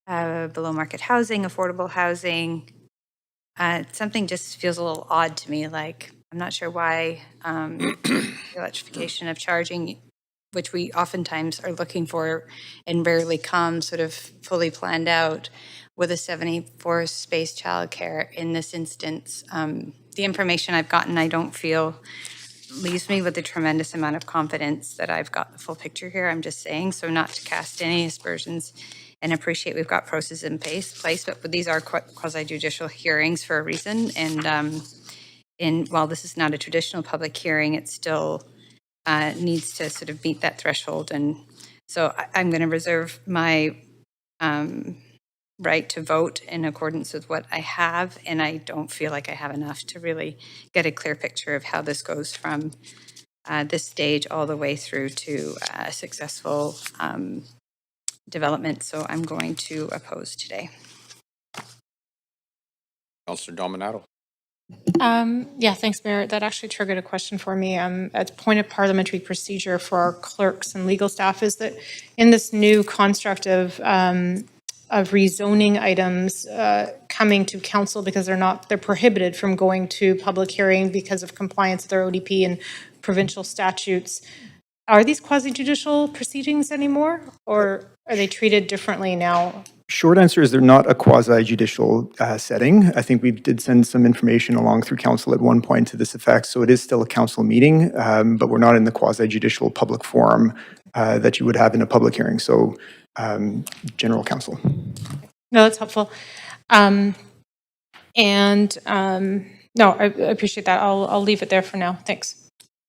below market housing, affordable housing, something just feels a little odd to me. Like, I'm not sure why the electrification of charging, which we oftentimes are looking for and rarely comes sort of fully planned out with a 74 space childcare in this instance. The information I've gotten, I don't feel leaves me with a tremendous amount of confidence that I've got the full picture here. I'm just saying, so not to cast any aspersions, and appreciate we've got processes in place, but these are quasi-judicial hearings for a reason. And while this is not a traditional public hearing, it still needs to sort of meet that threshold. And so I'm going to reserve my right to vote in accordance with what I have, and I don't feel like I have enough to really get a clear picture of how this goes from this stage all the way through to a successful development. So I'm going to oppose today. Councillor Dominato. Yeah, thanks, Mayor. That actually triggered a question for me. A point of parliamentary procedure for our clerks and legal staff is that in this new construct of rezoning items coming to council because they're prohibited from going to public hearing because of compliance with their ODP and provincial statutes. Are these quasi-judicial proceedings anymore, or are they treated differently now? Short answer is they're not a quasi-judicial setting. I think we did send some information along through council at one point to this effect, so it is still a council meeting, but we're not in the quasi-judicial public forum that you would have in a public hearing, so general council. No, that's helpful. No, I appreciate that. I'll leave it there for now. Thanks.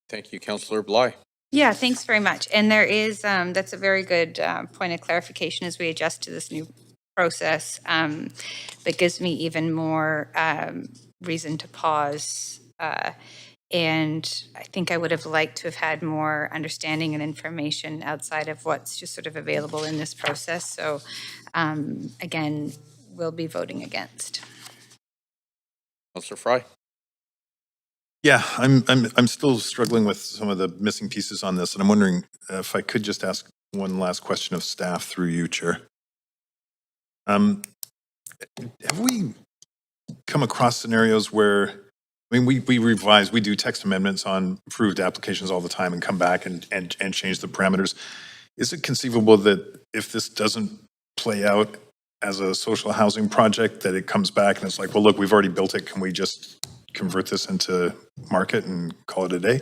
Thank you, Councillor Bly. Yeah, thanks very much. And there is, that's a very good point of clarification as we adjust to this new process. That gives me even more reason to pause. And I think I would have liked to have had more understanding and information outside of what's just sort of available in this process. So again, we'll be voting against. Councillor Fry. Yeah, I'm still struggling with some of the missing pieces on this, and I'm wondering if I could just ask one last question of staff through you, Chair. Have we come across scenarios where, I mean, we revise, we do text amendments on approved applications all the time and come back and change the parameters. Is it conceivable that if this doesn't play out as a social housing project, that it comes back and it's like, well, look, we've already built it, can we just convert this into market and call it a day?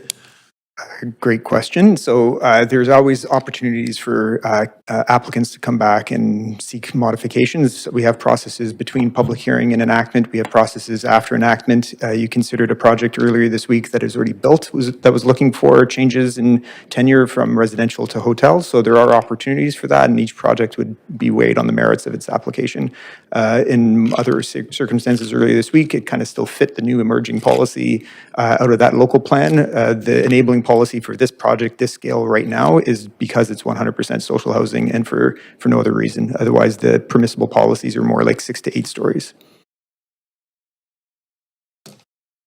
Great question. So there's always opportunities for applicants to come back and seek modifications. We have processes between public hearing and enactment. We have processes after enactment. You considered a project earlier this week that is already built that was looking for changes in tenure from residential to hotel. So there are opportunities for that, and each project would be weighed on the merits of its application. In other circumstances earlier this week, it kind of still fit the new emerging policy out of that local plan. The enabling policy for this project, this scale right now, is because it's 100% social housing and for no other reason. Otherwise, the permissible policies are more like 6 to 8 stories.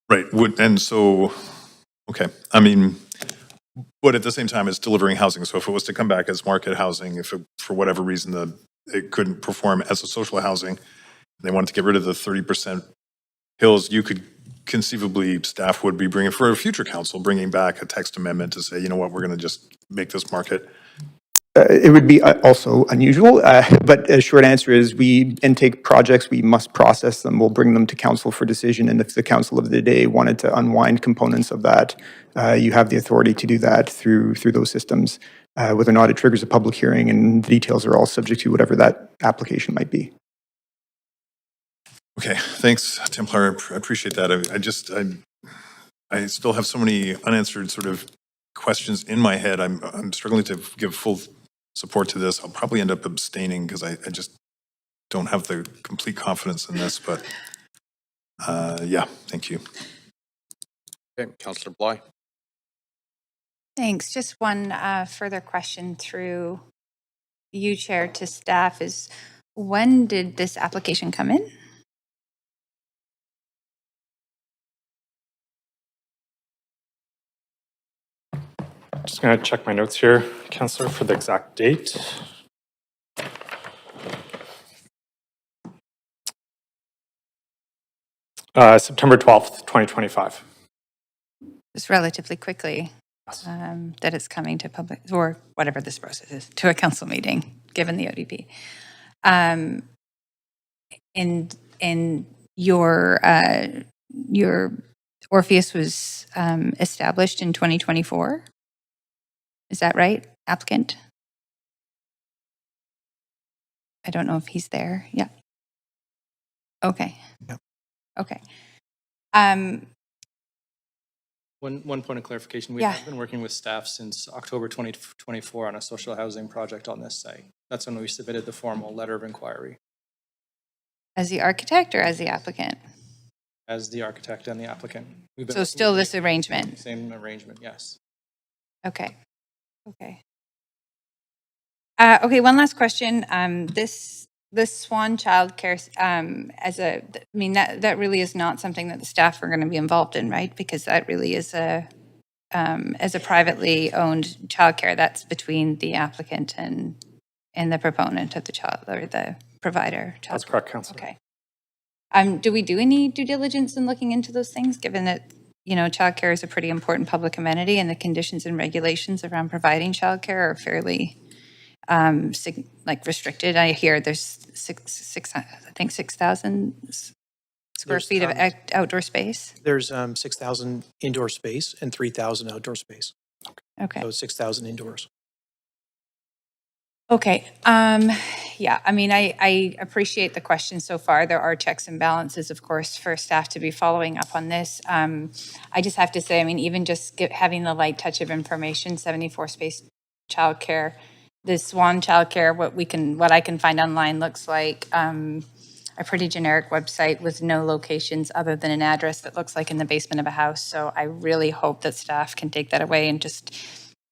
Right, and so, okay, I mean, but at the same time, it's delivering housing. So if it was to come back as market housing, if it, for whatever reason, it couldn't perform as a social housing, they wanted to get rid of the 30% hills, you could conceivably, staff would be bringing, for a future council, bringing back a text amendment to say, you know what, we're going to just make this market. It would be also unusual, but a short answer is we intake projects, we must process them, we'll bring them to council for decision, and if the council of the day wanted to unwind components of that, you have the authority to do that through those systems. Whether or not it triggers a public hearing, and the details are all subject to whatever that application might be. Okay, thanks, Templar. I appreciate that. I still have so many unanswered sort of questions in my head. I'm struggling to give full support to this. I'll probably end up abstaining because I just don't have the complete confidence in this, but yeah, thank you. Okay, Councillor Bly. Thanks. Just one further question through you, Chair, to staff is, when did this application come in? Just going to check my notes here, Councillor, for the exact date. September 12th, 2025. Just relatively quickly that it's coming to public, or whatever this process is, to a council meeting, given the ODP. And your Orpheus was established in 2024? Is that right, applicant? I don't know if he's there. Yeah. Okay. Yep. Okay. One point of clarification. We have been working with staff since October 2024 on a social housing project on this site. That's when we submitted the formal letter of inquiry. As the architect or as the applicant? As the architect and the applicant. So still this arrangement? Same arrangement, yes. Okay. Okay. Okay, one last question. This the Swan childcare, that really is not something that the staff are going to be involved in, right? Because that really is as a privately owned childcare, that's between the applicant and the proponent of the child or the provider. That's correct, Councillor. Okay. Do we do any due diligence in looking into those things, given that, childcare is a pretty important public amenity and the conditions and regulations around providing childcare are fairly restricted? I hear there's 6,000 square There's, feet of outdoor space. There's 6,000 indoor space and 3,000 outdoor space. Okay. So 6,000 indoors. Okay. Yeah, I appreciate the question so far. There are checks and balances, of course, for staff to be following up on this. I just have to say, even just having the light touch of information, 74 space childcare, the Swan childcare, what I can find online looks like a pretty generic website with no locations other than an address that looks like in the basement of a house. So I really hope that staff can take that away and just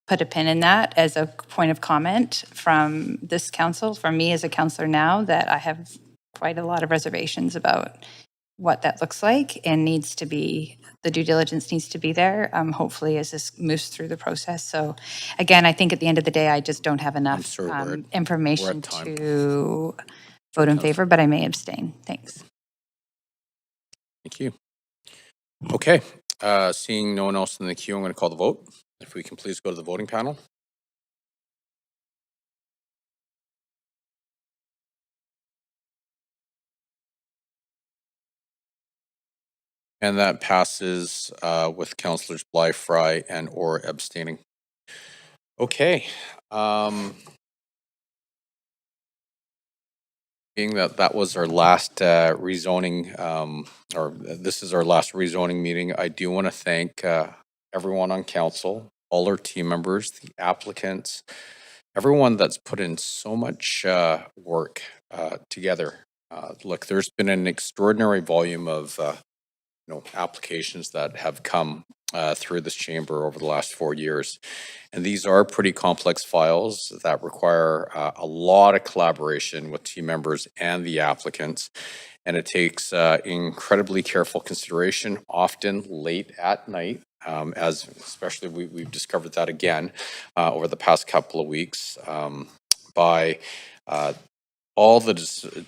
put a pin in that as a point of comment from this council, from me as a councillor now, that I have quite a lot of reservations about what that looks like and the due diligence needs to be there, hopefully as this moves through the process. So again, I think at the end of the day, I just don't have enough information to vote in favor, but I may abstain. Thanks. Thank you. Okay, seeing no one else in the queue, I'm going to call the vote. If we can please go to the voting panel. And that passes with Councillors Bly, Fry, and or abstaining. Okay. Being that was our last rezoning, or this is our last rezoning meeting, I do want to thank everyone on council, all our team members, the applicants, everyone that's put in so much work together. Look, there's been an extraordinary volume of applications that have come through this chamber over the last 4 years. And these are pretty complex files that require a lot of collaboration with team members and the applicants. And it takes incredibly careful consideration, often late at night, as especially we've discovered that again over the past couple of weeks by all the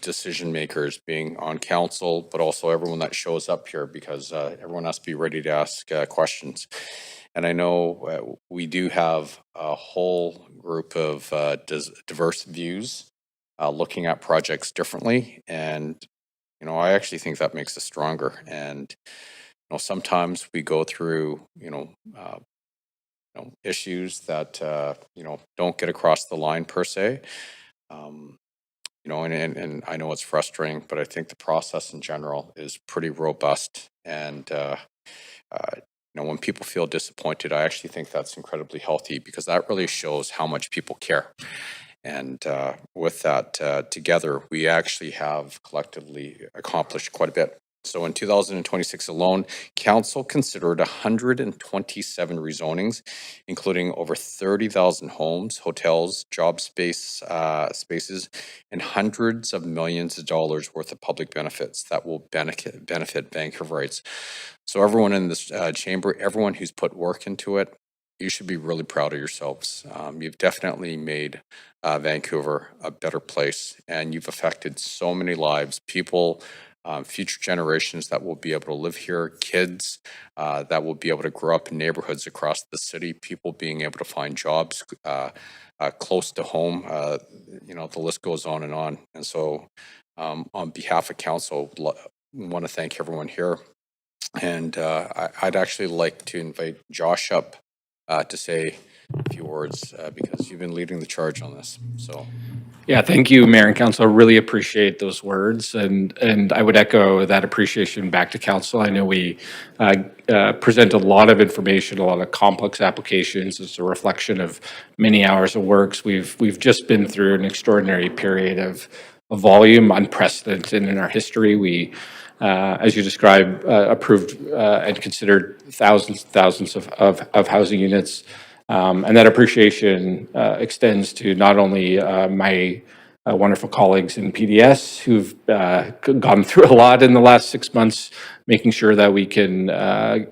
decision makers being on council, but also everyone that shows up here, because everyone has to be ready to ask questions. And I know we do have a whole group of diverse views looking at projects differently. And, I actually think that makes us stronger. And, sometimes we go through, issues that, don't get across the line per se. And I know it's frustrating, but I think the process in general is pretty robust. And, when people feel disappointed, I actually think that's incredibly healthy, because that really shows how much people care. And with that together, we actually have collectively accomplished quite a bit. So in 2026 alone, council considered 127 rezonings, including over 30,000 homes, hotels, job spaces, and hundreds of millions of dollars worth of public benefits that will benefit Vancouverites. So everyone in this chamber, everyone who's put work into it, you should be really proud of yourselves. You've definitely made Vancouver a better place, and you've affected so many lives, people, future generations that will be able to live here, kids that will be able to grow up in neighborhoods across the city, people being able to find jobs close to home. The list goes on and on. And so on behalf of council, I want to thank everyone here. And I'd actually like to invite Josh up to say a few words because you've been leading the charge on this. So. Yeah, thank you, Mayor and Council. I really appreciate those words, and I would echo that appreciation back to Council. I know we present a lot of information, a lot of complex applications. It's a reflection of many hours of works. We've just been through an extraordinary period of volume, unprecedented in our history. We, as you described, approved and considered thousands of housing units. And that appreciation extends to not only my wonderful colleagues in PDS who've gone through a lot in the last 6 months, making sure that we can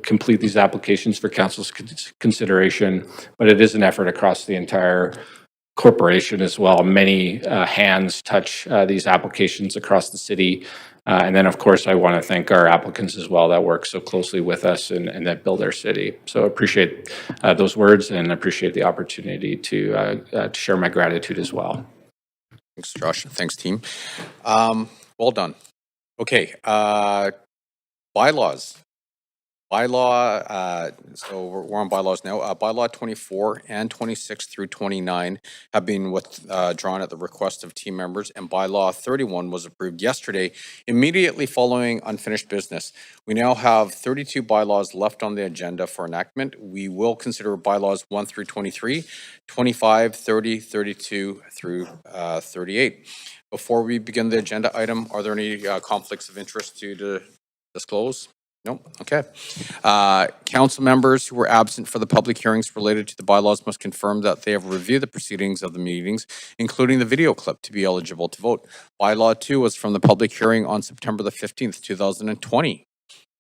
complete these applications for council's consideration. But it is an effort across the entire corporation as well. Many hands touch these applications across the city. And then, of course, I want to thank our applicants as well that work so closely with us and that build our city. So appreciate those words and appreciate the opportunity to share my gratitude as well. Thanks, Josh. Thanks, team. Well done. Okay, bylaws. Bylaw, so we're on bylaws now. Bylaw 24 and 26 through 29 have been withdrawn at the request of team members, and bylaw 31 was approved yesterday, immediately following unfinished business. We now have 32 bylaws left on the agenda for enactment. We will consider bylaws 1 through 23, 25, 30, 32 through 38. Before we begin the agenda item, are there any conflicts of interest to disclose? No. Okay. Council members who were absent for the public hearings related to the bylaws must confirm that they have reviewed the proceedings of the meetings, including the video clip, to be eligible to vote. Bylaw 2 was from the public hearing on September the 15th, 2020.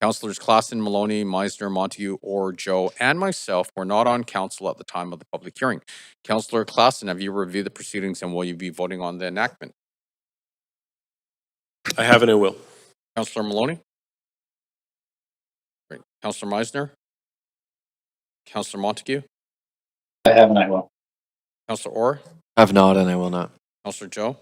Councillors Klassen, Maloney, Meisner, Montague, or Joe, and myself were not on council at the time of the public hearing. Councillor Klassen, have you reviewed the proceedings and will you be voting on the enactment? I have and I will. Councillor Maloney? Great. Councillor Meisner? Councillor Montague? I have and I will. Councillor Orr? Have not and I will not. Councillor Joe?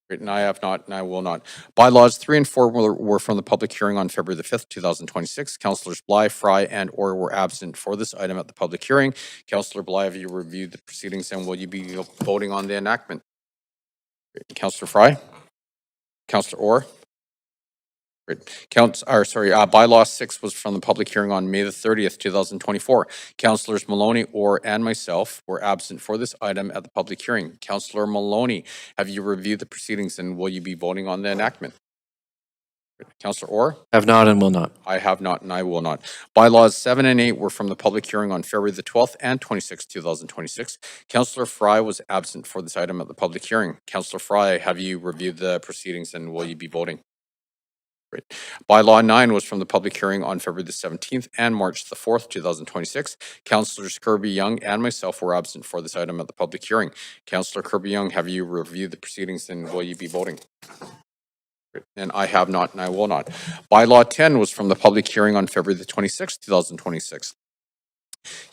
Great, and I have not, and I will not. Bylaws 3 and 4 were from the public hearing on February the 5th, 2026. Councillors Bly, Fry, and Orr were absent for this item at the public hearing. Councillor Bly, have you reviewed the proceedings and will you be voting on the enactment? Great. Councillor Fry? Councillor Orr? Great. Bylaw 6 was from the public hearing on May the 30th, 2024. Councillors Maloney, Orr, and myself were absent for this item at the public hearing. Councillor Maloney, have you reviewed the proceedings and will you be voting on the enactment? Great. Councillor Orr? Have not and will not. I have not and I will not. Bylaws 7 and 8 were from the public hearing on February the 12th and 26th, 2026. Councillor Fry was absent for this item at the public hearing. Councillor Fry, have you reviewed the proceedings and will you be voting? Great. Bylaw 9 was from the public hearing on February the 17th and March the 4th, 2026. Councillors Kirby-Young and myself were absent for this item at the public hearing. Councillor Kirby-Young, have you reviewed the proceedings and will you be voting? Great. And I have not and I will not. Bylaw 10 was from the public hearing on February the 26th, 2026.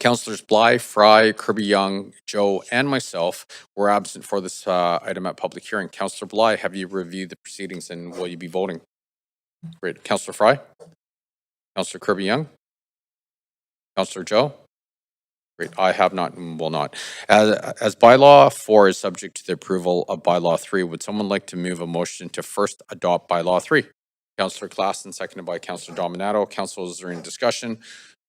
Councillors Bly, Fry, Kirby-Young, Joe, and myself were absent for this item at public hearing. Councillor Bly, have you reviewed the proceedings and will you be voting? Great. Councillor Fry? Councillor Kirby-Young? Councillor Joe? Great. I have not and will not. As bylaw 4 is subject to the approval of bylaw 3, would someone like to move a motion to first adopt bylaw 3? Councillor Klassen, seconded by Councillor Dominato. Council, is there any discussion?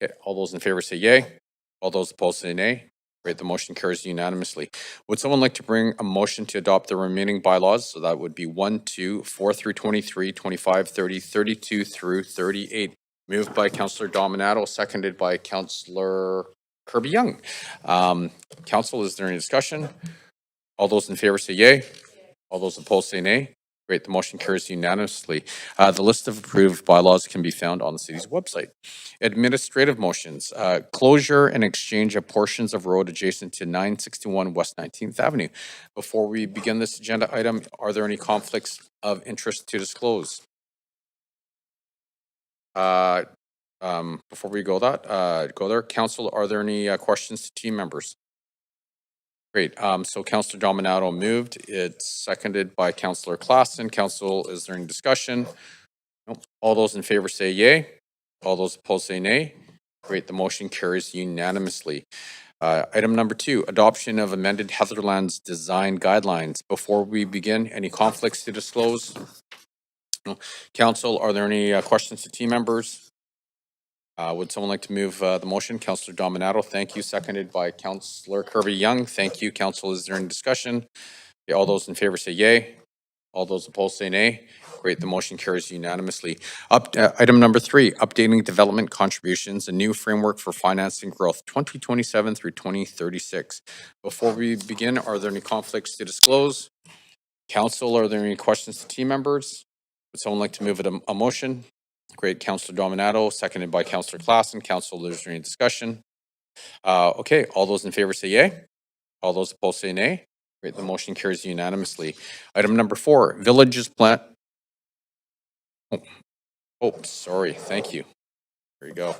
Okay. All those in favor say yay. All those opposed say nay. Great. The motion carries unanimously. Would someone like to bring a motion to adopt the remaining bylaws? So that would be 1, 2, 4 through 23, 25, 30, 32 through 38. Moved by Councillor Dominato, seconded by Councillor Kirby-Young. Council, is there any discussion? All those in favor say yay. All those opposed say nay. Great, the motion carries unanimously. The list of approved bylaws can be found on the city's website. Administrative motions, closure and exchange of portions of road adjacent to 961 West 19th Avenue. Before we begin this agenda item, are there any conflicts of interest to disclose? Before we go there, Council, are there any questions to team members? Great. So Councillor Dominato moved. It's seconded by Councillor Klassen. Council, is there any discussion? Nope. All those in favor say yay. All those opposed say nay. Great. The motion carries unanimously. Item number 2, adoption of amended Heatherlands design guidelines. Before we begin, any conflicts to disclose? No. Council, are there any questions to team members? Would someone like to move the motion? Councillor Dominato, thank you. Seconded by Councillor Kirby-Young. Thank you. Council, is there any discussion? Okay, all those in favor say yay. All those opposed say nay. Great, the motion carries unanimously. Item number 3, updating development contributions, a new framework for financing growth 2027 through 2036. Before we begin, are there any conflicts to disclose? Council, are there any questions to team members? Would someone like to move a motion? Great, Councillor Dominato, seconded by Councillor Klassen. Council, is there any discussion? Okay, all those in favor say yay. All those opposed say nay. Great, the motion carries unanimously. Item number 4, villages plant. Oh, sorry, thank you. There you go.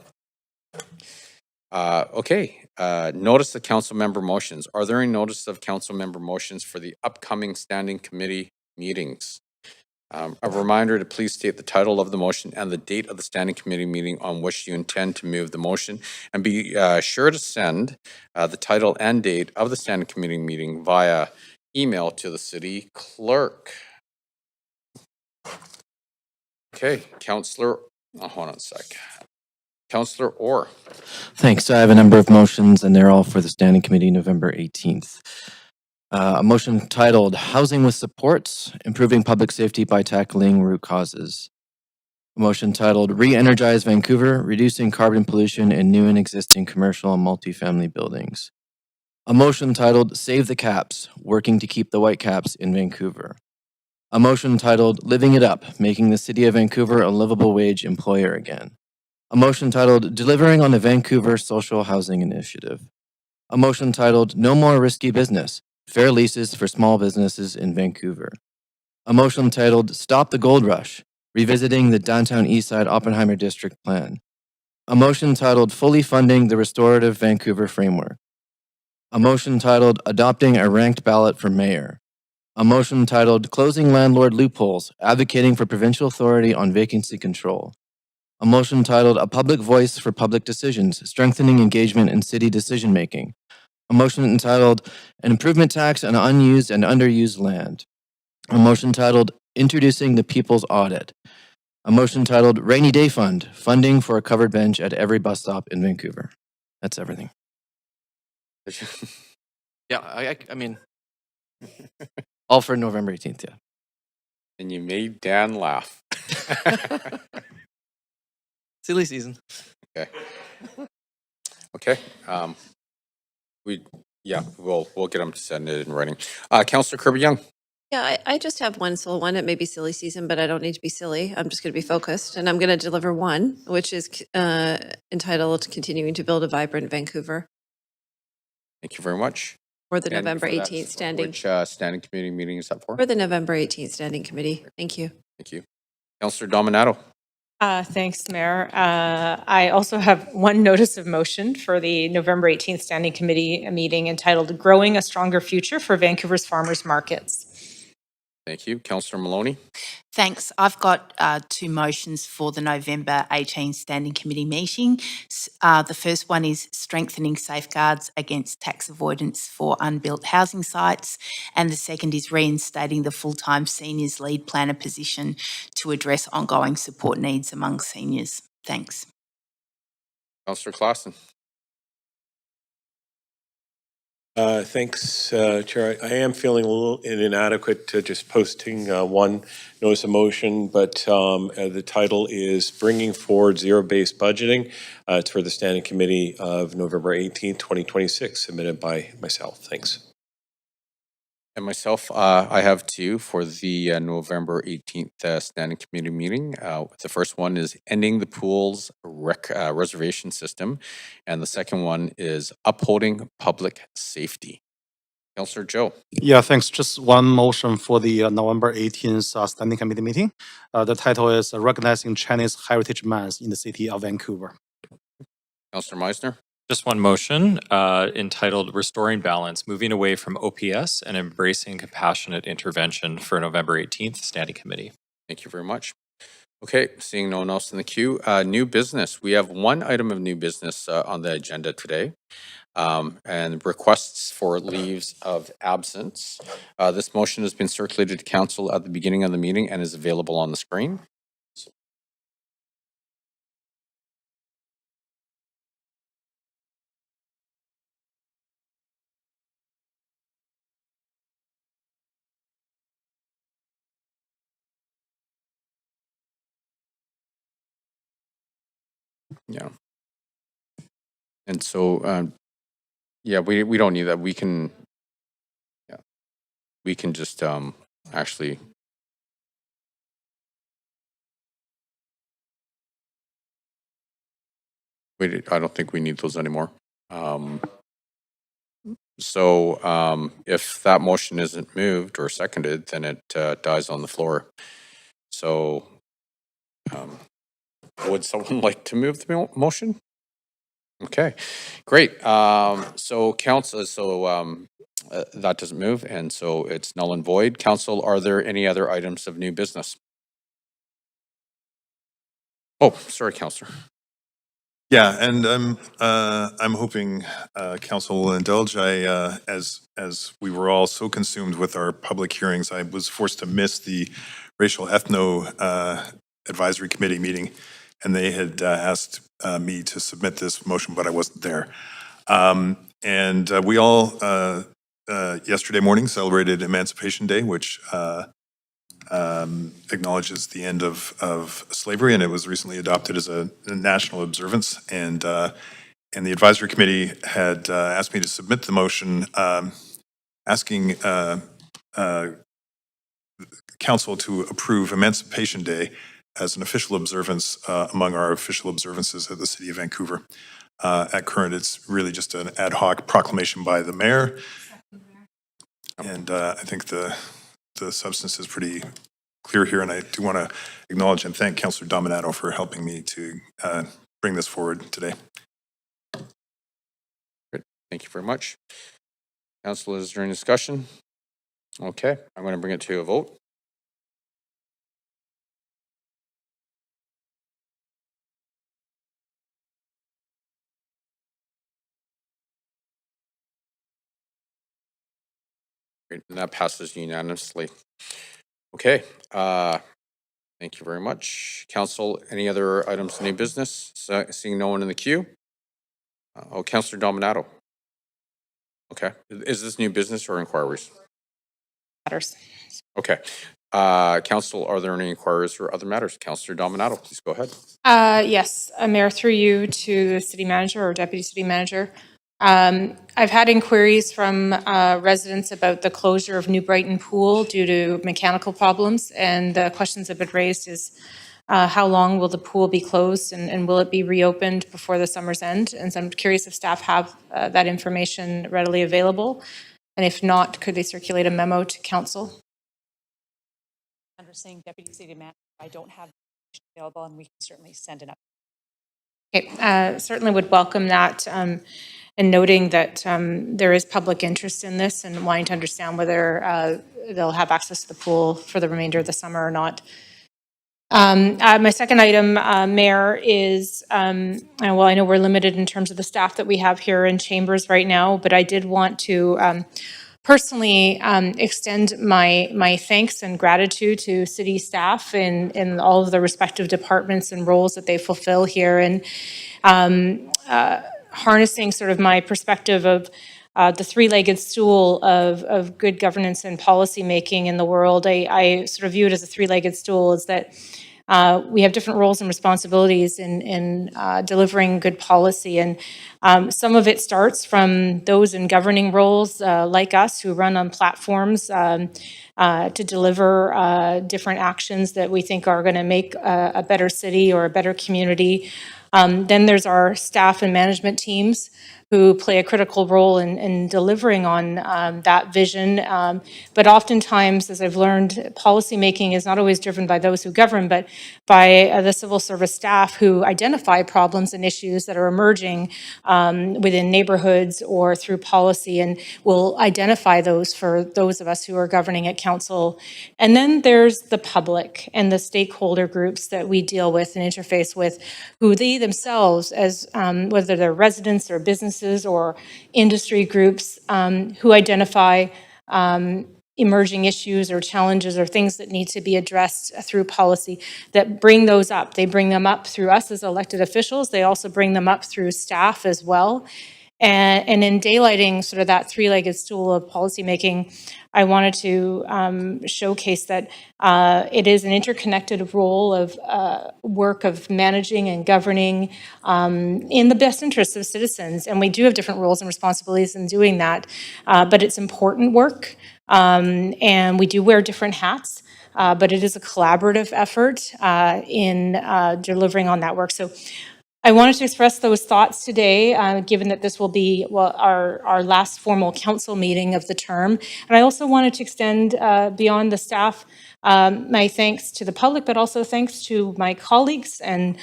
Okay, notice of council member motions. Are there any notice of council member motions for the upcoming standing committee meetings? A reminder to please state the title of the motion and the date of the standing committee meeting on which you intend to move the motion, and be sure to send the title and date of the standing committee meeting via email to the city clerk. Okay, Councillor, hold on a sec. Councillor Orr. Thanks. I have a number of motions, and they're all for the standing committee November 18th. A motion titled Housing with Supports, Improving Public Safety by Tackling Root Causes. A motion titled Re-Energize Vancouver, Reducing Carbon Pollution in New and Existing Commercial and Multifamily Buildings. A motion titled Save the Caps, Working to Keep the White Caps in Vancouver. A motion titled Living It Up, Making the City of Vancouver a Livable Wage Employer Again. A motion titled Delivering on the Vancouver Social Housing Initiative. A motion titled No More Risky Business, Fair Leases for Small Businesses in Vancouver. A motion titled Stop the Gold Rush, Revisiting the Downtown Eastside Oppenheimer District Plan. A motion titled Fully Funding the Restorative Vancouver Framework. A motion titled Adopting a Ranked Ballot for Mayor. A motion titled Closing Landlord Loopholes, Advocating for Provincial Authority on Vacancy Control. A motion titled A Public Voice for Public Decisions, Strengthening Engagement in City Decision-Making. A motion entitled An Improvement Tax on Unused and Underused Land. A motion titled Introducing the People's Audit. A motion titled Rainy Day Fund, Funding for a Covered Bench at Every Bus Stop in Vancouver. That's everything. Yeah, I mean, all for November 18th, yeah. And you made Dan laugh. Silly season. Okay. Okay. We'll get them to send it in writing. Councillor Kirby-Young. Yeah, I just have one sole one. It may be silly season, but I don't need to be silly. I'm just going to be focused, and I'm going to deliver one, which is entitled Continuing to Build a Vibrant Vancouver. Thank you very much. For the And November for that, 18th standing. Which standing committee meeting is that for? For the November 18th standing committee. Thank you. Thank you. Councillor Dominato. Thanks, Mayor. I also have one notice of motion for the November 18th Standing Committee meeting entitled Growing a Stronger Future for Vancouver's Farmers Markets. Thank you. Councillor Maloney. Thanks. I've got two motions for the November 18 Standing Committee meeting. The first one is strengthening safeguards against tax avoidance for unbuilt housing sites, and the second is reinstating the full-time seniors lead planner position to address ongoing support needs among seniors. Thanks. Councillor Klassen. Thanks, Chair. I am feeling a little inadequate to just posting one notice of motion, but the title is Bringing Forward Zero-Based Budgeting. It's for the Standing Committee of November 18th, 2026, submitted by myself. Thanks. And myself, I have two for the November 18th Standing Committee meeting. The first one is Ending the Pools Reservation System, and the second one is Upholding Public Safety. Councillor Joe. Yeah, thanks. Just one motion for the November 18th Standing Committee meeting. The title is Recognizing Chinese Heritage Month in the City of Vancouver. Councillor Meisner. Just one motion entitled Restoring Balance, Moving Away from OPS and Embracing Compassionate Intervention for November 18th Standing Committee. Thank you very much. Okay, seeing no one else in the queue. New business. We have one item of new business on the agenda today, and requests for leaves of absence. This motion has been circulated to council at the beginning of the meeting and is available on the screen. Yeah. And so, yeah, we don't need that. We can, yeah, we can just actually. I don't think we need those anymore. If that motion isn't moved or seconded, then it dies on the floor. So would someone like to move the motion? Okay, great. That doesn't move, and so it's null and void. Council, are there any other items of new business? Oh, sorry, Councillor. Yeah, and I'm hoping council will indulge. As we were all so consumed with our public hearings, I was forced to miss the racial ethno advisory committee meeting, and they had asked me to submit this motion, but I wasn't there. We all yesterday morning celebrated Emancipation Day, which acknowledges the end of slavery, and it was recently adopted as a national observance. And the advisory committee had asked me to submit the motion asking council to approve Emancipation Day as an official observance among our official observances of the city of Vancouver. At current, it's really just an ad hoc proclamation by the mayor. And I think the substance is pretty clear here, and I do want to acknowledge and thank Councillor Dominato for helping me to bring this forward today. Great. Thank you very much. Council, is there any discussion? Okay, I'm going to bring it to a vote. Great, and that passes unanimously. Okay, thank you very much. Council, any other items of new business? Seeing no one in the queue? Councillor Dominato. Okay, is this new business or inquiries? Matters. Okay. Council, are there any inquiries or other matters? Councillor Dominato, please go ahead. Yes, Mayor, through you to the city manager or deputy city manager. I've had inquiries from residents about the closure of New Brighton Pool due to mechanical problems, and the questions that have been raised is how long will the pool be closed, and will it be reopened before the summer's end? And so I'm curious if staff have that information readily available, and if not, could they circulate a memo to council? Understanding Deputy City Manager, I don't have available, and we can certainly send it up. Okay, certainly would welcome that, and noting that there is public interest in this and wanting to understand whether they'll have access to the pool for the remainder of the summer or not. My second item, Mayor, is, well, I know we're limited in terms of the staff that we have here in chambers right now, but I did want to personally extend my thanks and gratitude to city staff in all of the respective departments and roles that they fulfill here, and harnessing sort of my perspective of the three-legged stool of good governance and policy making in the world. I sort of view it as a three-legged stool, is that we have different roles and responsibilities in delivering good policy, and some of it starts from those in governing roles like us who run on platforms to deliver different actions that we think are going to make a better city or a better community. Then there's our staff and management teams who play a critical role in delivering on that vision. But oftentimes, as I've learned, policymaking is not always driven by those who govern, but by the civil service staff who identify problems and issues that are emerging within neighborhoods or through policy, and will identify those for those of us who are governing at council. And then there's the public and the stakeholder groups that we deal with and interface with, who they themselves, as whether they're residents or businesses or industry groups, who identify emerging issues or challenges or things that need to be addressed through policy, that bring those up. They bring them up through us as elected officials. They also bring them up through staff as well. And in daylighting sort of that three-legged stool of policymaking, I wanted to showcase that it is an interconnected role of work of managing and governing in the best interests of citizens. And we do have different roles and responsibilities in doing that, but it's important work. And we do wear different hats, but it is a collaborative effort in delivering on that work. So I wanted to express those thoughts today, given that this will be our last formal council meeting of the term. And I also wanted to extend beyond the staff my thanks to the public, but also thanks to my colleagues and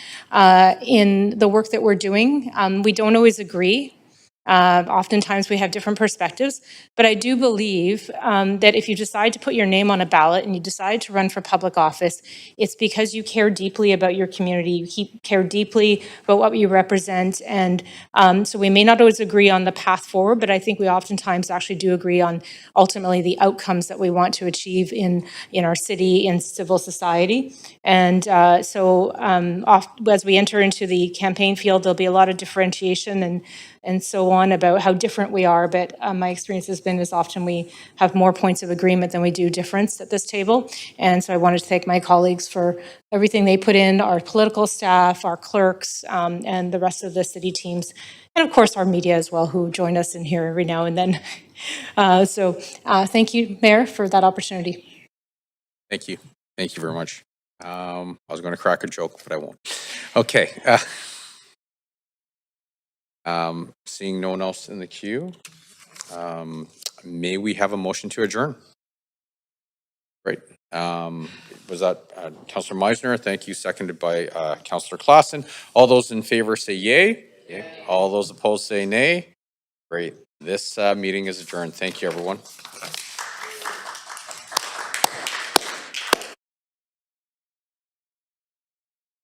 in the work that we're doing. We don't always agree. Oftentimes we have different perspectives, but I do believe that if you decide to put your name on a ballot and you decide to run for public office, it's because you care deeply about your community, you care deeply about what you represent, and so we may not always agree on the path forward, but I think we oftentimes actually do agree on ultimately the outcomes that we want to achieve in our city, in civil society. And so as we enter into the campaign field, there'll be a lot of differentiation and so on about how different we are. But my experience has been is often we have more points of agreement than we do difference at this table. And so I wanted to thank my colleagues for everything they put in, our political staff, our clerks, and the rest of the city teams. And of course, our media as well, who join us in here every now and then. Thank you, Mayor, for that opportunity. Thank you. Thank you very much. I was going to crack a joke, but I won't. Okay. Seeing no one else in the queue, may we have a motion to adjourn? Great. Was that Councillor Meisner? Thank you. Seconded by Councillor Claassen. All those in favor say yay. Yay. All those opposed say nay. Great. This meeting is adjourned. Thank you, everyone.